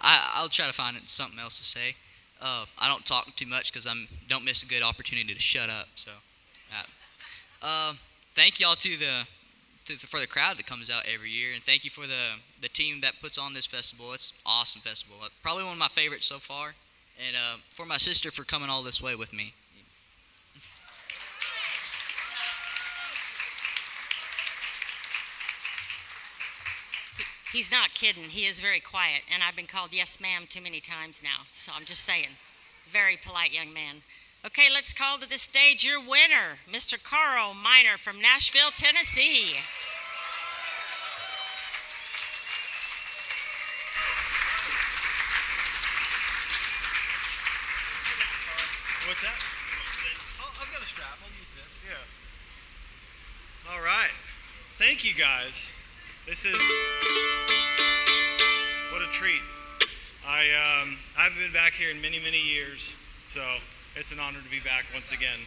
I'll try to find something else to say. I don't talk too much because I don't miss a good opportunity to shut up. So, thank y'all for the crowd that comes out every year, and thank you for the team that puts on this festival. It's an awesome festival. Probably one of my favorites so far, and for my sister for coming all this way with me. He's not kidding. He is very quiet, and I've been called yes ma'am too many times now, so I'm just saying. Very polite young man. Okay, let's call to the stage your winner, Mr. Carl Miner from Nashville, Tennessee. What's that? Oh, I've got a strap. I'll use this. Yeah. All right. Thank you, guys. This is what a treat. I haven't been back here in many, many years, so it's an honor to be back once again.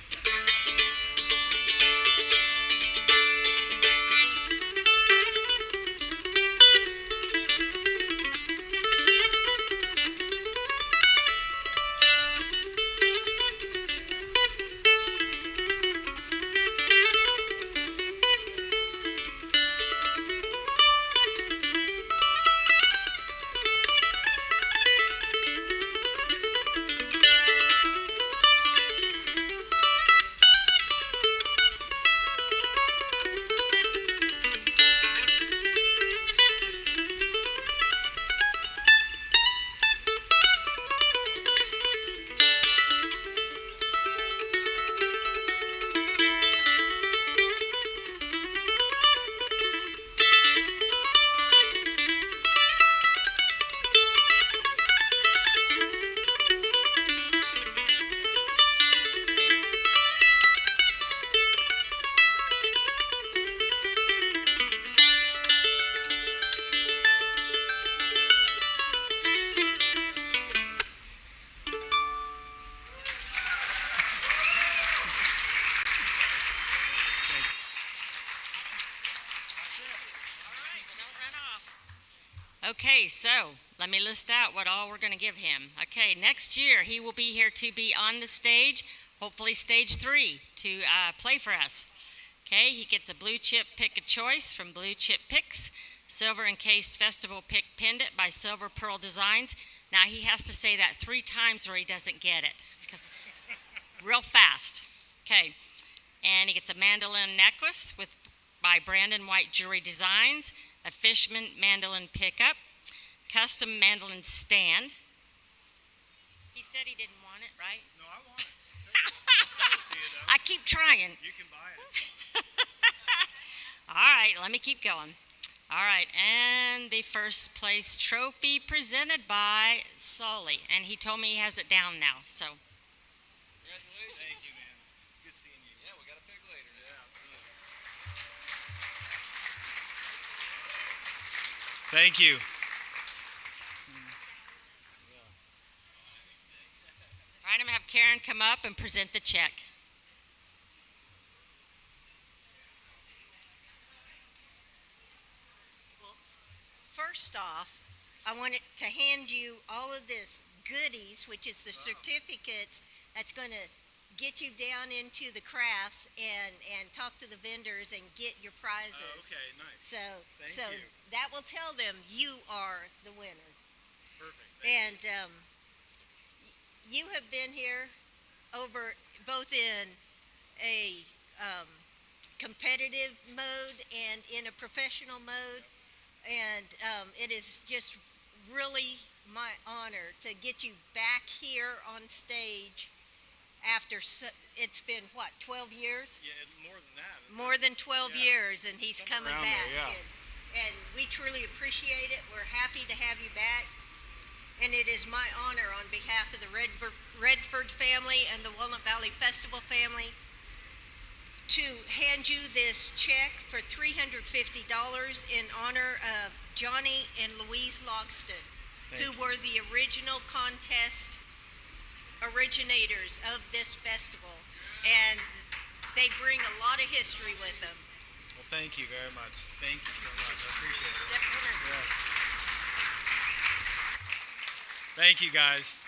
Okay, so let me list out what all we're going to give him. Okay, next year he will be here to be on the stage, hopefully stage 3, to play for us. Okay, he gets a blue chip pick of choice from Blue Chip Picks, silver encased festival pick pendant by Silver Pearl Designs. Now he has to say that 3 times or he doesn't get it, real fast. Okay, and he gets a mandolin necklace by Brandon White Jewelry Designs, a Fishman mandolin pickup, custom mandolin stand. He said he didn't want it, right? No, I want it. I'll sell it to you, though. I keep trying. You can buy it. All right, let me keep going. All right, and the first place trophy presented by Sully, and he told me he has it down now, so. Congratulations. Thank you, man. Good seeing you. Yeah, we got to pick later. Yeah, absolutely. Thank you. All right, I'm going to have Karen come up and present the check. Well, first off, I wanted to hand you all of this goodies, which is the certificates that's going to get you down into the crafts and talk to the vendors and get your prizes. Oh, okay, nice. So Thank you. that will tell them you are the winner. Perfect. And you have been here over both in a competitive mode and in a professional mode, and it is just really my honor to get you back here on stage after it's been what, 12 years? Yeah, more than that. More than 12 years, and he's coming around back. there, yeah. And we truly appreciate it. We're happy to have you back. And it is my honor on behalf of the Redford family and the Walnut Valley Festival family to hand you this check for $350 in honor of Johnny and Louise Logston, who were the original contest originators of this festival, and they bring a lot of history with them. Well, thank you very much. Thank you so much. I appreciate it. Yeah. Thank you, guys.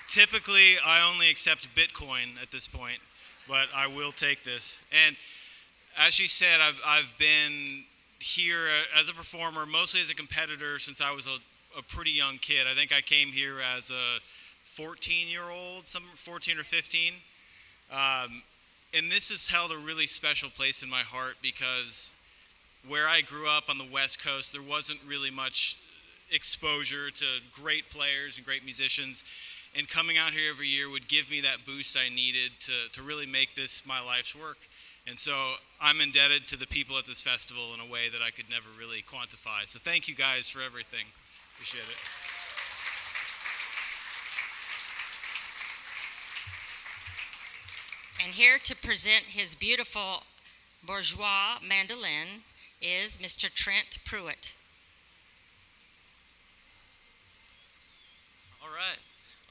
Typically, I only accept Bitcoin at this point, but I will take this. And as she said, I've been here as a performer, mostly as a competitor, since I was a pretty young kid. I think I came here as a 14-year-old, 14 or 15. And this has held a really special place in my heart because where I grew up on the West Coast, there wasn't really much exposure to great players and great musicians. And coming out here every year would give me that boost I needed to really make this my life's work. And so I'm indebted to the people at this festival in a way that I could never really quantify. So thank you guys for everything. Appreciate it. And here to present his beautiful Bourgeois mandolin is Mr. Trent Pruitt. All right.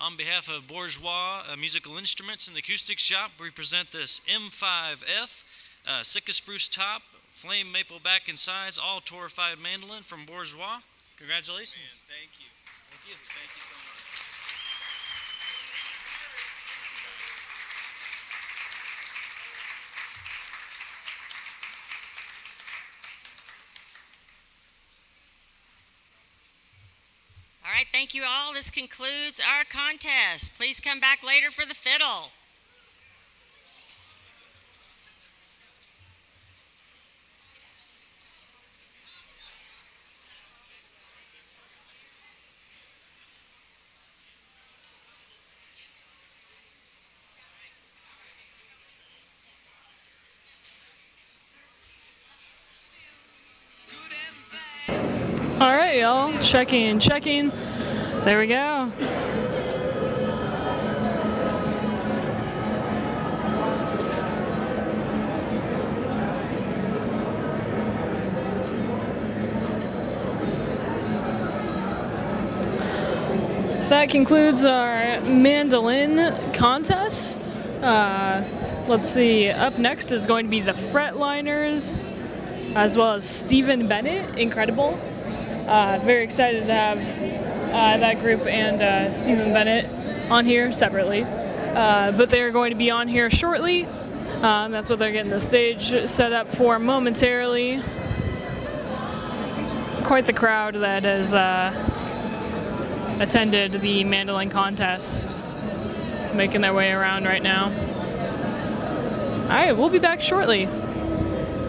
On behalf of Bourgeois Musical Instruments and the Acoustic Shop, we present this M5F, Sitka Spruce Top, Flame Maple Back and Sides, all torrefied mandolin from Bourgeois. Congratulations. Man, thank you. Thank you. Thank you so much. All right, thank you all. This concludes our contest. Please come back later for the fiddle. All right, y'all. Checking. There we go. That concludes our mandolin contest. Let's see. Up next is going to be the Fretliners, as well as Stephen Bennett. Incredible. Very excited to have that group and Stephen Bennett on here separately. But they're going to be on here shortly. That's what they're getting the stage set up for momentarily. Quite the crowd that has attended the mandolin contest, making their way around right now. All right, we'll be back shortly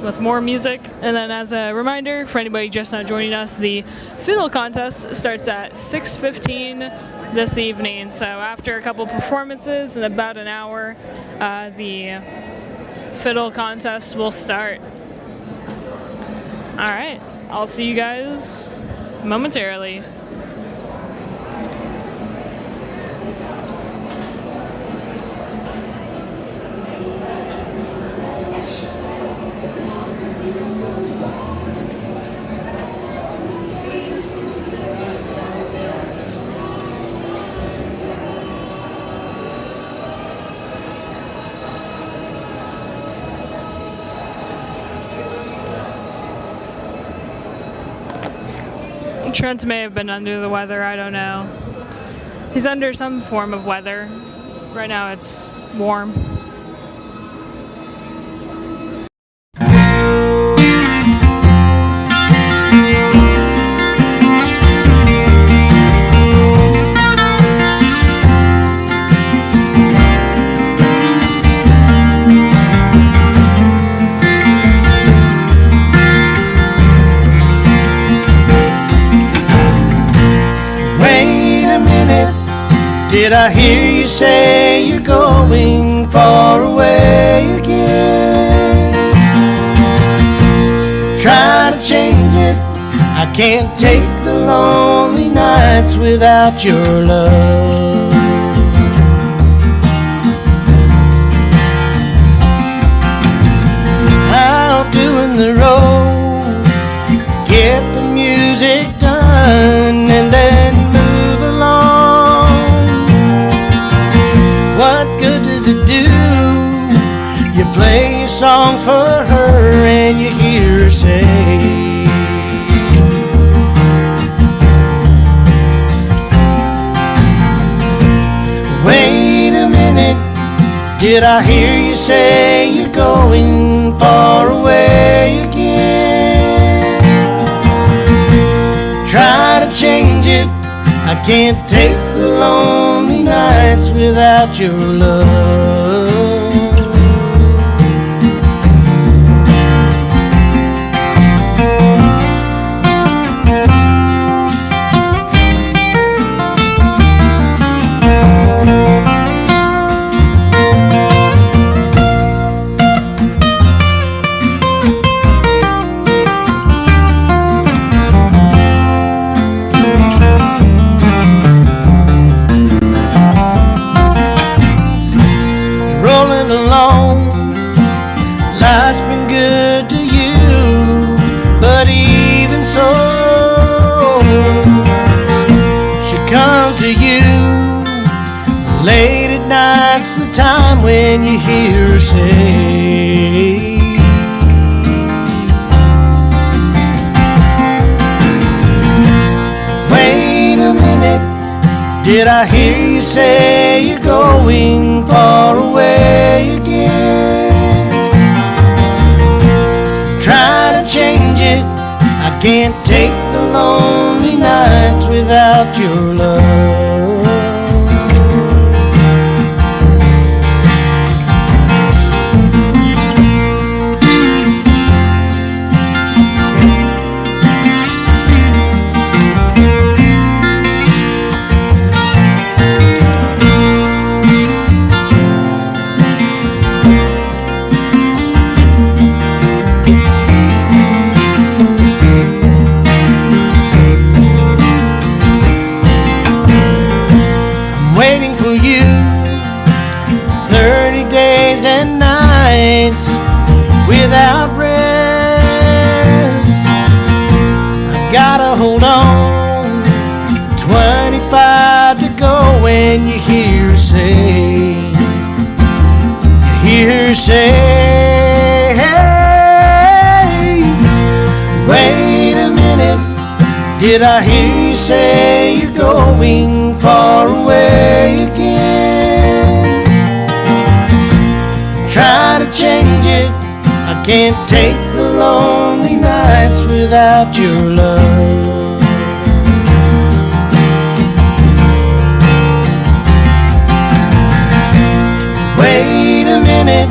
with more music. And then as a reminder, for anybody just now joining us, the fiddle contest starts at 6:15 this evening. So after a couple performances in about an hour, the fiddle contest will start. All right, I'll see you guys momentarily. Trent may have been under the weather, I don't know. He's under some form of weather. Right now it's warm. Did I hear you say you're going far away again? Try to change it, I can't take the lonely nights without your love. Out doing the road, get the music done and then move along. What good does it do? You play your songs for her and you hear her say, wait a minute, did I hear you say you're going far away again? Try to change it, I can't take the lonely nights without your love. Life's been good to you, but even so, she comes to you late at night's the time when you hear her say, wait a minute, did I hear you say you're going far away again? Try to change it, I can't take the lonely nights without your love. Without rest, I gotta hold on. 25 to go when you hear her say, hey, wait a minute, did I hear you say you're going far away again? Try to change it, I can't take the lonely nights without your love. Wait a minute,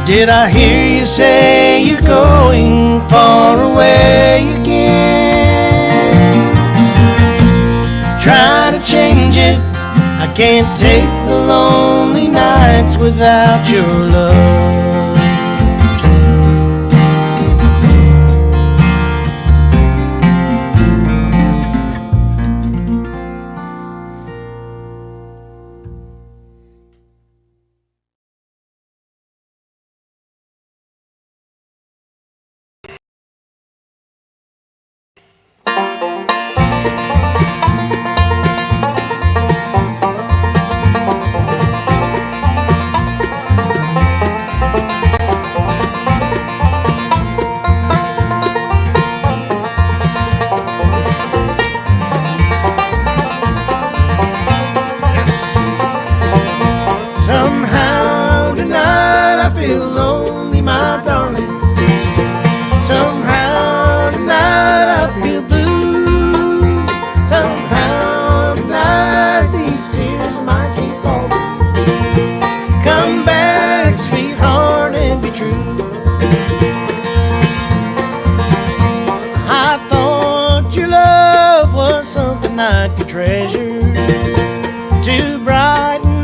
did I hear you say you're going far away again? Try to change it, I can't take the lonely nights without your love.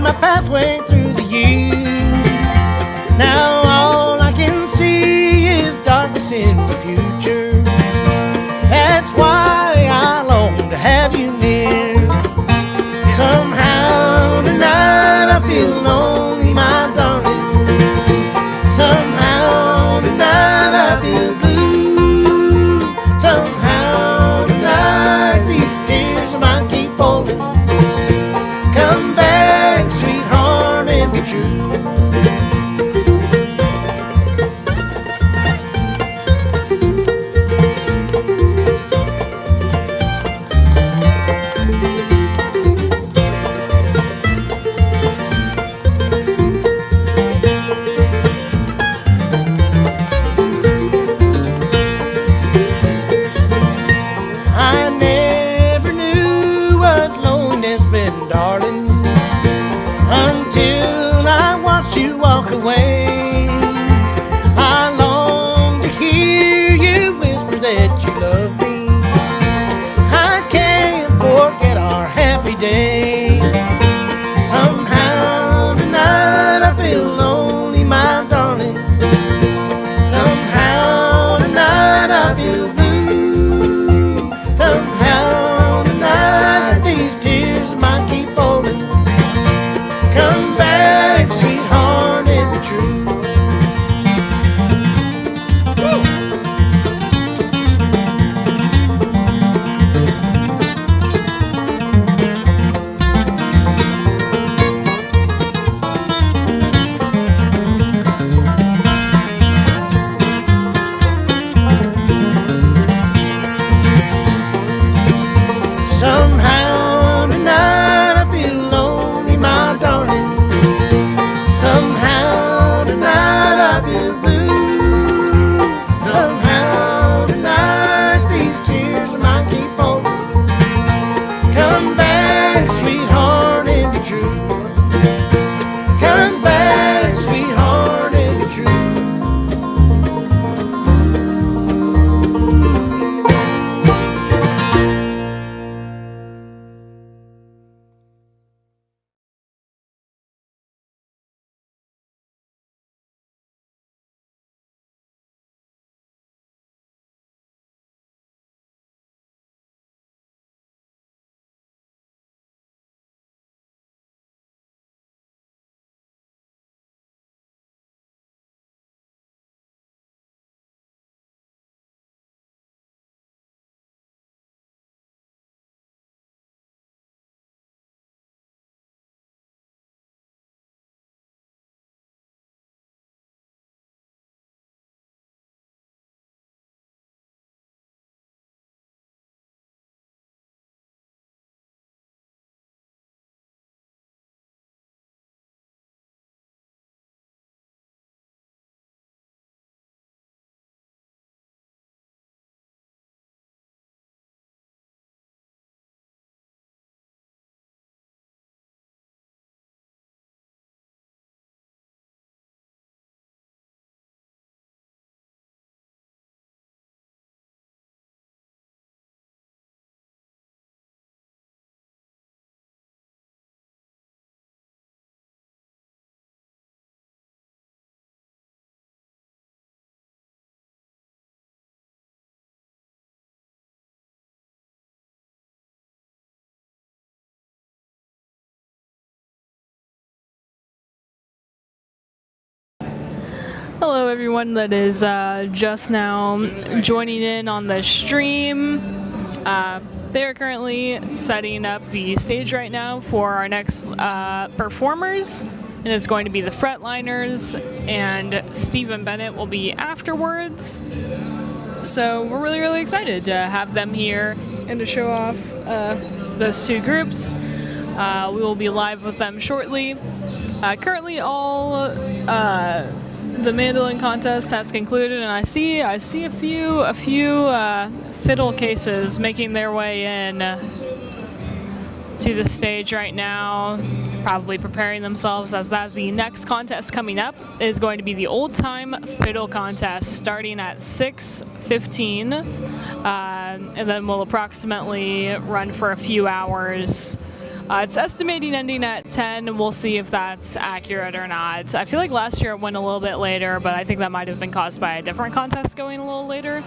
in my pathway through the years. Now all I can see is darkness in the future. That's why I long to have you near. Somehow tonight I feel lonely, my darling. Somehow tonight I feel blue. Somehow tonight these tears of mine keep falling. Come back, sweetheart, and be true. Away. I long to hear you whisper that you love me. I can't forget our happy day. Somehow tonight I feel lonely, my darling. Somehow tonight I feel blue. Somehow tonight these tears might keep falling. Come back, sweetheart, and be true. Somehow tonight I feel lonely, my darling. Somehow tonight I feel blue. Somehow tonight these tears might keep falling. Come back, sweetheart, and be true. Come back, sweetheart, and be true. Hello, everyone that is just now joining in on the stream. They are currently setting up the stage right now for our next performers, and it's going to be the Fretliners, and Steve and Bennett will be afterwards. So we're really, really excited to have them here and to show off those two groups. We will be live with them shortly. Currently, all the mandolin contest has concluded, and I see a few fiddle cases making their way in to the stage right now, probably preparing themselves, as that's the next contest coming up is going to be the Old Time Fiddle Contest, starting at 6:15, and then will approximately run for a few hours It's estimating ending at 10. We'll see if that's accurate or not. I feel like last year it went a little bit later, but I think that might have been caused by a different contest going a little later.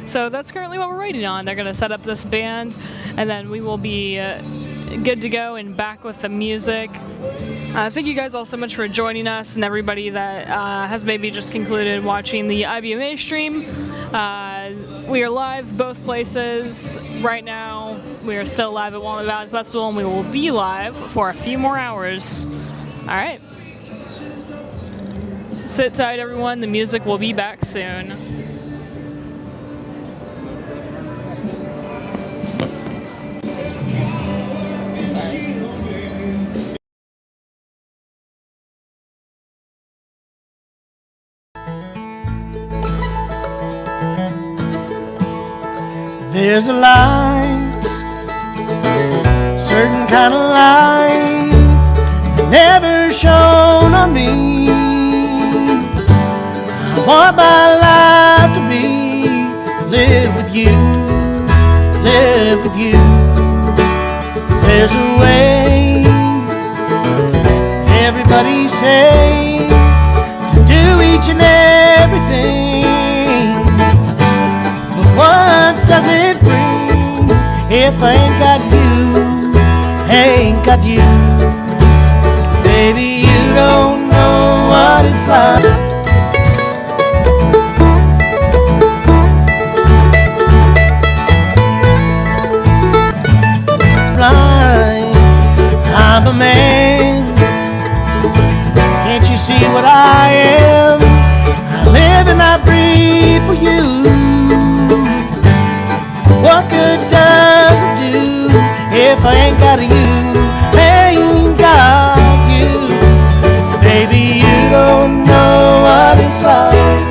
So that's currently what we're waiting on. They're going to set up this band, and then we will be good to go and back with the music. Thank you guys all so much for joining us, and everybody that has maybe just concluded watching the IBMA stream. We are live both places right now. We are still live at Walnut Valley Festival, and we will be live for a few more hours. All right. Sit tight, everyone. The music will be back soon. There's a light, certain kind of light that never shone on me. I want my life to be, live with you, live with you. There's a way, everybody say, to do each and everything. What does it bring if I ain't got you, ain't got you? Baby, you don't know what it's like. Blind, I'm a man. Can't you see what I am? I live and I breathe for you. What good does it do if I ain't got you, ain't got you? Baby, you don't know what it's like.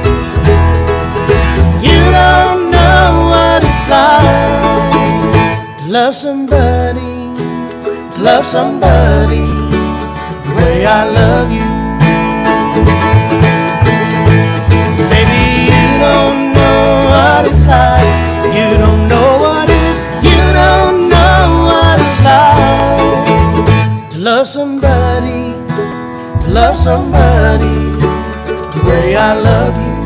You don't know what it's like to love somebody, to love somebody the way I love you. Baby, you don't know what it's like. You don't know what you don't know what it's like to love somebody the way I love you.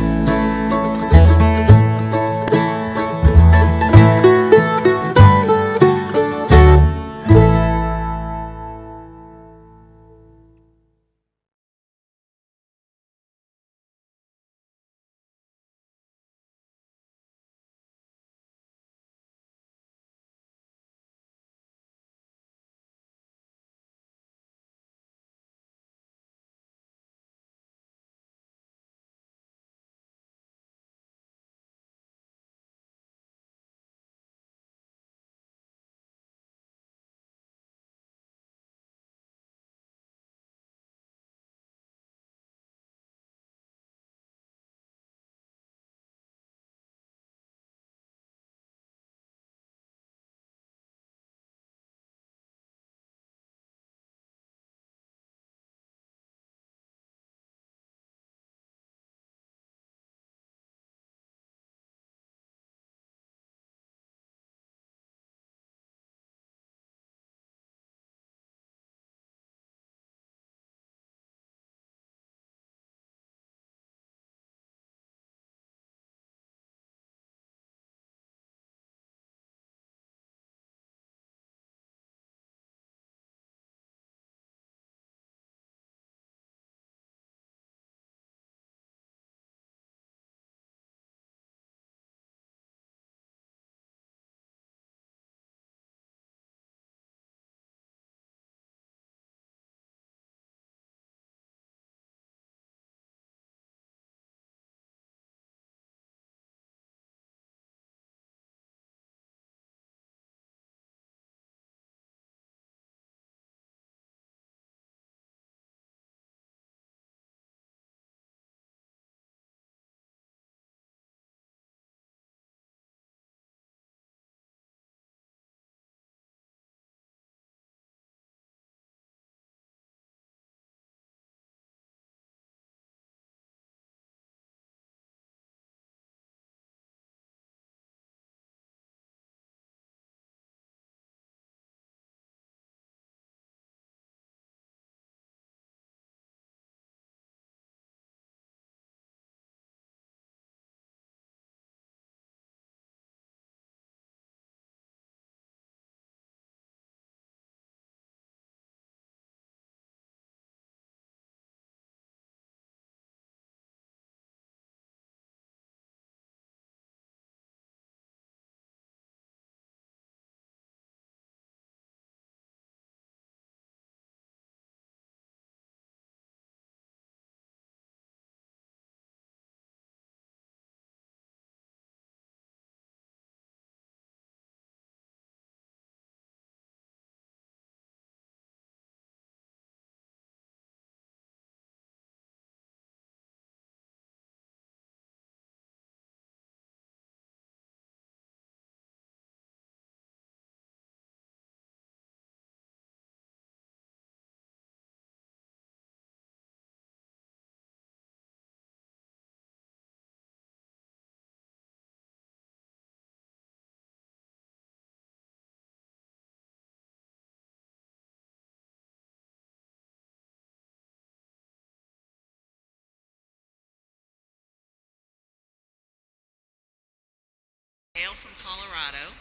hail from Colorado.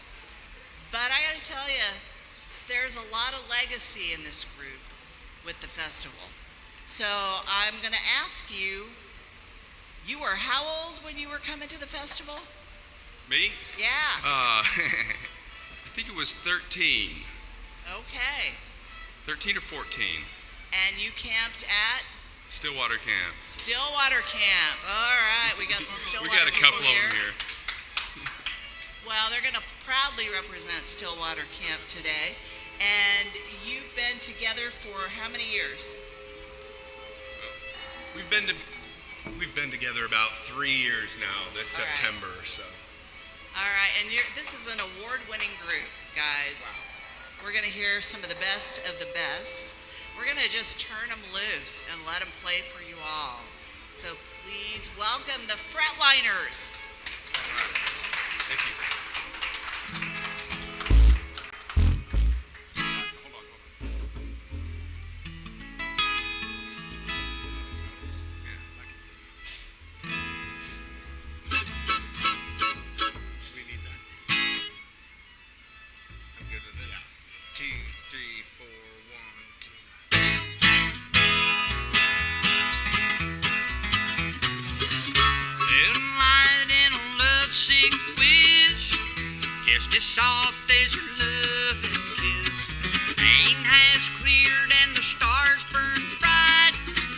But I gotta tell you, there's a lot of legacy in this group with the festival. So I'm gonna ask you, you were how old when you were coming to the festival? Me? Yeah. I think it was 13. Okay. 13 or 14. And you camped at? Stillwater Camp. Stillwater Camp. All right, we got some Stillwater We got a couple people of them here. Well, they're going to proudly represent Stillwater Camp today. And you've been together for how many years? We've been together about 3 years now. This All right. September, so. All right, and this is an award-winning group, guys. We're going to hear some of the best of the best. We're going to just turn them loose and let them play for you all. So please welcome the Fretliners. Thank you. Just as soft as your loving kiss. Rain has cleared and the stars burn bright,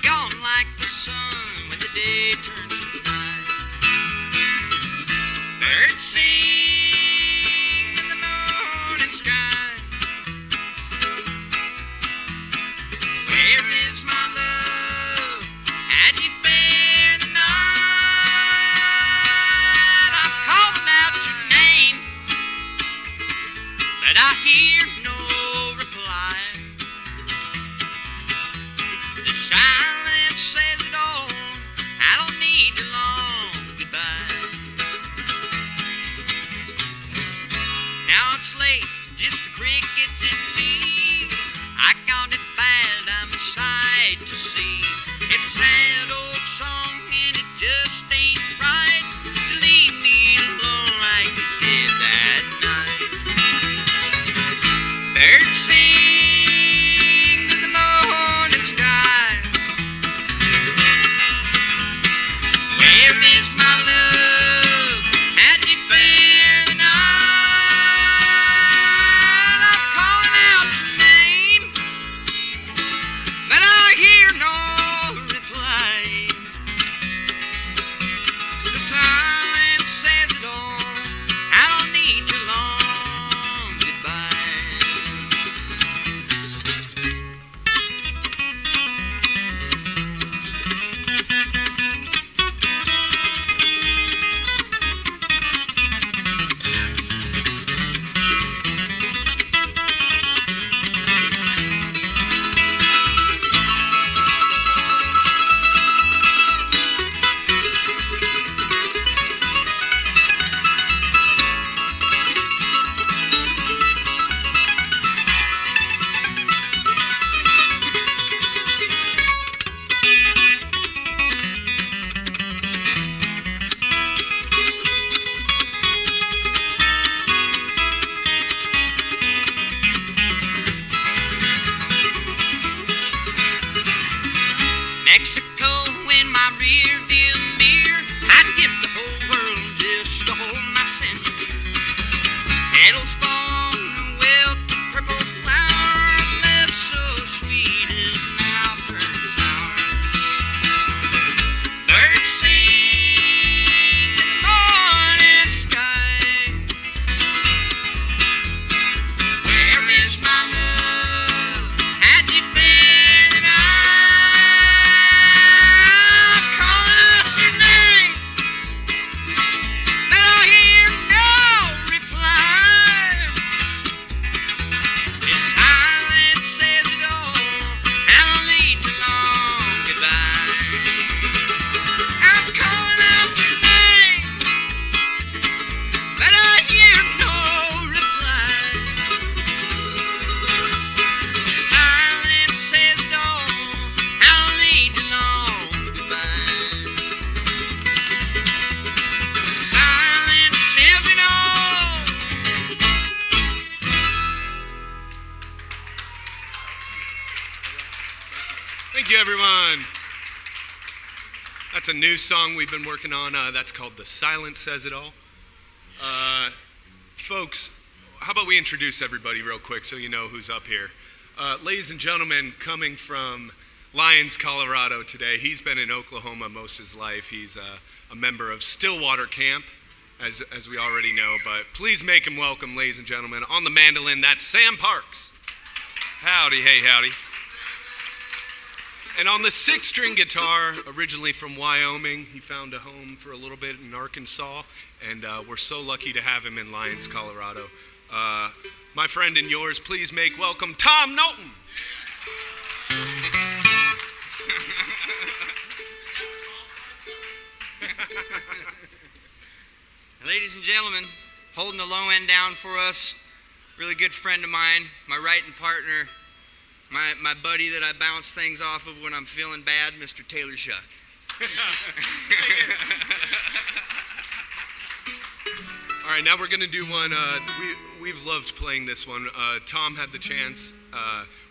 gone like the sun when the day turns to night. Birds sing in the morning sky. Where is my love? How'd you fare the night? I'm calling out your name. Thank you, everyone. That's a new song we've been working on. That's called The Silence Says It All. Folks, how about we introduce everybody real quick so you know who's up here. Ladies and gentlemen, coming from Lyons, Colorado today. He's been in Oklahoma most of his life. He's a member of Stillwater Camp, as we already know. But please make him welcome, ladies and gentlemen. On the mandolin, that's Sam Parks. Howdy, hey, howdy. And on the six-string guitar, originally from Wyoming, he found a home for a little bit in Arkansas, and we're so lucky to have him in Lyons, Colorado. My friend and yours, please make welcome Tom Knowlton. Ladies and gentlemen, holding the low end down for us, really good friend of mine, my writing partner, my buddy that I bounce things off of when I'm feeling bad, Mr. Taylor Shuck. All right, now we're going to do one. We've loved playing this one. Tom had the chance.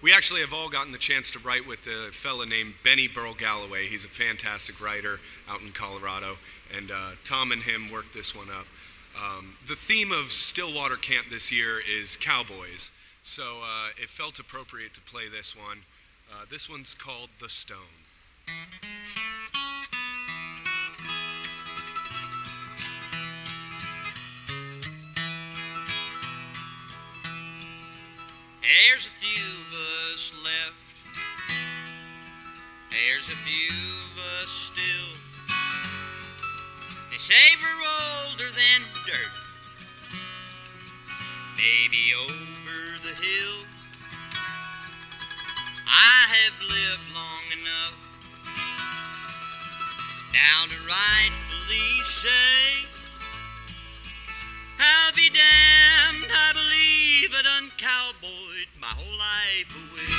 We actually have all gotten the chance to write with a fella named Benny Burl Galloway. He's a fantastic writer out in Colorado, and Tom and him worked this one up. The theme of Stillwater Camp this year is cowboys, so it felt appropriate to play this one. This one's called The Stone. There's a few of us left. There's a few of us still. They say we're older than dirt. Maybe over the hill. I have lived long enough now to rightfully say I'll be damned, I believe I done cowboyed my whole life away.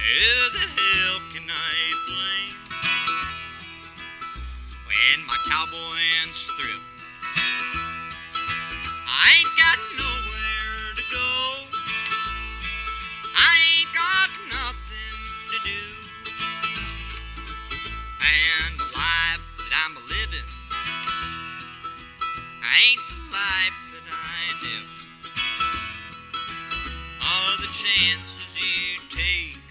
Who the hell can I blame when my cowboy ends through? I ain't got nowhere to go. I ain't got nothing to do. And the life that I'm living ain't the life that I live. All the chances you take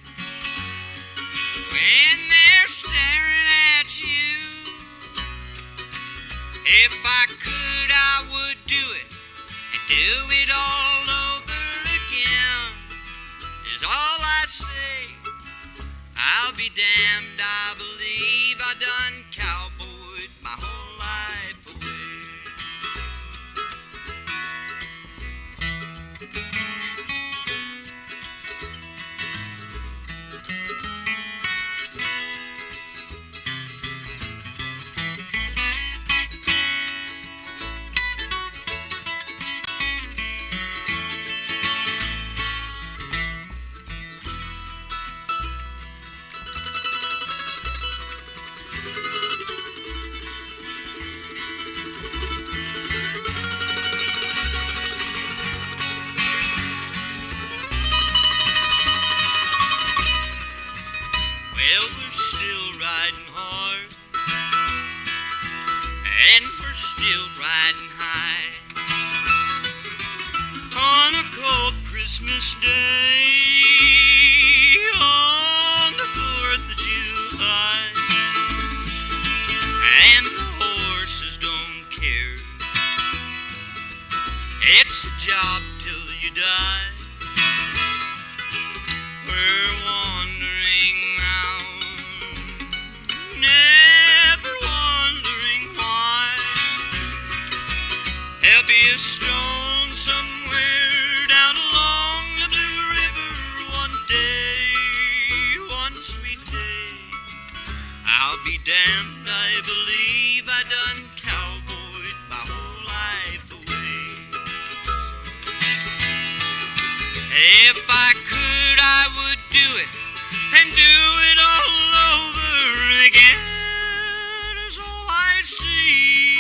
when they're staring at you. If I could, I would do it and do it all over again. Is all I say. I'll be damned, I believe I done cowboyed my whole life away. Well, we're still riding hard, and we're still riding high. On a cold Christmas day, on the 4th of July, and the horses don't care. It's a job till you die. We're wandering round, never wondering why. There'll be a stone somewhere down along the Blue River one day, one sweet day. I'll be damned, I believe I done cowboyed my whole life away. If I could, I would do it and do it all over again. Is all I see.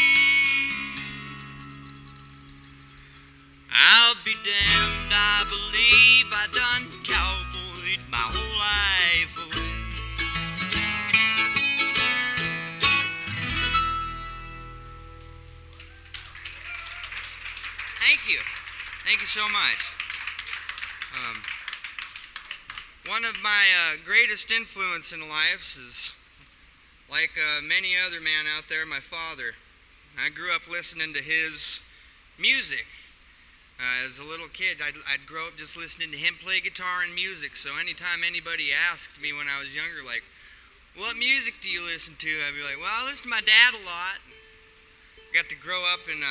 I'll be damned, I believe I done cowboy so much. One of my greatest influence in life is, like many other man out there, my father. I grew up listening to his music. As a little kid, I'd grow up just listening to him play guitar and music. So anytime anybody asked me when I was younger, like, what music do you listen to? I'd be like, well, I listen to my dad a lot. I got to grow up and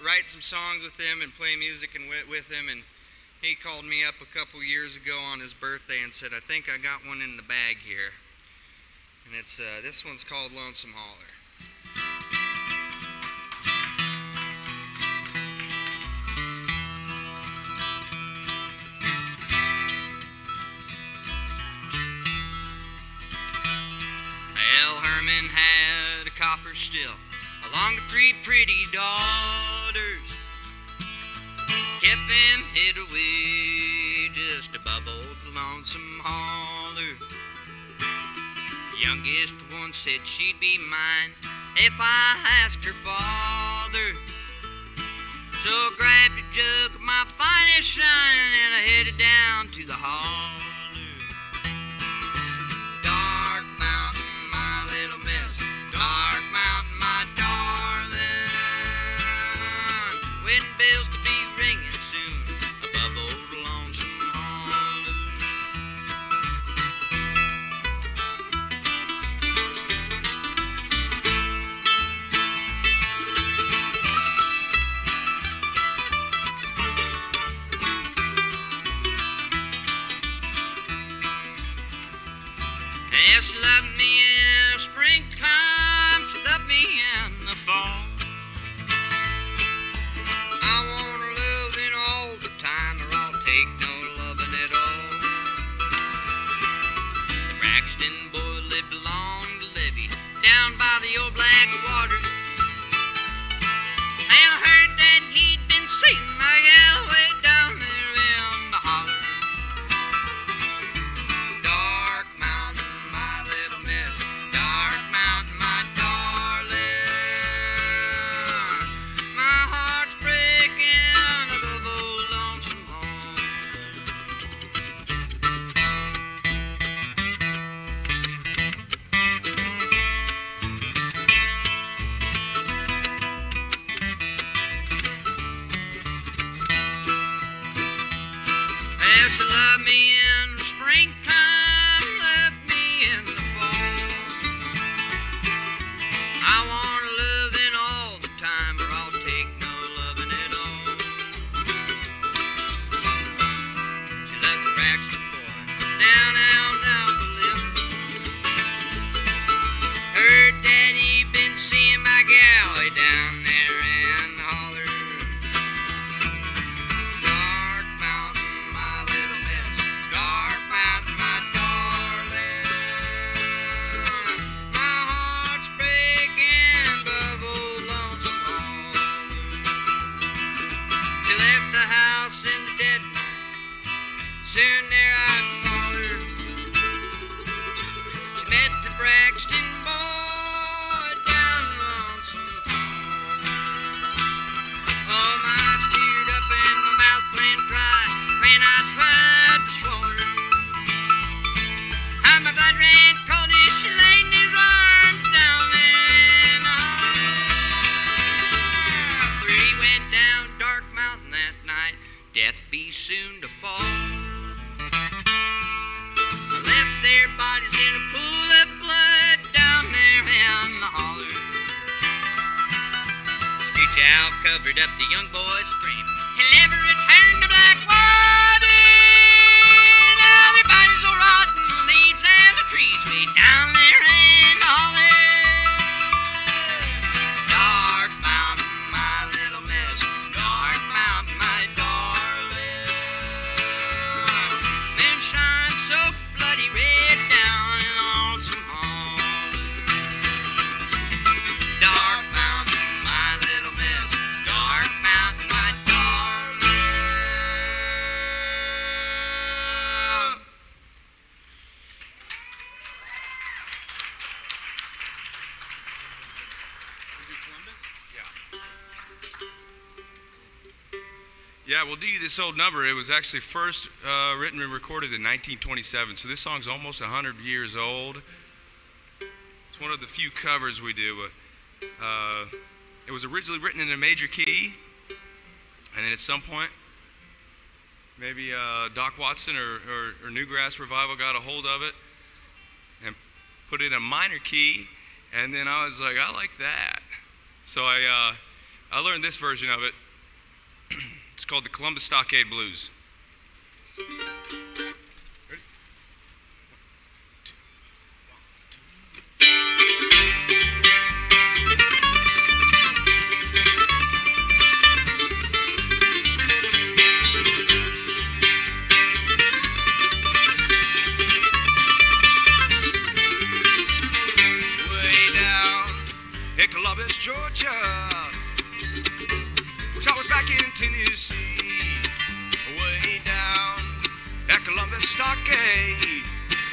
write some songs with him and play music and with him. And he called me up a couple years ago on his birthday and said, I think I got one in the bag here. And it's this one's called Lonesome Holler. Well, Herman had a copper still, along with 3 pretty daughters. Kept him hid away just above old Lonesome Holler. Youngest one said she'd be mine if I asked her father. So I grabbed a jug of my finest shine and I headed down to the holler. Dark mountain, my little miss, dark mountain, my darling. Wedding bells to be ringing soon above old Lonesome Holler. Yeah, she loved me in the springtime, she loved me in the fall. I want her loving all the time, or I'll take no loving at all. The Braxton boy lived along the levee, down by the old black water. And I heard that he'd been seeing my gal way down there in the holler. Dark mountain, my little miss, dark mountain, my darling. My heart's breaking above old Lonesome Holler. Well, she loved me in the springtime, loved me in the fall. I want her loving all the time, or I'll take no loving at all. She loved the Braxton boy, down the lip. Heard that he'd been seeing my gal way down there in the holler. Dark mountain, my little miss, dark mountain, my darling. My heart's breaking above old Lonesome Holler. She left the house in the dead of night, soon there I'd follow her. She met the Braxton boy down Lonesome Holler. Oh, my eyes teared up and my mouth went dry when I tried to swallow her. How my blood ran cold as she lay in his arms down there in the holler. 3 went down Dark Mountain that night, death be soon to fall. I left their bodies in a pool of blood down there in the holler. Screech Owl covered up the young boy's scream. He'll never return to Blackwater. Now their bodies are rotten, leaves and the trees way down there in the holler. Dark mountain, my little miss, dark mountain, my darling. Moonshine so bloody red down in Lonesome Holler. Dark mountain, my little miss, dark mountain, my darling. Yeah, we'll do you this old number. It was actually first written and recorded in 1927, so this song's almost 100 years old. It's one of the few covers we do. It was originally written in a major key, and then at some point, maybe Doc Watson or Newgrass Revival got a hold of it and put it in a minor key, and then I was like, I like that. So I learned this version of it. It's called the Columbus Stockade Blues. Ready? Way down in Columbus, Georgia. I was back in Tennessee, way down at Columbus Stockade.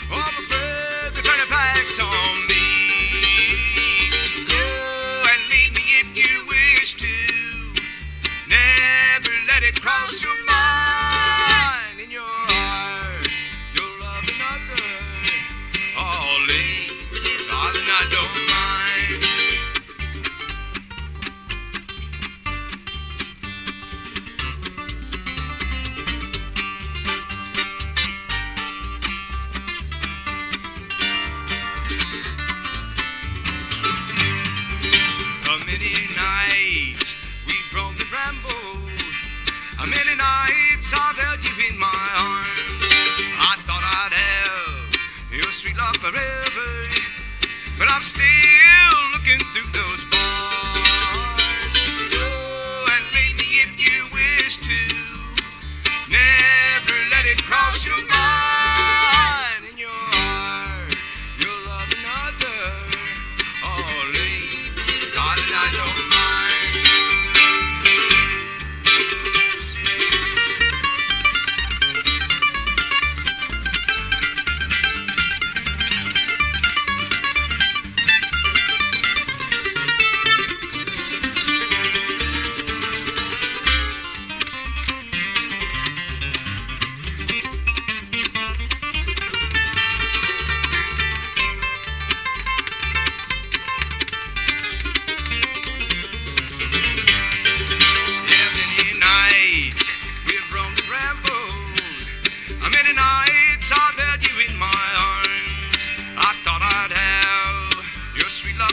Oh, I'm afraid they're turning backs on me. Oh, and leave me if you wish to. Never let it cross your mind. In your heart, you'll love another. Oh, leave, darling, I don't mind. Many nights I've held you in my arms. I thought I'd have your sweet love forever, but I'm still looking through those bars. Oh, and leave me if you wish to. Never let it cross your mind. In your heart, you'll love another. Oh, leave, darling, I don't mind.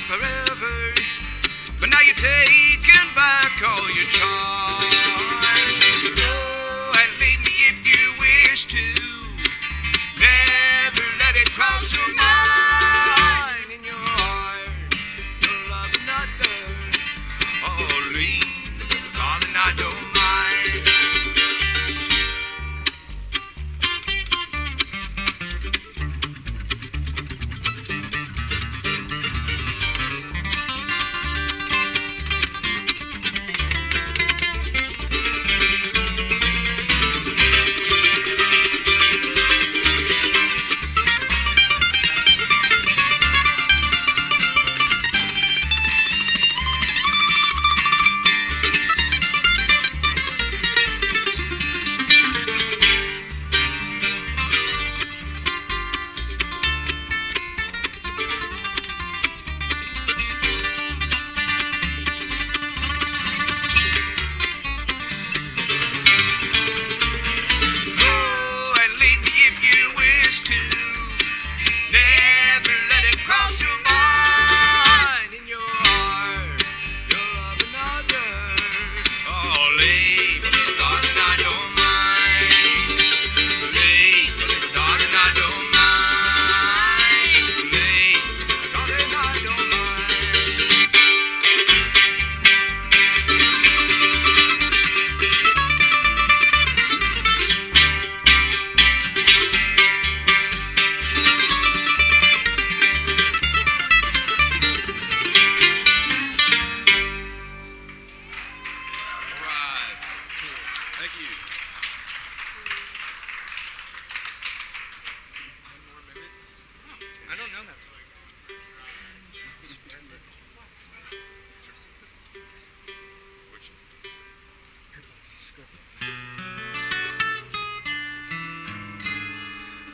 Forever, but now you're taking back all your charms. Oh, and leave me if you wish to. Never let it cross your mind. In your heart, you'll love another. Oh, leave, darling, I don't mind.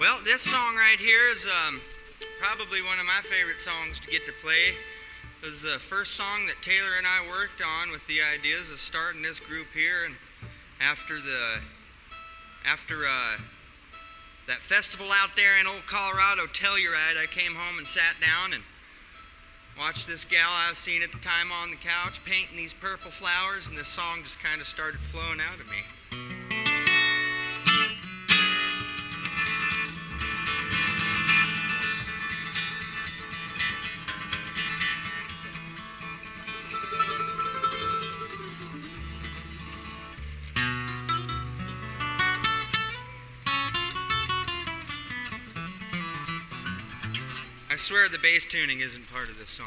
Well, this song right here is probably one of my favorite songs to get to play. It was the first song that Taylor and I worked on with the ideas of starting this group here. And after that festival out there in old Colorado, Telluride, I came home and sat down and watched this gal I was seeing at the time on the couch painting these purple flowers, and this song just kind of started flowing out of me. I swear the bass tuning isn't part of this song.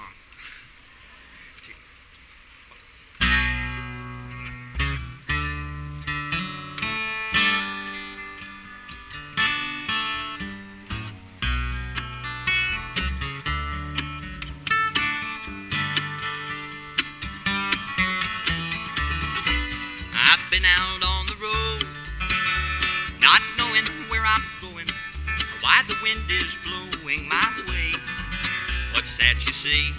I've been out on the road, not knowing where I'm going, or why the wind is blowing my way. What's that you see?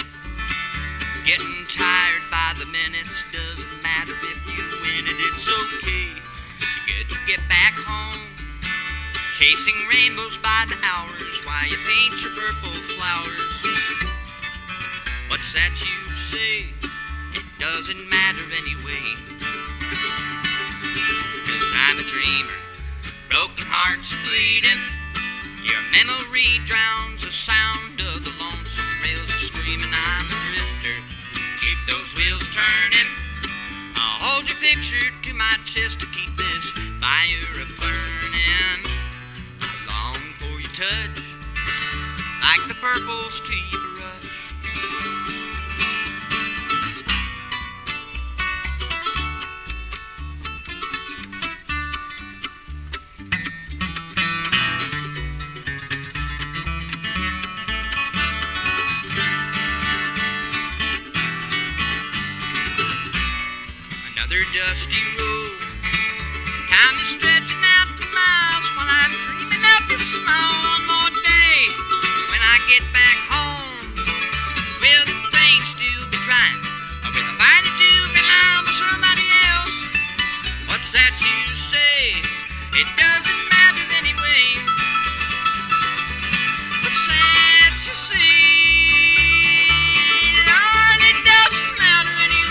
Getting tired by the minutes, doesn't matter if you win it, it's okay. You get back home, chasing rainbows by the hours, while you paint your purple flowers. What's that you say? It doesn't matter anyway. 'Cause I'm a dreamer, broken hearts bleeding. Your memory drowns the sound of the lonesome rails screaming. I'm a drifter, keep those wheels turning. I'll hold your picture to my chest to keep this fire a-burning. I long for your touch, like the purples to your brush. Dusty road, time is stretching out the miles while I'm dreaming of your smile one more day. When I get back home, will the pain still be drying, or will I find that you belong to somebody else? What's that you say? It doesn't matter anyway. What's that you say? Lord, it doesn't matter anyway.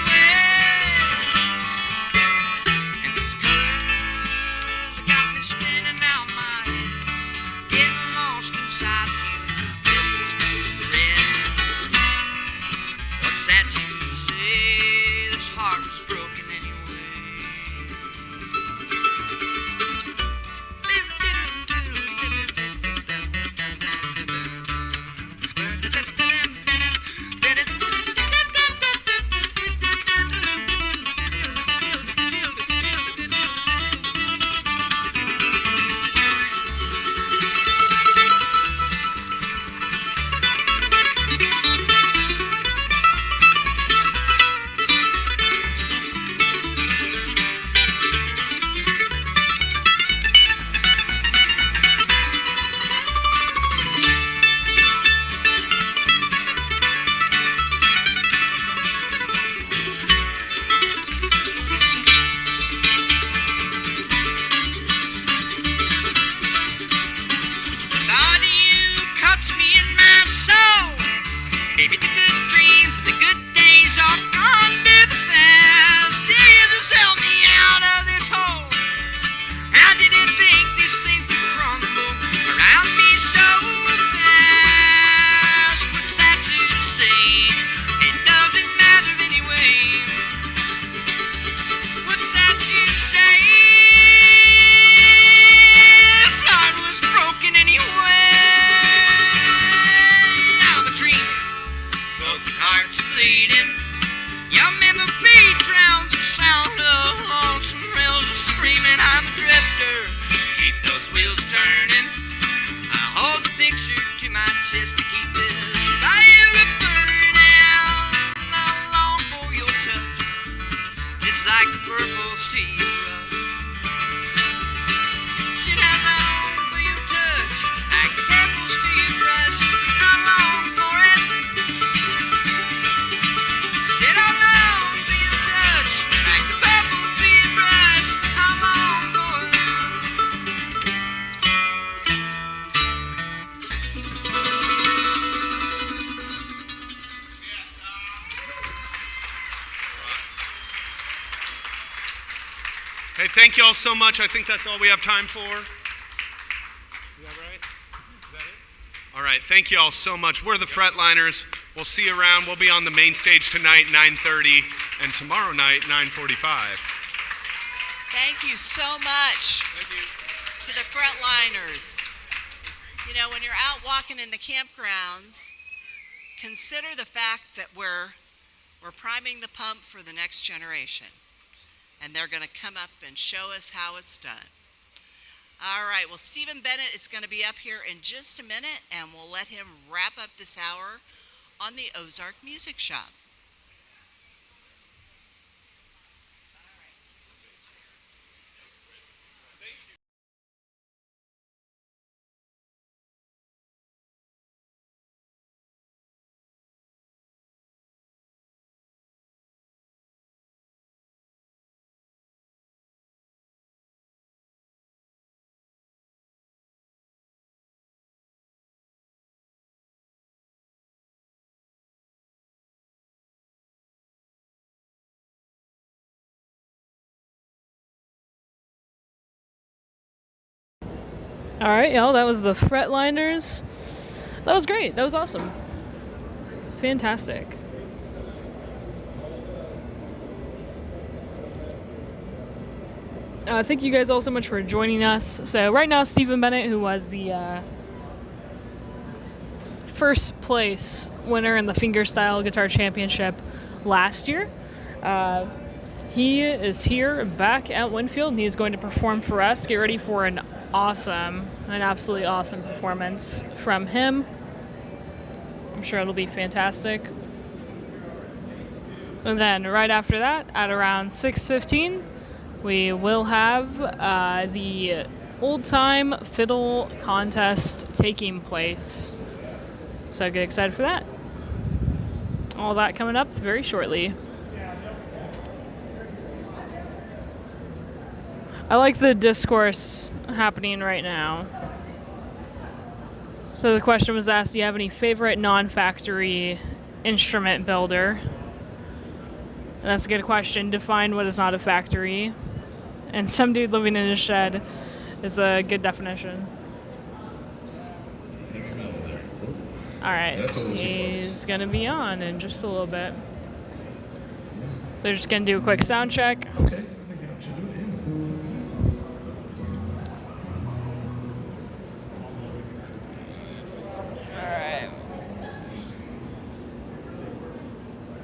Hey, thank you all so much. I think that's all we have time for. Is that right? Is that it? All right, thank you all so much. We're the Fretliners. We'll see you around. We'll be on the main stage tonight, 9:30, and tomorrow night, 9:45. Thank you so much to the Fretliners. You know, when you're out walking in the campgrounds, consider the fact that we're priming the pump for the next generation. And they're going to come up and show us how it's done. All right, well, Stephen Bennett is going to be up here in just a minute, and we'll let him wrap up this hour on the Ozark Music Shop. All right, y'all, that was the Fretliners. That was great. That was awesome. Fantastic. Thank you guys all so much for joining us. So right now, Stephen Bennett, who was the first place winner in the Fingerstyle Guitar Championship last year, he is here back at Winfield, and he is going to perform for us. Get ready for an absolutely awesome performance from him. I'm sure it'll be fantastic. And then right after that, at around 6:15, we will have the Old Time Fiddle Contest taking place. So get excited for that. All that coming up very shortly. I like the discourse happening right now. So the question was asked, do you have any favorite non-factory instrument builder? And that's a good question. Define what is not a factory. And some dude living in a shed is a good definition. All right, he's going to be on in just a little bit. They're just going to do a quick sound check. Okay.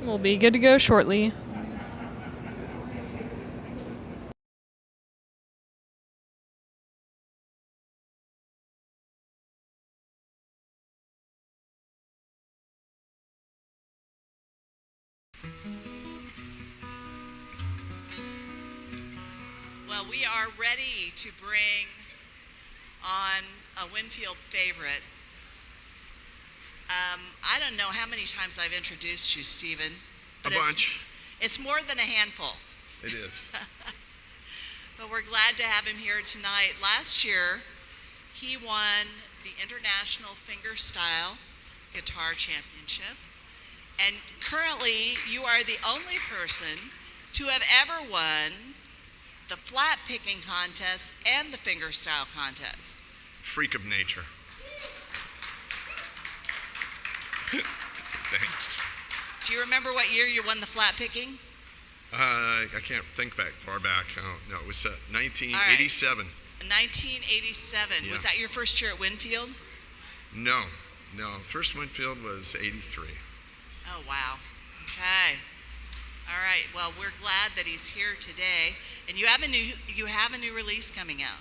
We'll be good to go shortly. Well, we are ready to bring on a Winfield favorite. I don't know how many times I've introduced you, Stephen. A bunch. It's more than a handful. It is. But we're glad to have him here tonight. Last year, he won the International Fingerstyle Guitar Championship. And currently, you are the only person to have ever won the flat picking contest and the Fingerstyle contest. Freak of nature. Thanks. Do you remember what year you won the flat picking? I can't think back far back. No, it was 1987. 1987. Yeah. Was that your first year at Winfield? No. First Winfield was 83. Oh, wow. Okay. All right. Well, we're glad that he's here today. And you have a new release coming out.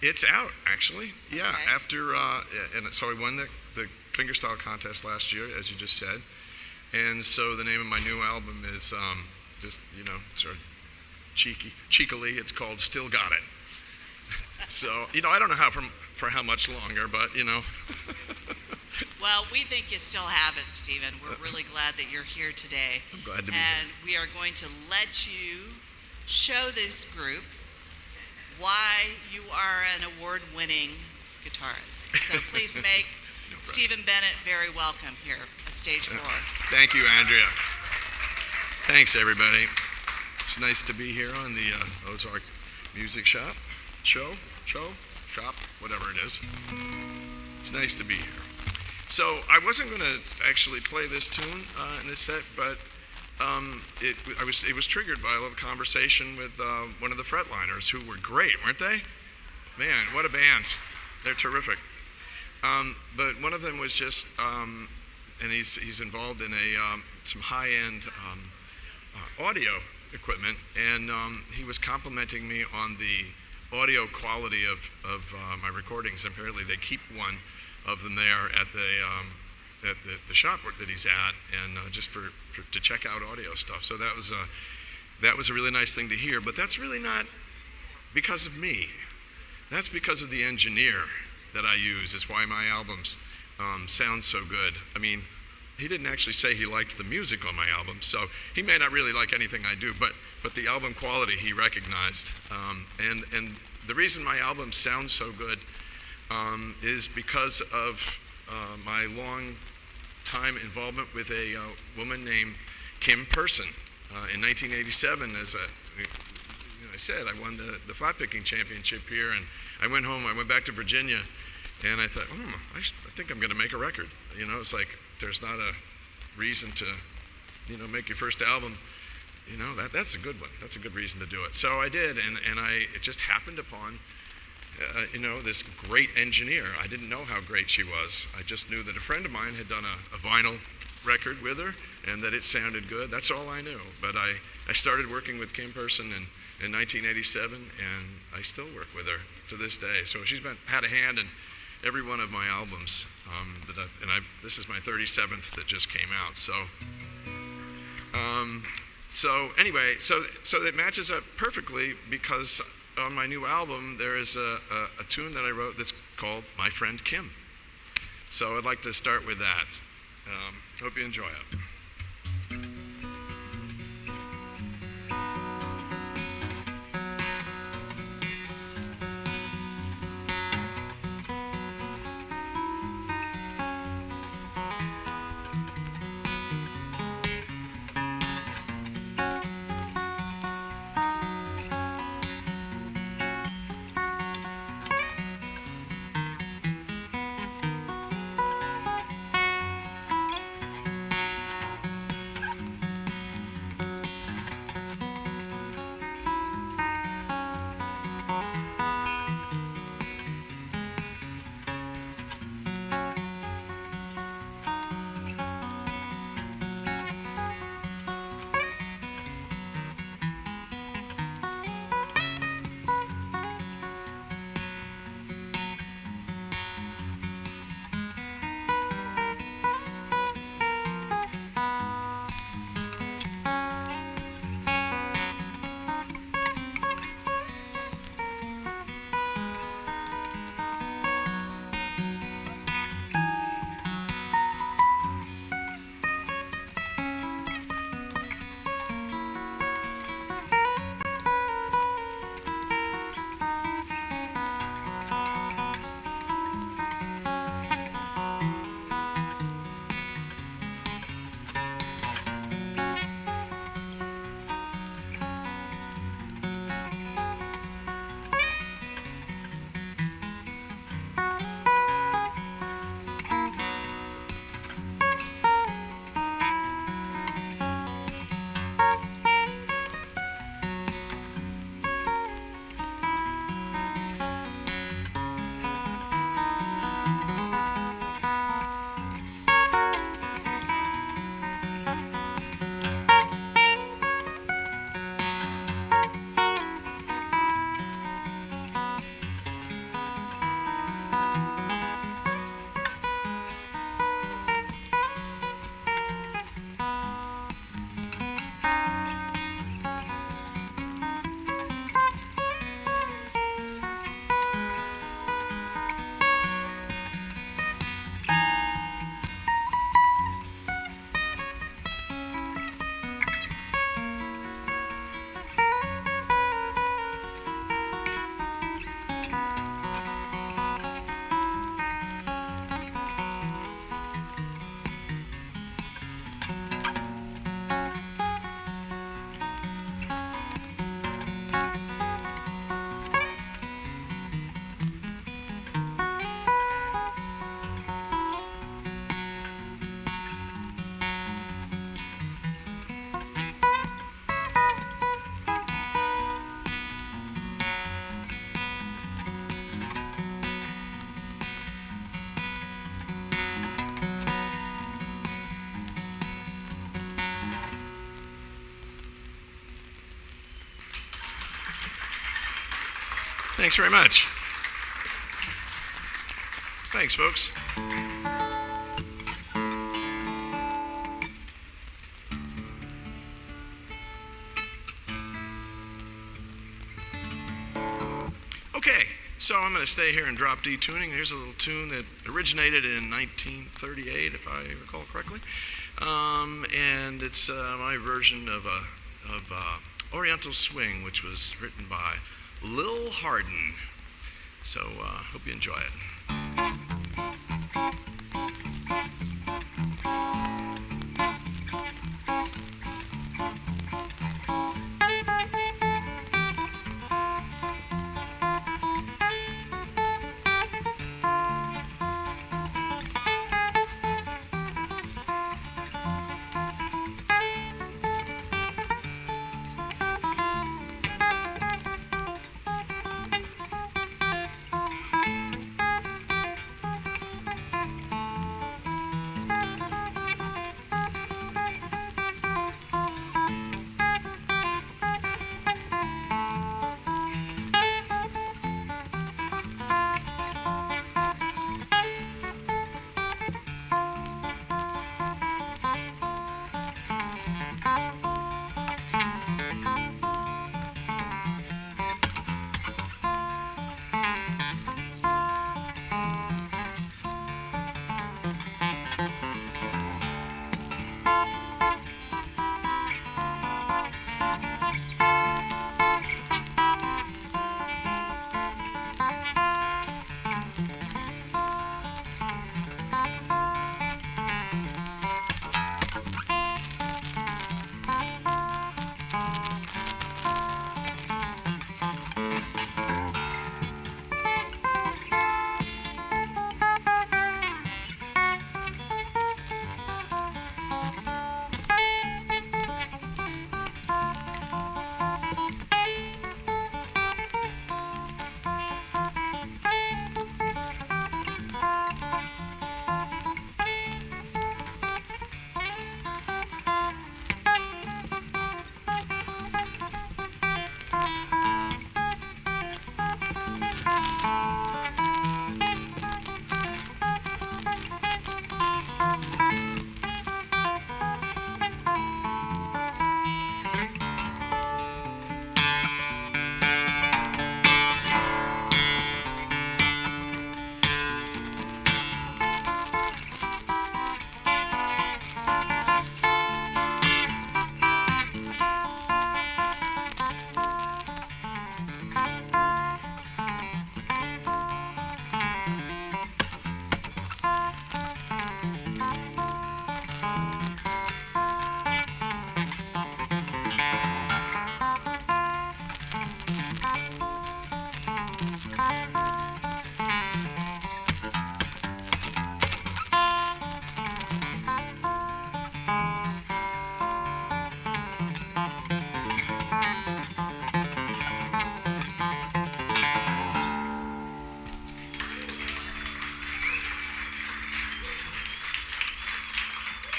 It's out, actually. Yeah. Okay. After and so I won the Fingerstyle contest last year, as you just said. And so the name of my new album is just, sort of cheekily, it's called Still Got It. So, I don't know for how much longer, but, Well, we think you still have it, Stephen. We're really glad that you're here today. I'm glad to be And we are going to let you show this group why you are an award-winning guitarist. So please make Stephen Bennett very welcome here at Stage 4. Thank you, Andrea. Thanks, everybody. It's nice to be here on the Ozark music shop, shop, whatever it is. It's nice to be here. So I wasn't going to actually play this tune in this set, but it was triggered by a little conversation with one of the Fretliners, who were great, weren't they? Man, what a band! They're terrific. But one of them was just, and he's involved in some high-end audio equipment, and he was complimenting me on the audio quality of my recordings. Apparently, they keep one of them there at the shop that he's at, and just to check out audio stuff. So that was a really nice thing to hear. But that's really not because of me. That's because of the engineer that I use. It's why my albums sound so good. I mean, he didn't actually say he liked the music on my album, so he may not really like anything I do, but the album quality he recognized. And the reason my albums sound so good is because of my long time involvement with a woman named Kim Person. In 1987, as I said, I won the flat picking championship here, and I went home, I went back to Virginia, and I thought, I think I'm gonna make a record. You know, it's like, there's not a reason to, make your first album. That's a good one. That's a good reason to do it. So I did, and it just happened upon, this great engineer. I didn't know how great she was. I just knew that a friend of mine had done a vinyl record with her, and that it sounded good. That's all I knew. But I started working with Kim Person in 1987, and I still work with her to this day. So she's had a hand in every one of my albums this is my 37th that just came out. So anyway, so it matches up perfectly, because on my new album there is a tune that I wrote that's called My Friend Kim. So I'd like to start with that. Hope you enjoy it. Thanks very much. Thanks, folks. Okay, so I'm going to stay here and drop D tuning. Here's a little tune that originated in 1938, if I recall correctly. And it's my version of Oriental Swing, which was written by Lil Hardin. So hope you enjoy it.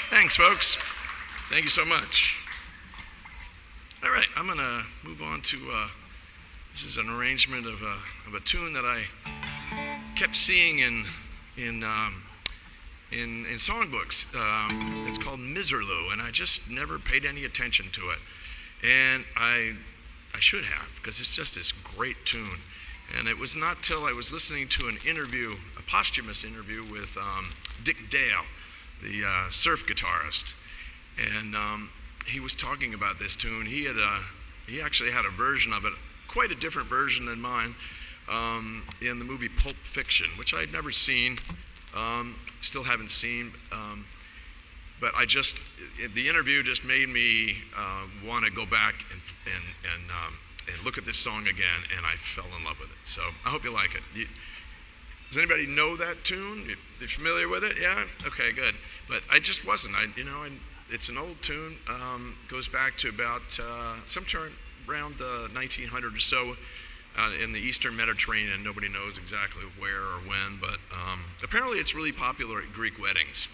Thanks, folks. Thank you so much. All right, I'm going to move on to, this is an arrangement of a tune that I kept seeing in songbooks. It's called Miserlou, and I just never paid any attention to it. And I should have, because it's just this great tune. And it was not till I was listening to an interview, a posthumous interview with Dick Dale, the surf guitarist, and he was talking about this tune. He actually had a version of it, quite a different version than mine, in the movie Pulp Fiction, which I'd never seen, still haven't seen, but the interview just made me want to go back and look at this song again, and I fell in love with it. So I hope you like it. Does anybody know that tune? You familiar with it? Yeah? Okay, good. But I just wasn't. It's an old tune. Goes back to about sometime around the 1900 or so in the Eastern Mediterranean. Nobody knows exactly where or when, but apparently it's really popular at Greek weddings.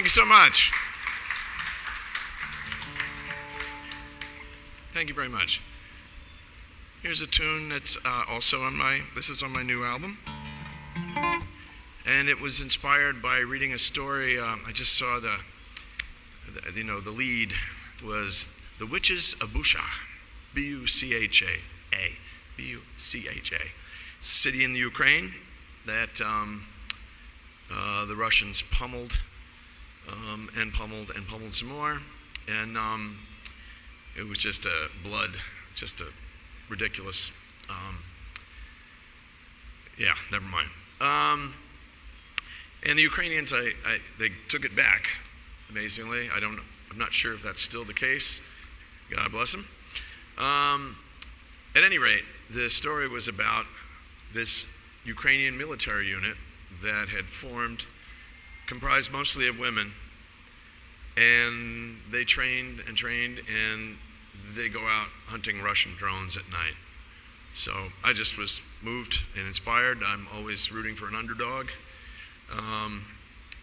Thank you so much. Thank you very much. Here's a tune that's also on my new album. And it was inspired by reading a story. I just saw the lead was The Witches of Boucher, B-U-C-H-A. B-U-C-H-A. It's a city in the Ukraine that the Russians pummeled and pummeled some more. And it was just a ridiculous, never mind. And the Ukrainians, they took it back, amazingly. I'm not sure if that's still the case. God bless them. At any rate, the story was about this Ukrainian military unit that had formed, comprised mostly of women, and they trained, and they go out hunting Russian drones at night. So I just was moved and inspired. I'm always rooting for an underdog,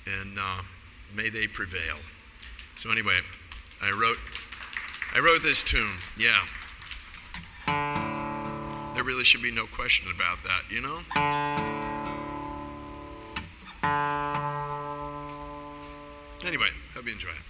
and may they prevail. So anyway, I wrote this tune. Yeah. There really should be no question about that, you know? Anyway, hope you enjoy it.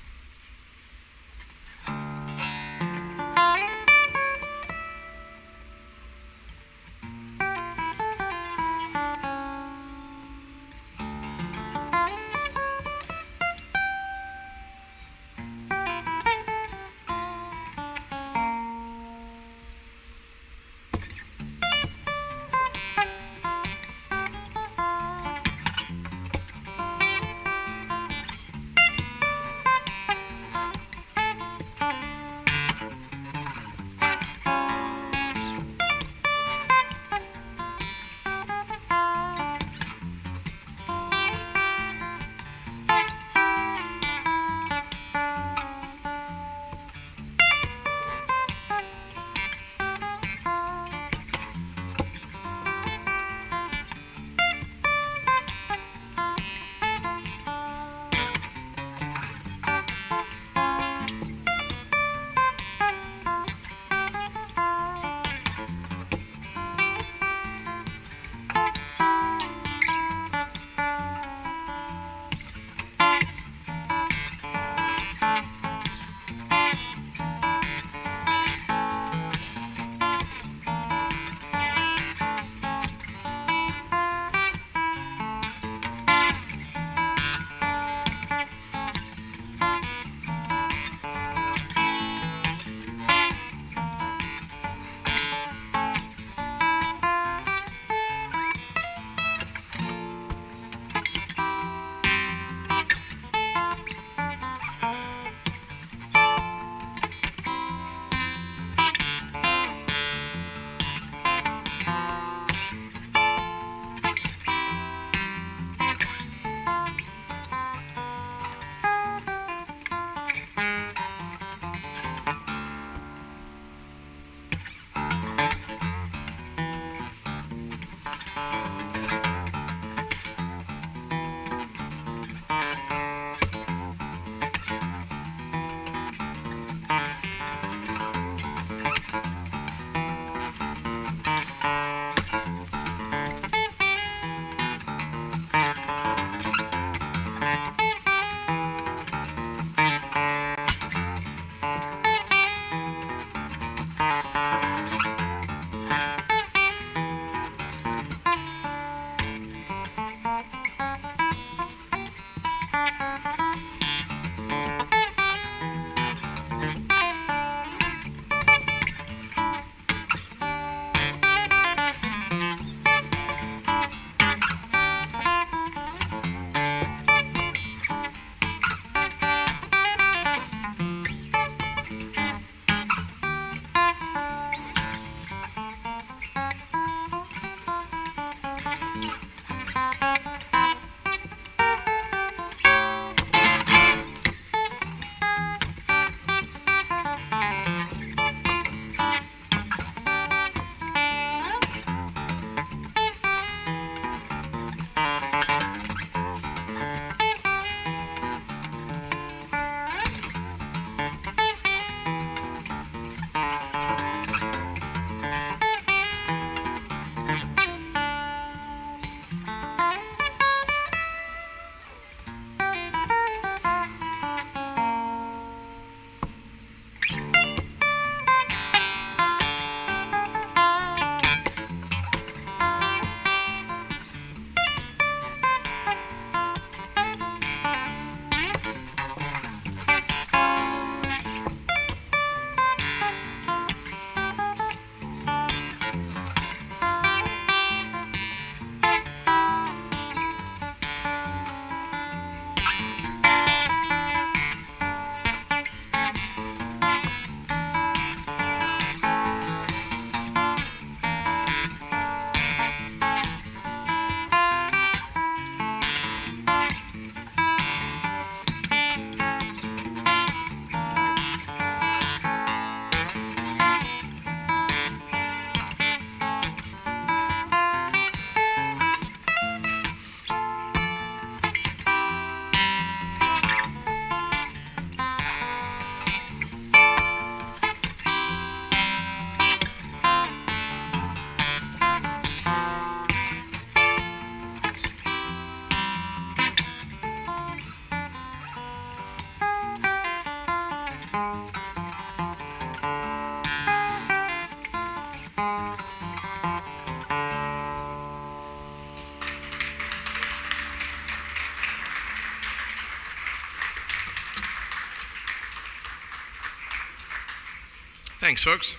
Thanks, folks.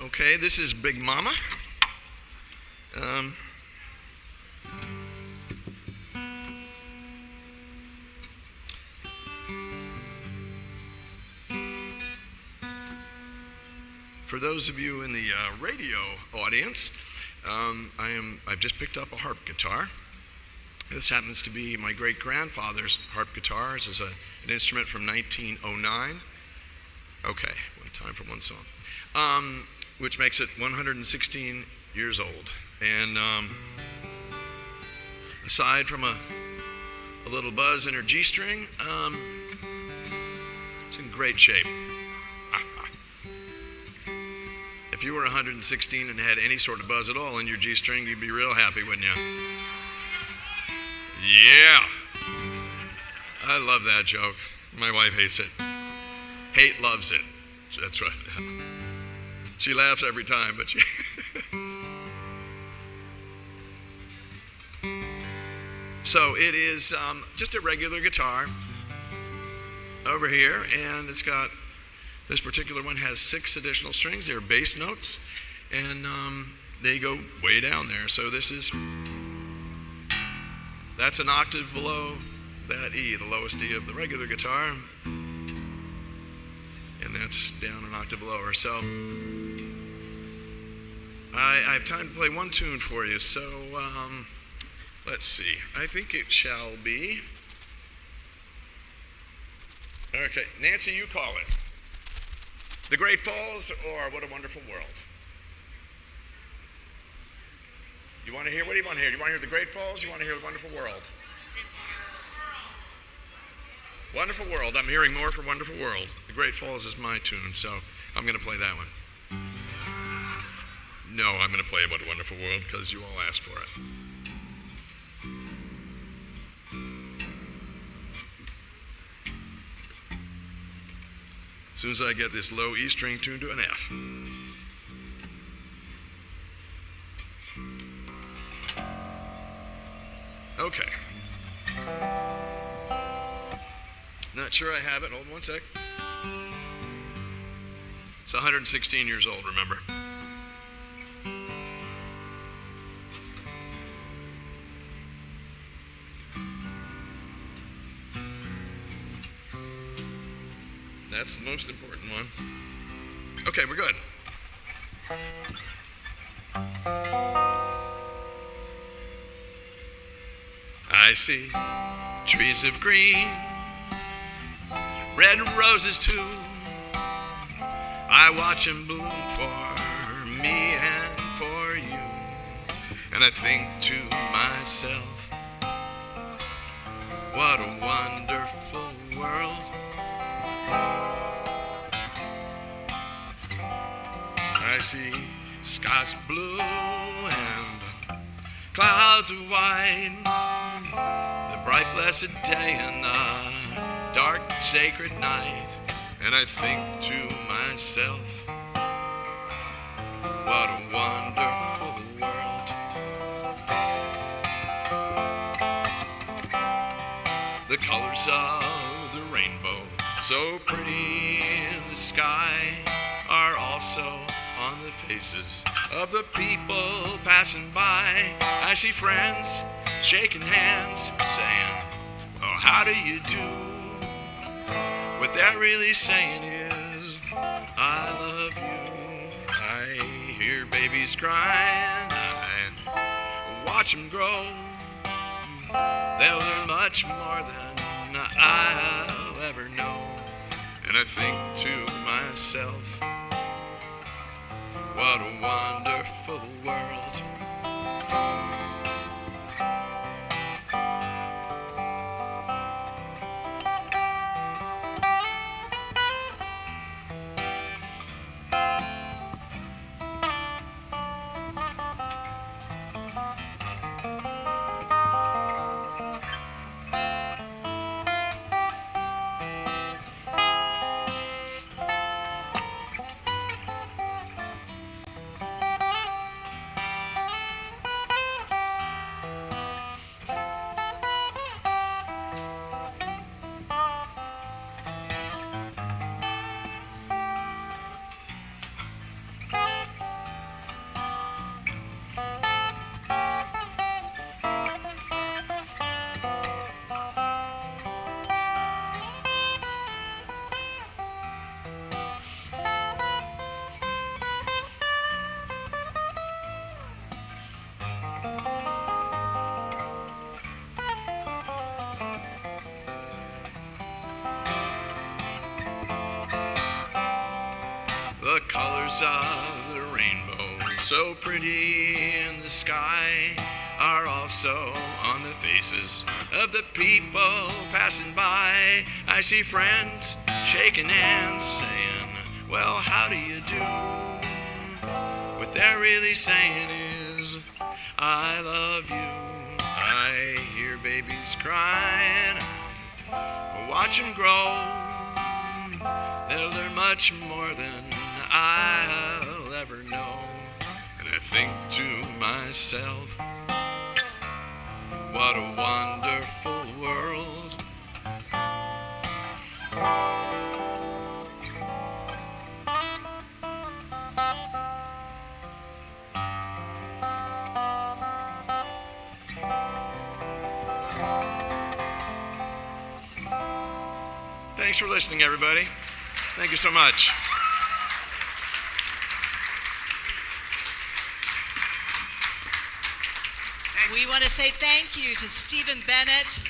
Okay, this is Big Mama. For those of you in the radio audience, I've just picked up a harp guitar. This happens to be my great-grandfather's harp guitar. This is an instrument from 1909. Okay, one time for one song. Which makes it 116 years old. And aside from a little buzz in her G string, it's in great shape. If you were 116 and had any sort of buzz at all in your G string, you'd be real happy, wouldn't you? Yeah. I love that joke. My wife hates it. Hate loves it. That's right. She laughs every time, but she... So it is just a regular guitar over here, and it's got, this particular one has 6 additional strings. They're bass notes, and they go way down there. So that's an octave below that E, the lowest E of the regular guitar, and that's down an octave lower. So I have time to play one tune for you. So let's see. I think it shall be. Okay, Nancy, you call it. The Great Falls or What a Wonderful World? You want to hear, what do you want to hear? Do you want to hear The Great Falls or you want to hear The Wonderful World? Wonderful World. I'm hearing more for Wonderful World. The Great Falls is my tune, so I'm going to play that one. No, I'm going to play What a Wonderful World because you all asked for it. As soon as I get this low E string tuned to an F. Okay. Not sure I have it. Hold on one sec. It's 116 years old, remember. That's the most important one. Okay, we're good. I see trees of green, red roses too. I watch them bloom for me and for you. And I think to myself, what a wonderful world. I see skies blue and clouds of white, the bright blessed day and the dark sacred night. And I think to myself, what a wonderful world. The colors of the rainbow, so pretty in the sky, are also on the faces of the people passing by. I see friends shaking hands, saying, well, how do you do? What they're really saying is, I love you. I hear babies crying, I watch them grow. They'll learn much more than I'll ever know. And I think to myself, what a wonderful world. colors of the rainbow, so pretty in the sky, are also on the faces of the people passing by. I see friends shaking hands saying, well, how do you do? What they're really saying is, I love you. I hear babies crying, I watch them grow. They'll learn much more than I'll ever know. And I think to myself, what a wonderful world. Thanks for listening, everybody. Thank you so much. We want to say thank you to Stephen Bennett,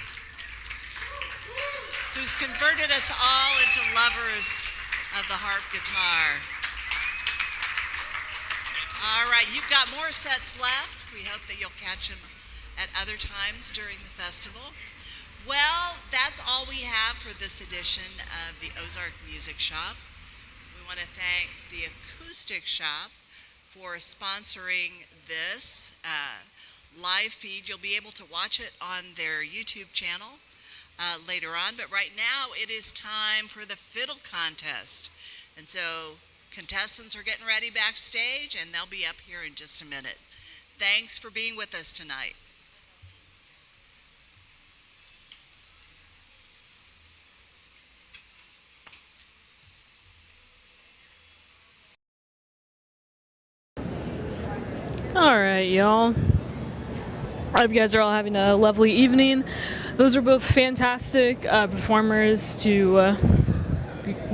who's converted us all into lovers of the harp guitar. All right, you've got more sets left. We hope that you'll catch them at other times during the festival. Well, that's all we have for this edition of the Ozark Music Shop. We want to thank the Acoustic Shop for sponsoring this live feed. You'll be able to watch it on their YouTube channel later on, but right now it is time for the fiddle contest. And so contestants are getting ready backstage and they'll be up here in just a minute. Thanks for being with us tonight. All right, y'all. I hope you guys are all having a lovely evening. Those are both fantastic performers to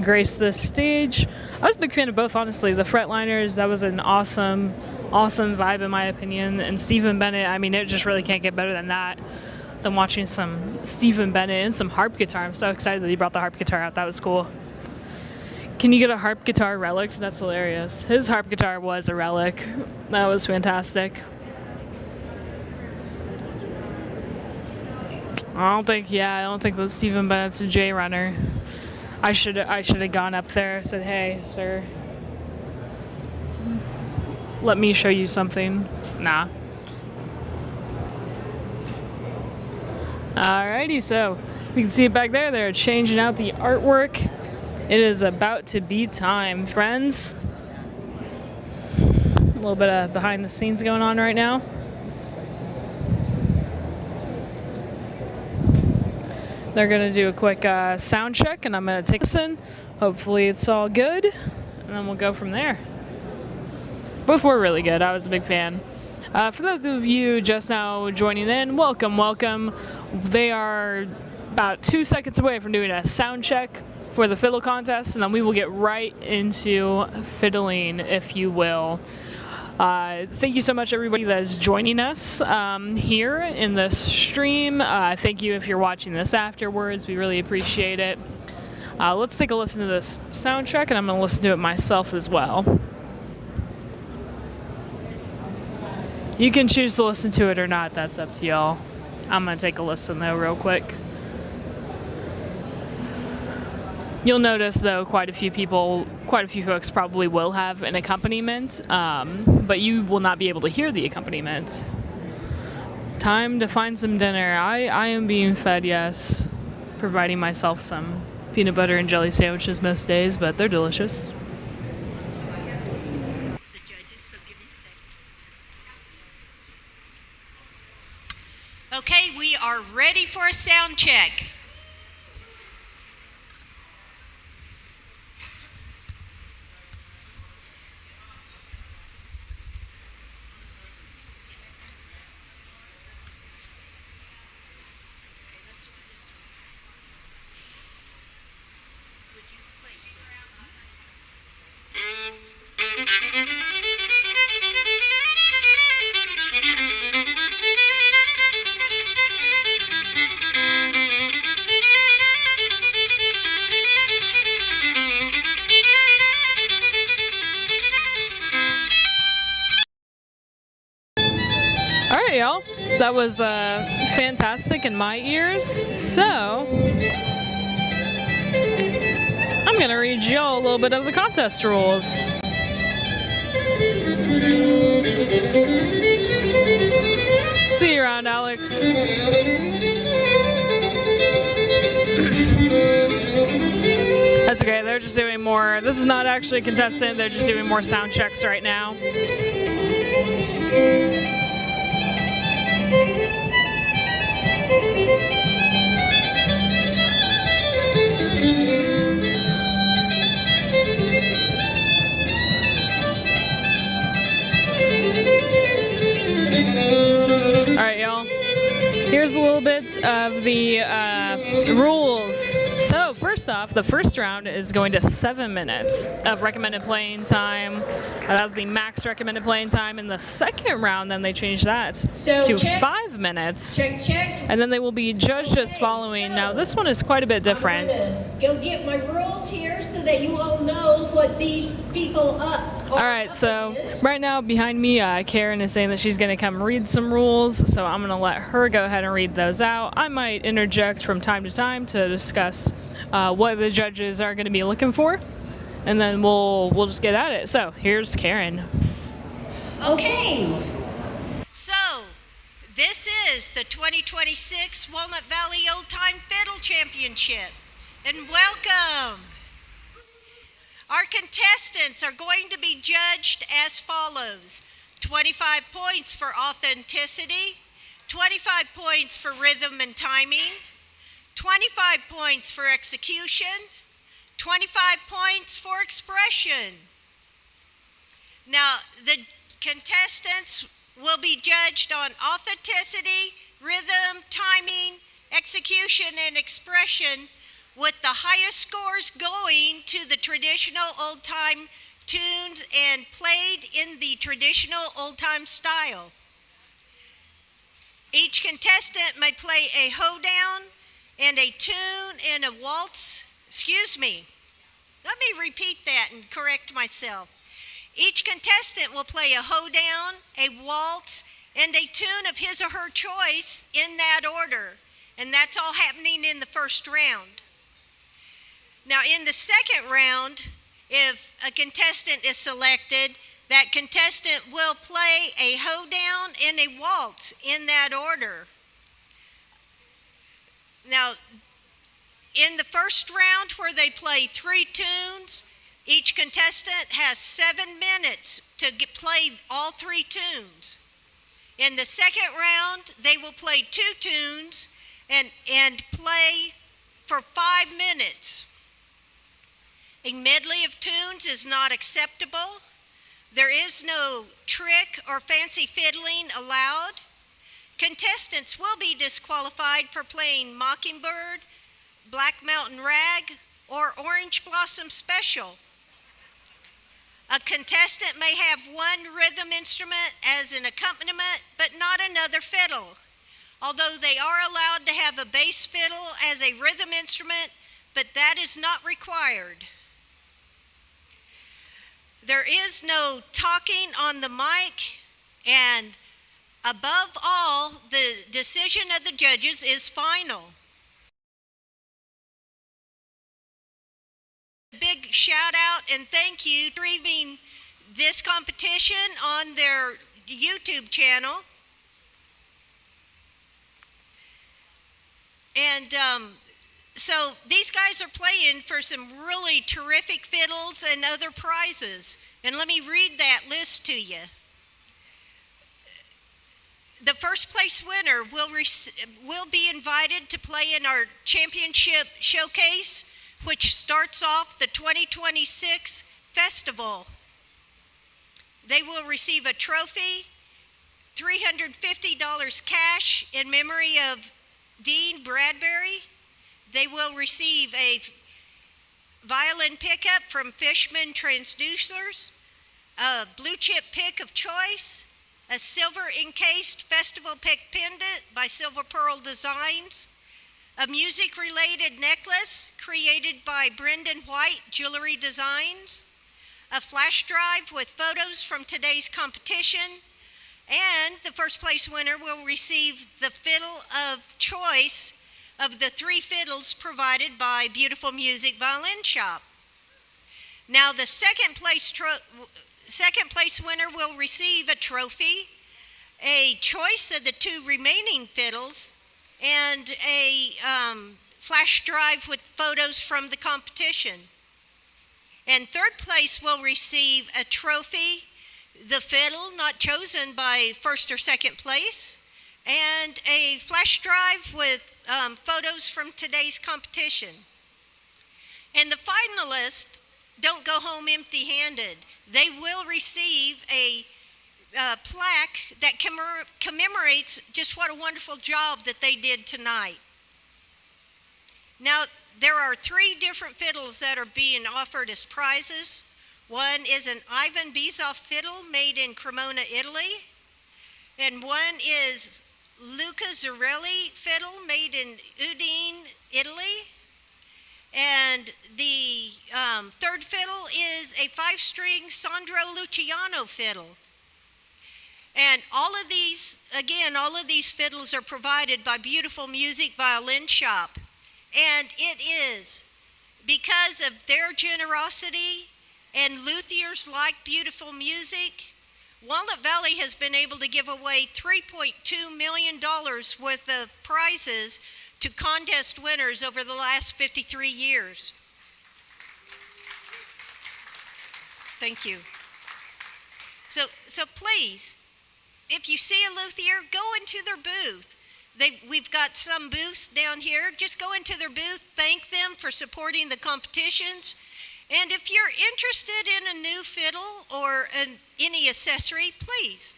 grace this stage. I was a big fan of both, honestly. The Fretliners, that was an awesome vibe in my opinion. And Stephen Bennett, I mean, it just really can't get better than that, than watching some Stephen Bennett and some harp guitar. I'm so excited that he brought the harp guitar out. That was cool. Can you get a harp guitar relic? That's hilarious. His harp guitar was a relic. That was fantastic. I don't think that Stephen Bennett's a J runner. I should have gone up there and said, hey, sir, let me show you something. Nah. Alrighty, so you can see it back there. They're changing out the artwork. It is about to be time, friends. A little bit of behind the scenes going on right now. They're gonna do a quick sound check and I'm gonna take a listen. Hopefully it's all good and then we'll go from there. Both were really good. I was a big fan. For those of you just now joining in, welcome. They are about 2 seconds away from doing a sound check for the fiddle contest, and then we will get right into fiddling, if you will. Thank you so much, everybody that is joining us here in this stream. Thank you if you're watching this afterwards. We really appreciate it. Let's take a listen to this sound check, and I'm going to listen to it myself as well. You can choose to listen to it or not. That's up to y'all. I'm going to take a listen, though, real quick. You'll notice, though, quite a few folks probably will have an accompaniment, but you will not be able to hear the accompaniment. Time to find some dinner. I am being fed, yes, providing myself some peanut butter and jelly sandwiches most days, but they're delicious. Okay, we are ready for a sound check. That was fantastic in my ears. So I'm gonna read you all a little bit of the contest rules. See you around, Alex. That's okay, they're just doing more. This is not actually a contestant, they're just doing more sound checks right now. All right, y'all. Here's a little bit of the rules. So first off, the first round is going to 7 minutes of recommended playing time. That's the max recommended playing time. In the second round, then they changed that to check. 5 minutes. Check. And then they will be judged as following. Now this one is quite a bit different. Go get my rules here so that you all know what these people are. All right, so right now behind me, Karen is saying that she's going to come read some rules, so I'm going to let her go ahead and read those out. I might interject from time to time to discuss what the judges are going to be looking for, and then we'll just get at it. So here's Karen. Okay. So this is the 2026 Walnut Valley Old Time Fiddle Championship, and welcome. Our contestants are going to be judged as follows: 25 points for authenticity, 25 points for rhythm and timing, 25 points for execution, 25 points for expression. Now, the contestants will be judged on authenticity, rhythm, timing, execution, and expression, with the highest scores going to the traditional old-time tunes and played in the traditional old-time style. Each contestant may play a hoedown and a tune and a waltz. Excuse me. Let me repeat that and correct myself. Each contestant will play a hoedown, a waltz, and a tune of his or her choice in that order. And that's all happening in the first round. Now, in the second round, if a contestant is selected, that contestant will play a hoedown and a waltz in that order. Now, in the first round where they play 3 tunes, each contestant has 7 minutes to play all 3 tunes. In the second round, they will play 2 tunes and play for 5 minutes. A medley of tunes is not acceptable. There is no trick or fancy fiddling allowed. Contestants will be disqualified for playing Mockingbird, Black Mountain Rag, or Orange Blossom Special. A contestant may have one rhythm instrument as an accompaniment, but not another fiddle, although they are allowed to have a bass fiddle as a rhythm instrument, but that is not required. There is no talking on the mic, and above all, the decision of the judges is final. Big shout out and thank you for streaming this competition on their YouTube channel. And so these guys are playing for some really terrific fiddles and other prizes. And let me read that list to you. The first place winner will be invited to play in our championship showcase, which starts off the 2026 festival. They will receive a trophy, $350 cash in memory of Dean Bradbury. They will receive a violin pickup from Fishman Transducers, a blue chip pick of choice, a silver encased festival pick pendant by Silver Pearl Designs, a music-related necklace created by Brendan White Jewelry Designs, a flash drive with photos from today's competition, And the first place winner will receive the fiddle of choice of the 3 fiddles provided by Beautiful Music Violin Shop. Now the second place winner will receive a trophy, a choice of the 2 remaining fiddles, and a flash drive with photos from the competition. And third place will receive a trophy, the fiddle not chosen by first or second place, and a flash drive with photos from today's competition. And the finalists don't go home empty-handed. They will receive a plaque that commemorates just what a wonderful job that they did tonight. Now, there are 3 different fiddles that are being offered as prizes. One is an Ivan Bizov fiddle made in Cremona, Italy. And one is Luca Zarelli fiddle made in Udine, Italy. And the third fiddle is a 5-string Sandro Luciano fiddle. And all of these fiddles are provided by Beautiful Music Violin Shop. And it is because of their generosity and luthiers like beautiful music, Walnut Valley has been able to give away $3.2 million worth of prizes to contest winners over the last 53 years. Thank you. So please, if you see a luthier, go into their booth. We've got some booths down here. Just go into their booth, thank them for supporting the competitions. And if you're interested in a new fiddle or any accessory, please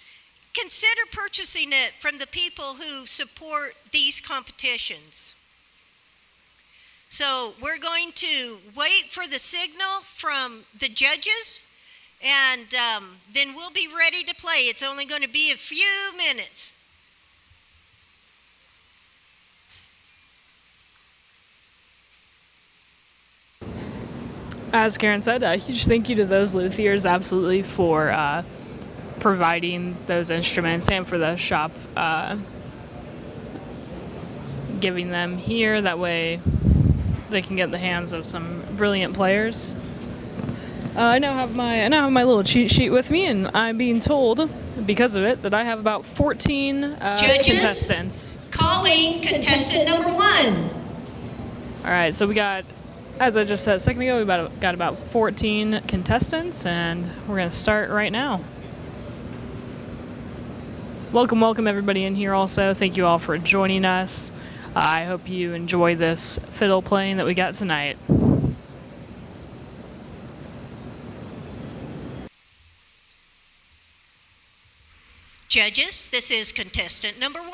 consider purchasing it from the people who support these competitions. So we're going to wait for the signal from the judges, and then we'll be ready to play. It's only going to be a few minutes. As Karen said, a huge thank you to those luthiers, absolutely, for providing those instruments and for the shop giving them here. That way they can get in the hands of some brilliant players. I now have my little cheat sheet with me, and I'm being told, because of it, that I have about 14 contestants. Calling contestant number 1. All right, so we got, as I just said a second ago, we got about 14 contestants, and we're going to start right now. Welcome everybody in here also. Thank you all for joining us. I hope you enjoy this fiddle playing that we got tonight. Judges, this is contestant number 1.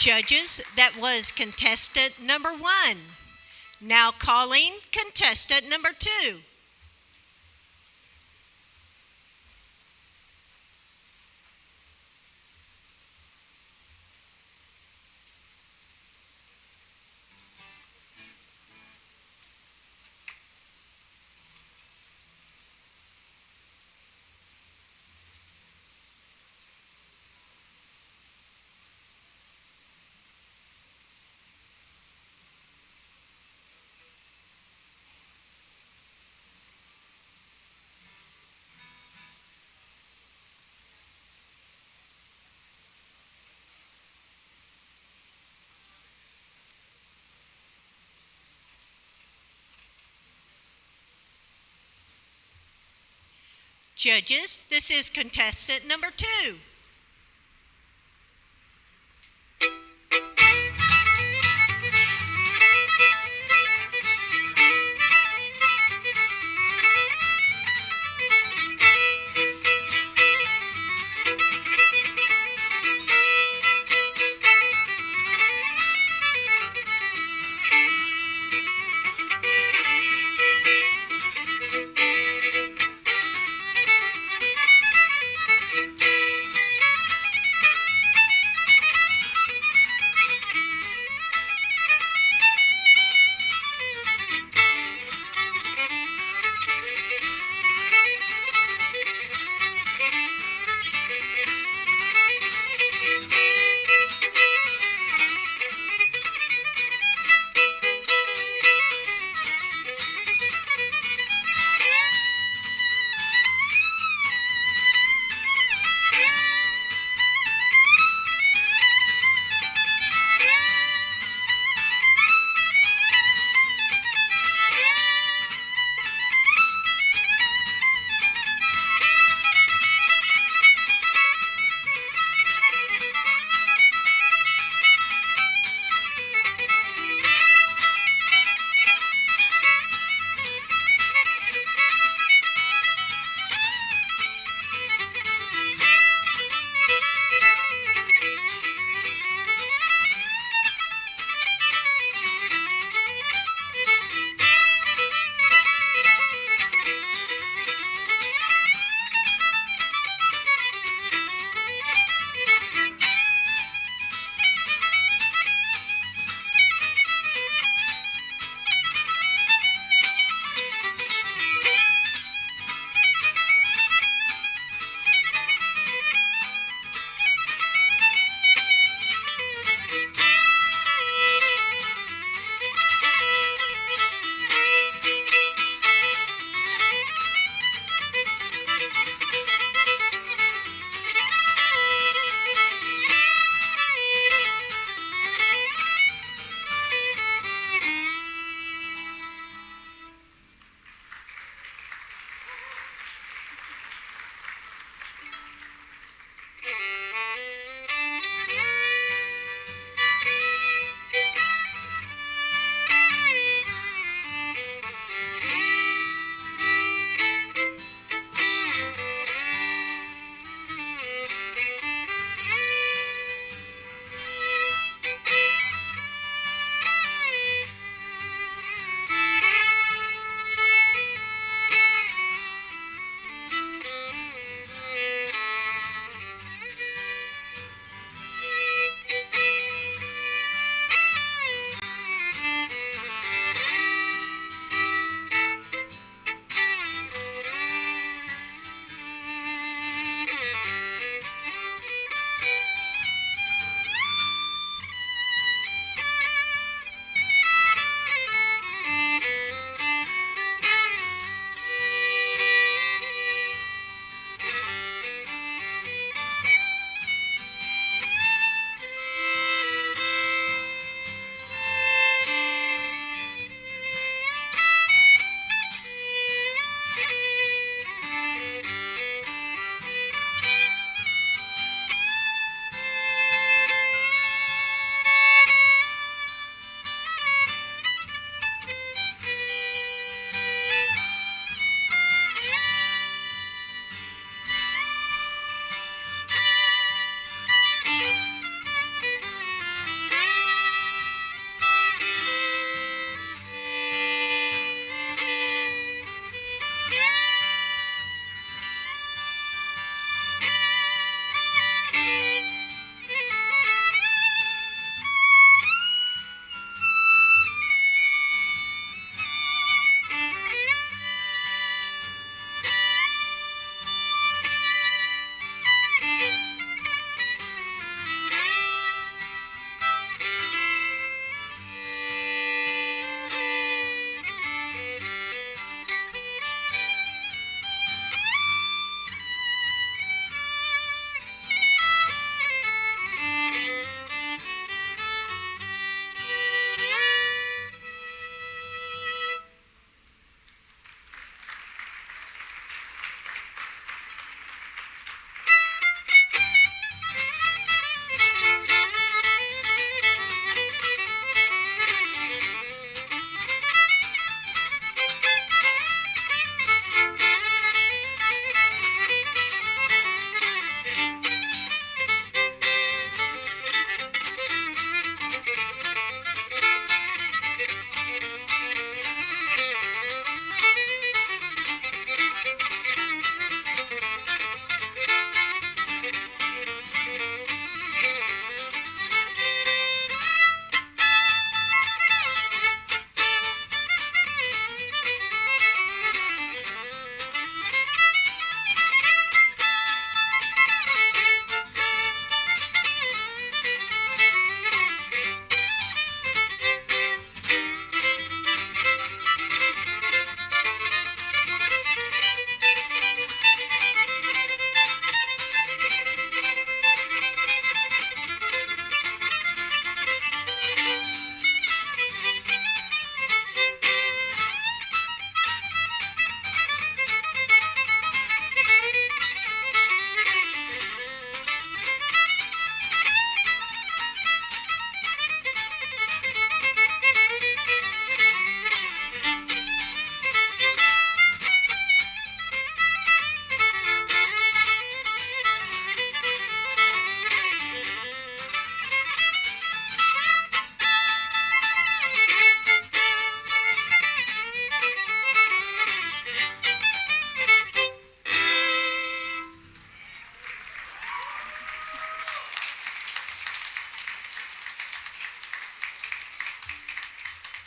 Judges, that was contestant number 1. Now calling contestant number 2. Judges, this is contestant number 2.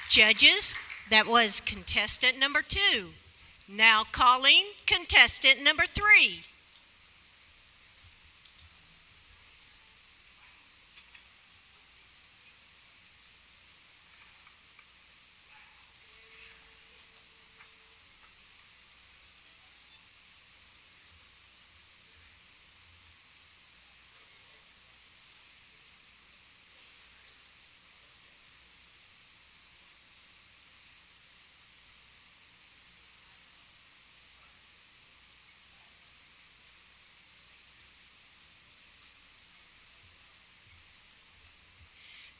Judges, that was contestant number 2. Now calling contestant number 3.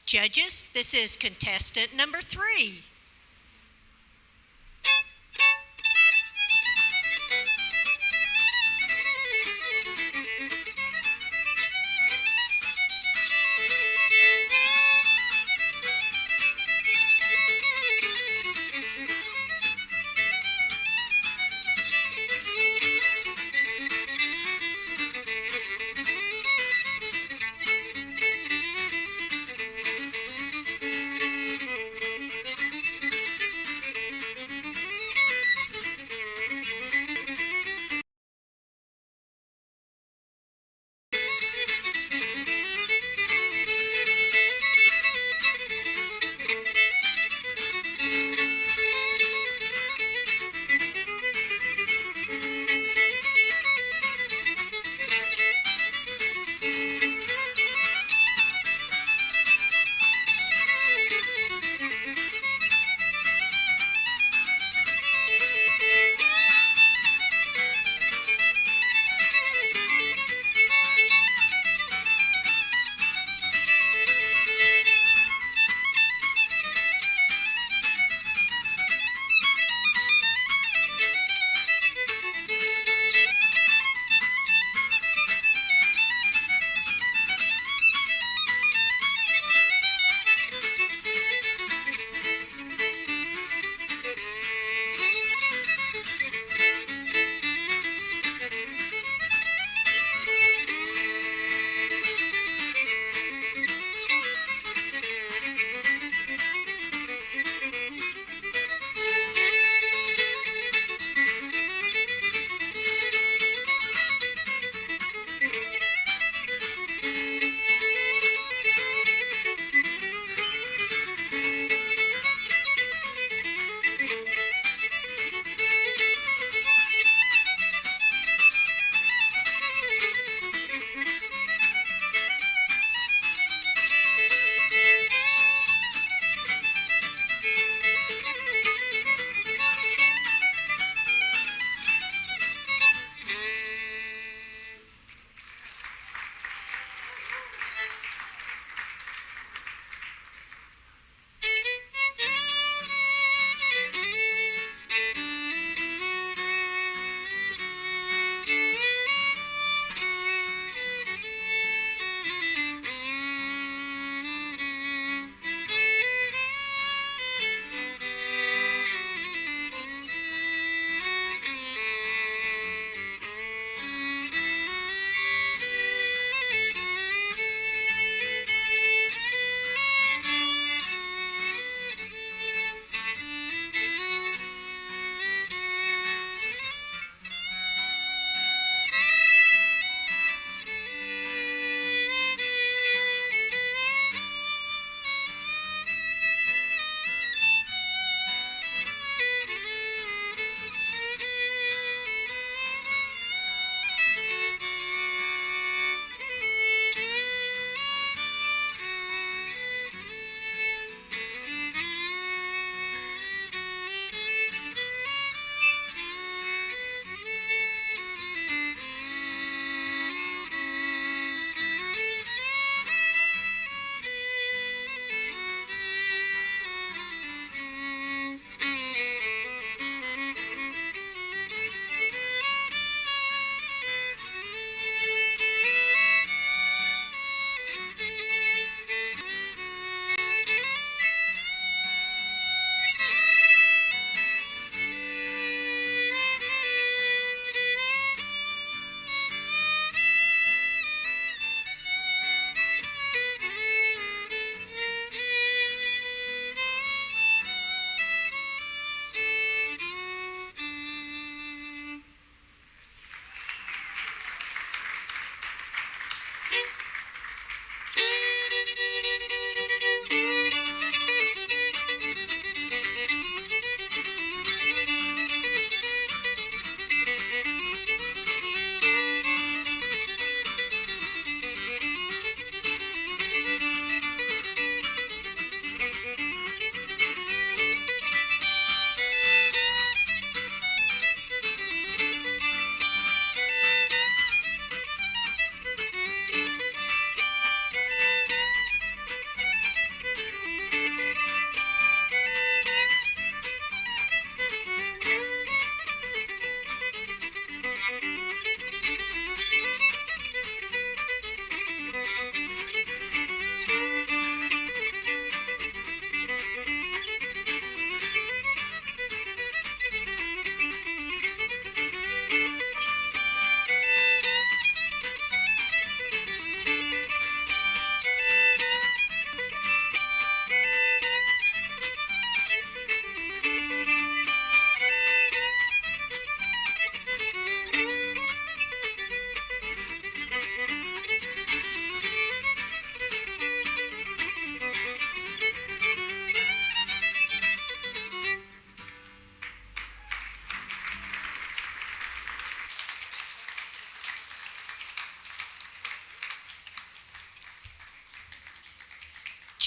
Judges, this is contestant number 3.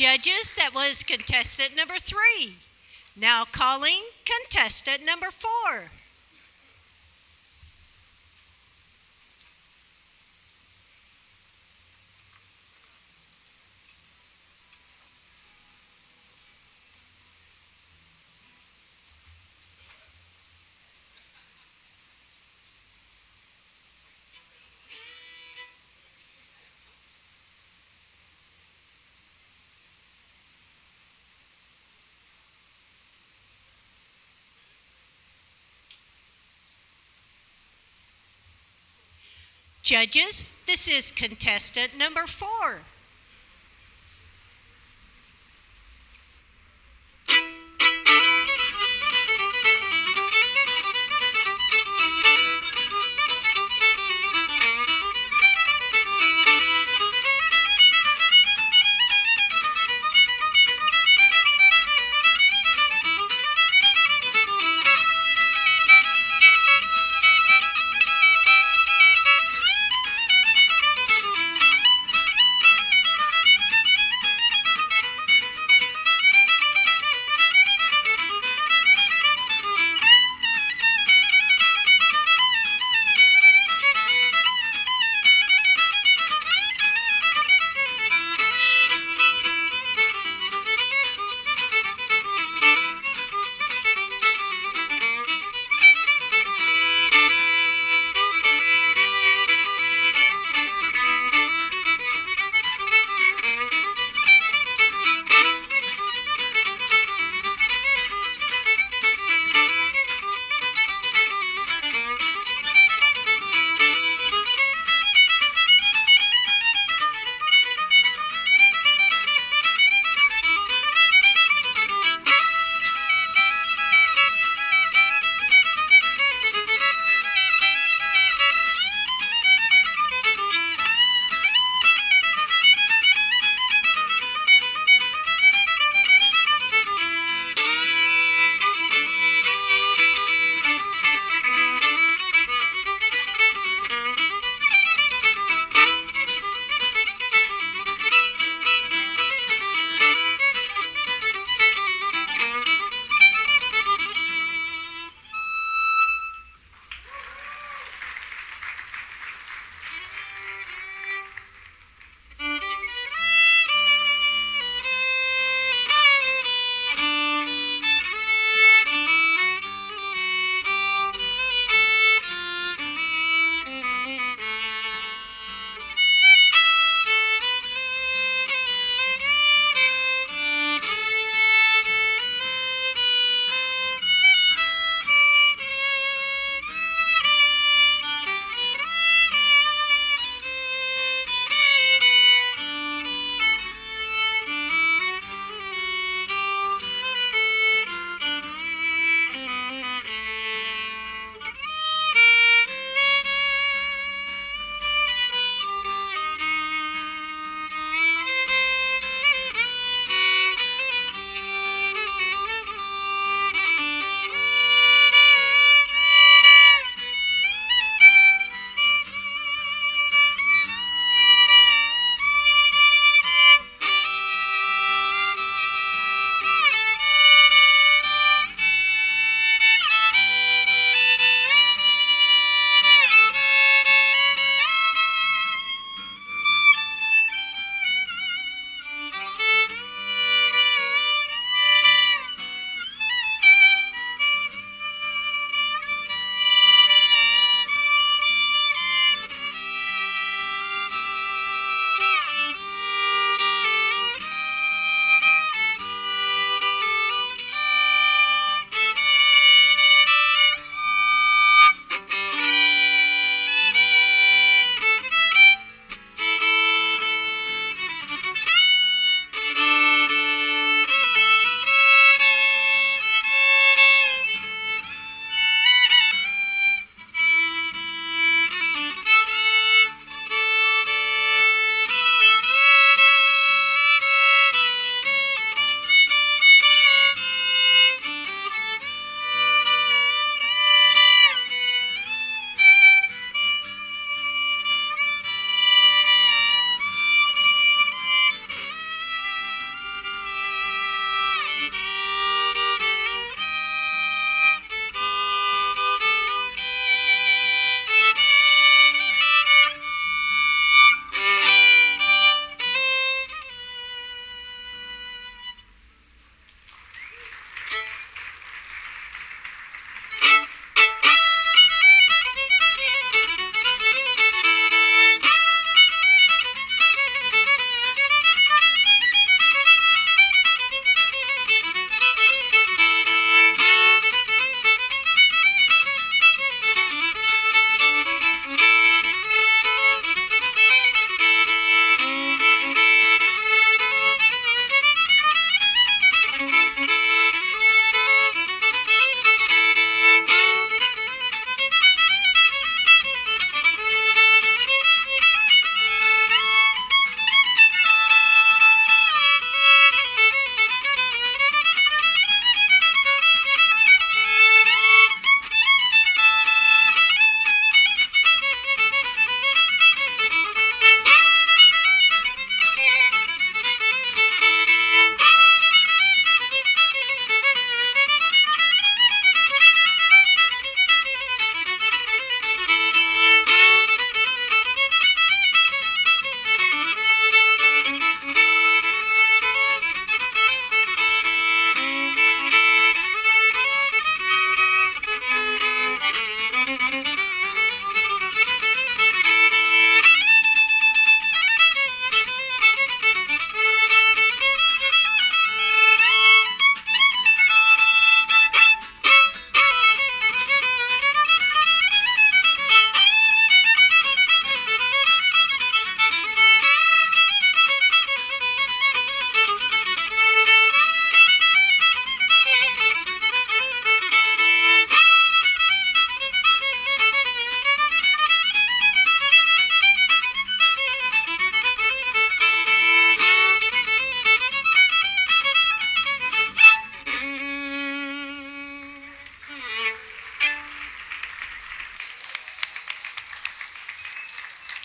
Judges, that was contestant number 3. Now calling contestant number 4. Judges, this is contestant number 4.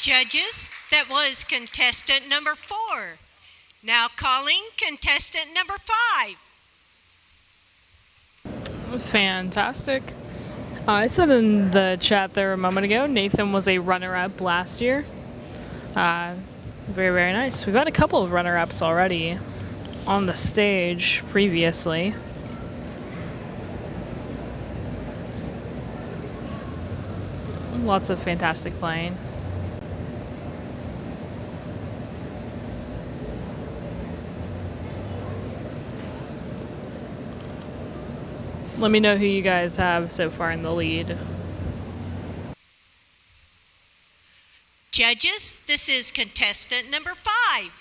Judges, that was contestant number 4. Now calling contestant number 5. Fantastic. I said in the chat there a moment ago, Nathan was a runner-up last year. Very, very nice. We've had a couple of runner-ups already on the stage previously. Lots of fantastic playing. Let me know who you guys have so far in the lead. Judges, this is contestant number 5.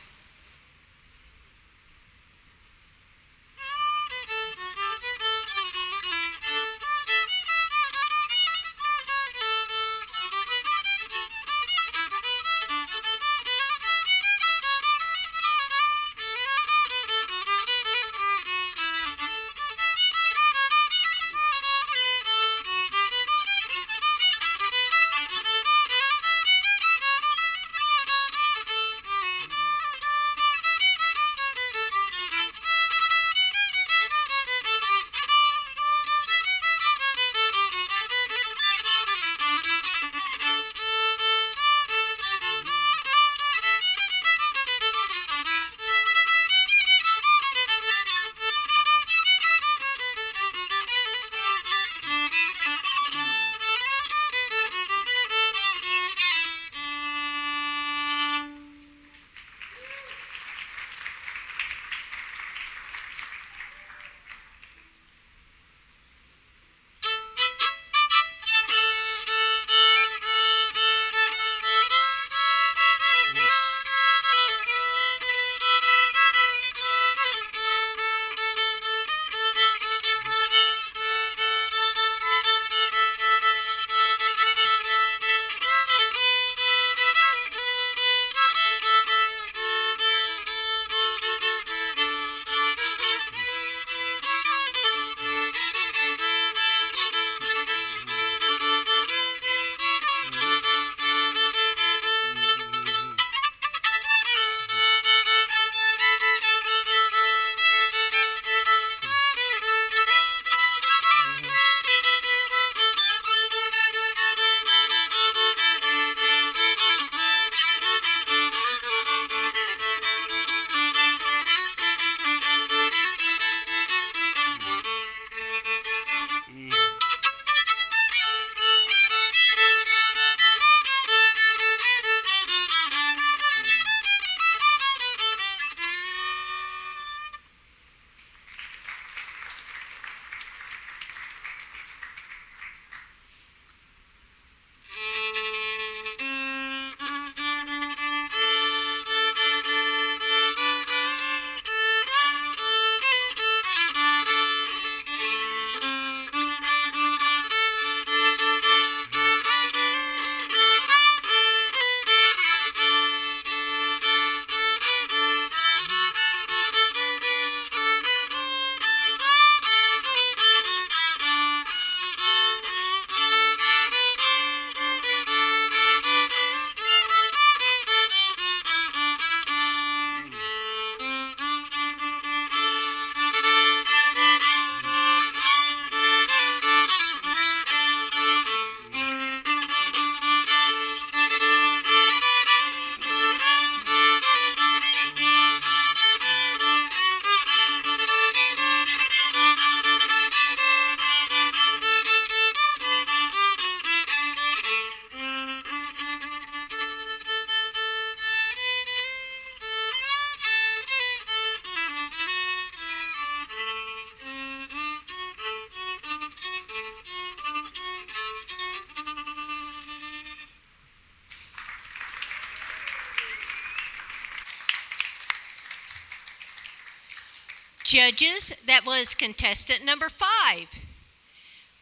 Judges, that was contestant number 5.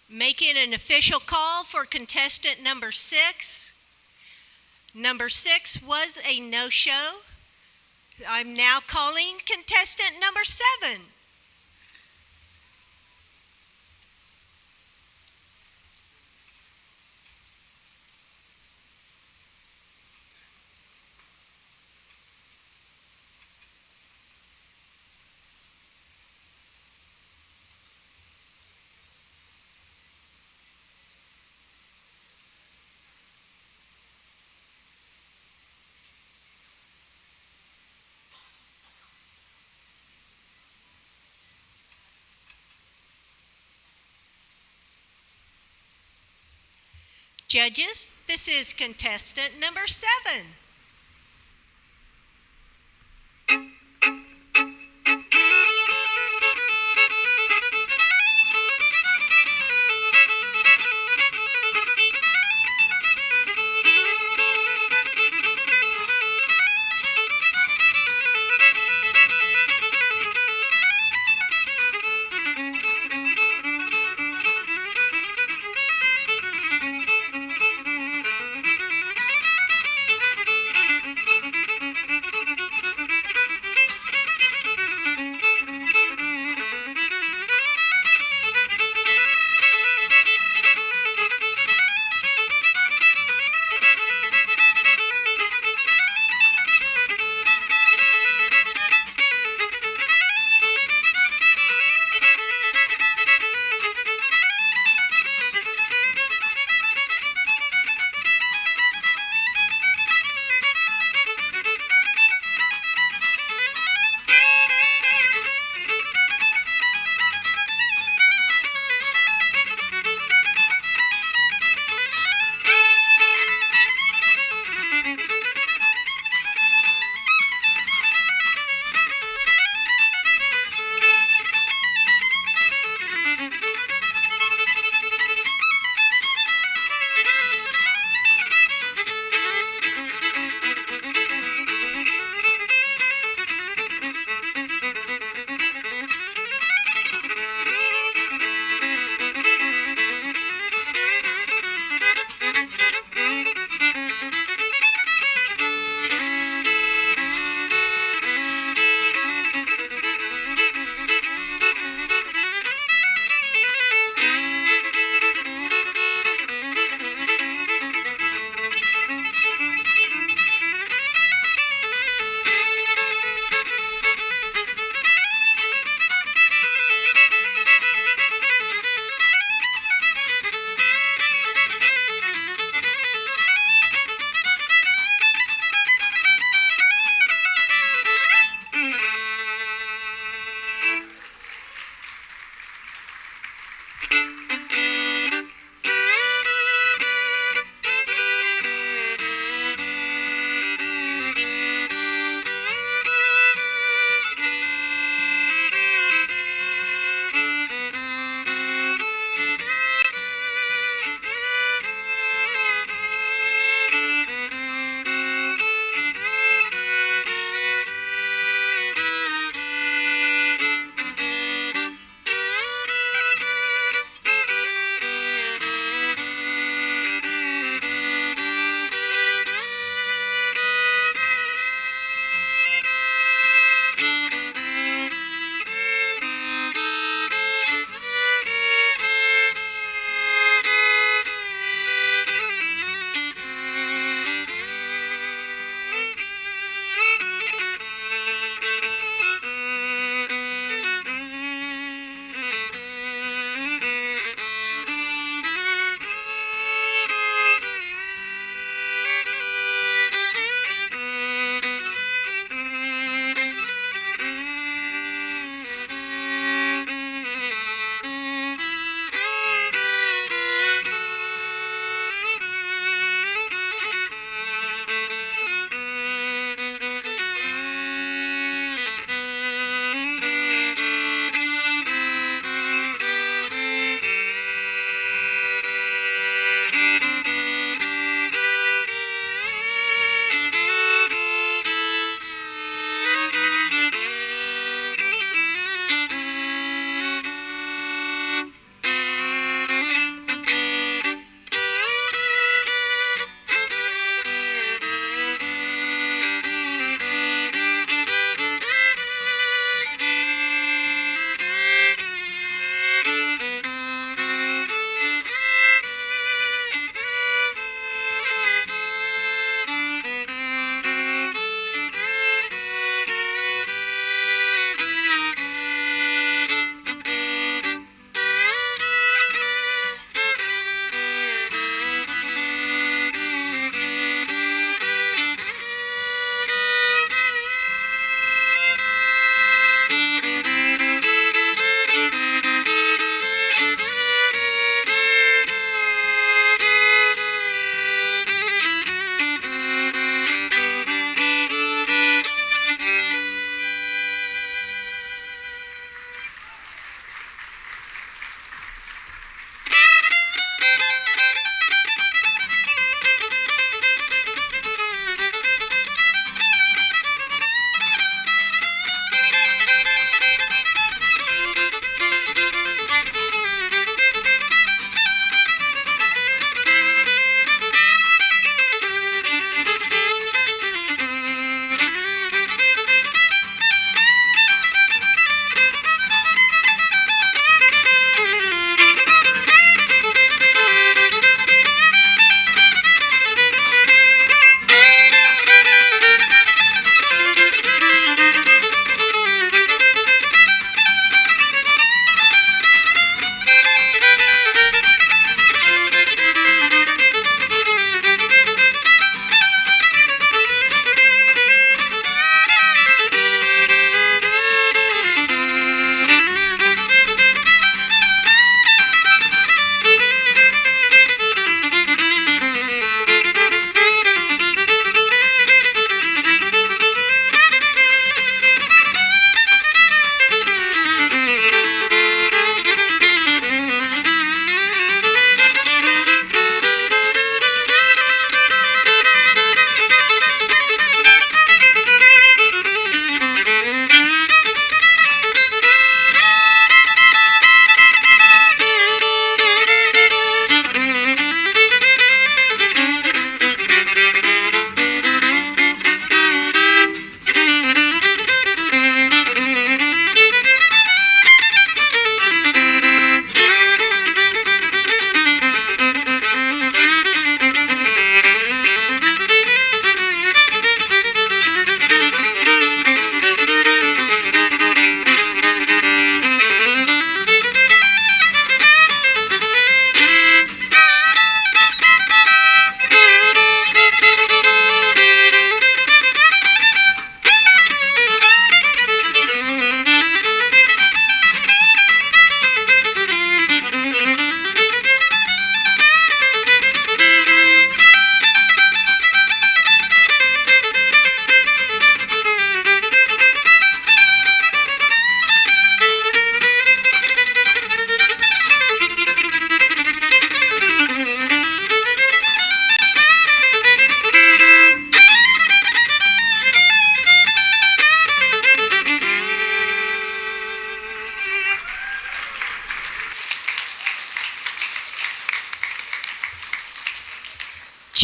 Making an official call for contestant number 6. Number 6 was a no-show. I'm now calling contestant number 7. Judges, this is contestant number 7.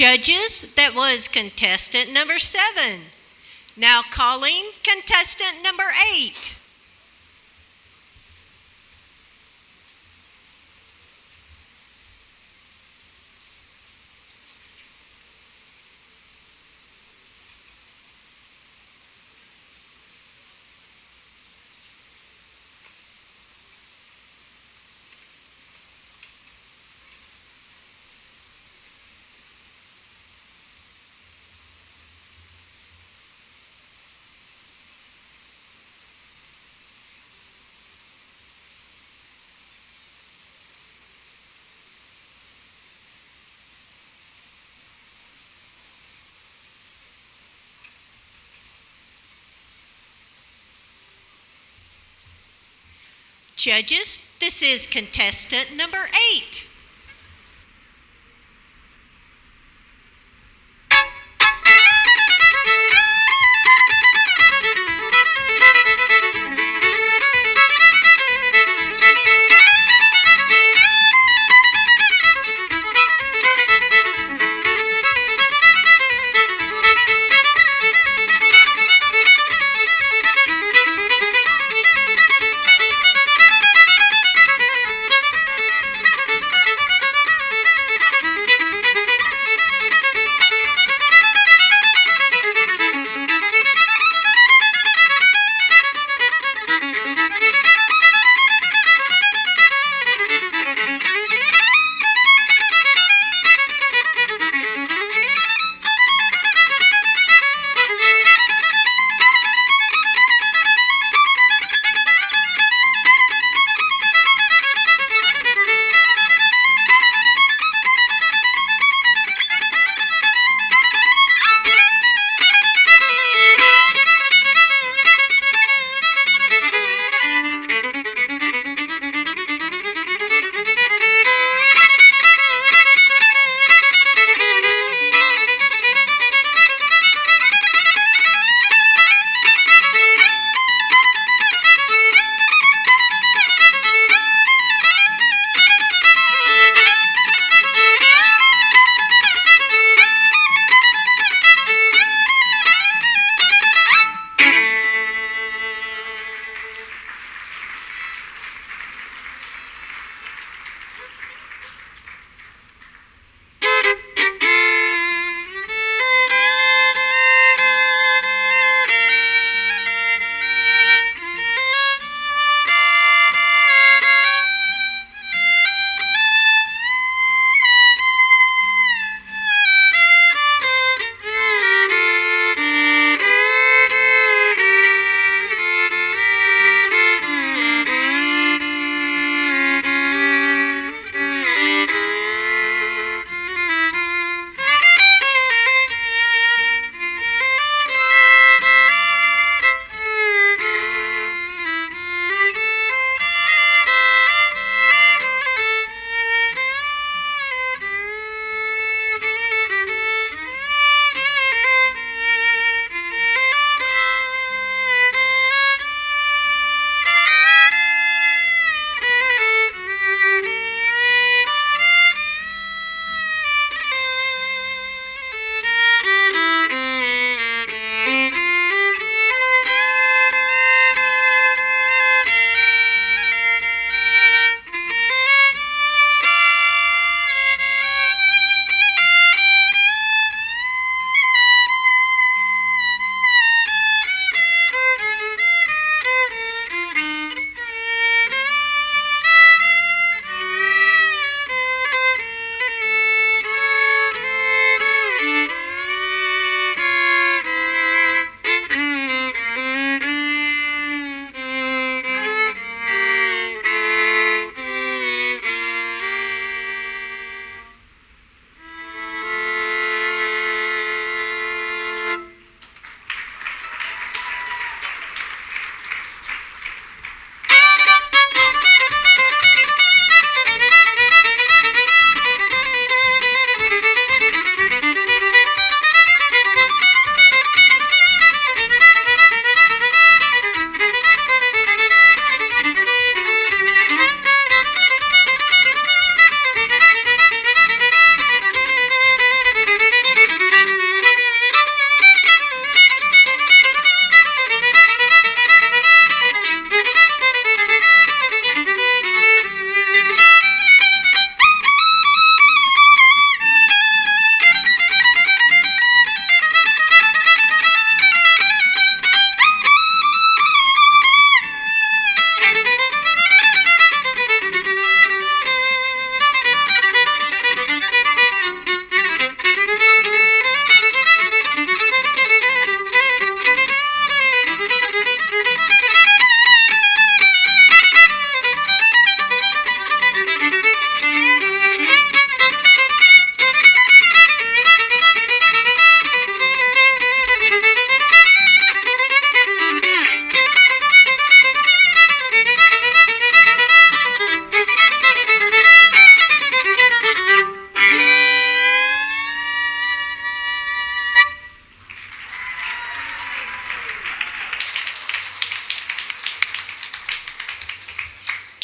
Judges, that was contestant number 7. Now calling contestant number 8. Judges, this is contestant number 8.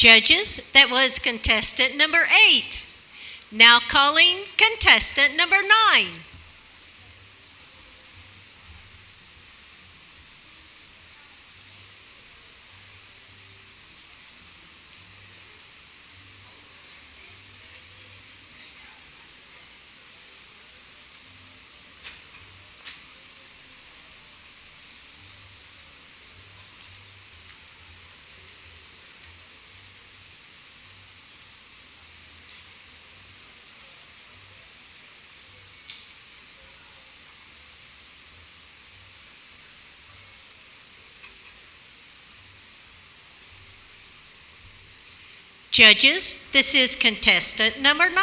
Judges, that was contestant number 8. Now calling contestant number 9. Judges, this is contestant number 9.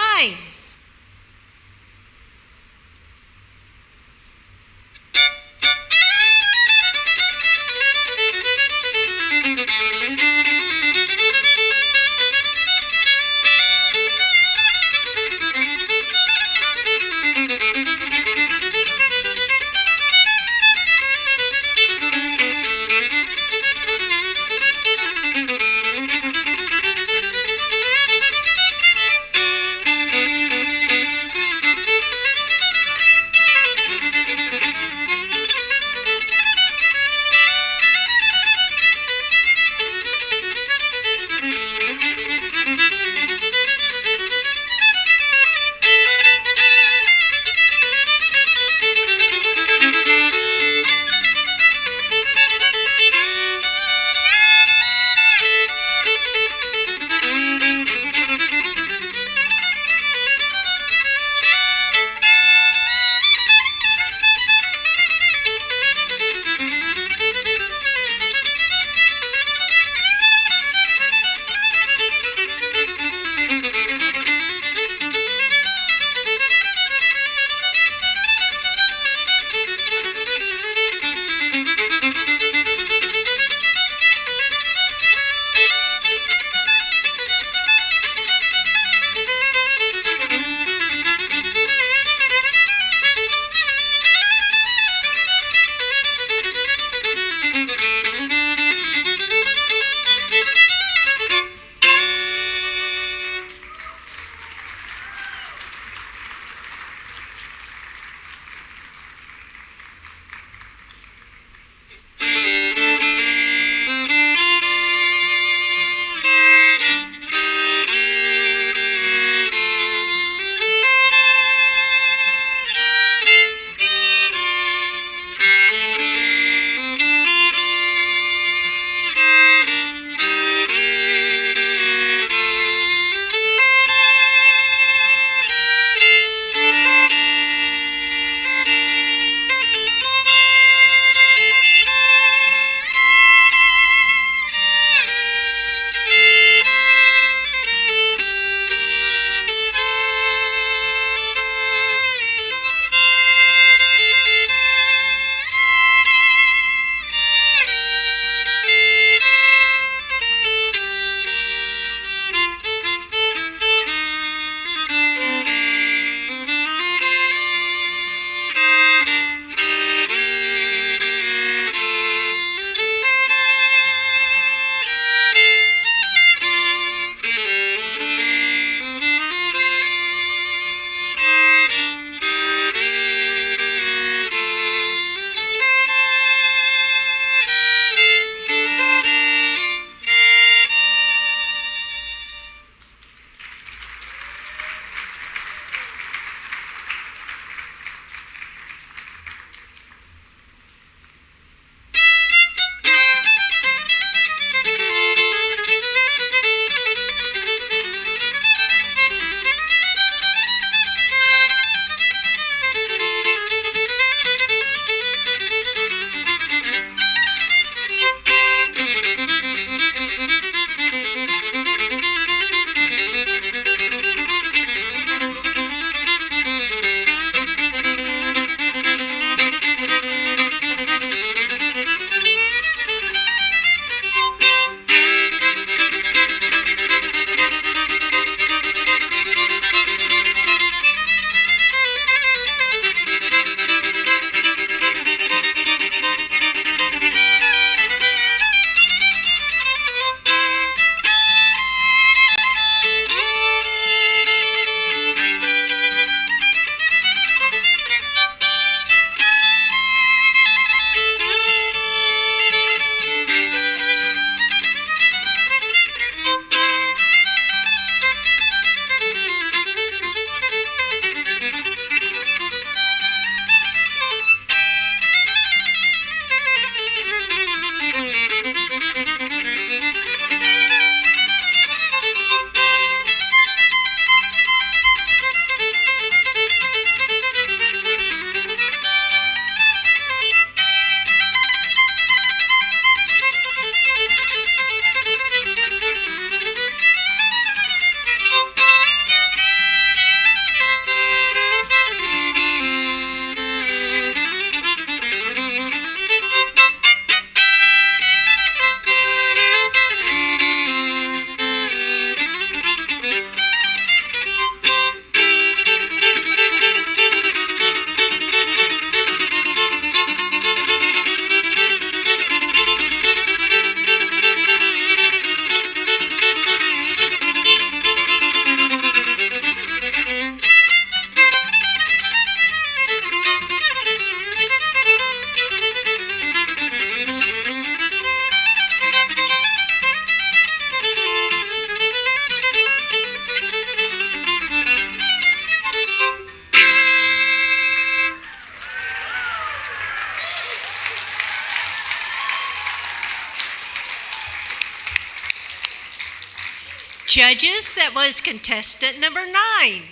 Judges, that was contestant number 9.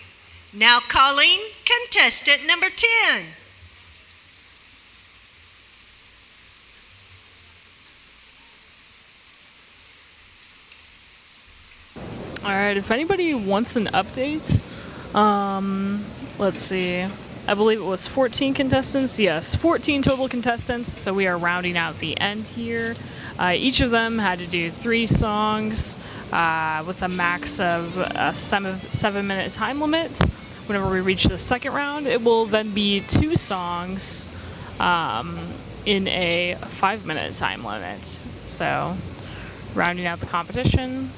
Now calling contestant number 10. All right, if anybody wants an update, let's see. I believe it was 14 contestants. Yes, 14 total contestants. So we are rounding out the end here. Each of them had to do 3 songs with a max of a 7-minute time limit. Whenever we reach the second round, it will then be 2 songs in a 5-minute time limit. So rounding out the competition.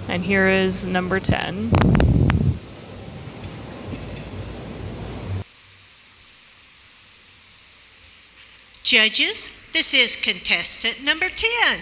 And here is number 10. Judges, this is contestant number 10.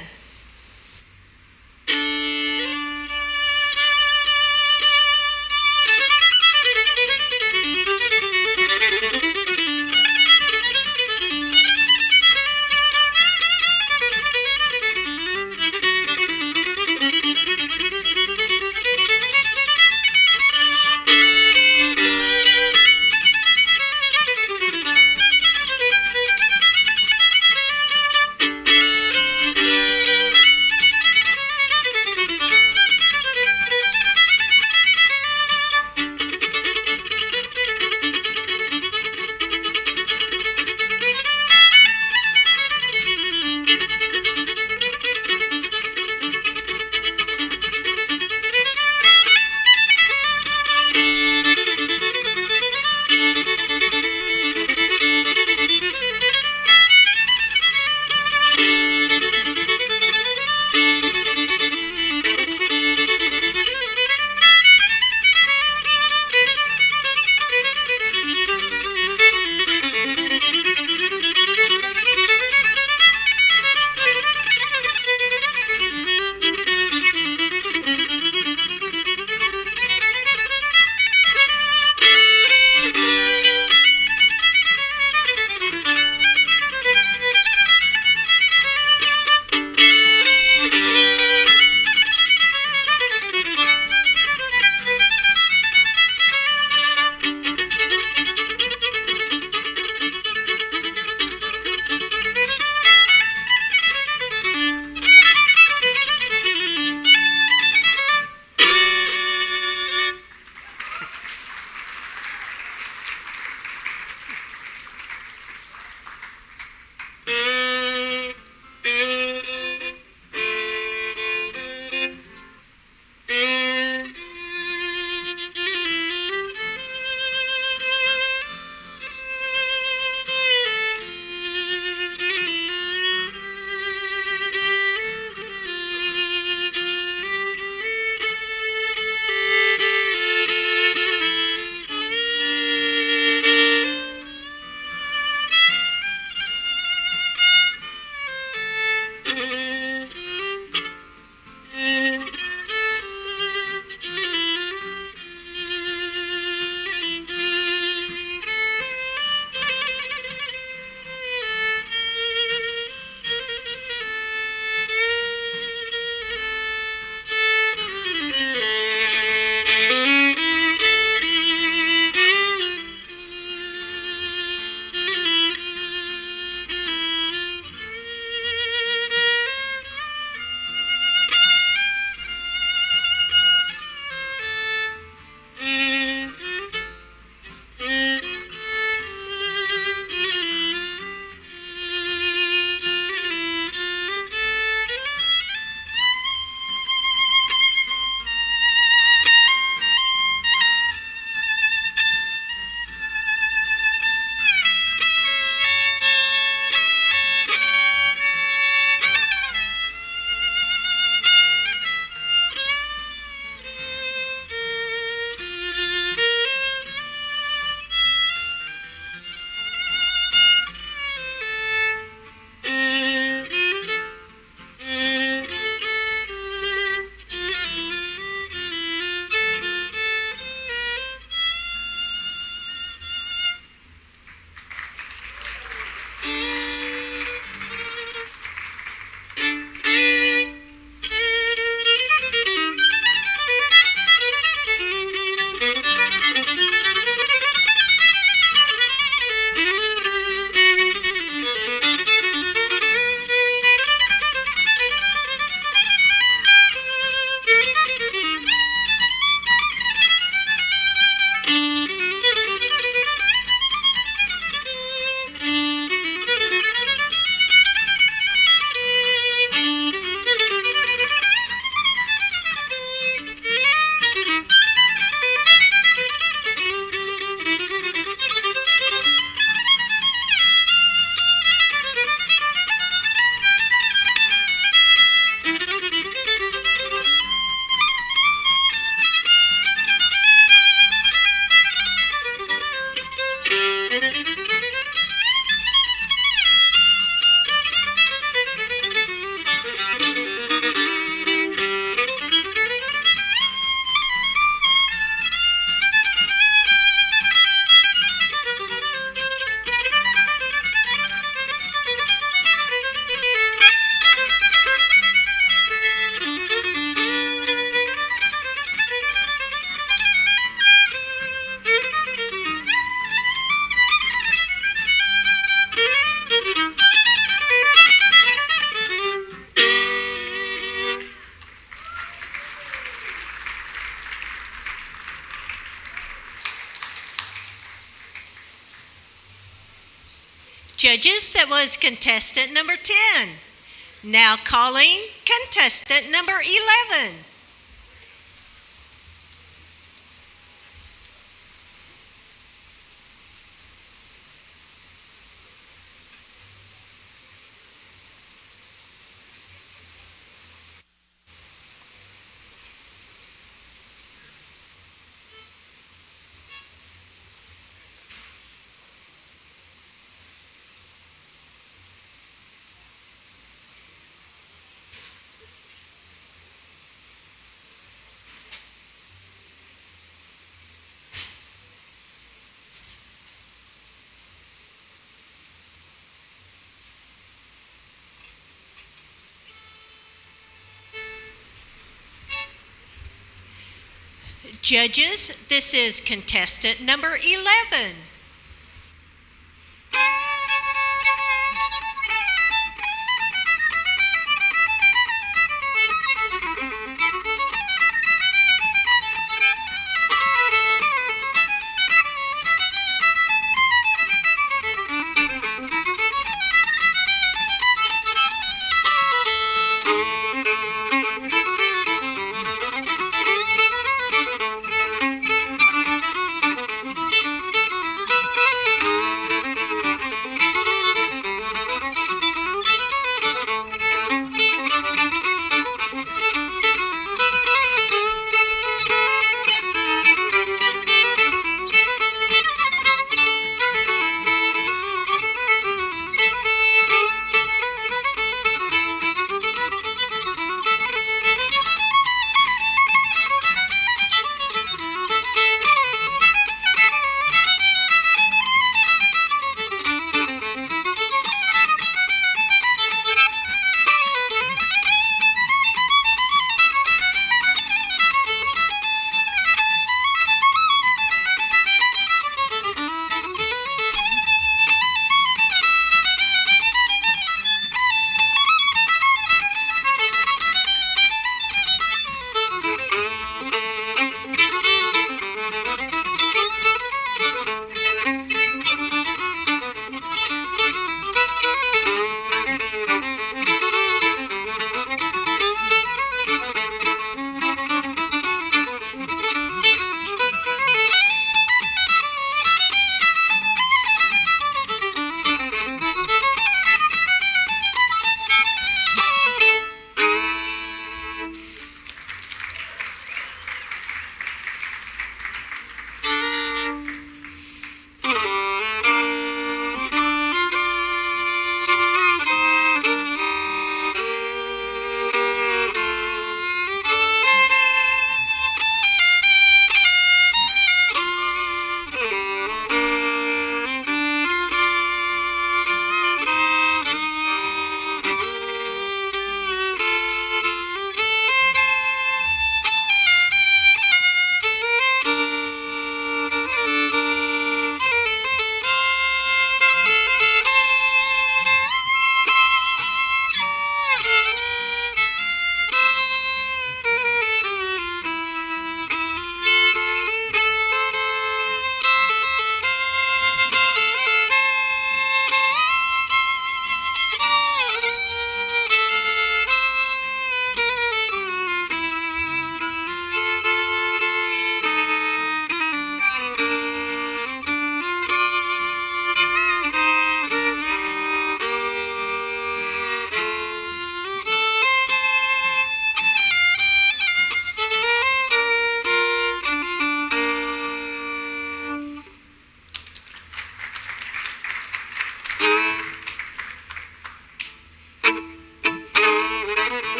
Judges, that was contestant number 10. Now calling contestant number 11. Judges, this is contestant number 11.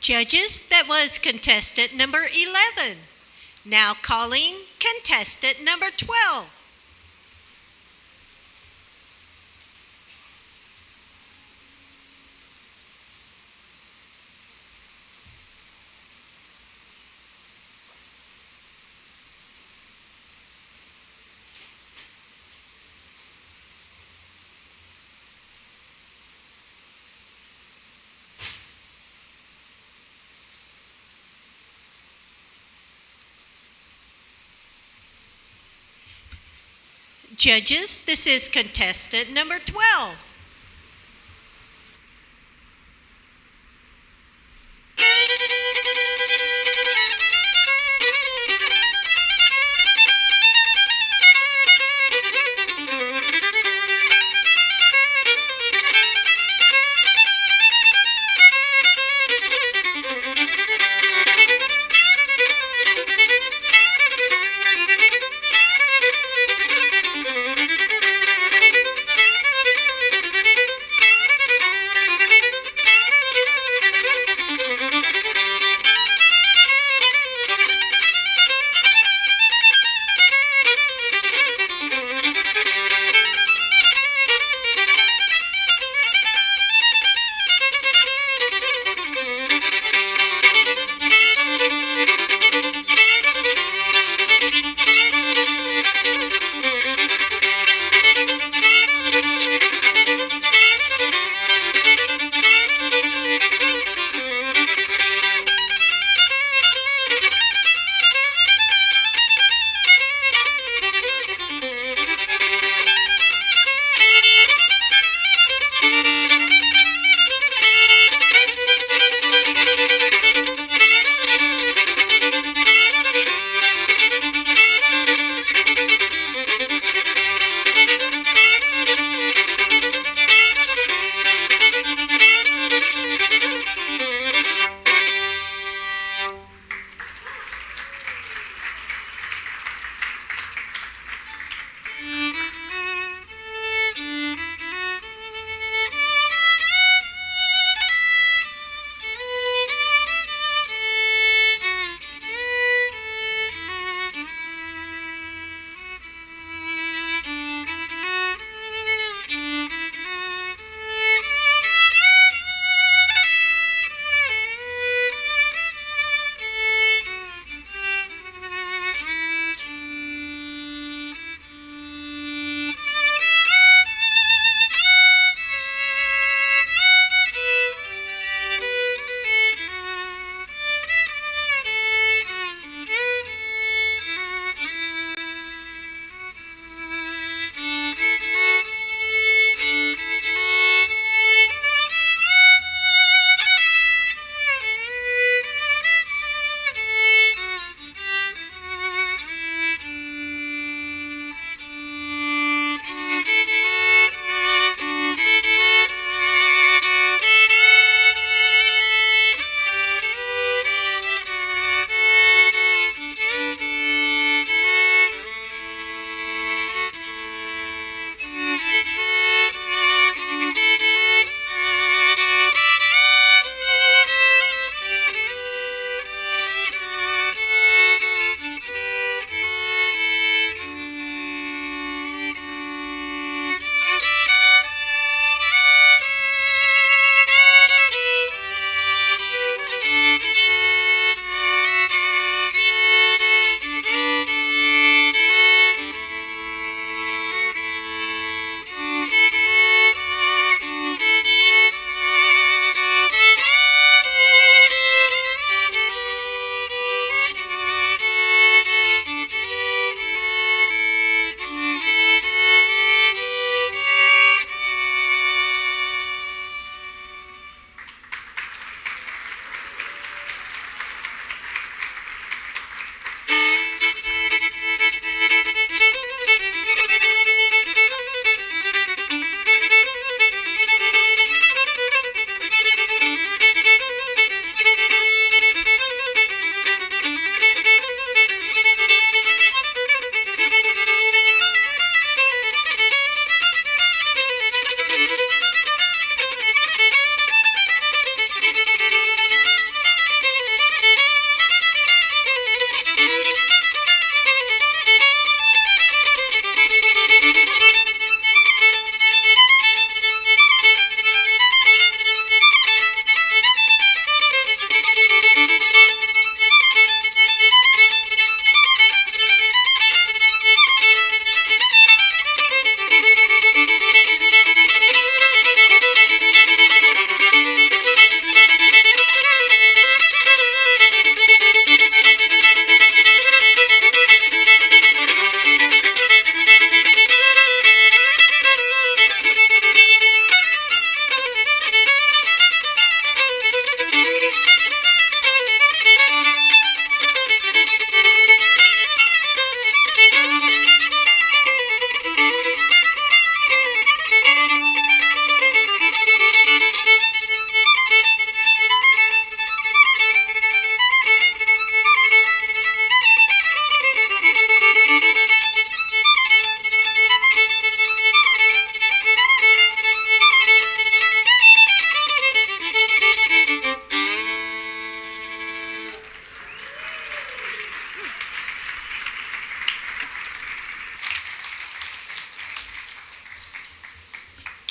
Judges, that was contestant number 11. Now calling contestant number 12. Judges, this is contestant number 12.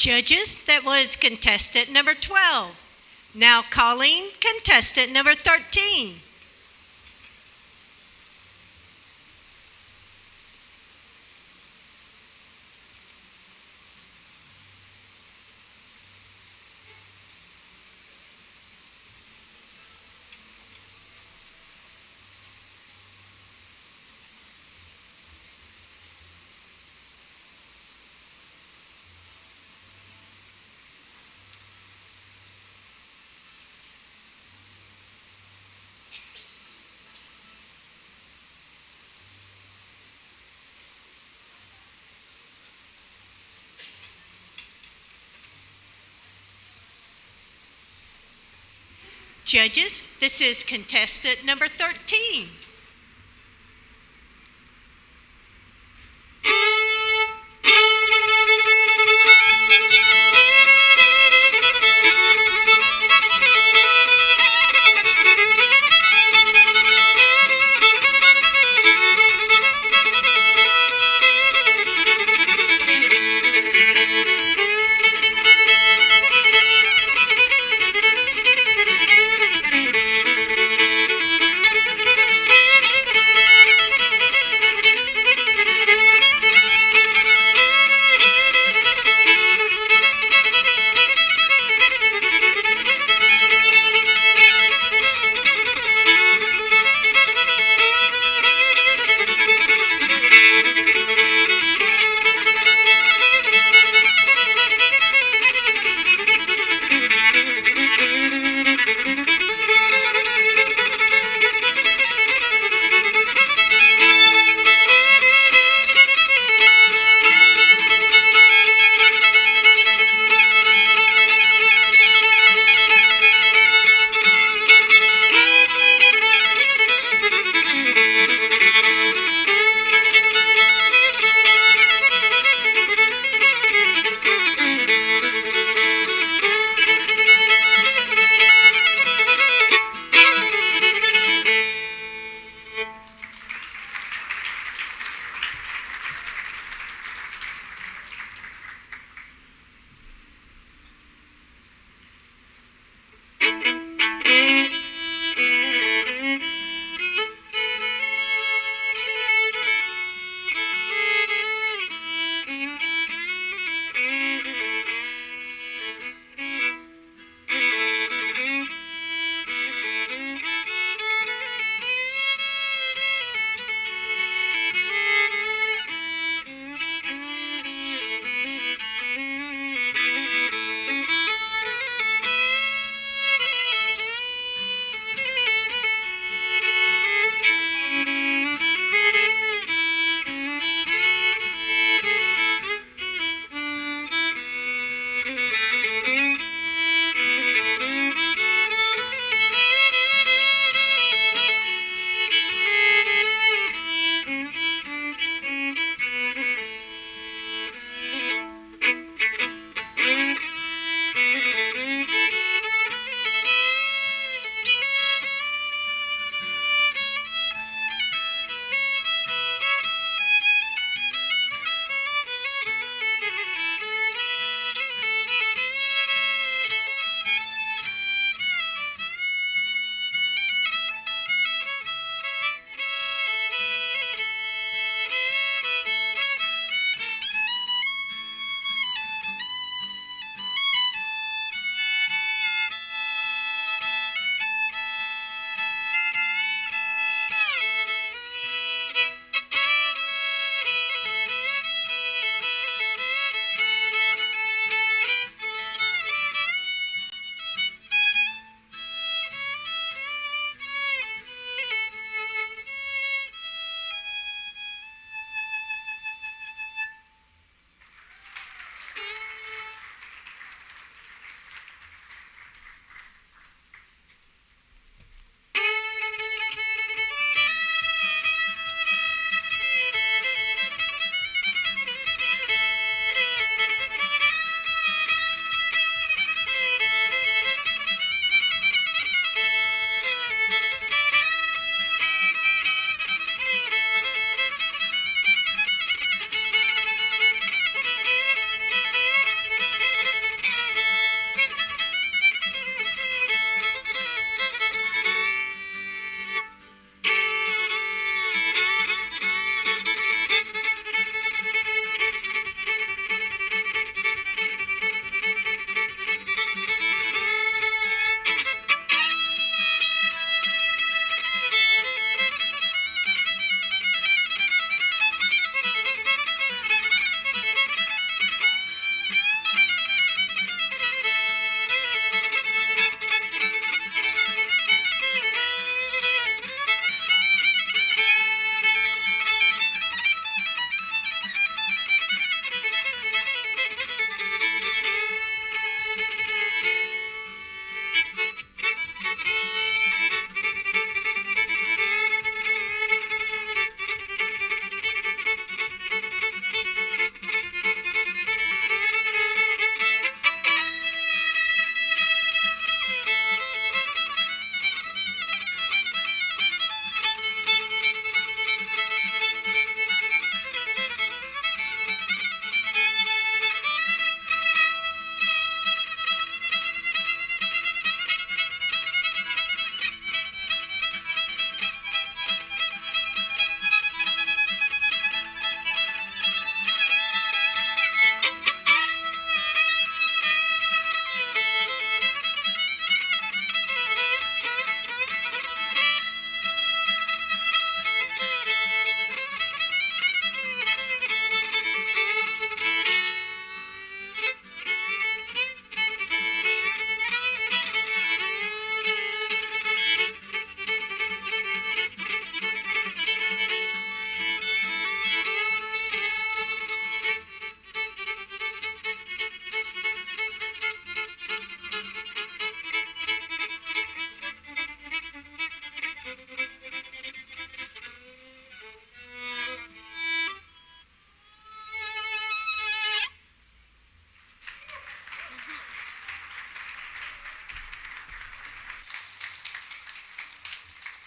Judges, that was contestant number 12. Now calling contestant number 13. Judges, this is contestant number 13.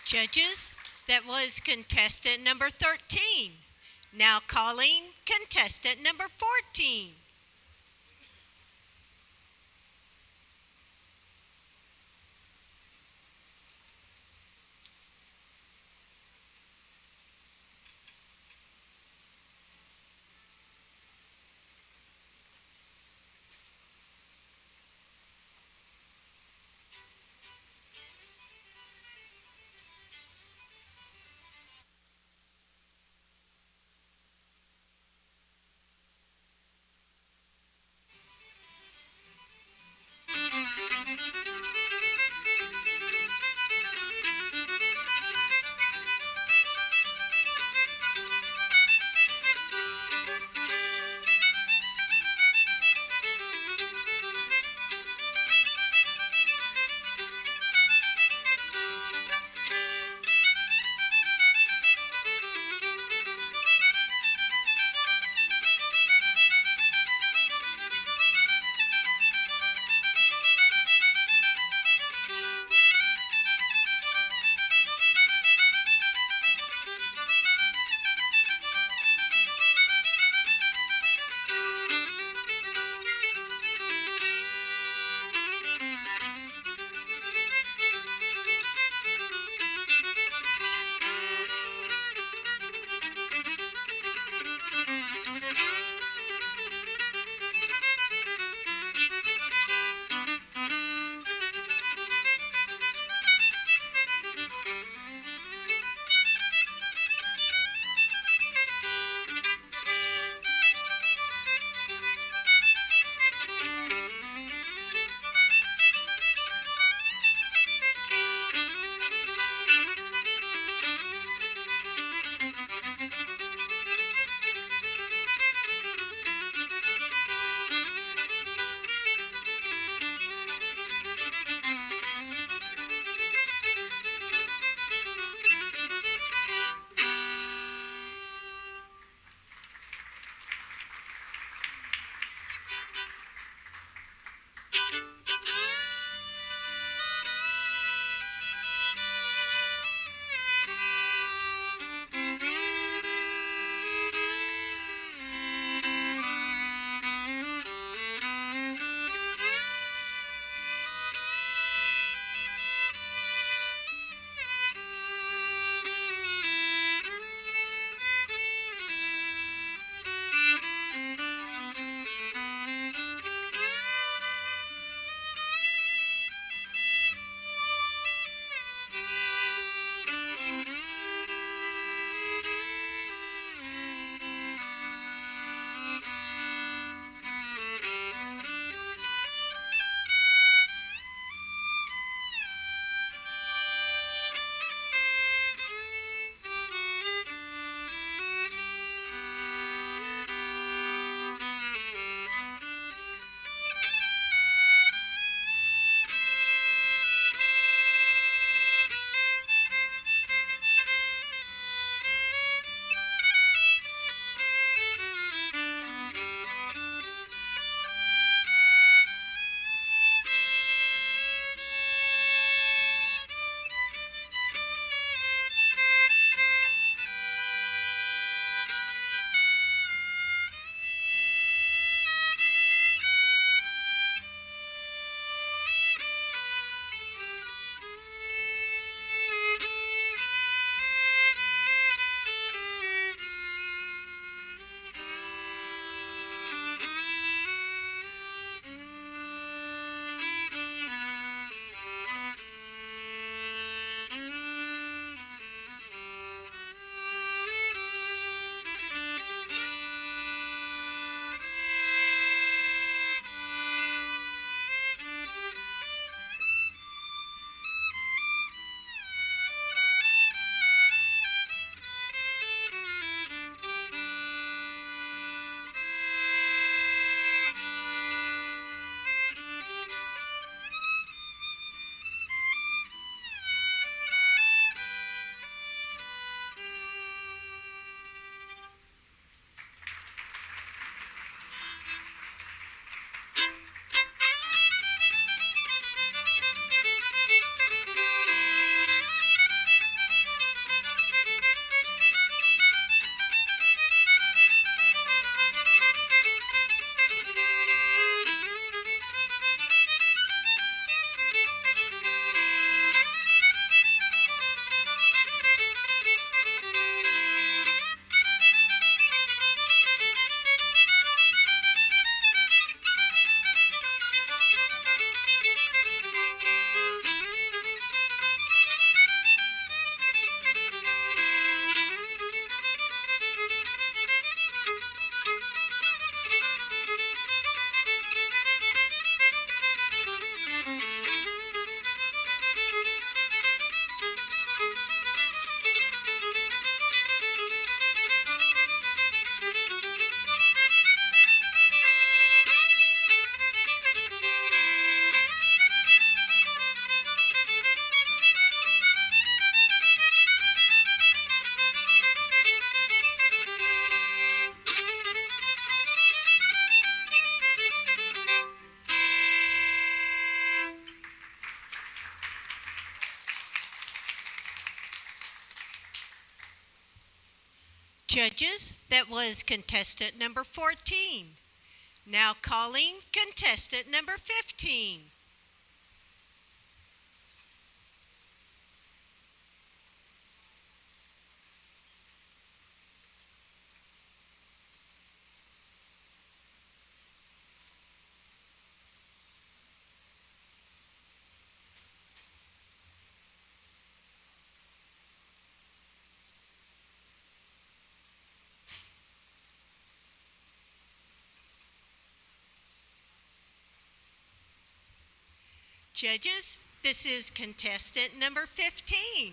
Judges, that was contestant number 13. Now calling contestant number 14. Judges, that was contestant number 14. Now calling contestant number 15. Judges, this is contestant number 15.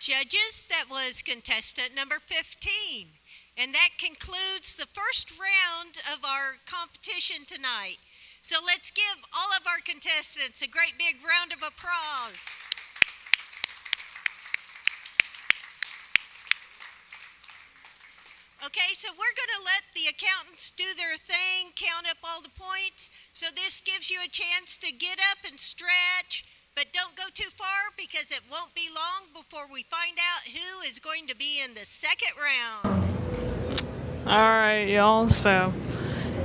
Judges, that was contestant number 15. And that concludes the first round of our competition tonight. So let's give all of our contestants a great big round of applause. Okay, so we're going to let the accountants do their thing, count up all the points. So this gives you a chance to get up and stretch, but don't go too far because it won't be long before we find out who is going to be in the second round. All right, y'all, so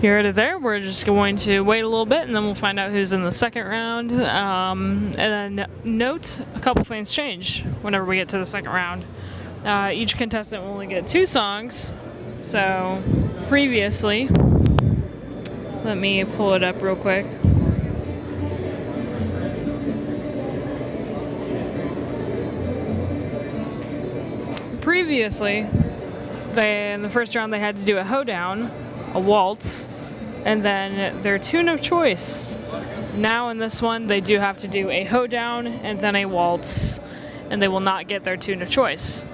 you heard it there. We're just going to wait a little bit and then we'll find out who's in the second round. And then note a couple things change whenever we get to the second round. Each contestant will only get 2 songs. So previously, let me pull it up real quick. Previously, in the first round they had to do a hoedown, a waltz, and then their tune of choice. Now in this one they do have to do a hoedown and then a waltz, and they will not get their tune of choice.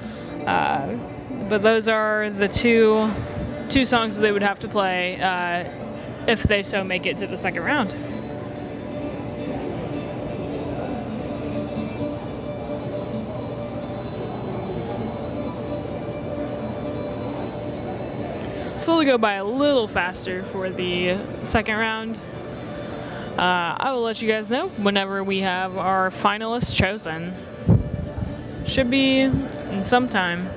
But those are the two songs that they would have to play if they so make it to the second round. Slowly go by a little faster for the second round. I will let you guys know whenever we have our finalists chosen. Should be in some time.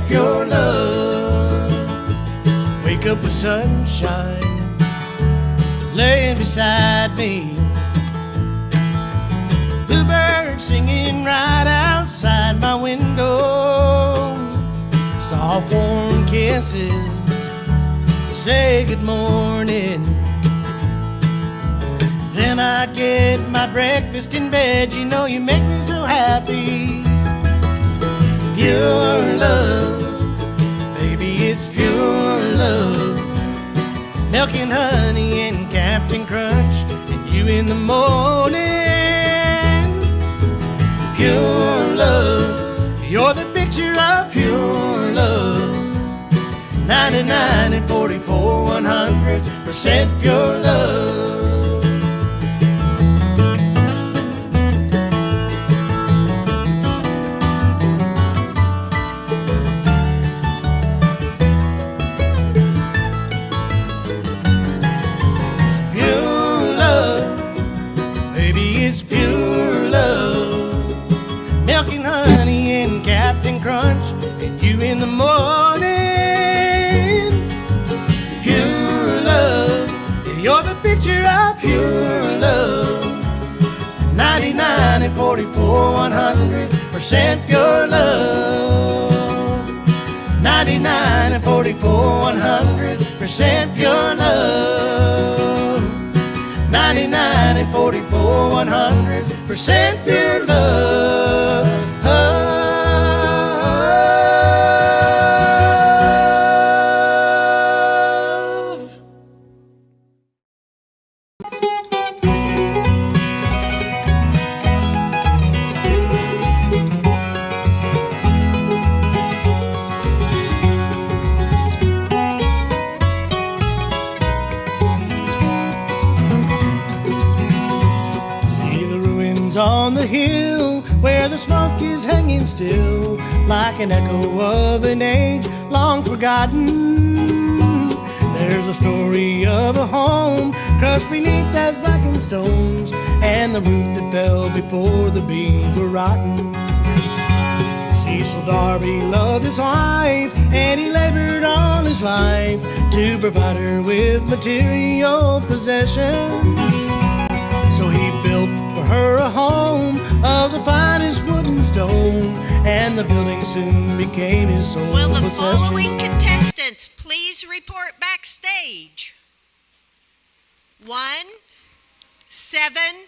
pure love. Wake up with sunshine laying beside me. Bluebirds singing right outside my window. Soft warm kisses say good morning. Then I get my breakfast in bed. You know you make me so happy. Pure love, baby, it's pure love. Milk and honey and Captain Crunch and you in the morning. Pure love, you're the picture of pure love. 99 and 44 100% pure love. Milk and honey and Captain Crunch and you in the morning. Pure love, you're the picture of pure love. 99 and 44 100% pure love. 99 and 44 100% pure love. 99 and 44 100% pure love. On the hill where the smoke is hanging still, like an echo of an age long forgotten. There's a story of a home crushed beneath as blackened stones, and the roof that fell before the beams were rotten. Cecil Darby loved his wife, and he labored all his life to provide her with material possessions. So he built for her a home of the finest wood and stone, and the building soon became his sole Will the possession. following contestants please report backstage? 1, 7,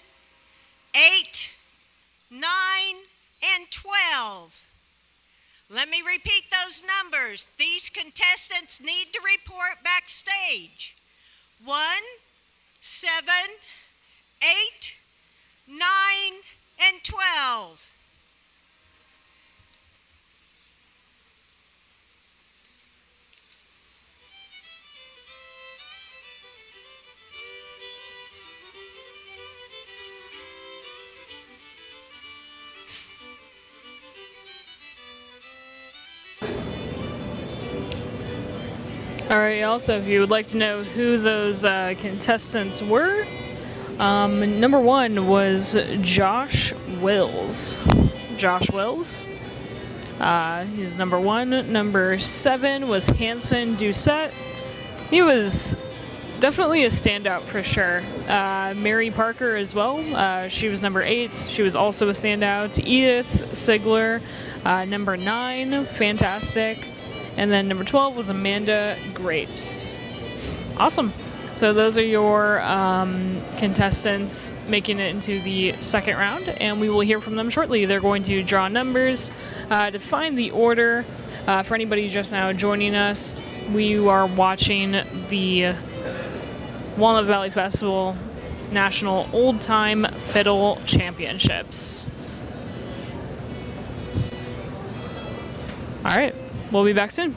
8, 9, and 12. Let me repeat those numbers. These contestants need to report backstage. 1, 7, 8, 9, and 12. All right, also, if you would like to know who those contestants were, number 1 was Josh Wills. Josh Wills. He was number 1. Number 7 was Hanson Doucette. He was definitely a standout for sure. Mary Parker as well. She was number 8. She was also a standout. Edith Sigler, number 9. Fantastic. And then number 12 was Amanda Grapes. Awesome. So those are your contestants making it into the second round, and we will hear from them shortly. They're going to draw numbers to find the order. For anybody just now joining us, we are watching the Walnut Valley Festival National Old Time Fiddle Championships. All right, we'll be back soon.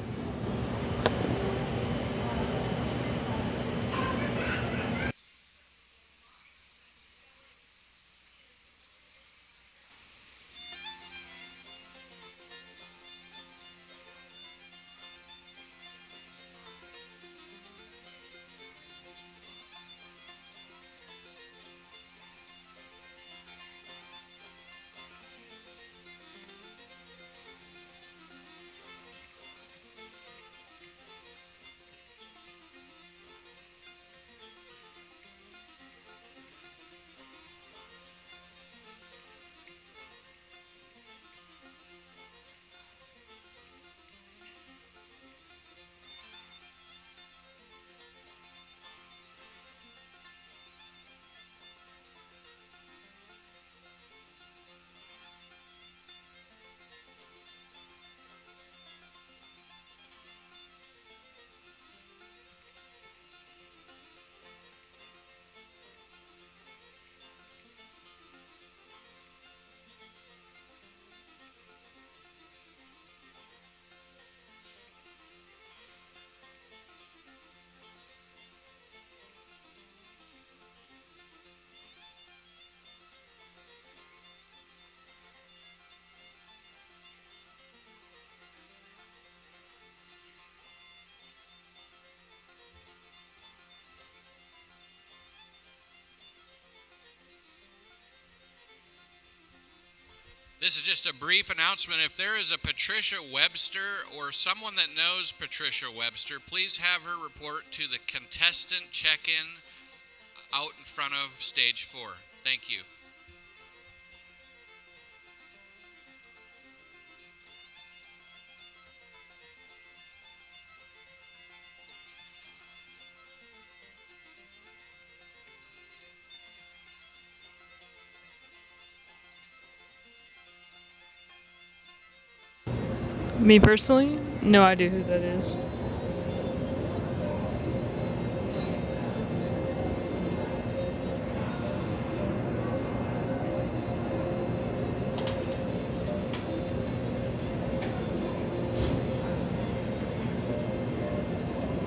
This is just a brief announcement. If there is a Patricia Webster or someone that knows Patricia Webster, please have her report to the contestant check-in out in front of stage 4. Thank you. Me personally, no idea who that is.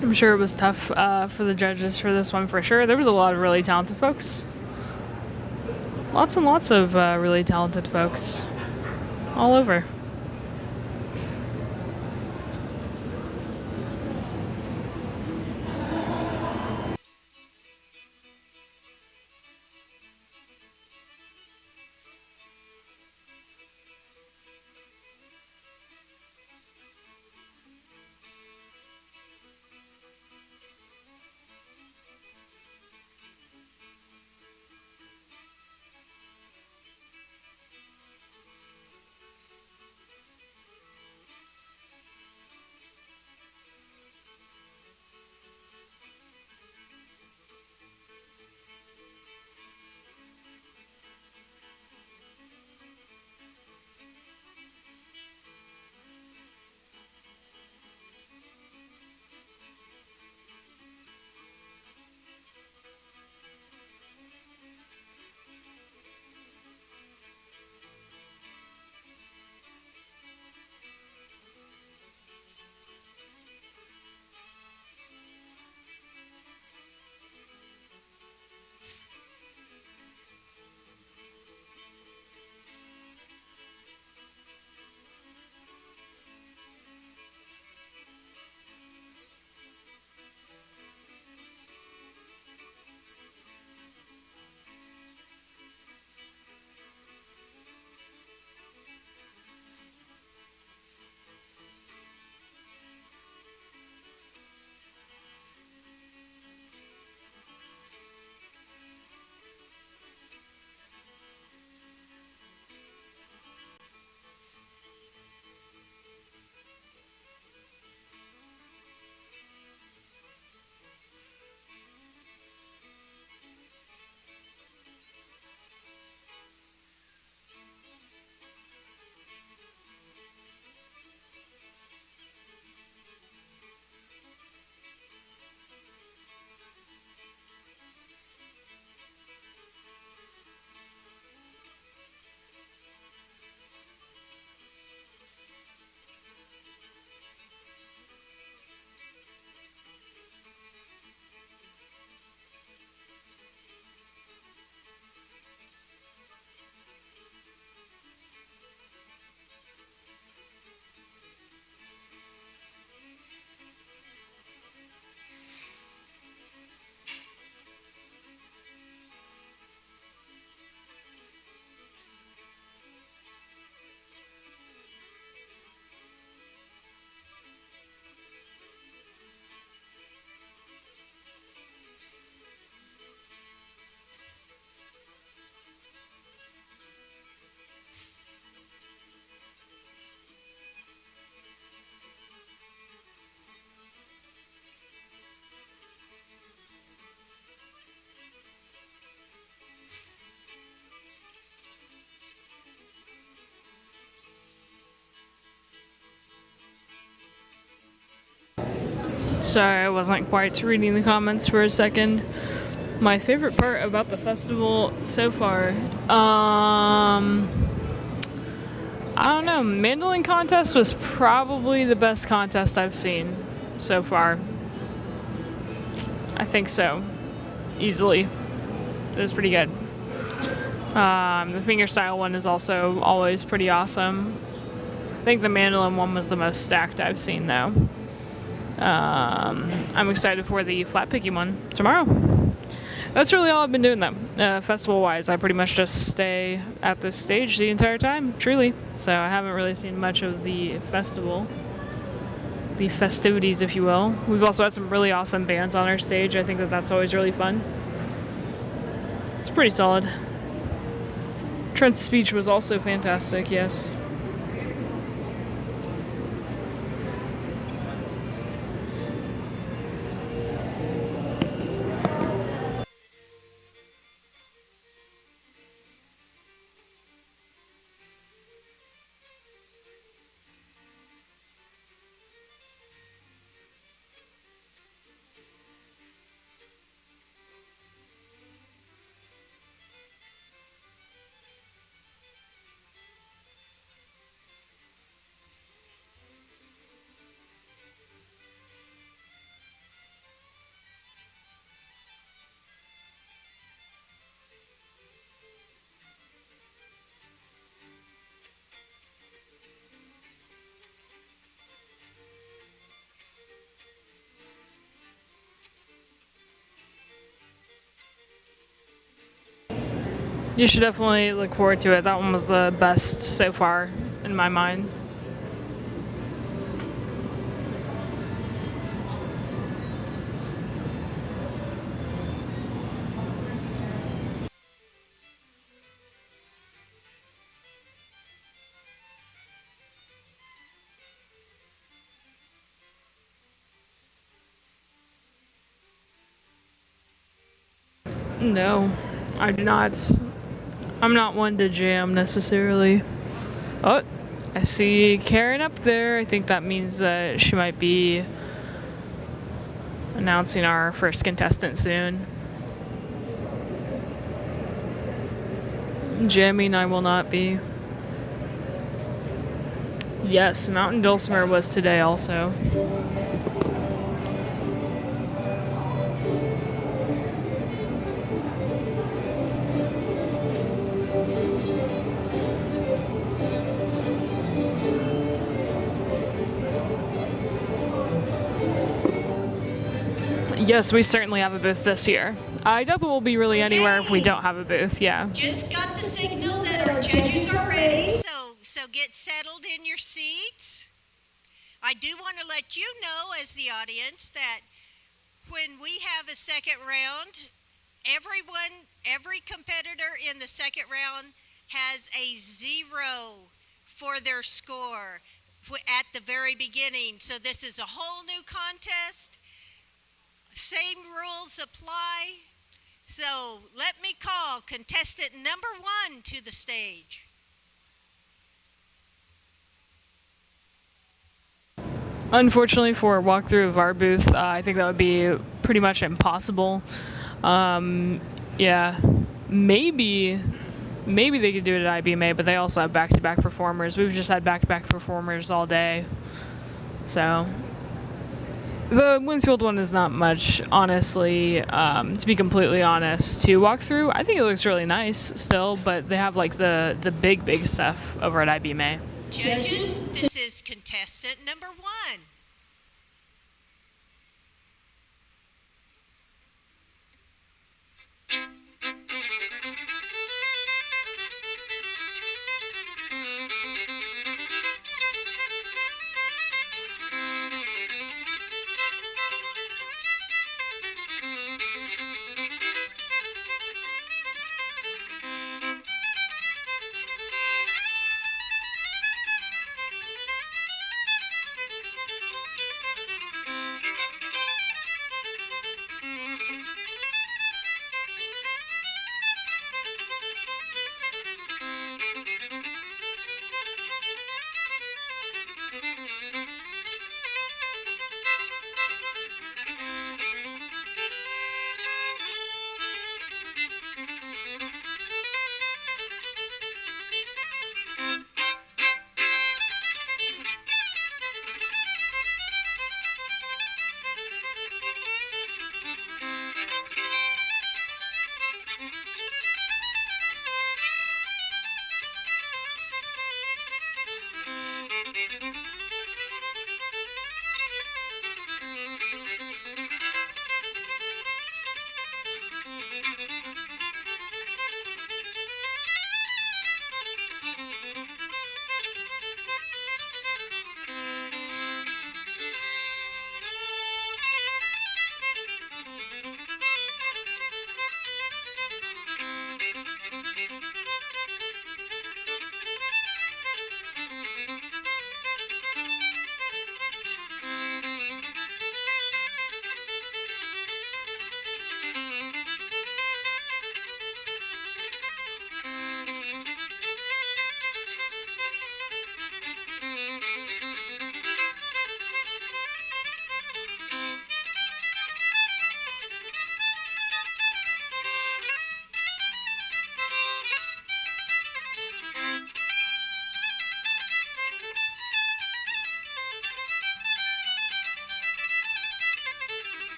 I'm sure it was tough for the judges for this one for sure. There was a lot of really talented folks. Lots and lots of really talented folks all over. Sorry, I wasn't quite reading the comments for a second. My favorite part about the festival so far, I don't know, Mandolin contest was probably the best contest I've seen so far. I think so. Easily. It was pretty good. The fingerstyle one is also always pretty awesome. I think the mandolin one was the most stacked I've seen though. I'm excited for the flat picky one tomorrow. That's really all I've been doing, though. Festival-wise, I pretty much just stay at this stage the entire time, truly. So I haven't really seen much of the festival, the festivities, if you will. We've also had some really awesome bands on our stage. I think that that's always really fun. It's pretty solid. Trent's speech was also fantastic, yes. You should definitely look forward to it. That one was the best so far, in my mind. No, I do not. I'm not one to jam necessarily. Oh, I see Karen up there. I think that means that she might be announcing our first contestant soon. Jamming, I will not be. Yes, Mountain Dulcimer was today also. Yes, we certainly have a booth this year. I doubt that we'll be really anywhere if we don't have a booth, yeah. Just got the signal that our judges are ready, so get settled in your seats. I do want to let you know, as the audience, that when we have a second round, every competitor in the second round has a 0 for their score at the very beginning. So this is a whole new contest. Same rules apply. So let me call contestant number 1 to the stage. Unfortunately for a walkthrough of our booth, I think that would be pretty much impossible. Yeah, maybe they could do it at IBMA, but they also have back-to-back performers. We've just had back-to-back performers all day. So the Winfield one is not much, honestly, to be completely honest, to walk through. I think it looks really nice still, but they have like the big stuff over at IBMA. Judges, this is contestant number 1.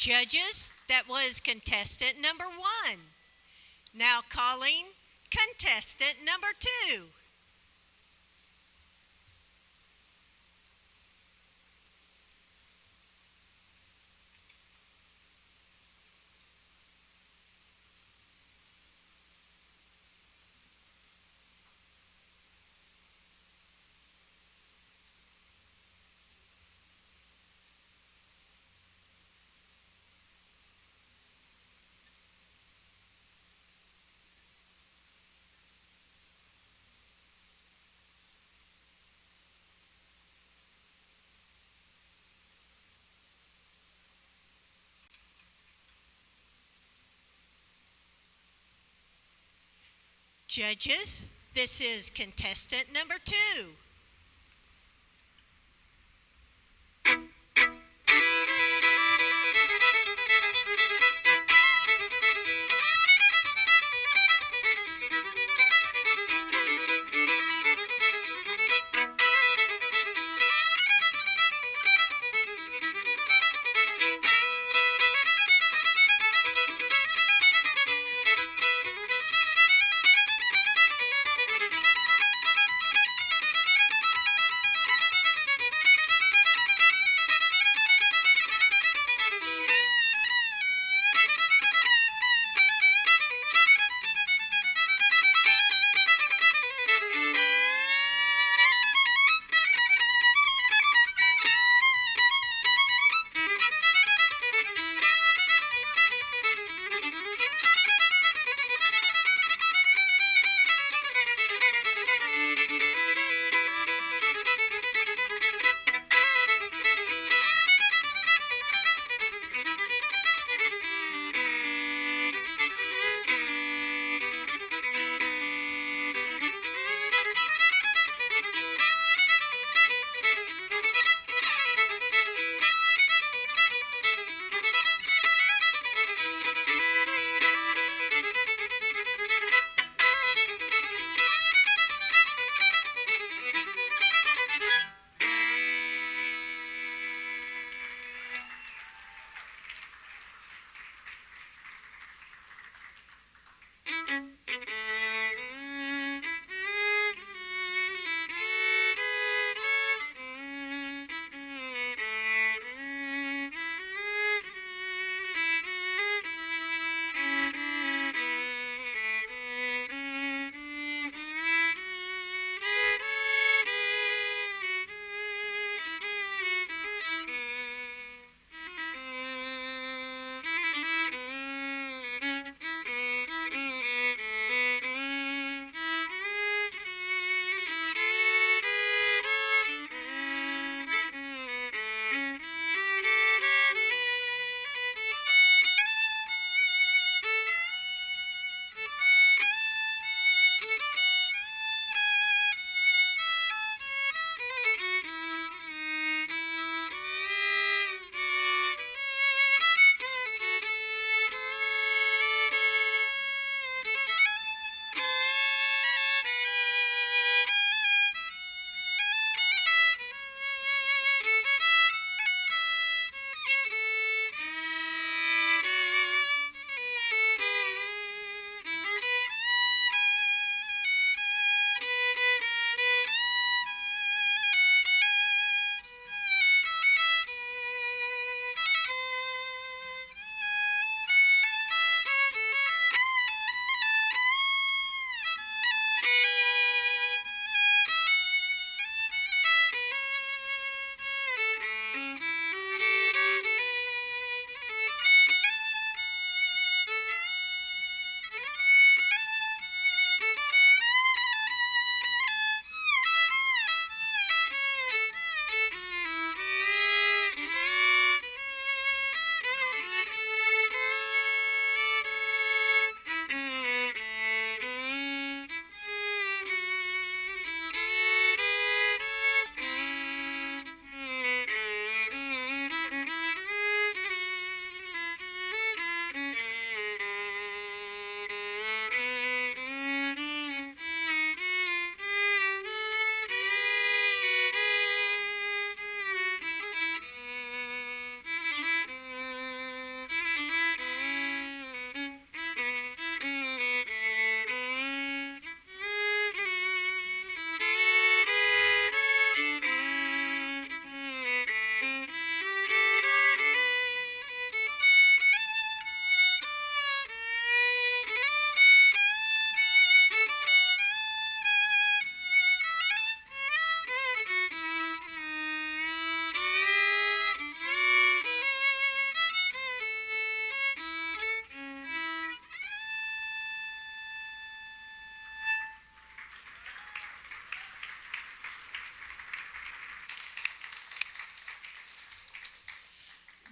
Judges, that was contestant number 1. Now calling contestant number 2. Judges, this is contestant number 2.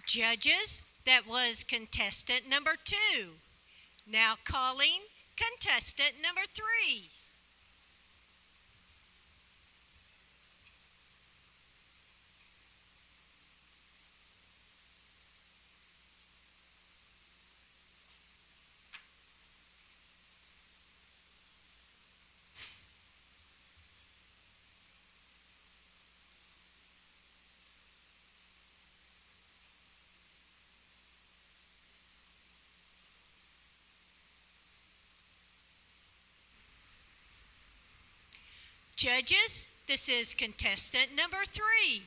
Judges, that was contestant number 2. Now calling contestant number 3. Judges, this is contestant number 3.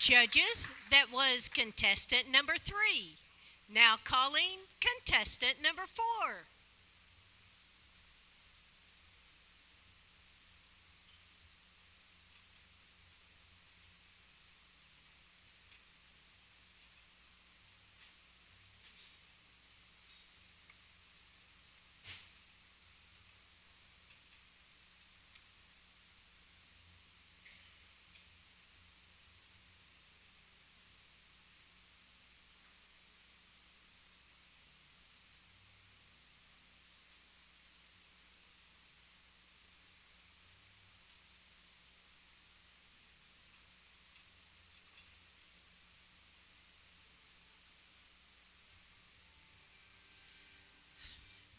Judges, that was contestant number 3. Now calling contestant number 4.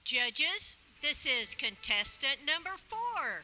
Judges, this is contestant number 4.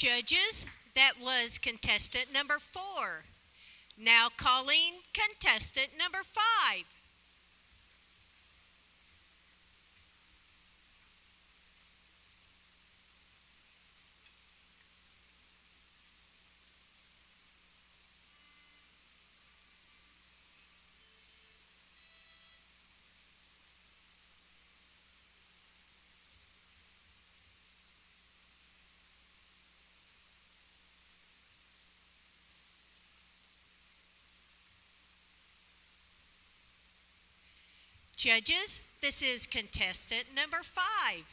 Judges, that was contestant number 4. Now calling contestant number 5. Judges, this is contestant number 5.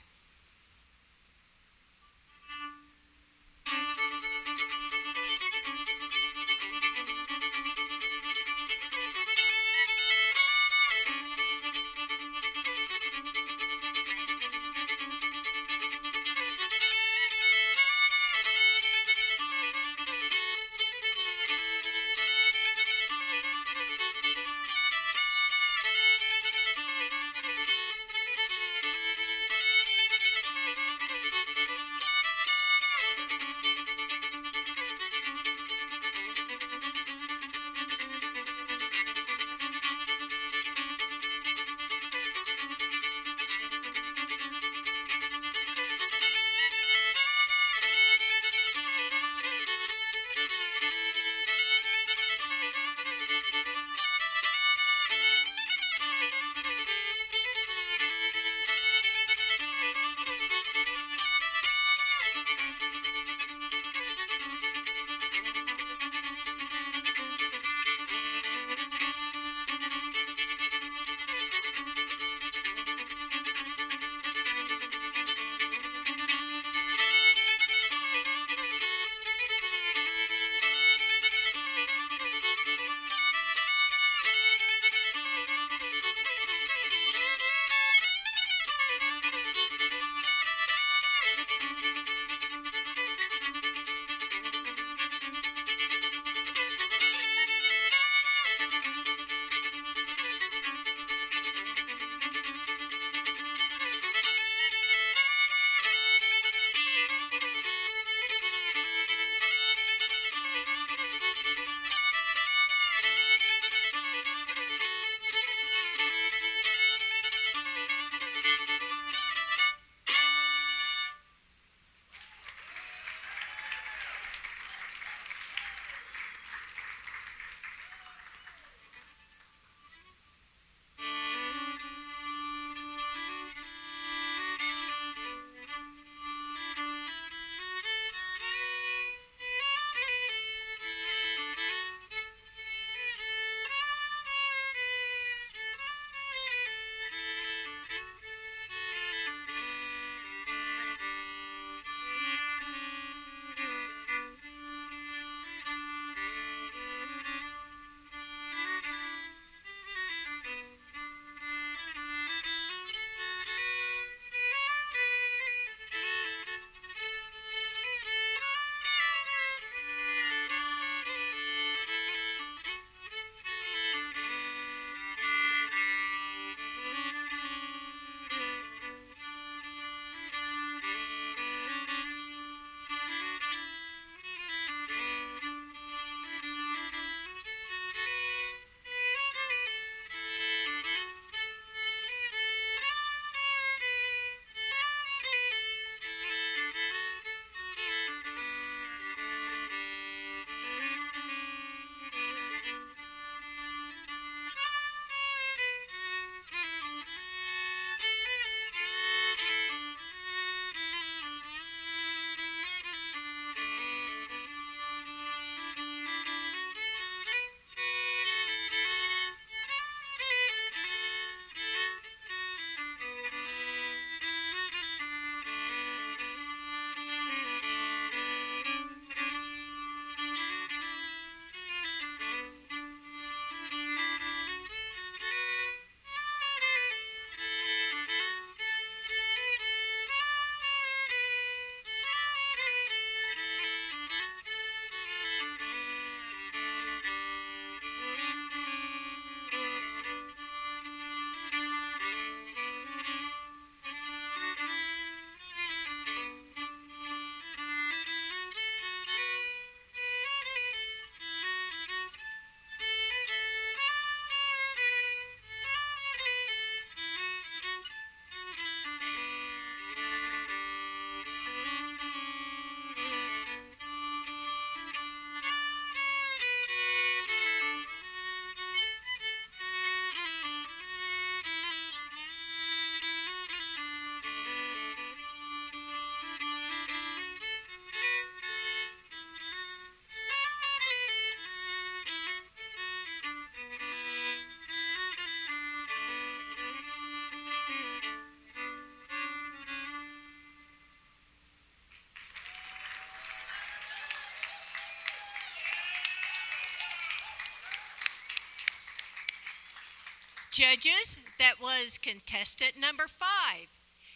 Judges, that was contestant number 5.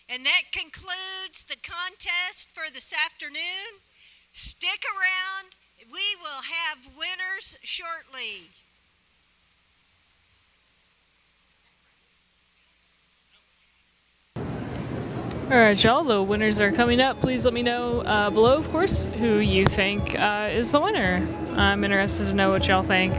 And that concludes the contest for this afternoon. Stick around. We will have winners shortly. All right, y'all, the winners are coming up. Please let me know below, of course, who you think is the winner. I'm interested to know what y'all think.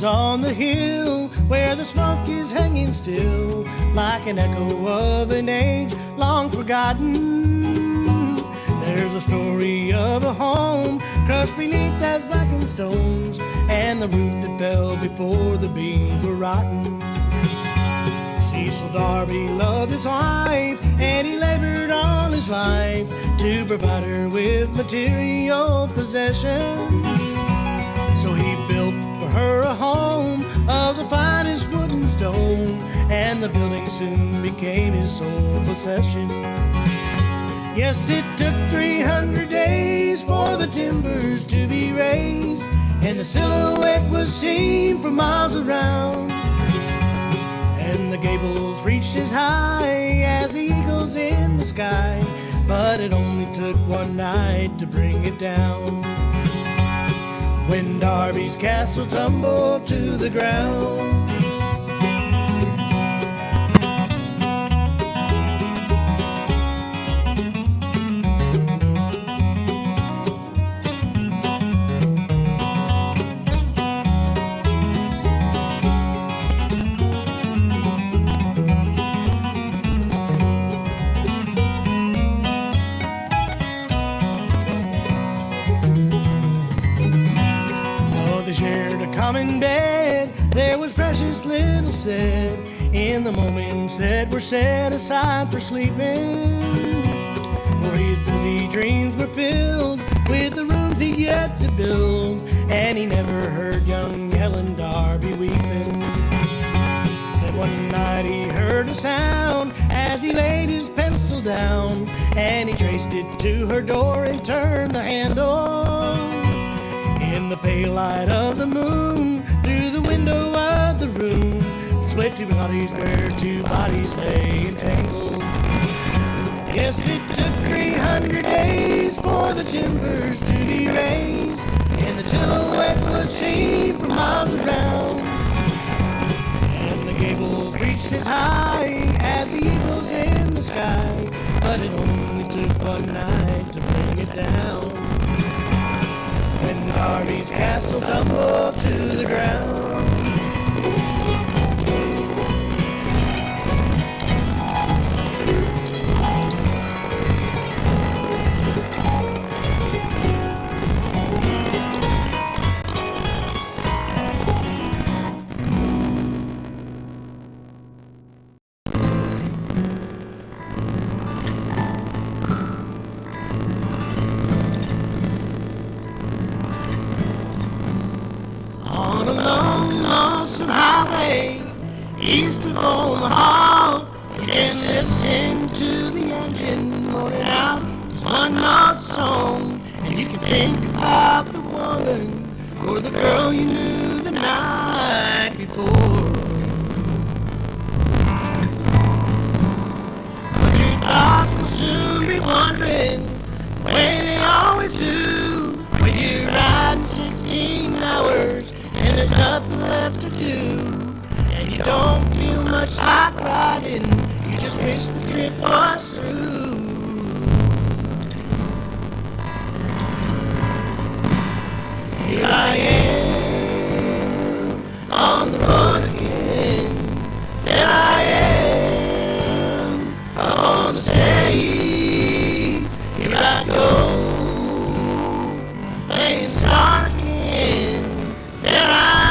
On the hill where the smoke is hanging still, like an echo of an age long forgotten. There's a story of a home crushed beneath those blackened stones, and the roof that fell before the beams were rotten. Cecil Darby loved his wife, and he labored all his life to provide her with material possessions. So he built for her a home of the finest wood and stone, and the building soon became his sole possession. Yes, it took 300 days for the timbers to be raised, and the silhouette was seen for miles around. And the gables reached as high as the eagles in the sky, but it only took one night to bring it down. When Darby's castle tumbled to the ground. In bed, there was precious little said in the moments that were set aside for sleeping. For his busy dreams were filled with the rooms he'd yet to build, and he never heard young Helen Darby weeping. Then one night he heard a sound as he laid his pencil down, and he traced it to her door and turned the handle. In the pale light of the moon, through the window of the room, split two bodies where two bodies lay entangled. Yes, it took 300 days for the timbers to be raised, and the silhouette was seen for miles around. And the gables reached as high as the eagles in the sky, but it only took one night to bring it down. When Darby's castle tumbled to the ground. East of Omaha, you can listen to the engine moaning out this one note song, and you can think about the woman or the girl you knew the night before. But your thoughts will soon be wandering the way they always do when you're riding 16 hours and there's nothing left to do. You don't feel much like riding, you just wish the trip was through. Here I am, on the road again. There I am, on the stage. Here I go, playing star again. There I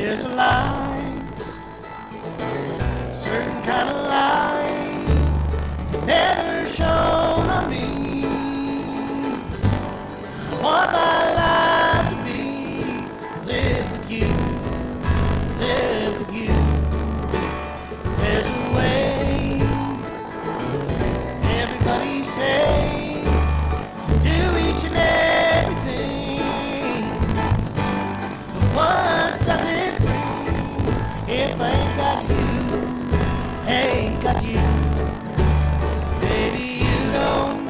There's a light, a certain kind of light, never shone on me. I want my life to be, live with you, live with you. There's a way, everybody say, do each and everything. But what does it bring if I ain't got you, ain't got you? Baby, you don't.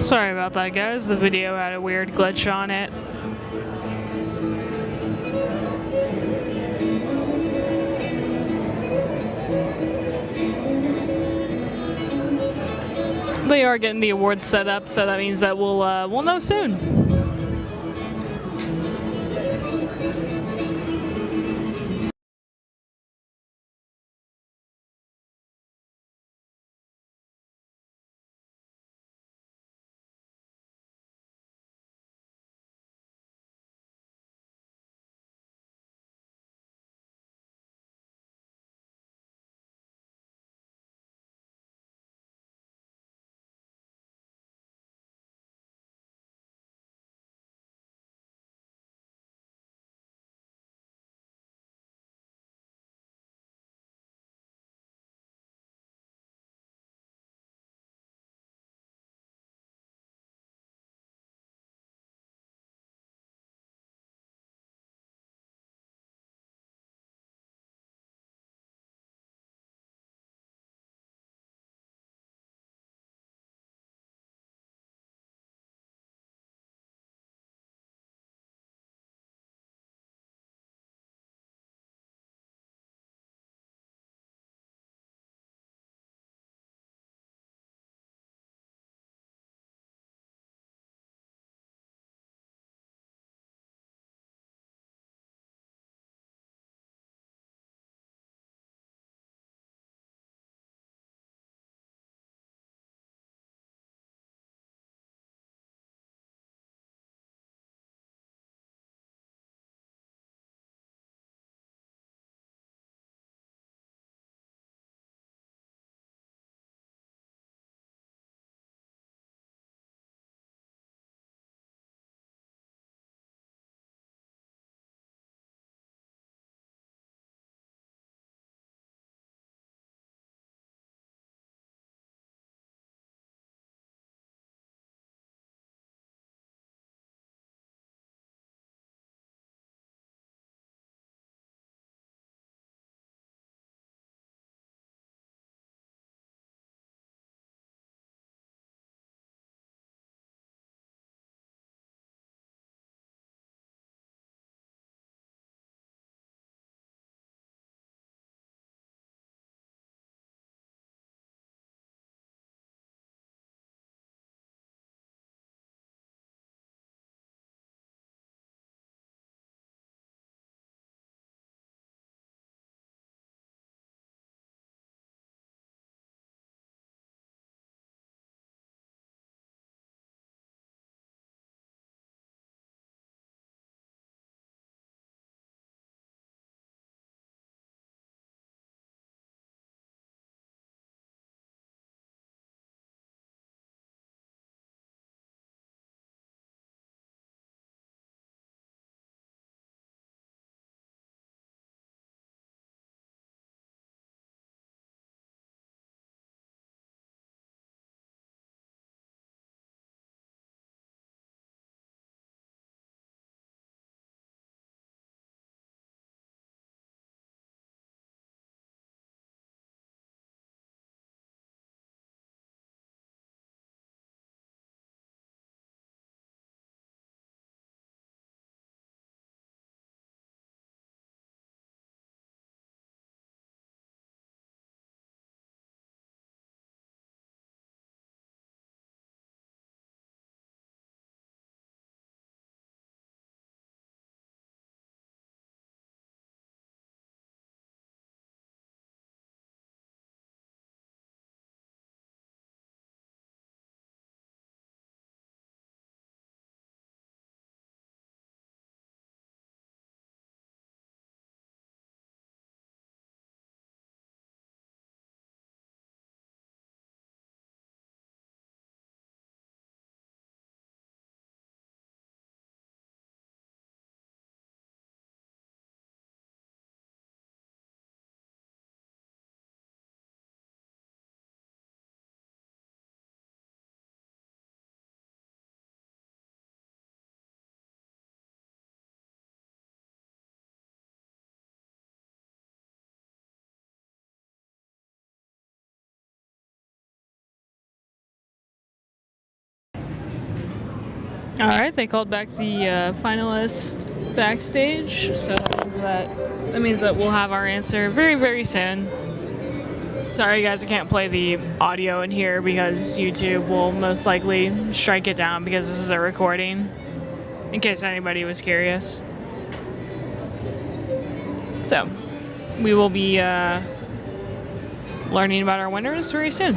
Sorry about that, guys. The video had a weird glitch on it. They are getting the awards set up, so that means that we'll know soon. All right, they called back the finalist backstage, so that means that we'll have our answer very, very soon. Sorry, guys, I can't play the audio in here because YouTube will most likely strike it down because this is a recording, in case anybody was curious. So, we will be learning about our winners very soon.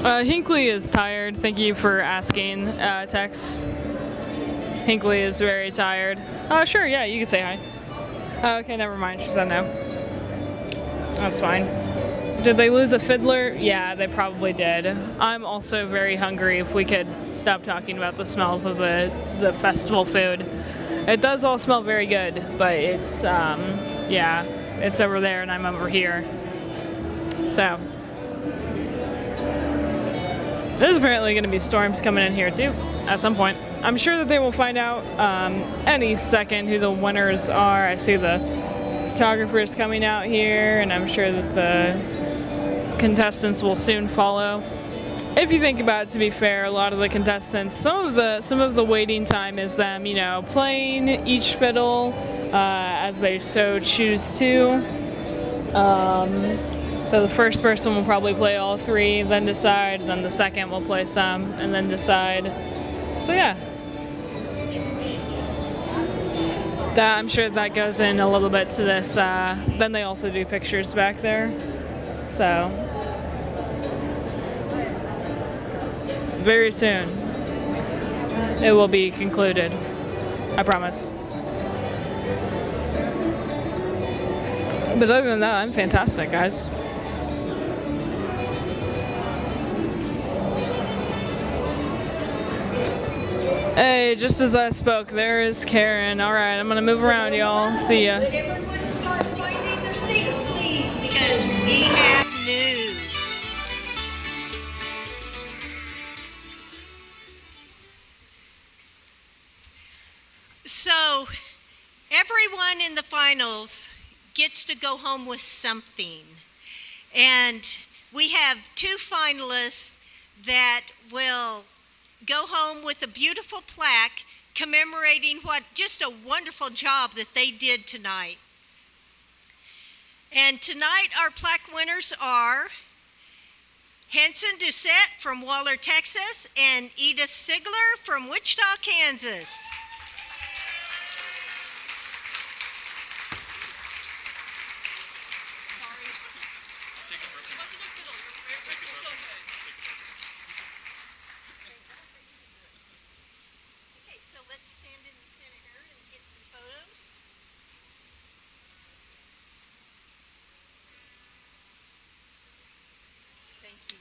Hinkley is tired. Thank you for asking, Tex. Hinkley is very tired. Sure, yeah, you can say hi. Okay, never mind. She said no. That's fine. Did they lose a fiddler? Yeah, they probably did. I'm also very hungry. If we could stop talking about the smells of the festival food. It does all smell very good, but it's, yeah, it's over there and I'm over here. So, there's apparently going to be storms coming in here too at some point. I'm sure that they will find out any second who the winners are. I see the photographers coming out here, and I'm sure that the contestants will soon follow. If you think about it, to be fair, a lot of the contestants, some of the waiting time is them, you know, playing each fiddle as they so choose to. So the first person will probably play all three, then decide, then the second will play some, and then decide. So yeah. I'm sure that goes in a little bit to this. Then they also do pictures back there. So very soon it will be concluded. I promise. But other than that, I'm fantastic, guys. Hey, just as I spoke, there is Karen. All right, I'm gonna move around, y'all. See ya. Would everyone start finding their seats, please, because we have news. So, everyone in the finals gets to go home with something. And we have 2 finalists that will go home with a beautiful plaque commemorating what just a wonderful job that they did tonight. And tonight our plaque winners are Henson Doucette from Waller, Texas, and Edith Sigler from Wichita, Kansas. Let's stand in the center here and get some photos. Thank you.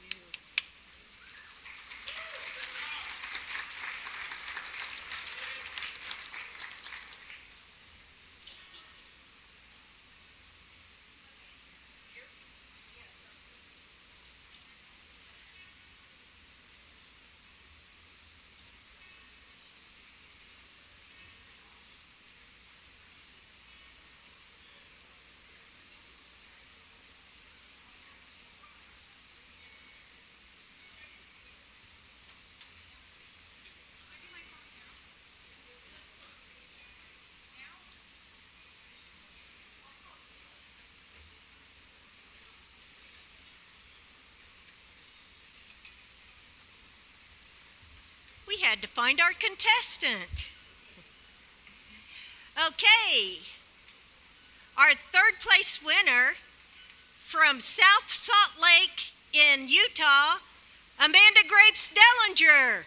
We had to find our contestant. Okay, our 3rd place winner from South Salt Lake in Utah, Amanda Grapes Dellinger.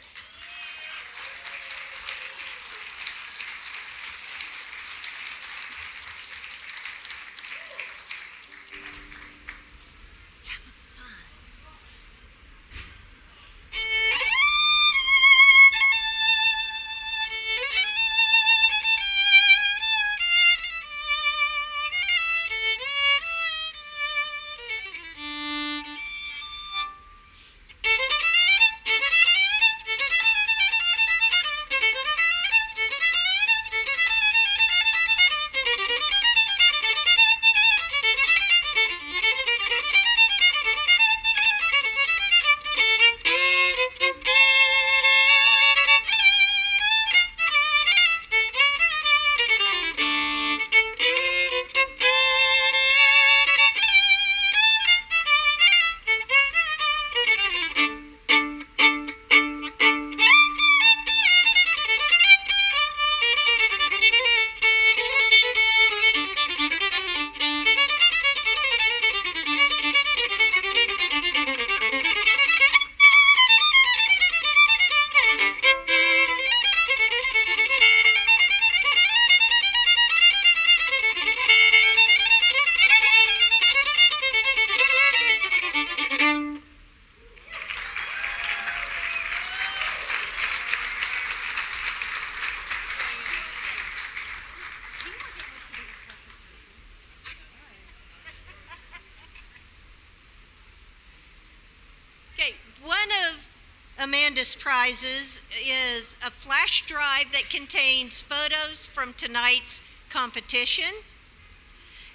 Amanda's prizes is a flash drive that contains photos from tonight's competition.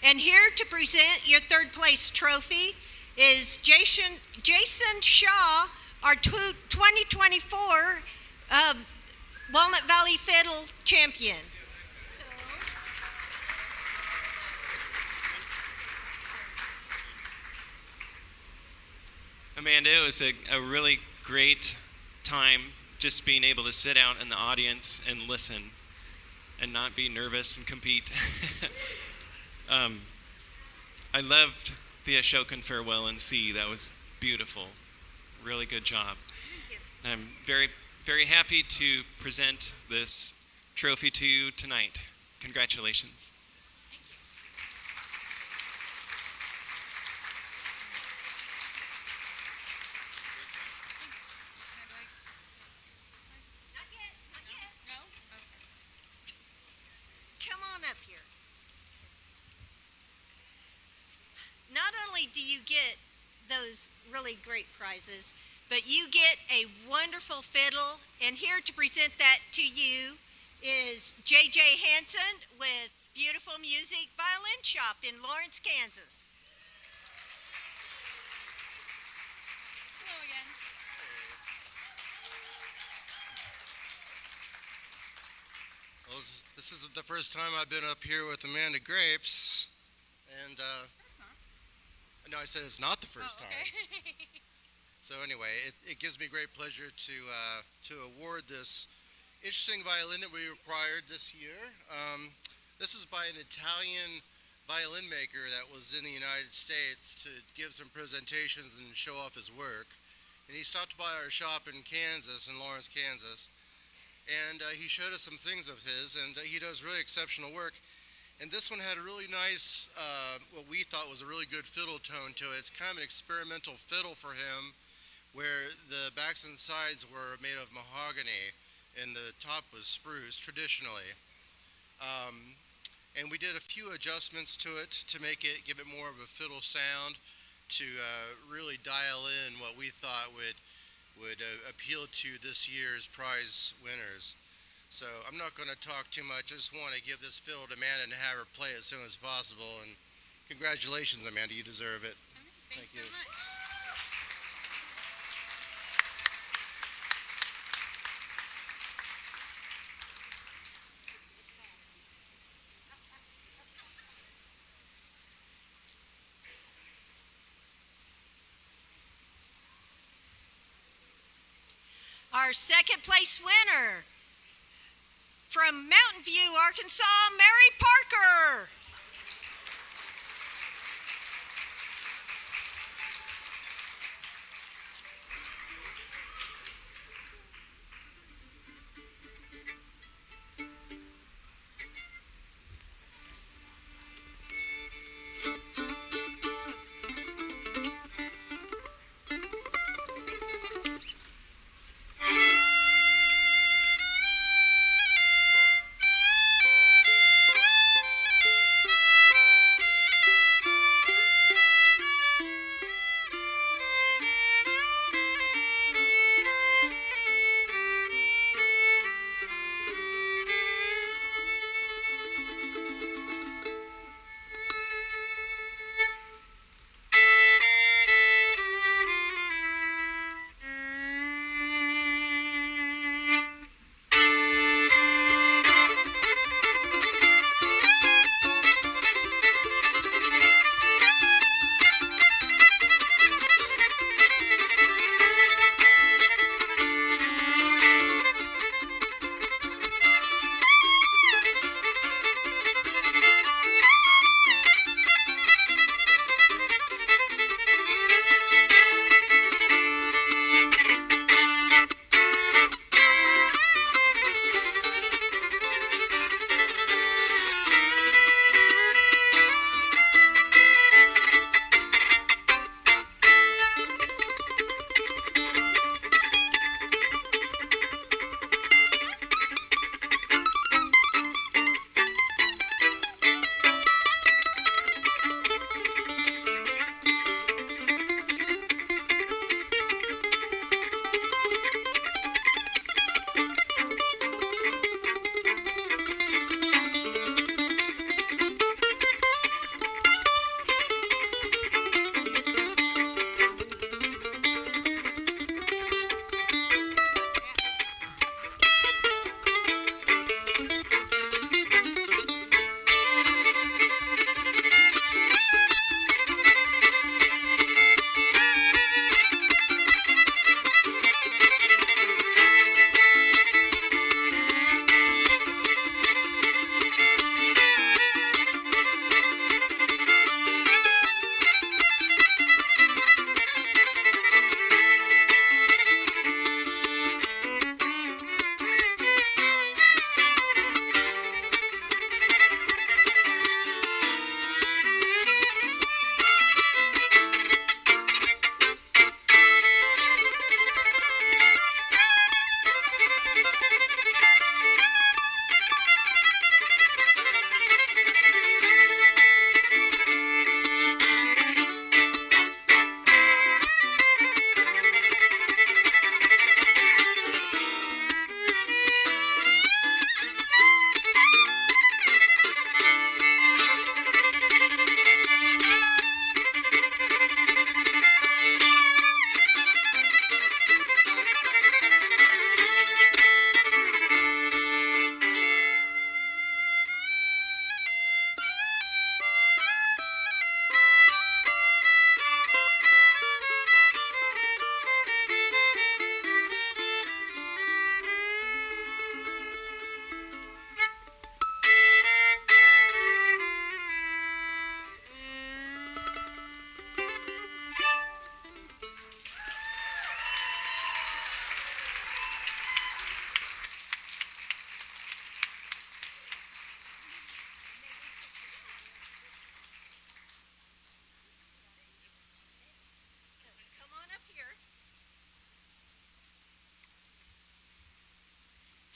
And here to present your third place trophy is Jason Shaw, our 2024 Walnut Valley Fiddle champion. Amanda, it was a really great time just being able to sit out in the audience and listen and not be nervous and compete. I loved the Ashokan Farewell in C. That was beautiful. Really good job. And I'm very, very happy to present this trophy to you tonight. Congratulations. Come on up here. Not only do you get those really great prizes, but you get a wonderful fiddle, and here to present that to you is J.J. Hansen with Beautiful Music Violin Shop in Lawrence, Kansas. Hello again. Well, this isn't the first time I've been up here with Amanda Grapes, and It's not. no, I said it's not the first okay. time. So anyway, it gives me great pleasure to award this interesting violin that we acquired this year. This is by an Italian violin maker that was in the United States to give some presentations and show off his work. And he stopped by our shop in Kansas, in Lawrence, Kansas, and he showed us some things of his, and he does really exceptional work. And this one had a really nice, what we thought was a really good fiddle tone to it. It's kind of an experimental fiddle for him, where the backs and sides were made of mahogany, and the top was spruce, traditionally. And we did a few adjustments to it to give it more of a fiddle sound, to really dial in what we thought would appeal to this year's prize winners. So I'm not going to talk too much. I just want to give this fiddle to Amanda and have her play as soon as possible. And congratulations, Amanda. You deserve it. Thanks so much. Our second place winner from Mountain View, Arkansas, Mary Parker.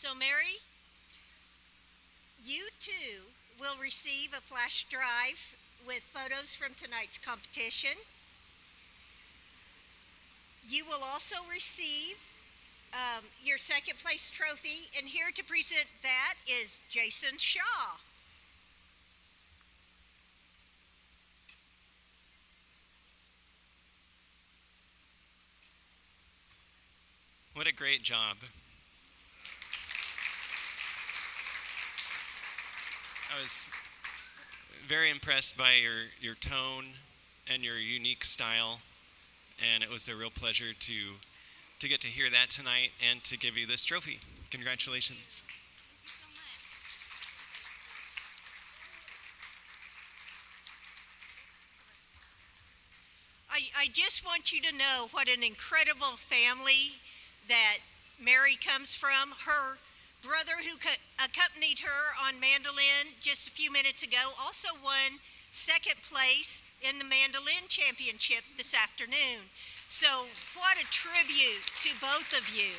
So Mary, you too will receive a flash drive with photos from tonight's competition. You will also receive your second place trophy, and here to present that is Jason Shaw. What a great job. I was very impressed by your tone and your unique style, and it was a real pleasure to get to hear that tonight and to give you this trophy. Congratulations. I just want you to know what an incredible family that Mary comes from. Her brother, who accompanied her on mandolin just a few minutes ago, also won second place in the mandolin championship this afternoon. So what a tribute to both of you.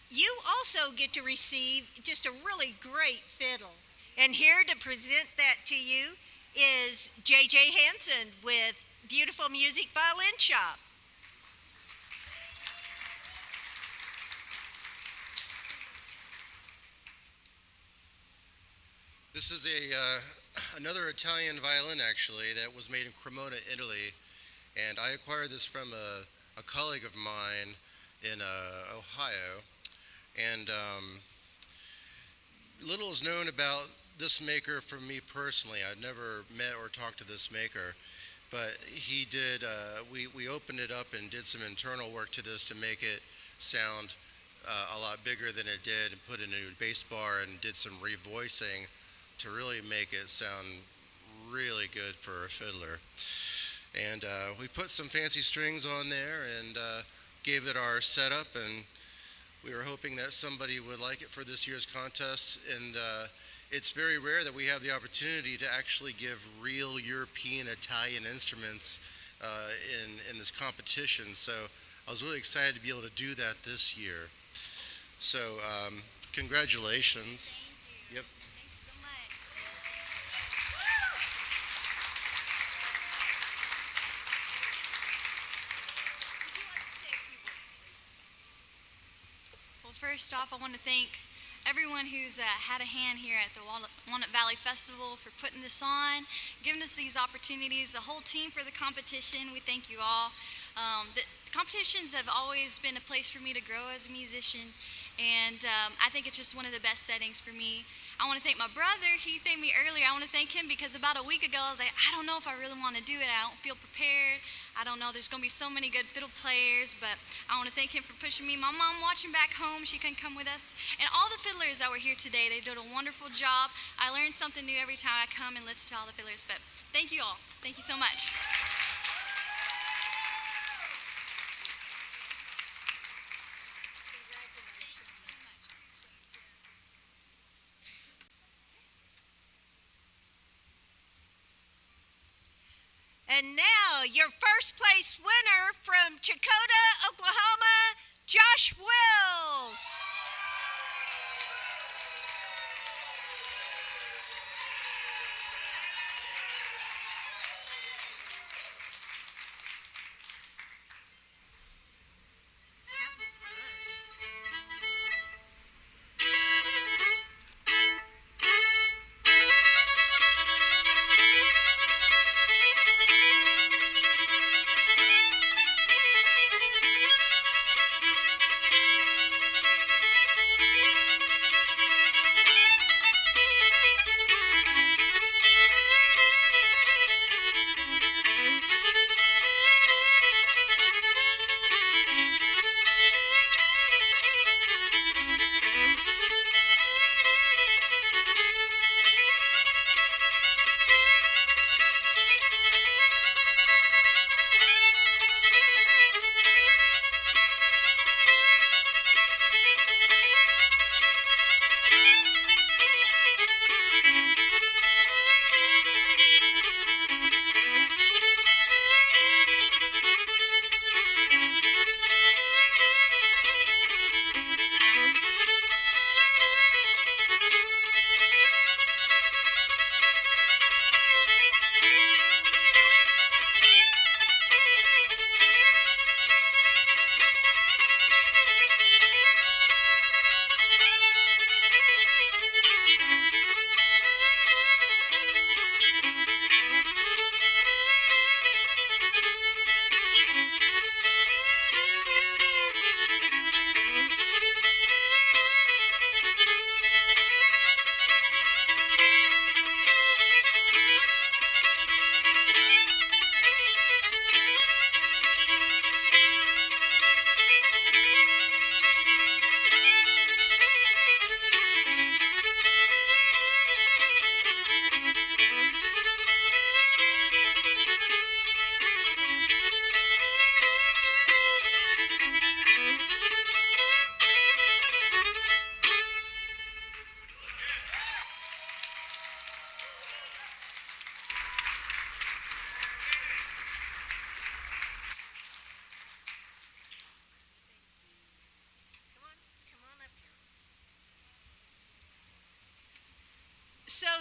You also get to receive just a really great fiddle. And here to present that to you is J.J. Hansen with Beautiful Music Violin Shop. This is another Italian violin, actually, that was made in Cremona, Italy. And I acquired this from a colleague of mine in Ohio. And little is known about this maker from me personally. I'd never met or talked to this maker. But he did, we opened it up and did some internal work to this to make it sound a lot bigger than it did, and put in a new bass bar and did some revoicing to really make it sound really good for a fiddler. And we put some fancy strings on there and gave it our setup, and we were hoping that somebody would like it for this year's contest. And it's very rare that we have the opportunity to actually give real European Italian instruments in this competition. So I was really excited to be able to do that this year. So congratulations. Yep. First off, I want to thank everyone who's had a hand here at the Walnut Valley Festival for putting this on, giving us these opportunities, the whole team for the competition. We thank you all. The competitions have always been a place for me to grow as a musician, and I think it's just one of the best settings for me. I want to thank my brother. He thanked me earlier. I want to thank him because about a week ago I was like, I don't know if I really want to do it. I don't feel prepared. I don't know. There's going to be so many good fiddle players, but I want to thank him for pushing me. My mom watching back home, she couldn't come with us. And all the fiddlers that were here today, they did a wonderful job. I learned something new every time I come and listen to all the fiddlers, but thank you all. Thank you so much. And now, your first place winner from Chakota, Oklahoma, Josh Wills.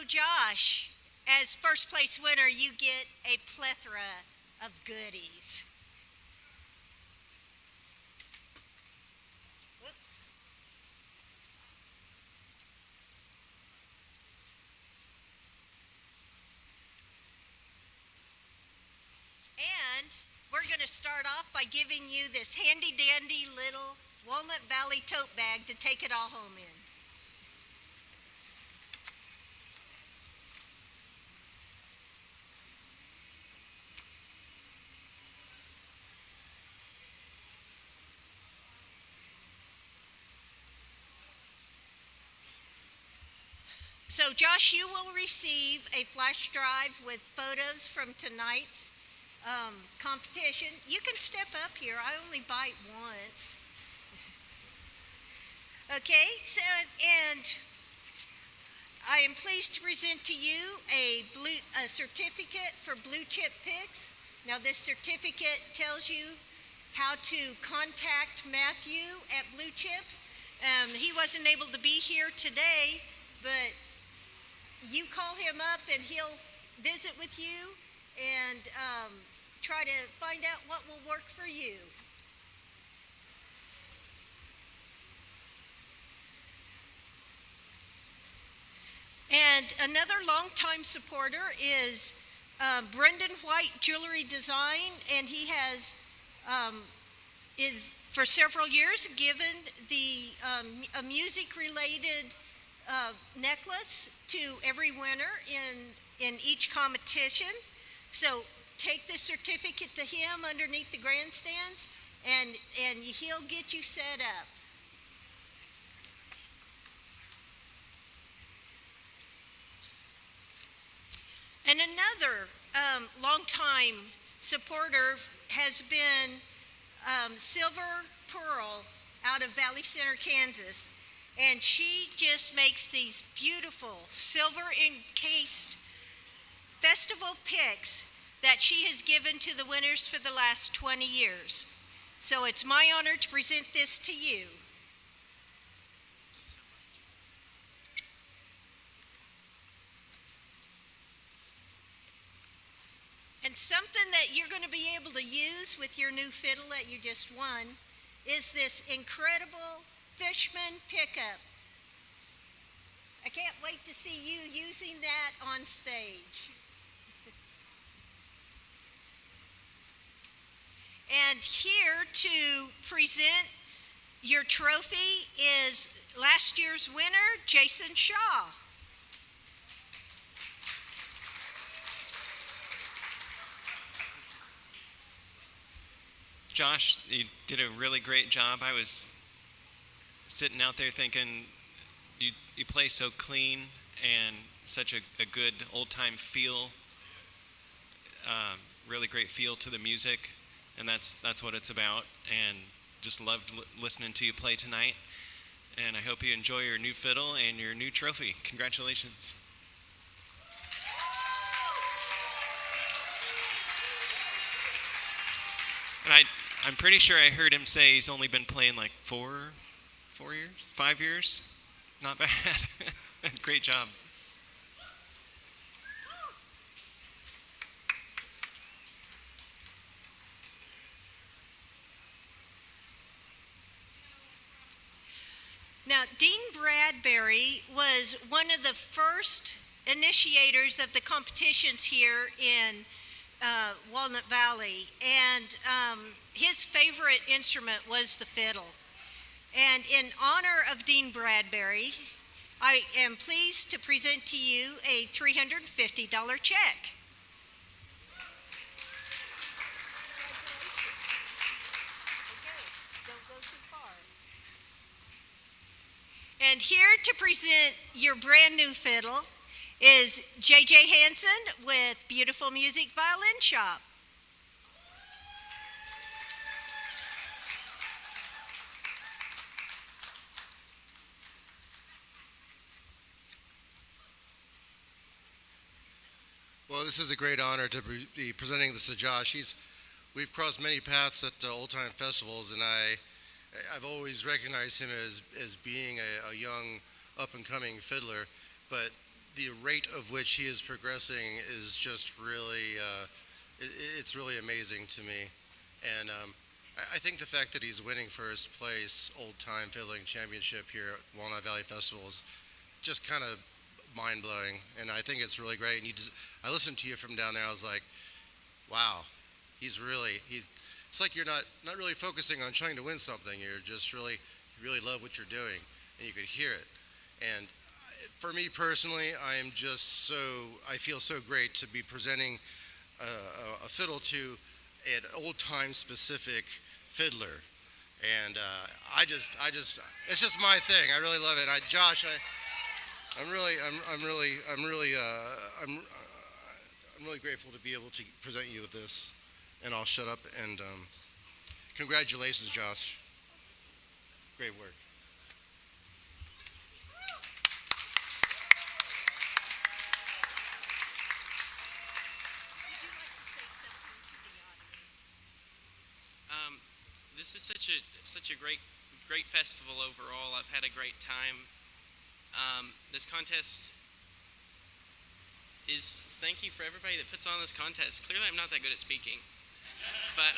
Josh, as first place winner, you get a plethora of goodies. Whoops. And we're going to start off by giving you this handy dandy little Walnut Valley tote bag to take it all home in. So Josh, you will receive a flash drive with photos from tonight's competition. You can step up here. I only bite once. Okay, so, and I am pleased to present to you a certificate for blue chip picks. Now this certificate tells you how to contact Matthew at Blue Chips. He wasn't able to be here today, but you call him up and he'll visit with you and try to find out what will work for you. And another longtime supporter is Brendan White Jewelry Design, and he has is for several years given the a music-related necklace to every winner in each competition. So take this certificate to him underneath the grandstands, and he'll get you set up. And another longtime supporter has been Silver Pearl out of Valley Center, Kansas. And she just makes these beautiful silver encased festival picks that she has given to the winners for the last 20 years. So it's my honor to present this to you. And something that you're going to be able to use with your new fiddle that you just won is this incredible Fishman pickup. I can't wait to see you using that on stage. And here to present your trophy is last year's winner, Jason Shaw. Josh, you did a really great job. I was sitting out there thinking, you play so clean and such a good old-time feel, really great feel to the music, and that's what it's about. And just loved listening to you play tonight. And I hope you enjoy your new fiddle and your new trophy. Congratulations. And I'm pretty sure I heard him say he's only been playing like 4 years, 5 years. Not bad. Great job. Now, Dean Bradbury was one of the first initiators of the competitions here in Walnut Valley, and his favorite instrument was the fiddle. And in honor of Dean Bradbury, I am pleased to present to you a $350 check. And here to present your brand new fiddle is J.J. Hansen with Beautiful Music Violin Shop. Well, this is a great honor to be presenting this to Josh. We've crossed many paths at old time festivals, and I've always recognized him as being a young up and coming fiddler. But the rate of which he is progressing is just really, it's really amazing to me. And I think the fact that he's winning first place Old Time Fiddling Championship here at Walnut Valley Festival is just kind of mind-blowing. And I think it's really great. And I listened to you from down there. I was like, wow, it's like you're not really focusing on trying to win something. You're just you really love what you're doing, and you could hear it. And for me personally, I feel so great to be presenting a fiddle to an old-time specific fiddler. And it's just my thing. I really love it. Josh, I'm really grateful to be able to present you with this. And I'll shut up. And congratulations, Josh. Great work. This is such a great festival overall. I've had a great time. This contest is thank you for everybody that puts on this contest. Clearly, I'm not that good at speaking, but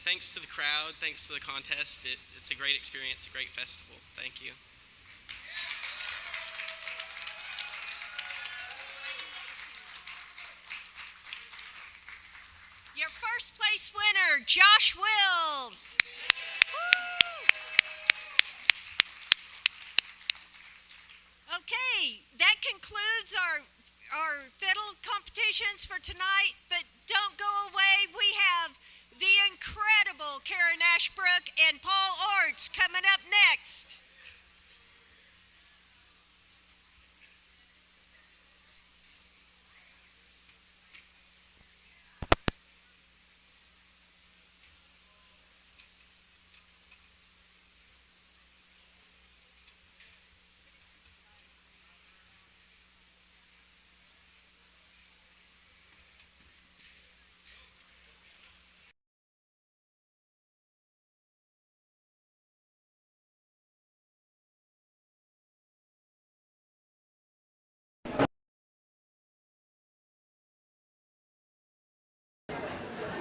thanks to the crowd, thanks to the contest. It's a great experience, a great festival. Thank you. Your first place winner, Josh Wills. Woo! Okay, that concludes our fiddle competitions for tonight, but don't go away. We have the incredible Karen Ashbrook and Paul Orts coming up next.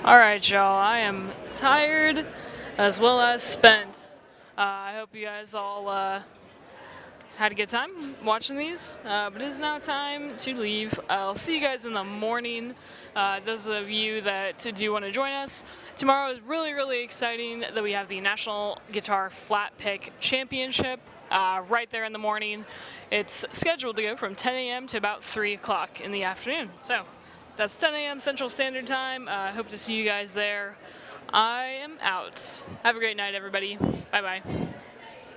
All right, y'all. I am tired as well as spent. I hope you guys all had a good time watching these, but it is now time to leave. I'll see you guys in the morning. Those of you that do want to join us, tomorrow is really exciting that we have the National Guitar Flat Pick Championship right there in the morning. It's scheduled to go from 10 a.m. to about 3 o'clock in the afternoon. So that's 10 a.m. Central Standard Time. Hope to see you guys there. I am out. Have a great night, everybody. Bye-bye.